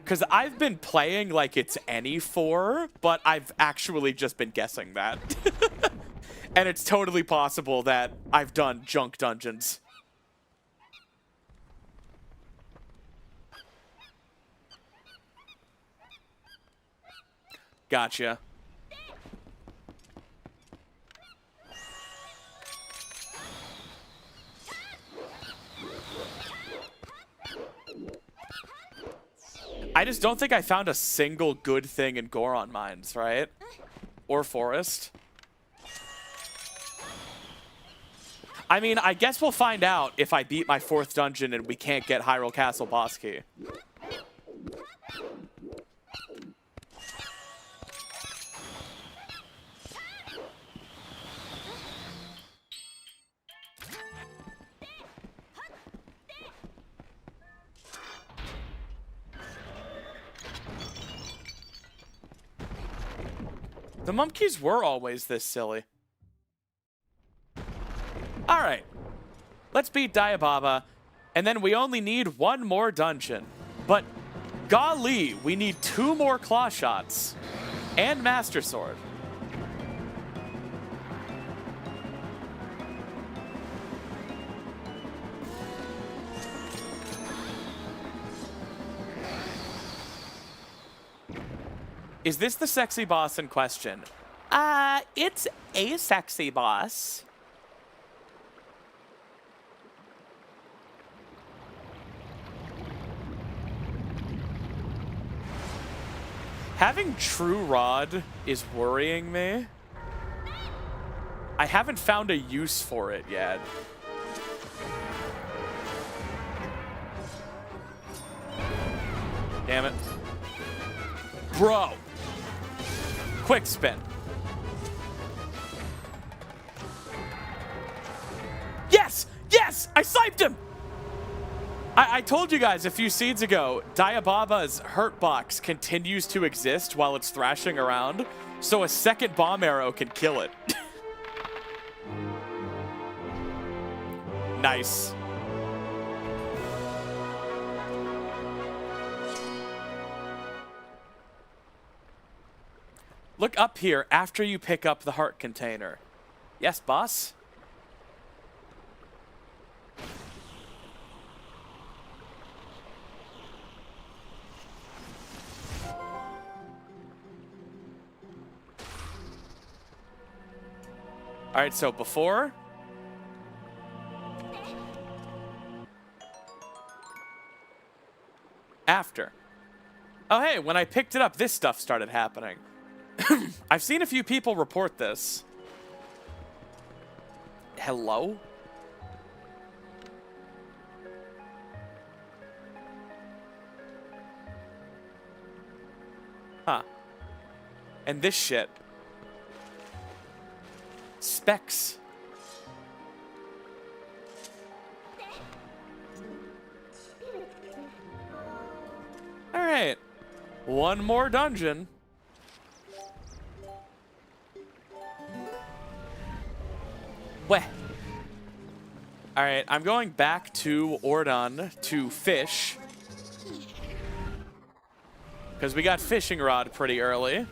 Because I've been playing like it's any 4, but I've actually just been guessing that. And it's totally possible that I've done junk dungeons. Gotcha. I just don't think I found a single good thing in Goron Mines, right? Or Forest. I mean, I guess we'll find out if I beat my 4th dungeon and we can't get Hyrule Castle boss key. The monkeys were always this silly. Alright. Let's beat Diababa, and then we only need 1 more dungeon. But, golly, we need 2 more claw shots. And Master Sword. Is this the sexy boss in question? It's a sexy boss. Having True Rod is worrying me. I haven't found a use for it yet. Damn it. Bro. Quick spin. Yes! Yes! I sniped him! I told you guys a few seeds ago, Diababa's hurt box continues to exist while it's thrashing around, so a second bomb arrow can kill it. Nice. Look up here after you pick up the heart container. Yes, boss? All right, so before. After. Oh, hey, when I picked it up, this stuff started happening. I've seen a few people report this. Hello? Huh. And this shit. Specs. All right. 1 more dungeon. Weh. All right, I'm going back to Ordon to fish. Because we got fishing rod pretty early.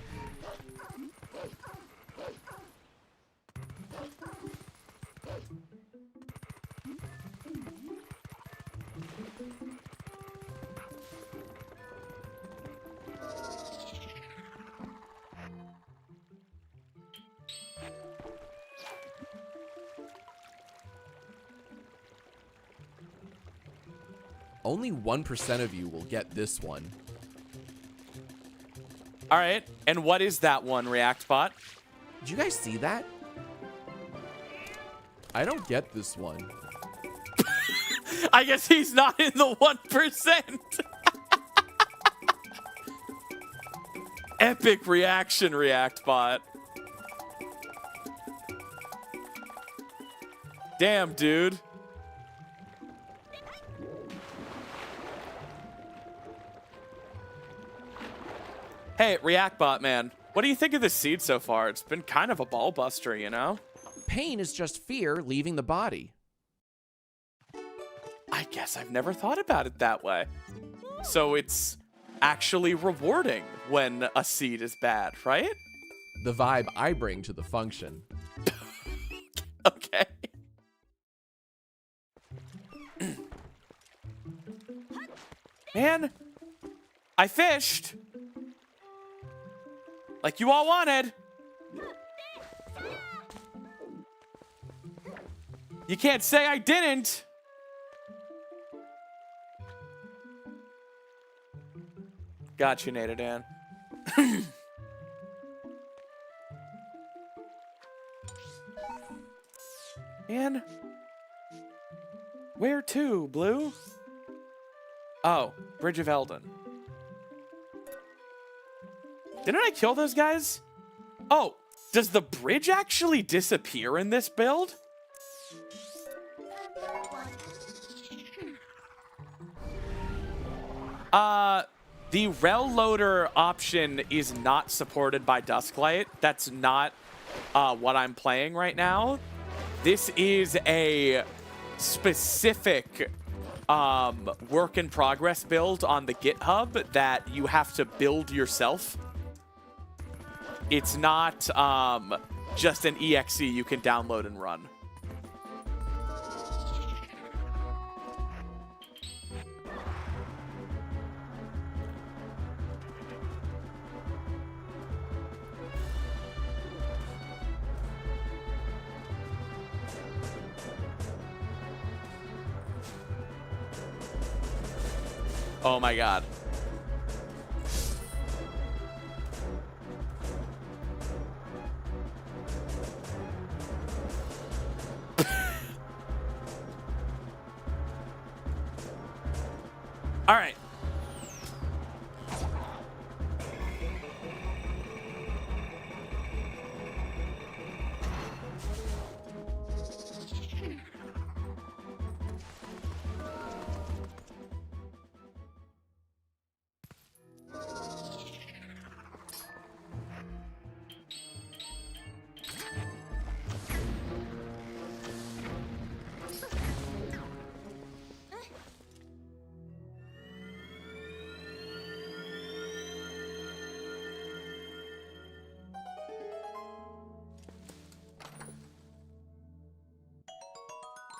Only 1% of you will get this one. All right. And what is that one, ReactBot? Did you guys see that? I don't get this one. I guess he's not in the 1%. Epic reaction, ReactBot. Damn, dude. Hey, ReactBot, man. What do you think of this seed so far? It's been kind of a ball buster, you know? Pain is just fear leaving the body. I guess I've never thought about it that way. So it's actually rewarding when a seed is bad, right? The vibe I bring to the function. Okay. Man, I fished. Like you all wanted. You can't say I didn't. Got you, Nada Dan. Man, where to, Blue? Oh, Bridge of Eldon. Didn't I kill those guys? Oh, does the bridge actually disappear in this build? The rel loader option is not supported by Dusklight. That's not what I'm playing right now. This is a specific work in progress build on the GitHub that you have to build yourself. It's not just an exe you can download and run. Oh my god. All right.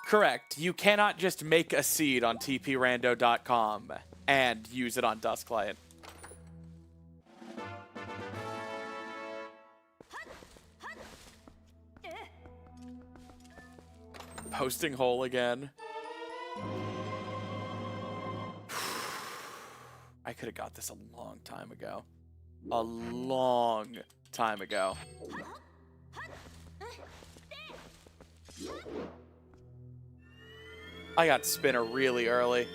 Correct. You cannot just make a seed on tprando.com and use it on Dusklight. Posting hole again. I could have got this a long time ago. A long time ago. I got spinner really early.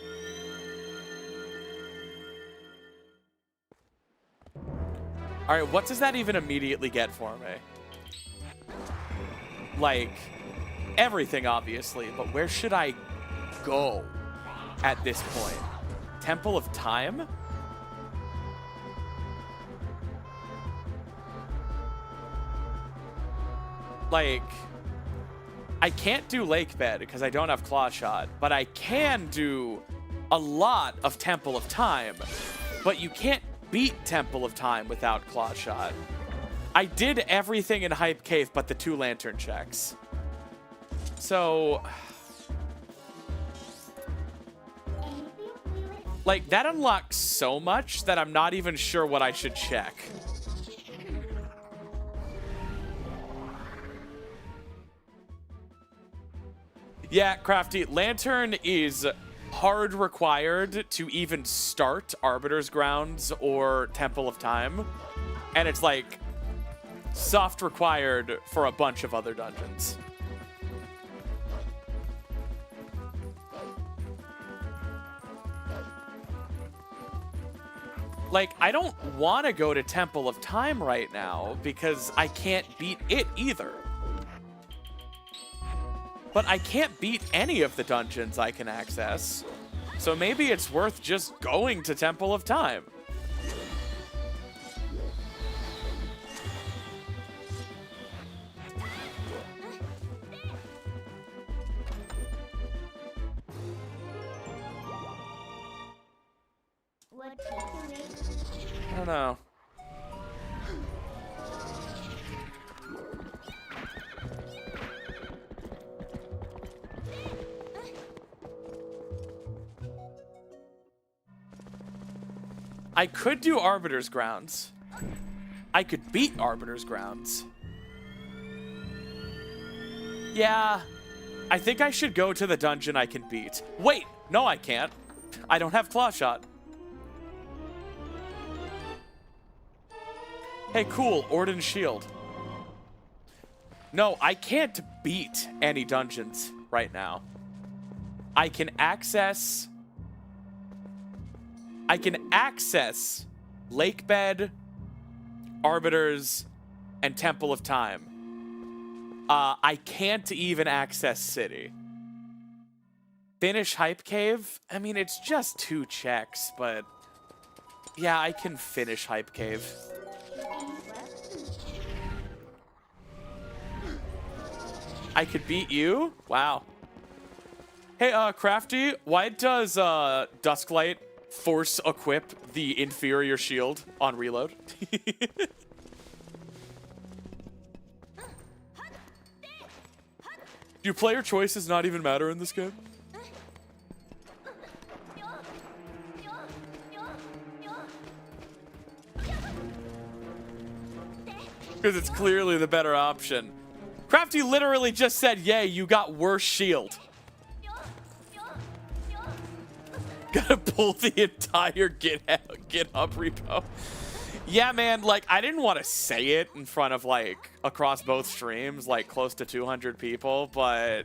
All right, what does that even immediately get for me? Like, everything, obviously, but where should I go at this point? Temple of Time? Like, I can't do Lake Bed because I don't have Claw Shot, but I can do a lot of Temple of Time, but you can't beat Temple of Time without Claw Shot. I did everything in Hype Cave but the 2 lantern checks. So, like, that unlocks so much that I'm not even sure what I should check. Yeah, Crafty, Lantern is hard required to even start Arbiter's Grounds or Temple of Time. And it's like soft required for a bunch of other dungeons. Like, I don't want to go to Temple of Time right now because I can't beat it either. But I can't beat any of the dungeons I can access. So maybe it's worth just going to Temple of Time. I don't know. I could do Arbiter's Grounds. I could beat Arbiter's Grounds. Yeah, I think I should go to the dungeon I can beat. Wait, no I can't. I don't have Claw Shot. Hey, cool, Orden's Shield. No, I can't beat any dungeons right now. I can access Lakebed, Arbiters, and Temple of Time. I can't even access City. Finish Hype Cave? I mean, it's just 2 checks, but yeah, I can finish Hype Cave. I could beat you? Wow. Hey, Crafty, why does Dusklight force equip the inferior shield on reload? Do player choices not even matter in this game? Because it's clearly the better option. Crafty literally just said, yay, you got worse shield. Gotta pull the entire GitHub repo. Yeah, man, like, I didn't want to say it in front of, like, across both streams, like, close to 200 people, but,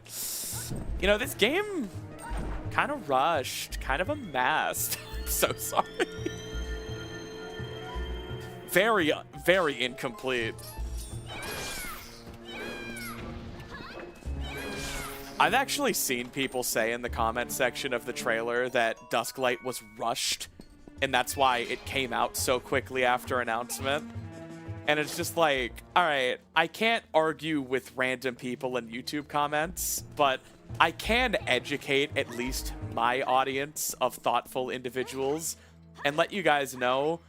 you know, this game kind of rushed, kind of amassed. I'm so sorry. Very, very incomplete. I've actually seen people say in the comment section of the trailer that Dusklight was rushed, and that's why it came out so quickly after announcement. And it's just like, all right, I can't argue with random people in YouTube comments, but I can educate at least my audience of thoughtful individuals and let you guys know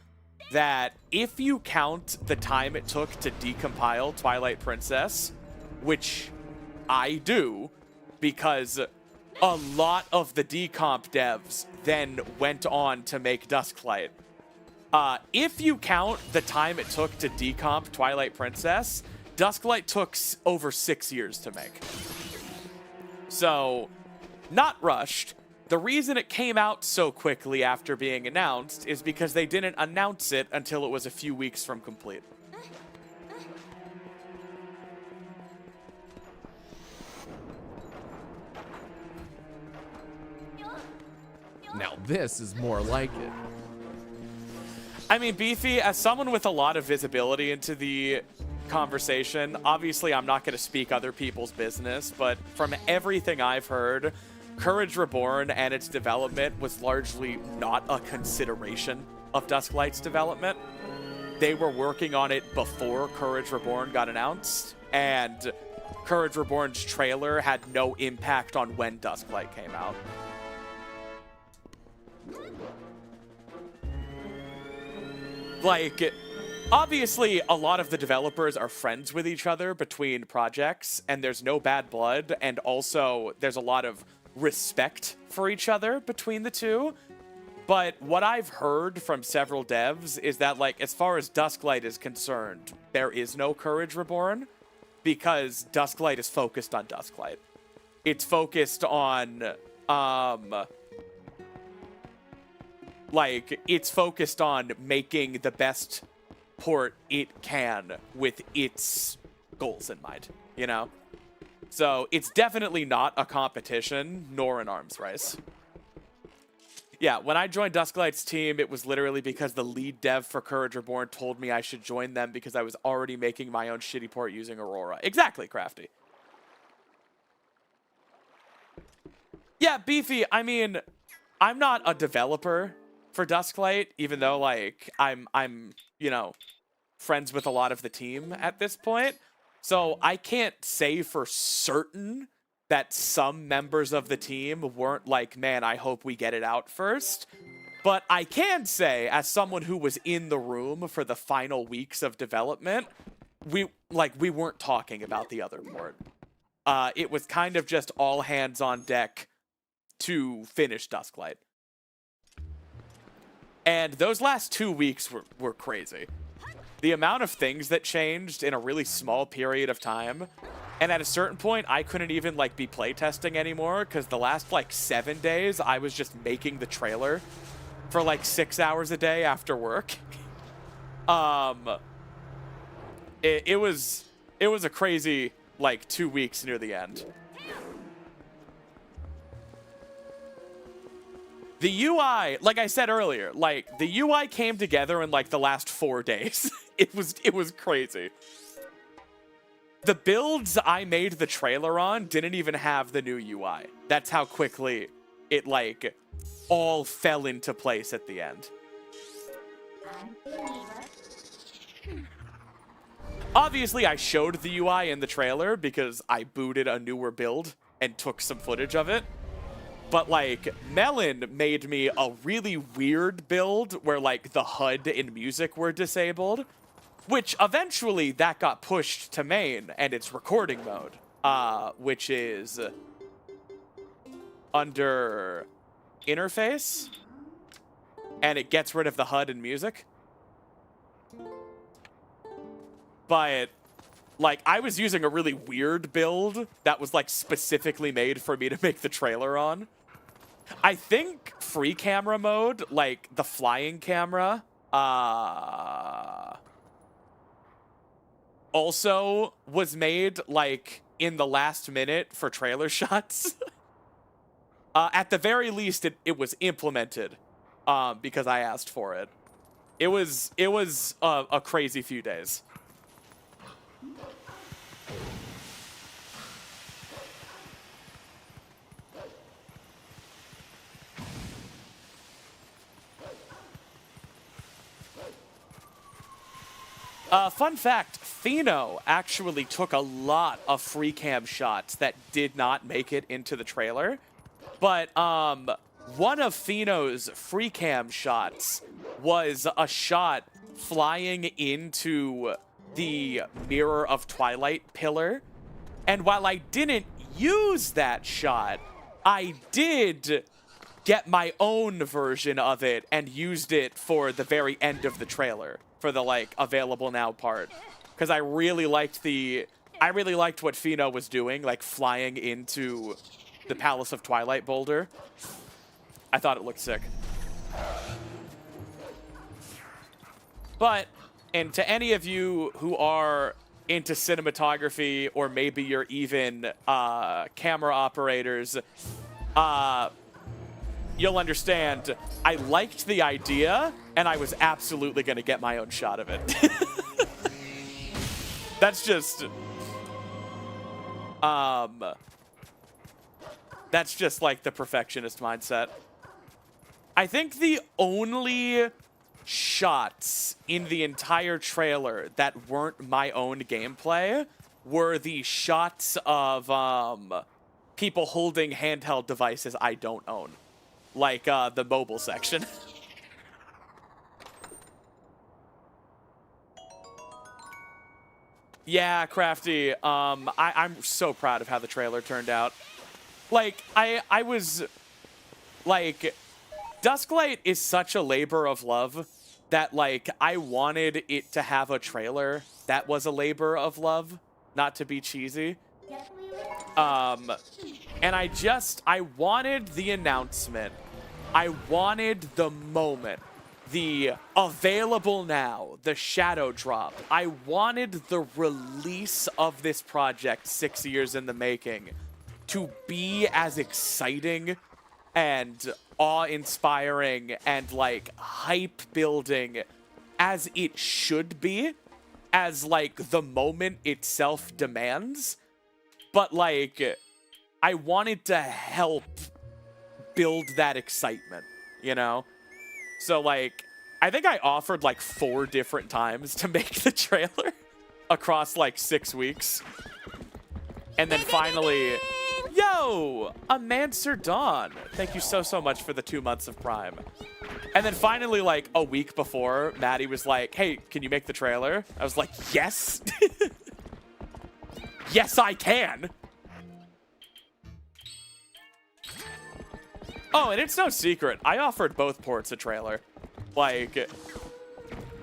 that if you count the time it took to decompile Twilight Princess, which I do, because a lot of the decomp devs then went on to make Dusklight. If you count the time it took to decomp Twilight Princess, Dusklight took over 6 years to make. So, not rushed. The reason it came out so quickly after being announced is because they didn't announce it until it was a few weeks from complete. Now this is more like it. I mean, Beefy, as someone with a lot of visibility into the conversation, obviously I'm not going to speak other people's business, but from everything I've heard, Courage Reborn and its development was largely not a consideration of Dusklight's development. They were working on it before Courage Reborn got announced, and Courage Reborn's trailer had no impact on when Dusklight came out. Like, obviously, a lot of the developers are friends with each other between projects, and there's no bad blood, and also there's a lot of respect for each other between the two. But what I've heard from several devs is that, like, as far as Dusklight is concerned, there is no Courage Reborn, because Dusklight is focused on Dusklight. It's focused on, Like, it's focused on making the best port it can with its goals in mind, you know? So it's definitely not a competition, nor an arms race. Yeah, when I joined Dusklight's team, it was literally because the lead dev for Courage Reborn told me I should join them because I was already making my own shitty port using Aurora. Exactly, Crafty. Yeah, Beefy, I mean, I'm not a developer for Dusklight, even though, like, I'm you know, friends with a lot of the team at this point. So I can't say for certain that some members of the team weren't like, man, I hope we get it out first. But I can say, as someone who was in the room for the final weeks of development, we weren't talking about the other port. It was kind of just all hands on deck to finish Dusklight. And those last 2 weeks were crazy. The amount of things that changed in a really small period of time. And at a certain point, I couldn't even, like, be playtesting anymore, because the last, like, 7 days, I was just making the trailer for, like, 6 hours a day after work. It was a crazy, like, 2 weeks near the end. The UI, like I said earlier, like, the UI came together in, like, the last 4 days. It was crazy. The builds I made the trailer on didn't even have the new UI. That's how quickly it, like, all fell into place at the end. Obviously, I showed the UI in the trailer because I booted a newer build and took some footage of it. But, like, Melon made me a really weird build where, like, the HUD and music were disabled, which eventually that got pushed to main and its recording mode, which is under interface, and it gets rid of the HUD and music. But, like, I was using a really weird build that was, like, specifically made for me to make the trailer on. I think free camera mode, like the flying camera, also was made, like, in the last minute for trailer shots. At the very least, it was implemented because I asked for it. It was a crazy few days. Fun fact, Fino actually took a lot of free cam shots that did not make it into the trailer. But one of Fino's free cam shots was a shot flying into the Mirror of Twilight pillar. And while I didn't use that shot, I did get my own version of it and used it for the very end of the trailer. For the, like, available now part, because I really liked what Fino was doing, like flying into the Palace of Twilight boulder. I thought it looked sick. But, and to any of you who are into cinematography, or maybe you're even camera operators, you'll understand, I liked the idea, and I was absolutely going to get my own shot of it. That's just like the perfectionist mindset. I think the only shots in the entire trailer that weren't my own gameplay were the shots of people holding handheld devices I don't own. Like the mobile section. Yeah, Crafty, I'm so proud of how the trailer turned out. Like, I was, like, Dusklight is such a labor of love that, like, I wanted it to have a trailer that was a labor of love, not to be cheesy. And I wanted the announcement I wanted the moment, the available now, the shadow drop. I wanted the release of this project 6 years in the making to be as exciting and awe-inspiring and like hype building as it should be, as like the moment itself demands. But like, I wanted to help build that excitement, you know? So like, I think I offered like 4 different times to make the trailer across like 6 weeks. And then finally, yo, Amancer Dawn. Thank you so much for the 2 months of Prime. And then finally, like a week before, Maddie was like, hey, can you make the trailer? I was like, yes. Yes, I can. Oh, and it's no secret. I offered both ports a trailer. Like,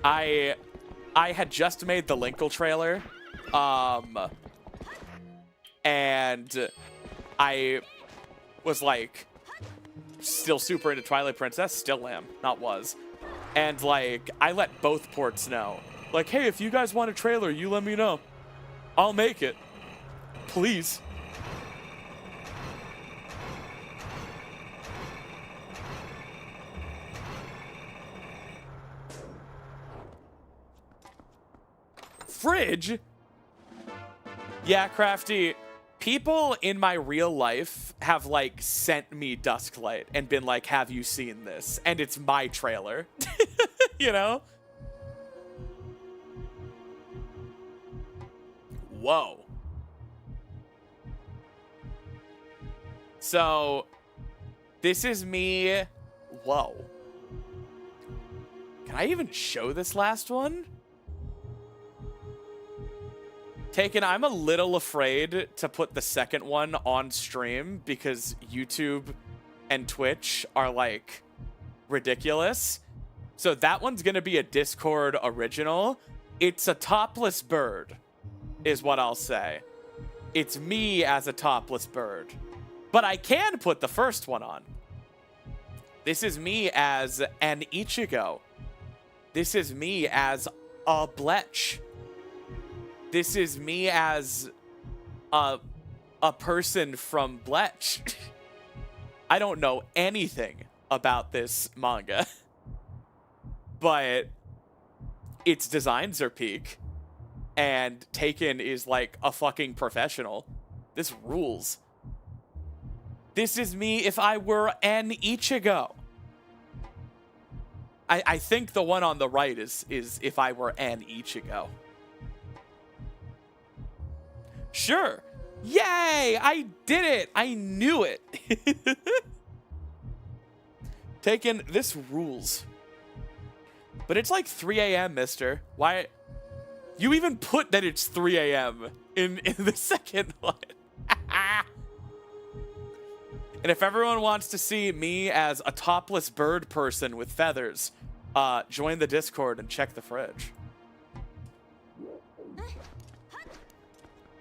I had just made the Linkle trailer. And I was like, still super into Twilight Princess. Still am. Not was. And like, I let both ports know. Like, hey, if you guys want a trailer, you let me know. I'll make it. Please. Fridge? Yeah, Crafty. People in my real life have, like, sent me Dusklight and been like, have you seen this? And it's my trailer. You know? Whoa. So, this is me. Whoa. Can I even show this last one? Taken, I'm a little afraid to put the second one on stream because YouTube and Twitch are, like, ridiculous. So that one's gonna be a Discord original. It's a topless bird, is what I'll say. It's me as a topless bird. But I can put the first one on. This is me as an Ichigo. This is me as a Bletch. This is me as a person from Bletch. I don't know anything about this manga. But its designs are peak. And Taken is like a fucking professional. This rules. This is me if I were an Ichigo. I think the one on the right is if I were an Ichigo. Sure. Yay! I did it! I knew it! Taken, this rules. But it's like 3 a.m., mister. Why? You even put that it's 3 a.m. in the second one. And if everyone wants to see me as a topless bird person with feathers, join the Discord and check the fridge.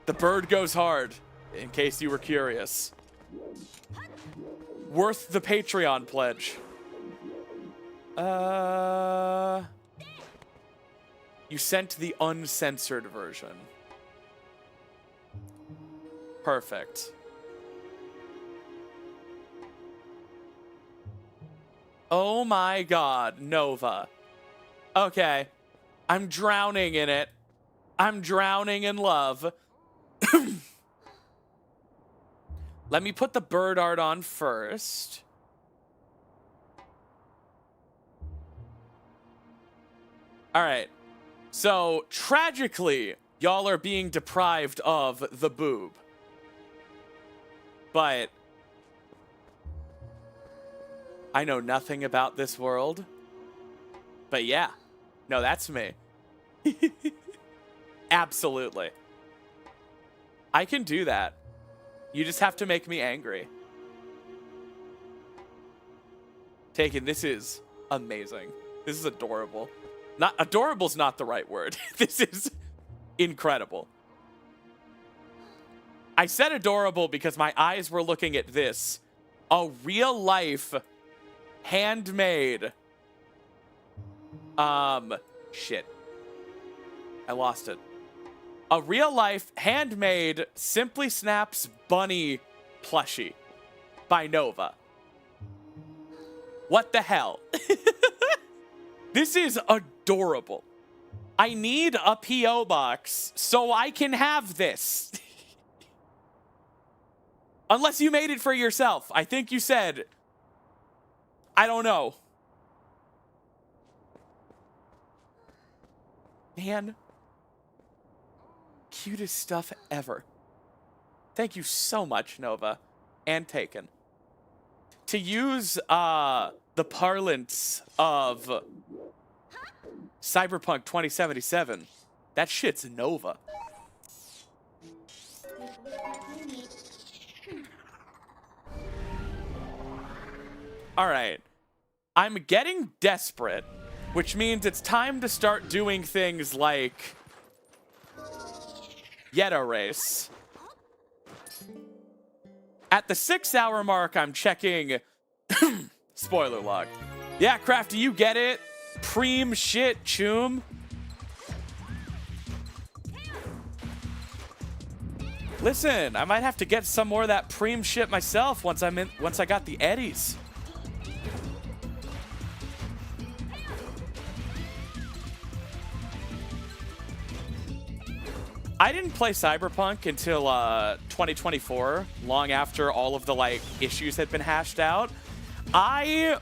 The bird goes hard, in case you were curious. Worth the Patreon pledge. You sent the uncensored version. Perfect. Oh my god, Nova. Okay. I'm drowning in it. I'm drowning in love. Let me put the bird art on first. Alright. So, tragically, y'all are being deprived of the boob. But I know nothing about this world. But yeah. No, that's me. Absolutely. I can do that. You just have to make me angry. Taken, this is amazing. This is adorable. Not adorable's not the right word. This is incredible. I said adorable because my eyes were looking at this. A real life handmade. Shit. I lost it. A real life handmade Simply Snaps bunny plushie by Nova. What the hell? This is adorable. I need a P.O. box so I can have this. Unless you made it for yourself. I think you said. I don't know. Man. Cutest stuff ever. Thank you so much, Nova. And Taken. To use the parlance of Cyberpunk 2077, that shit's Nova. Alright. I'm getting desperate, which means it's time to start doing things like Yeta Race. At the 6-hour mark, I'm checking spoiler log. Yeah, Crafty, you get it? Preem shit, choom. Listen, I might have to get some more of that preem shit myself once I got the eddies. I didn't play Cyberpunk until 2024, long after all of the issues had been hashed out. I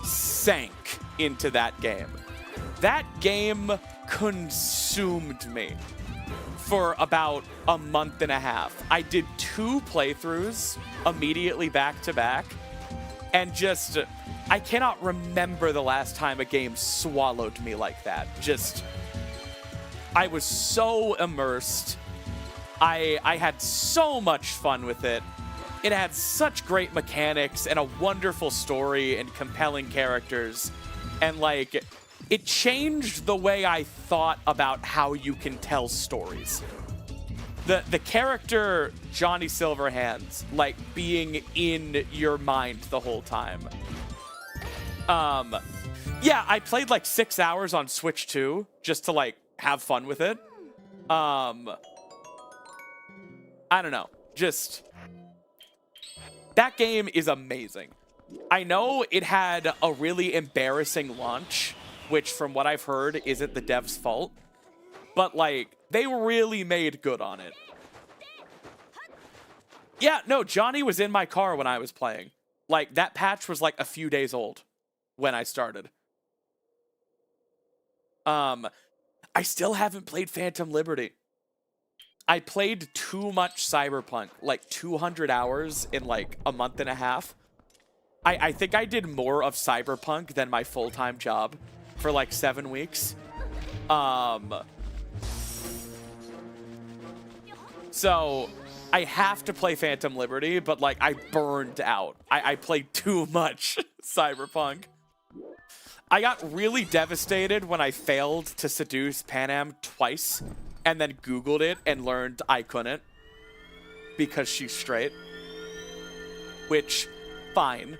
sank into that game. That game consumed me for about a month and a half. I did 2 playthroughs immediately back to back, and just, I cannot remember the last time a game swallowed me like that. Just, I was so immersed. I had so much fun with it. It had such great mechanics and a wonderful story and compelling characters. And it changed the way I thought about how you can tell stories. The character Johnny Silverhands, being in your mind the whole time. Yeah, I played 6 hours on Switch 2 just to have fun with it. I don't know. Just, that game is amazing. I know it had a really embarrassing launch, which from what I've heard isn't the dev's fault, but they really made good on it. Yeah, no, Johnny was in my car when I was playing. That patch was a few days old when I started. I still haven't played Phantom Liberty. I played too much Cyberpunk, 200 hours in a month and a half. I think I did more of Cyberpunk than my full-time job for 7 weeks. So I have to play Phantom Liberty, but I burned out. I played too much Cyberpunk. I got really devastated when I failed to seduce Panam twice and then Googled it and learned I couldn't because she's straight. Which, fine.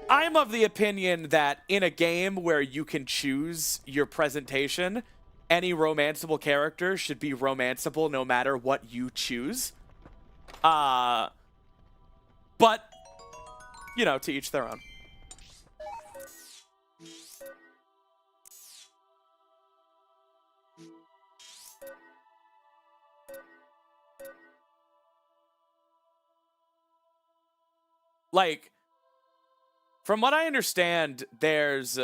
I'm of the opinion that in a game where you can choose your presentation, any romanceable character should be romanceable no matter what you choose. But, you know, to each their own. From what I understand, there's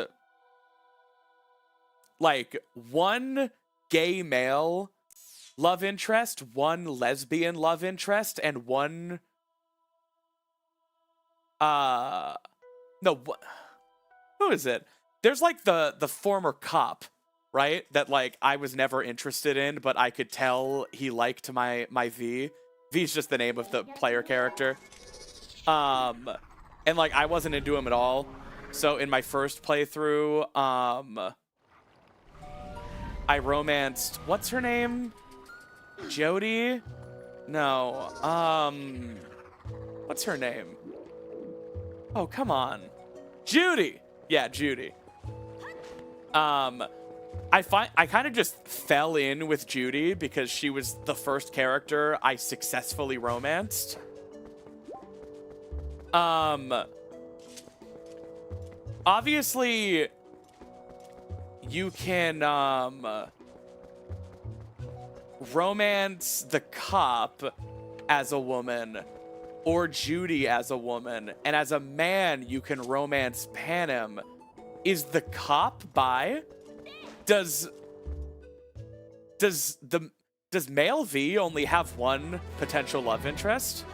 one gay male love interest, one lesbian love interest, and one no, who is it? There's the former cop, right? That I was never interested in, but I could tell he liked my V. V's just the name of the player character. And I wasn't into him at all. So in my first playthrough, I romanced, what's her name? Jody? No, what's her name? Oh, come on. Judy. Yeah, Judy. I kind of just fell in with Judy because she was the first character I successfully romanced. Obviously, you can romance the cop as a woman or Judy as a woman, and as a man you can romance Panem. Is the cop bi? Does male V only have one potential love interest?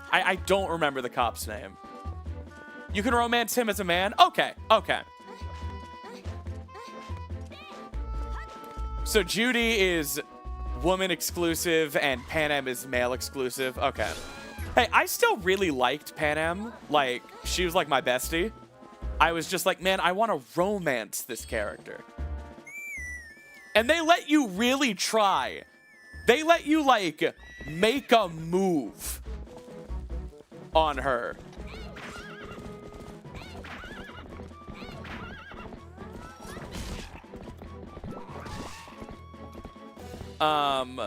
I don't remember the cop's name. You can romance him as a man? Okay, okay. So Judy is woman exclusive and Panem is male exclusive. Okay. Hey, I still really liked Panem. Like, she was like my bestie. I was just like, man, I want to romance this character. And they let you really try. They let you, like, make a move on her. And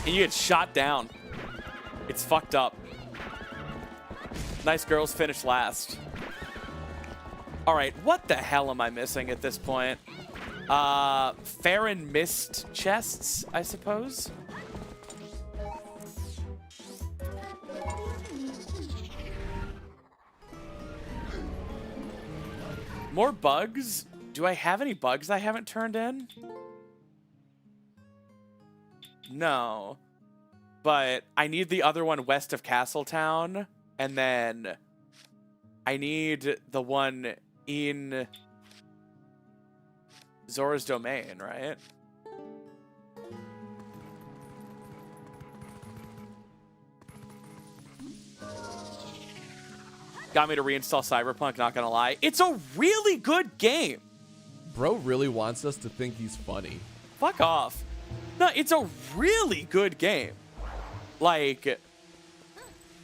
you get shot down. It's fucked up. Nice girls finish last. All right, what the hell am I missing at this point? Fair and mist chests, I suppose. More bugs? Do I have any bugs I haven't turned in? No. But I need the other one west of Castletown. And then I need the one in Zora's Domain, right? Got me to reinstall Cyberpunk, not gonna lie. It's a really good game. Bro really wants us to think he's funny. Fuck off. No, it's a really good game. Like,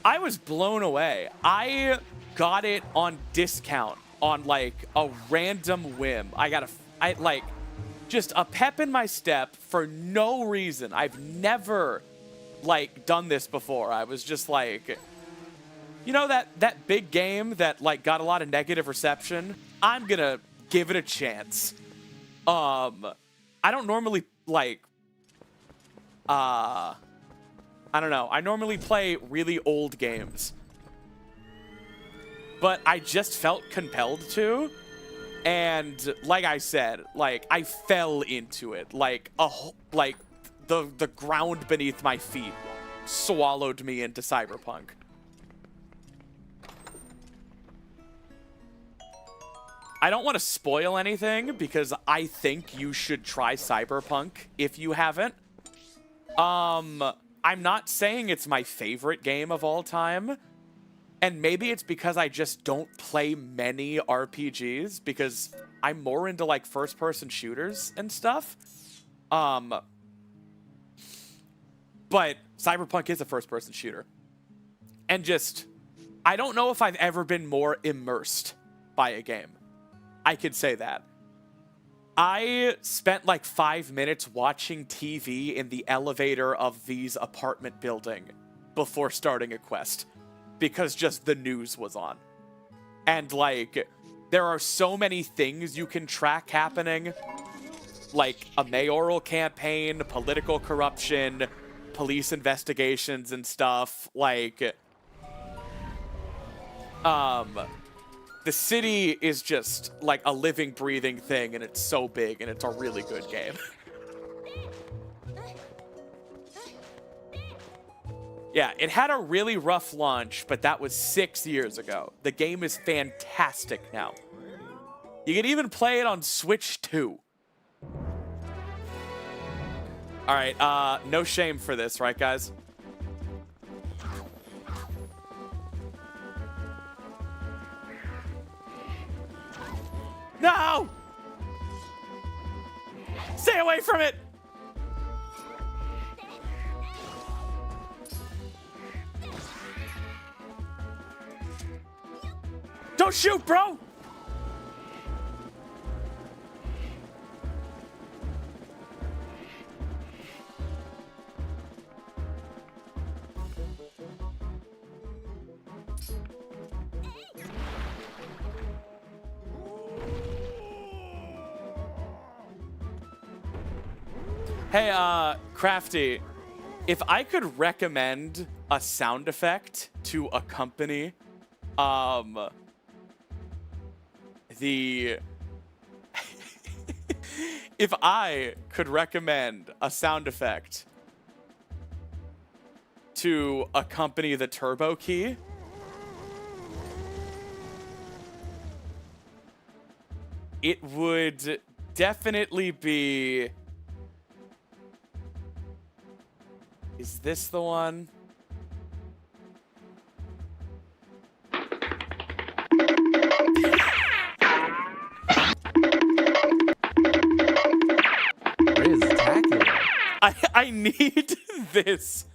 I was blown away. I got it on discount on, like, a random whim. I like, just a pep in my step for no reason. I've never, like, done this before. I was just like, you know that big game that, like, got a lot of negative reception? I'm gonna give it a chance. I don't normally, like, I don't know. I normally play really old games. But I just felt compelled to. And like I said, like, I fell into it. Like, the ground beneath my feet swallowed me into Cyberpunk. I don't want to spoil anything because I think you should try Cyberpunk if you haven't. I'm not saying it's my favorite game of all time. And maybe it's because I just don't play many RPGs because I'm more into, like, first-person shooters and stuff. But Cyberpunk is a first-person shooter. And just, I don't know if I've ever been more immersed by a game. I could say that. I spent like 5 minutes watching TV in the elevator of V's apartment building before starting a quest because just the news was on. And, like, there are so many things you can track happening, like a mayoral campaign, political corruption, police investigations and stuff. Like, the city is just like a living, breathing thing, and it's so big, and it's a really good game. Yeah, it had a really rough launch, but that was 6 years ago. The game is fantastic now. You can even play it on Switch 2. All right, no shame for this, right, guys? No! Stay away from it! Don't shoot, bro! Hey, Crafty, if I could recommend a sound effect to accompany, if I could recommend a sound effect to accompany the turbo key, it would definitely be... Is this the one? I need this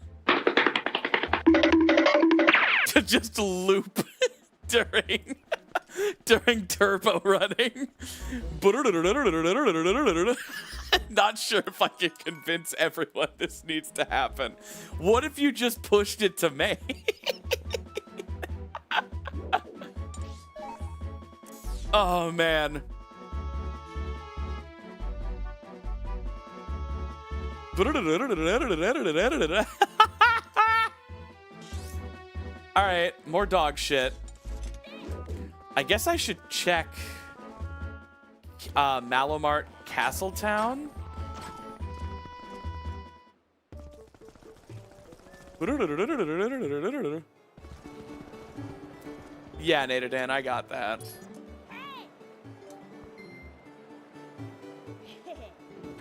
to just loop during turbo running. Not sure if I can convince everyone this needs to happen. What if you just pushed it to May? Oh, man. All right, more dog shit. I guess I should check Malomart Castletown. Yeah, Nadadan, I got that.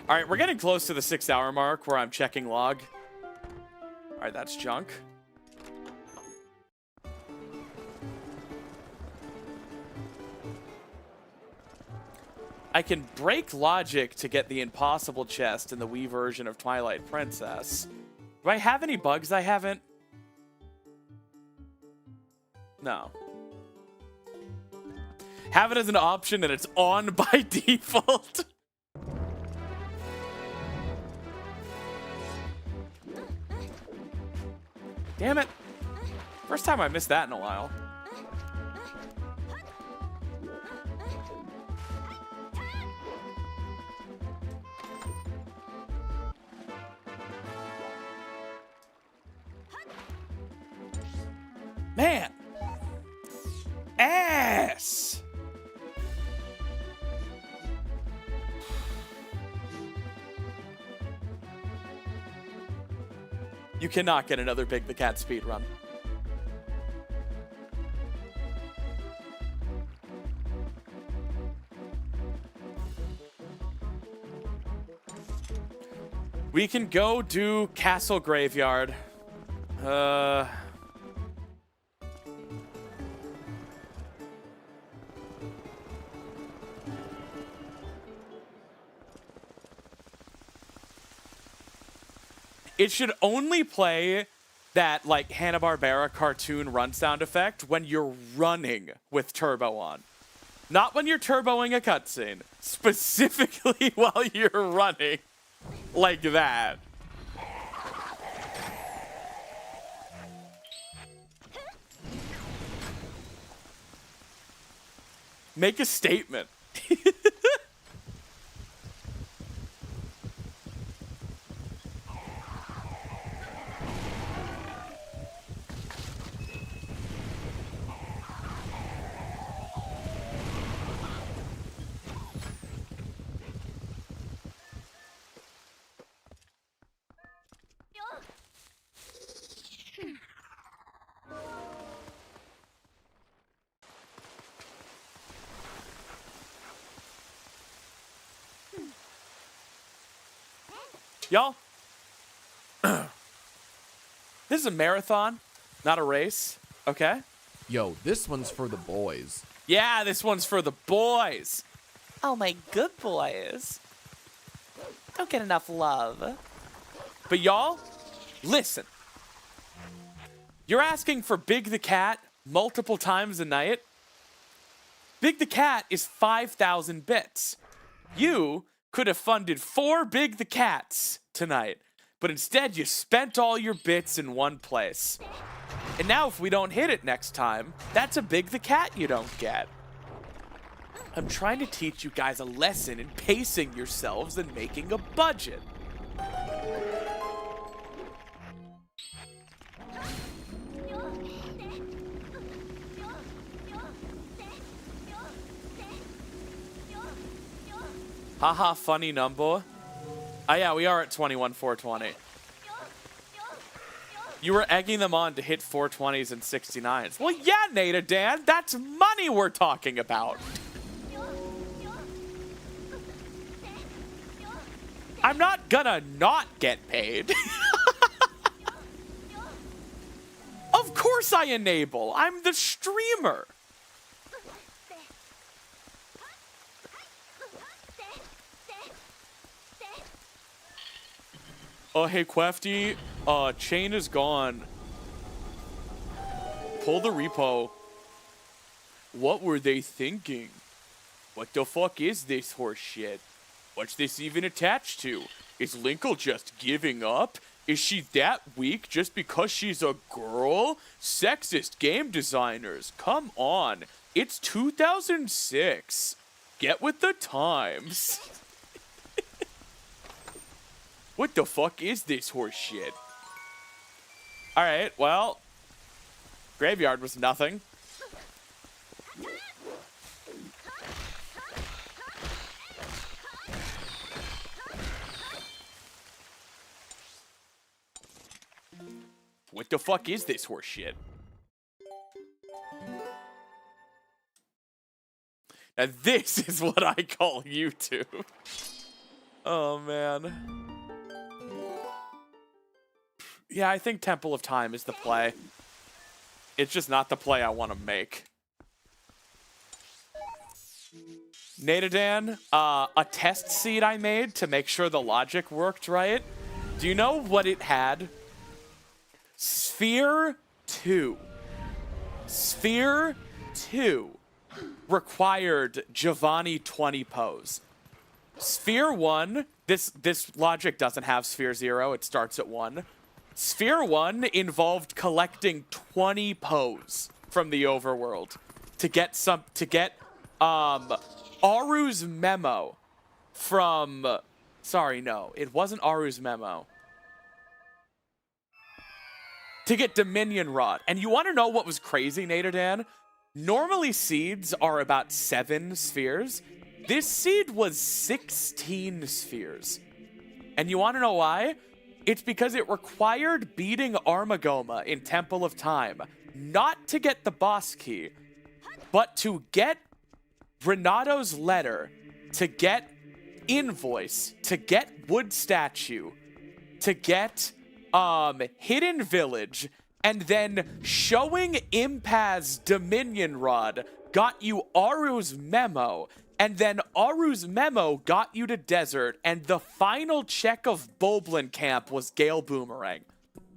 All right, we're getting close to the 6-hour mark where I'm checking log. All right, that's junk. I can break logic to get the impossible chest in the Wii version of Twilight Princess. Do I have any bugs I haven't? No. Have it as an option and it's on by default. Damn it. First time I missed that in a while. Man. Ass. You cannot get another Big the Cat speedrun. We can go do Castle Graveyard. It should only play that, like, Hanna-Barbera cartoon run sound effect when you're running with turbo on. Not when you're turboing a cutscene. Specifically while you're running. Like that. Make a statement. Y'all, this is a marathon, not a race, okay? Yo, this one's for the boys. Yeah, this one's for the boys. Oh, my good boys. don't get enough love. But y'all, listen. You're asking for Big the Cat multiple times a night? Big the Cat is 5,000 bits. You could have funded 4 Big the Cats tonight, but instead you spent all your bits in one place. And now if we don't hit it next time, that's a Big the Cat you don't get. I'm trying to teach you guys a lesson in pacing yourselves and making a budget. Haha, funny number. Oh yeah, we are at 21,420. You were egging them on to hit 420s and 69s. Well, yeah, Nada Dan, that's money we're talking about. I'm not gonna not get paid. Of course I enable. I'm the streamer. Oh, hey, Quefty, chain is gone. Pull the repo. What were they thinking? What the fuck is this horse shit? What's this even attached to? Is Linkle just giving up? Is she that weak just because she's a girl? Sexist game designers, come on. It's 2006. Get with the times. What the fuck is this horse shit? Alright, well, graveyard was nothing. What the fuck is this horse shit? Now this is what I call YouTube. Oh, man. Yeah, I think Temple of Time is the play. It's just not the play I want to make. Nadadan, a test seed I made to make sure the logic worked right. Do you know what it had? Sphere 2. Sphere 2 required Giovanni 20 pose. Sphere 1, this logic doesn't have Sphere 0, it starts at 1. Sphere 1 involved collecting 20 pose from the overworld to get Aru's memo from, sorry, no, it wasn't Aru's memo. To get Dominion Rod. And you want to know what was crazy, Nadadan? Normally seeds are about 7 spheres. This seed was 16 spheres. And you want to know why? It's because it required beating Armagoma in Temple of Time, not to get the boss key, but to get Renato's letter, to get Invoice, to get Wood Statue, to get Hidden Village, and then showing Impaz's Dominion Rod got you Aru's memo, and then Aru's memo got you to Desert, and the final check of Boblin Camp was Gale Boomerang.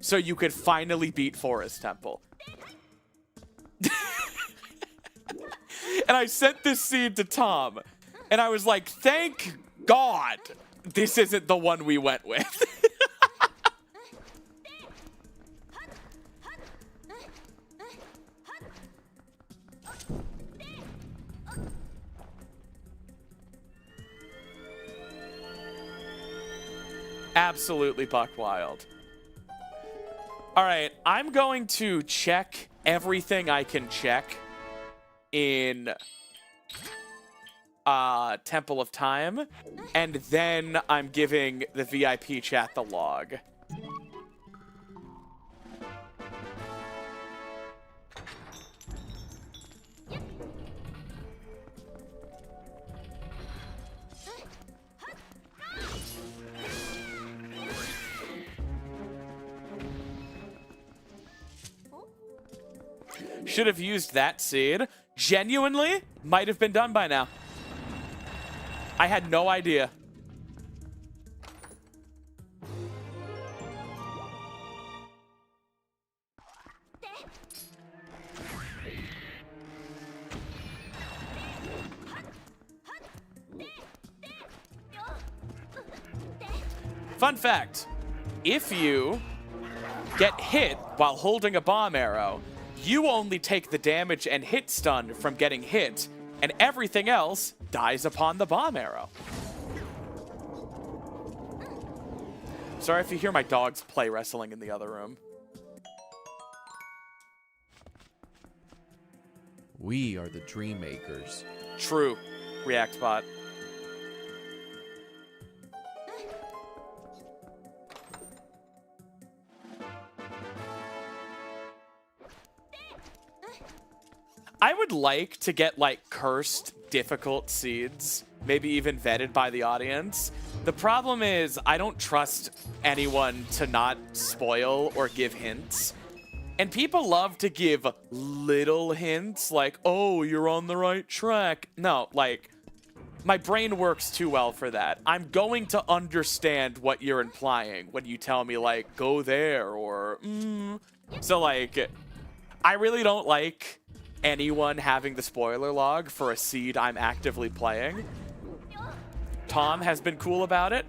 So you could finally beat Forest Temple. And I sent this seed to Tom, and I was like, thank God this isn't the one we went with. Absolutely buck wild. All right, I'm going to check everything I can check in Temple of Time, and then I'm giving the VIP chat the log. Should have used that seed. Genuinely, might have been done by now. I had no idea. Fun fact, if you get hit while holding a bomb arrow, you only take the damage and hit stun from getting hit, and everything else dies upon the bomb arrow. Sorry if you hear my dogs play wrestling in the other room. We are the dream makers. True, ReactBot. I would like to get, like, cursed, difficult seeds, maybe even vetted by the audience. The problem is I don't trust anyone to not spoil or give hints. And people love to give little hints, like, oh, you're on the right track. No, like, my brain works too well for that. I'm going to understand what you're implying when you tell me, like, go there, or, So, like, I really don't like anyone having the spoiler log for a seed I'm actively playing. Tom has been cool about it,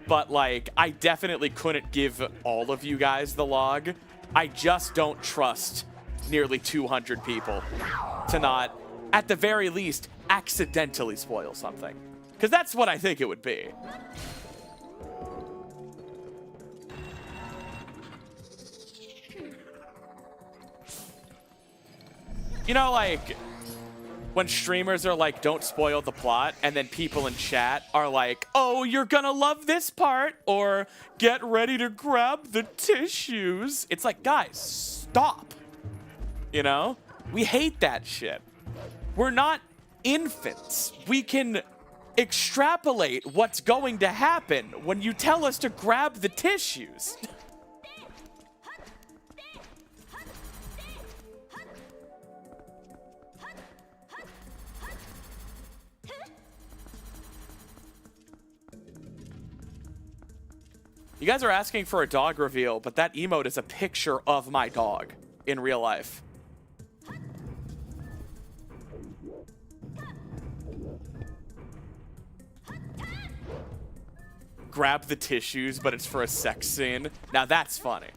but, like, I definitely couldn't give all of you guys the log. I just don't trust nearly 200 people to not, at the very least, accidentally spoil something. Because that's what I think it would be. You know, like, when streamers are like, don't spoil the plot, and then people in chat are like, oh, you're gonna love this part, or get ready to grab the tissues. It's like, guys, stop. You know? We hate that shit. We're not infants. We can extrapolate what's going to happen when you tell us to grab the tissues. You guys are asking for a dog reveal, but that emote is a picture of my dog in real life. Grab the tissues, but it's for a sex scene. Now that's funny.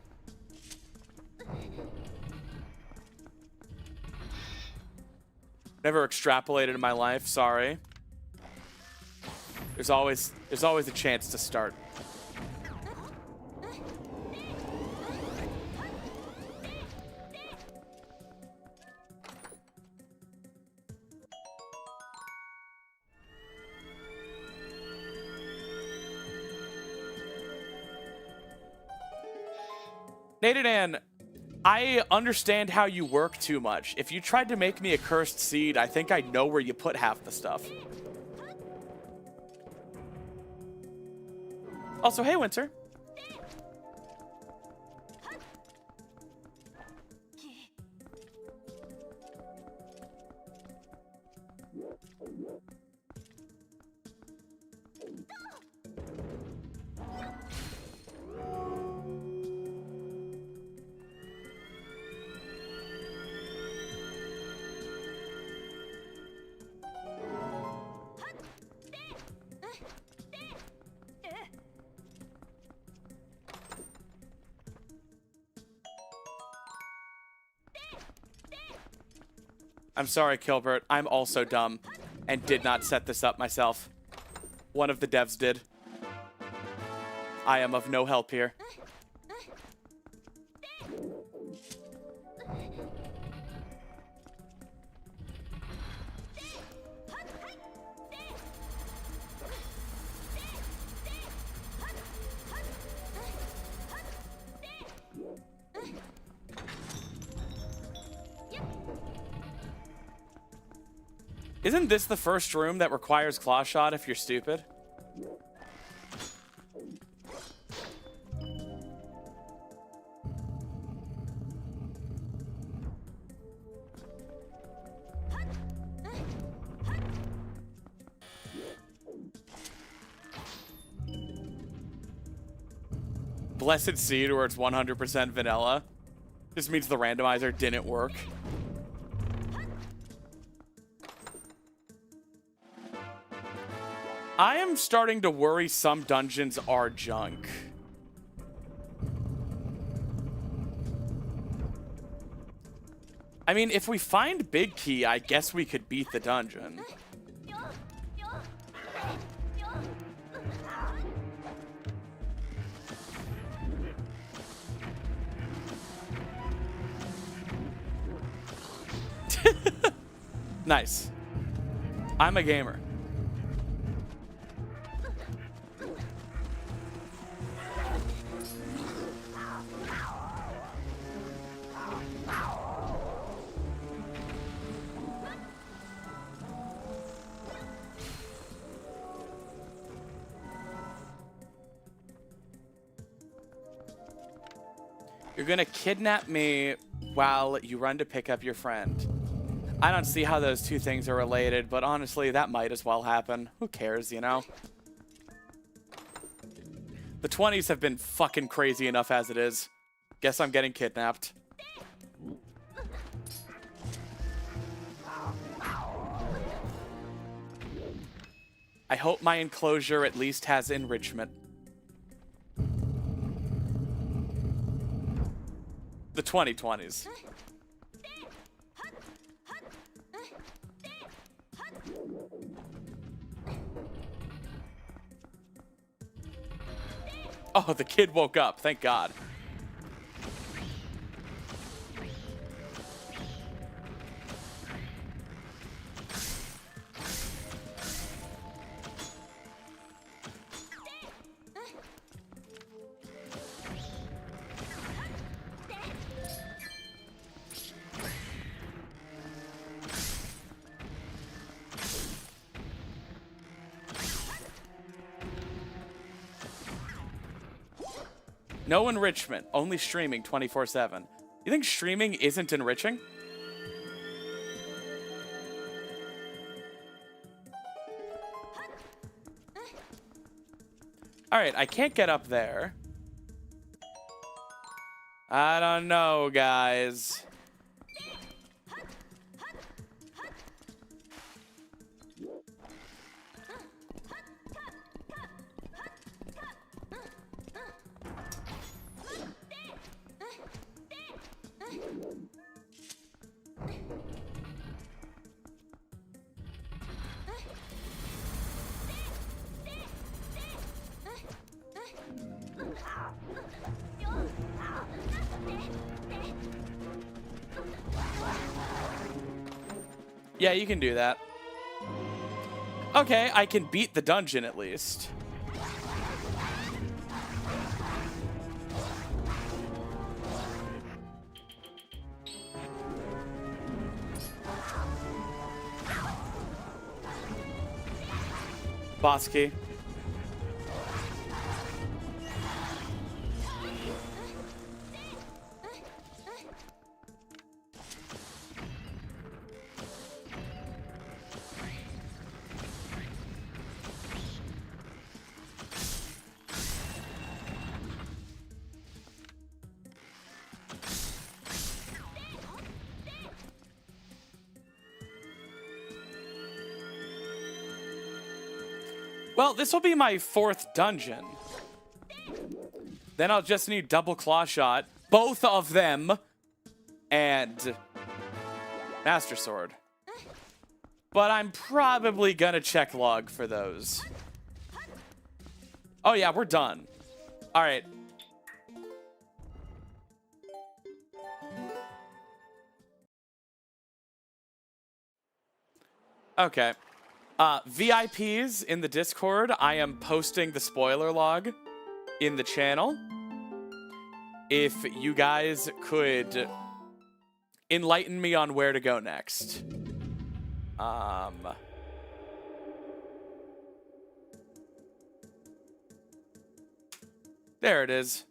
Never extrapolated in my life, sorry. There's always a chance to start. Nadadan, I understand how you work too much. If you tried to make me a cursed seed, I think I know where you put half the stuff. Also, hey, Winter. I'm sorry, Kilbert. I'm also dumb and did not set this up myself. One of the devs did. I am of no help here. Isn't this the first room that requires claw shot if you're stupid? Blessed Seed, where it's 100% vanilla. This means the randomizer didn't work. I am starting to worry some dungeons are junk. I mean, if we find Big Key, I guess we could beat the dungeon. Nice. I'm a gamer. You're gonna kidnap me while you run to pick up your friend. I don't see how those two things are related, but honestly, that might as well happen. Who cares, you know? The 20s have been fucking crazy enough as it is. Guess I'm getting kidnapped. I hope my enclosure at least has enrichment. The 2020s. Oh, the kid woke up. Thank God. No enrichment, only streaming 24/7. You think streaming isn't enriching? All right, I can't get up there. I don't know, guys. Yeah, you can do that. Okay, I can beat the dungeon at least. Boss key. Well, this will be my 4th dungeon. Then I'll just need double claw shot, both of them, and Master Sword. But I'm probably gonna check log for those. Oh yeah, we're done. All right. Okay. VIPs in the Discord, I am posting the spoiler log in the channel. If you guys could enlighten me on where to go next. There it is.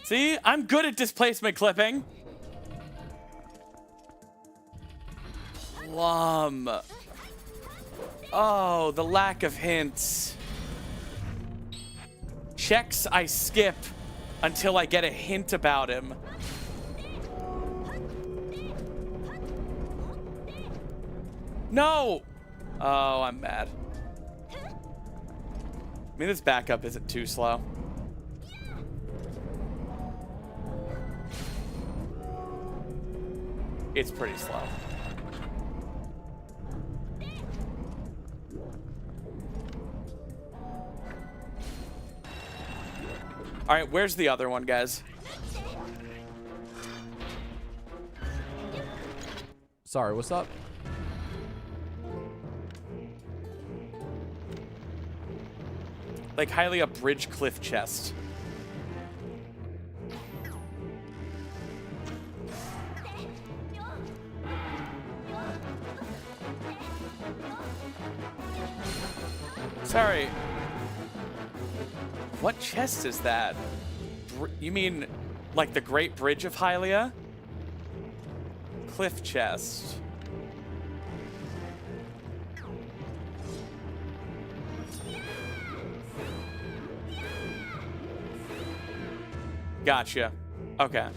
See, I'm good at displacement clipping. Plum. Oh, the lack of hints. Checks I skip until I get a hint about him. No! Oh, I'm mad. I mean, this backup isn't too slow. It's pretty slow. All right, where's the other one, guys? Sorry, what's up? Like highly a bridge cliff chest. Sorry. What chest is that? You mean like the Great Bridge of Hylia? Cliff chest. Gotcha. Okay.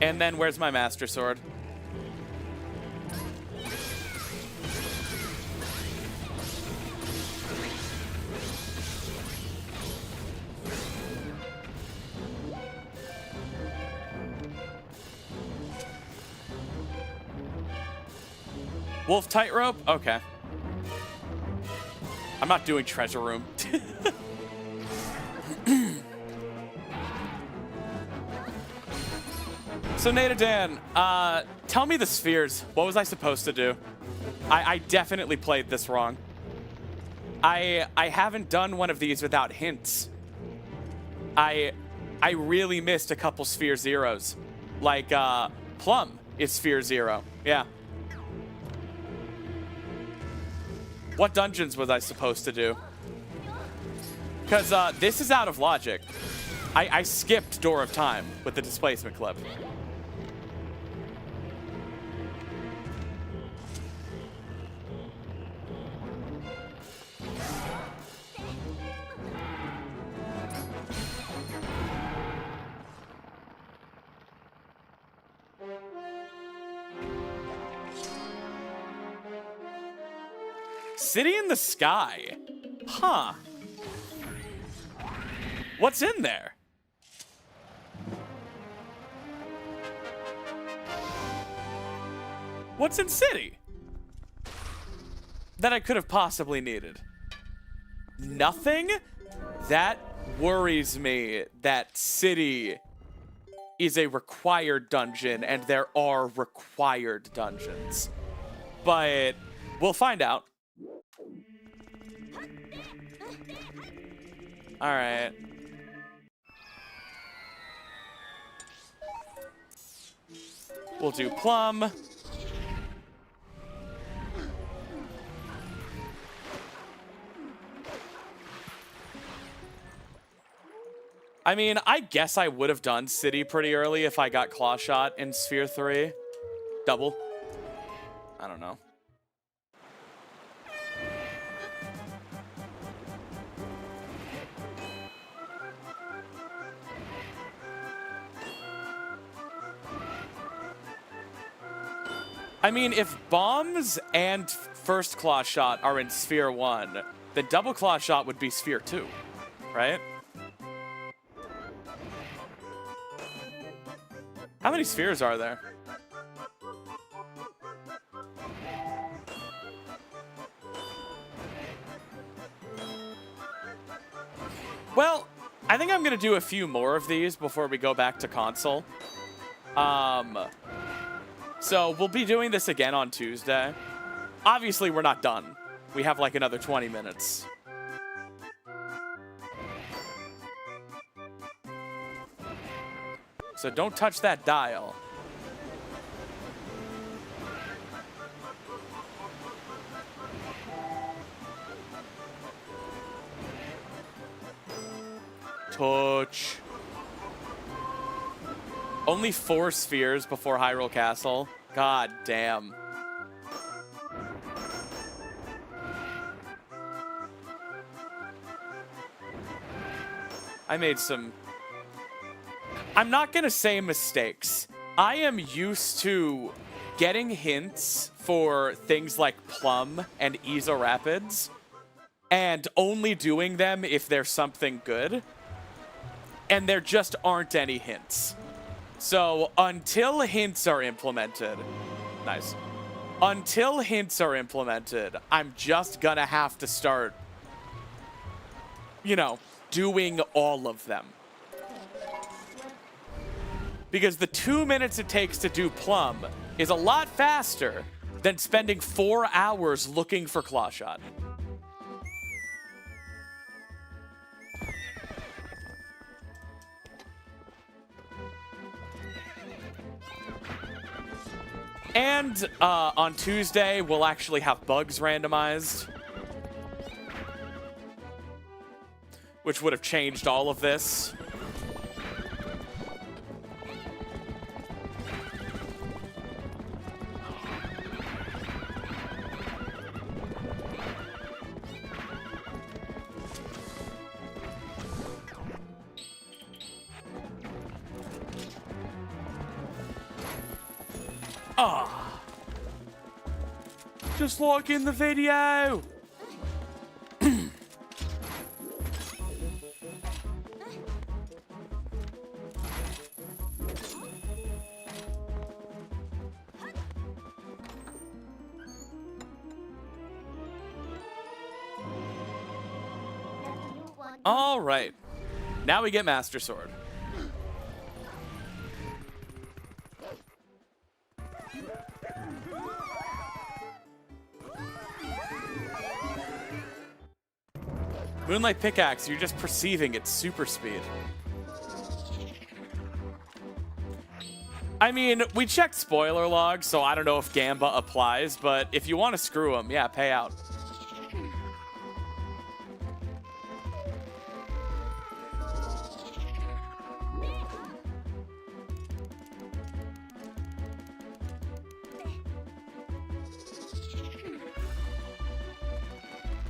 And then where's my Master Sword? Wolf tightrope? Okay. I'm not doing treasure room. So Natadan, tell me the spheres. What was I supposed to do? I definitely played this wrong. I haven't done one of these without hints. I really missed a couple sphere zeros. Like Plum is sphere 0. Yeah. What dungeons was I supposed to do? Because this is out of logic. I skipped Door of Time with the displacement clip. City in the Sky. Huh. What's in there? What's in City? That I could have possibly needed. Nothing? That worries me that City is a required dungeon and there are required dungeons. But we'll find out. All right. We'll do Plum. I mean, I guess I would have done City pretty early if I got Claw Shot in Sphere 3. Double. I don't know. I mean, if Bombs and First Claw Shot are in Sphere 1, then Double Claw Shot would be Sphere 2, right? How many spheres are there? Well, I think I'm going to do a few more of these before we go back to console. So we'll be doing this again on Tuesday. Obviously, we're not done. We have like another 20 minutes. So don't touch that dial. touch. Only 4 spheres before Hyrule Castle. God damn. I made some... I'm not gonna say mistakes. I am used to getting hints for things like Plum and Iso Rapids, and only doing them if there's something good, and there just aren't any hints. So until hints are implemented, nice. Until hints are implemented, I'm just gonna have to start, you know, doing all of them. Because the 2 minutes it takes to do Plum is a lot faster than spending 4 hours looking for Claw Shot. And on Tuesday, we'll actually have bugs randomized, which would have changed all of this. Ah, just like in the video. All right, now we get Master Sword. Moonlight Pickaxe, you're just perceiving its super speed. I mean, we checked spoiler logs, so I don't know if Gamba applies, but if you want to screw him, yeah, pay out.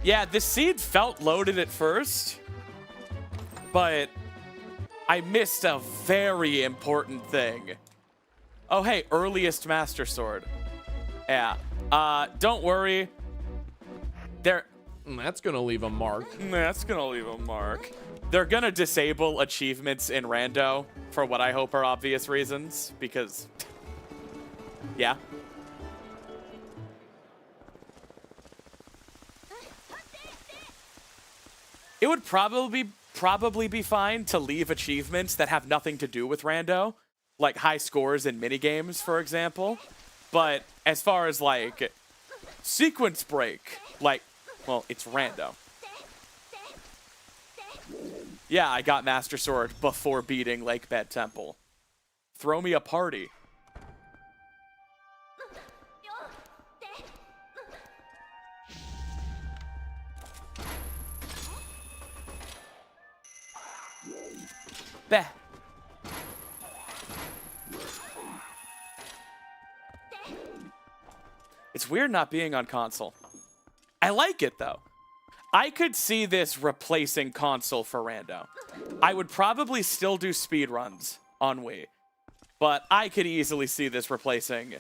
Yeah, the seed felt loaded at first, but I missed a very important thing. Oh, hey, earliest Master Sword. Yeah, don't worry. That's gonna leave a mark. That's gonna leave a mark. They're gonna disable achievements in Rando for what I hope are obvious reasons, because, yeah. It would probably be fine to leave achievements that have nothing to do with Rando, like high scores in minigames, for example. But as far as, like, sequence break, like, well, it's Rando. Yeah, I got Master Sword before beating Lakebed Temple. Throw me a party. Bah. It's weird not being on console. I like it, though. I could see this replacing console for Rando. I would probably still do speedruns on Wii, but I could easily see this replacing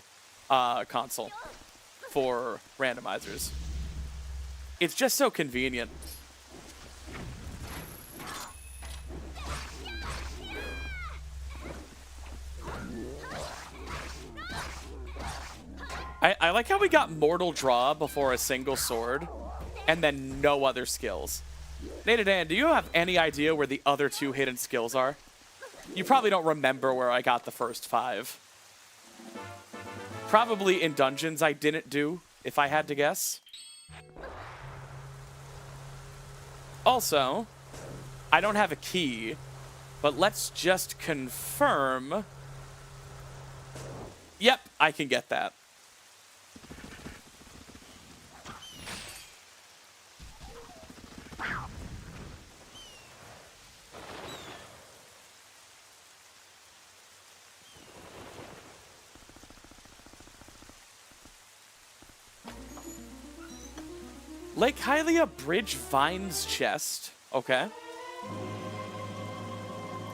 console for randomizers. It's just so convenient. I like how we got Mortal Draw before a single sword, and then no other skills. Natadan, do you have any idea where the other 2 hidden skills are? You probably don't remember where I got the first 5. Probably in dungeons I didn't do, if I had to guess. Also, I don't have a key, but let's just confirm. Yep, I can get that. Lake Hylia Bridge Vines chest. Okay.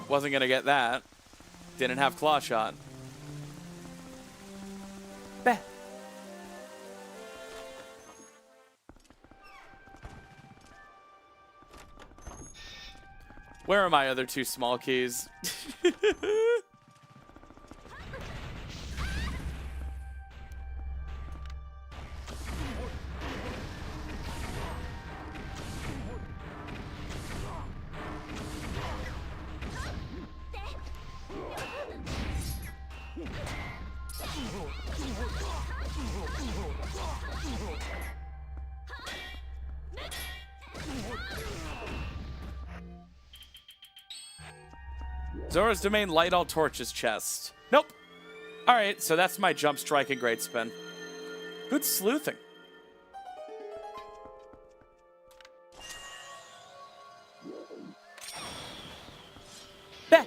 Wasn't gonna get that. Didn't have claw shot. Beh. Where are my other 2 small keys? Zora's Domain Light All Torches chest. Nope. All right, so that's my jump strike and great spin. Good sleuthing. Beh.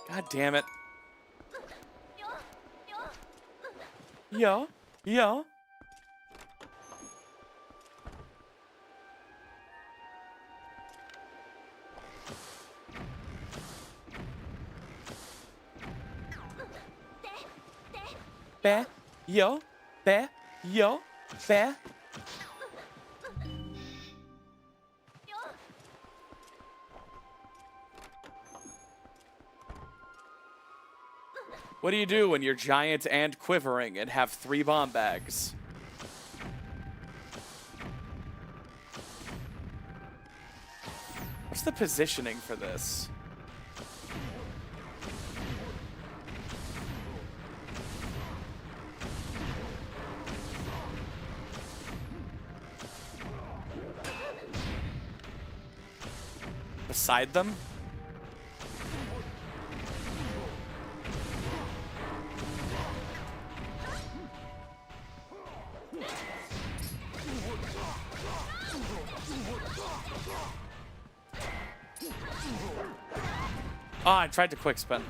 God damn it. Yo. Yo. Bear, yo, bear, yo, bear. What do you do when you're giant and quivering and have 3 bomb bags? What's the positioning for this? Beside them? Oh, I tried to quick spin.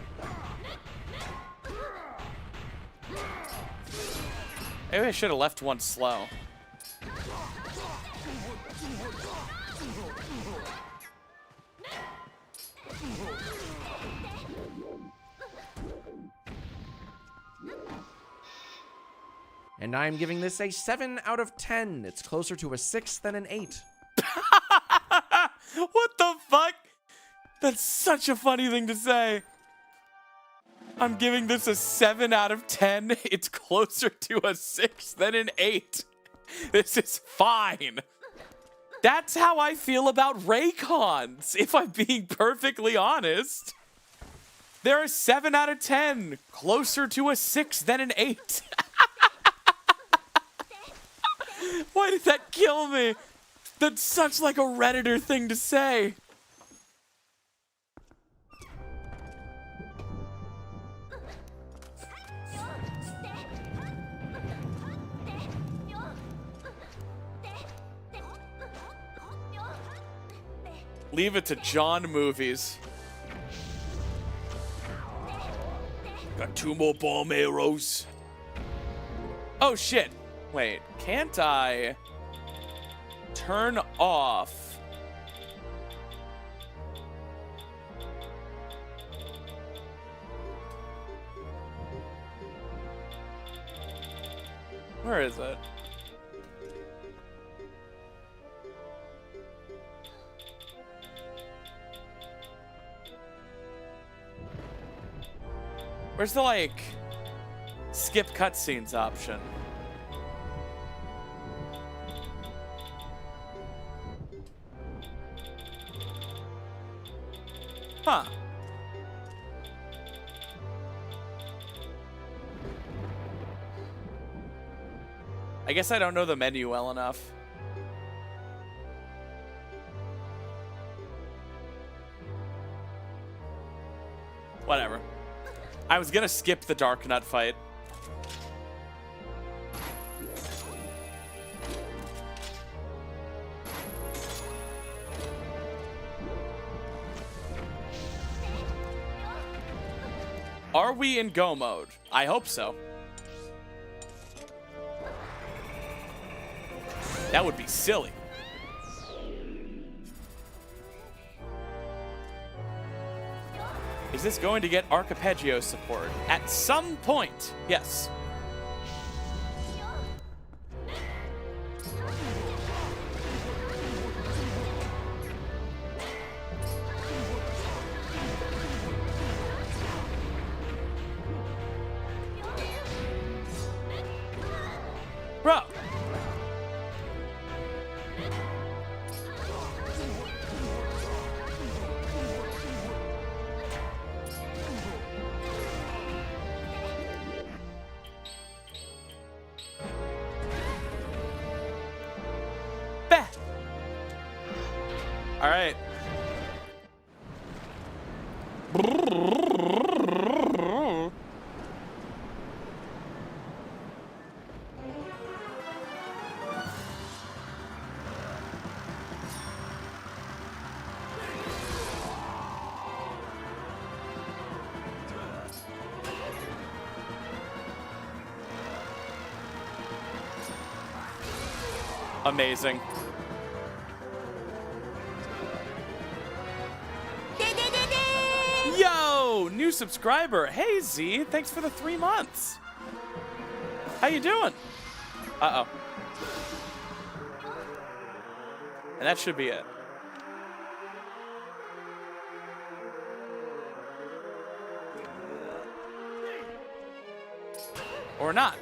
Maybe I should have left one slow. And I'm giving this a 7 out of 10. It's closer to a 6 than an 8. What the fuck? That's such a funny thing to say. I'm giving this a 7 out of 10. It's closer to a 6 than an 8. This is fine. That's how I feel about Raycons, if I'm being perfectly honest. They're a 7 out of 10. Closer to a 6 than an 8. Why did that kill me? That's such like a Redditor thing to say. Leave it to John movies. Got 2 more bomb arrows. Oh shit. Wait, can't I turn off? Where is it? Where's the, like, skip cutscenes option? Huh. I guess I don't know the menu well enough. Whatever. I was gonna skip the Dark Nut fight. Are we in go mode? I hope so. That would be silly. Is this going to get Arpeggio support? At some point, yes. Bro. Bah. All right. Amazing. Yo, new subscriber. Hey, Z, thanks for the 3 months. How you doing? Uh-oh. And that should be it. Or not.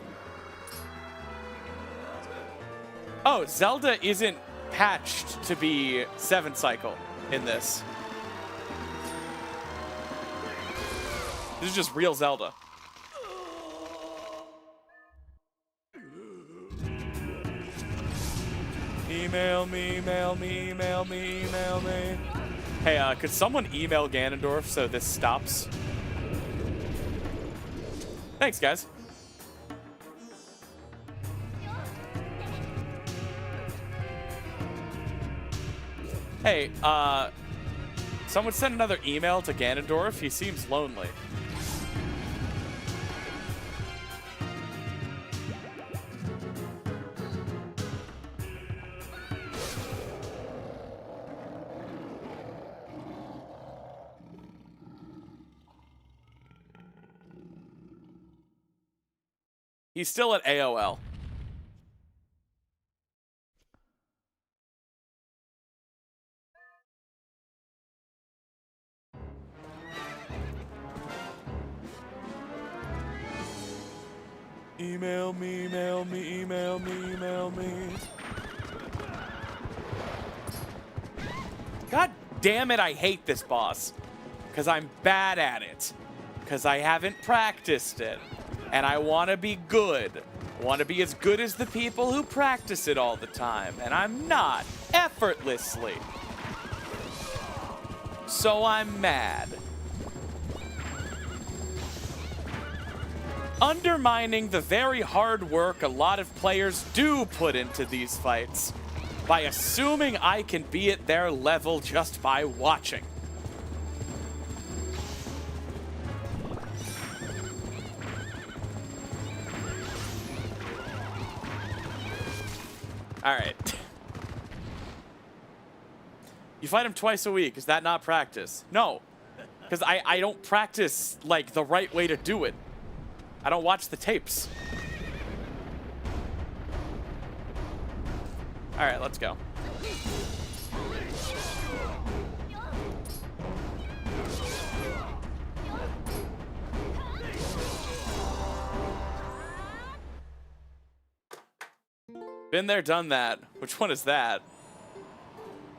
Oh, Zelda isn't patched to be 7 cycle in this. This is just real Zelda. Email me, email me, email me, email me. Hey, could someone email Ganondorf so this stops? Thanks, guys. Hey, someone send another email to Ganondorf. He seems lonely. He's still at AOL. Email me, email me, email me, email me. God damn it, I hate this boss. Because I'm bad at it. Because I haven't practiced it. And I want to be good. I want to be as good as the people who practice it all the time. And I'm not. Effortlessly. So I'm mad. Undermining the very hard work a lot of players do put into these fights by assuming I can be at their level just by watching. All right. You fight him twice a week. Is that not practice? No, because I don't practice like the right way to do it. I don't watch the tapes. All right, let's go. Been there, done that. Which one is that?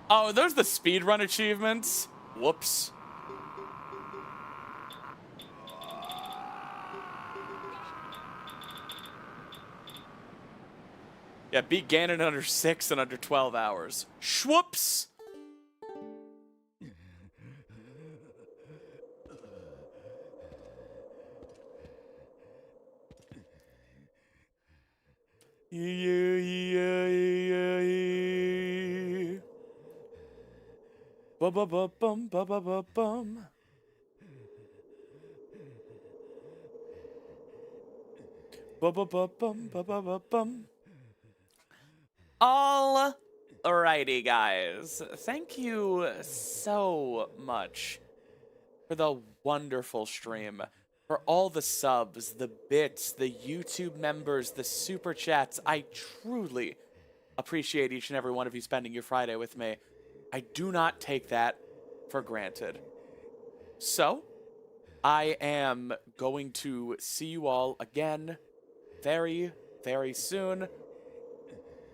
Oh, those are the speedrun achievements. Whoops. Yeah, beat Ganon in under 6 and under 12 hours. Schwoops! Ba ba ba bum ba ba ba bum. Bum, bum, bum, bum, bum. Alrighty, guys. Thank you so much for the wonderful stream, for all the subs, the bits, the YouTube members, the super chats. I truly appreciate each and every one of you spending your Friday with me. I do not take that for granted. So, I am going to see you all again very, very soon.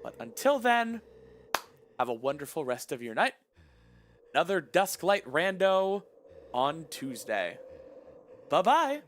But until then, have a wonderful rest of your night. Another Dusklight Rando on Tuesday. Bye-bye.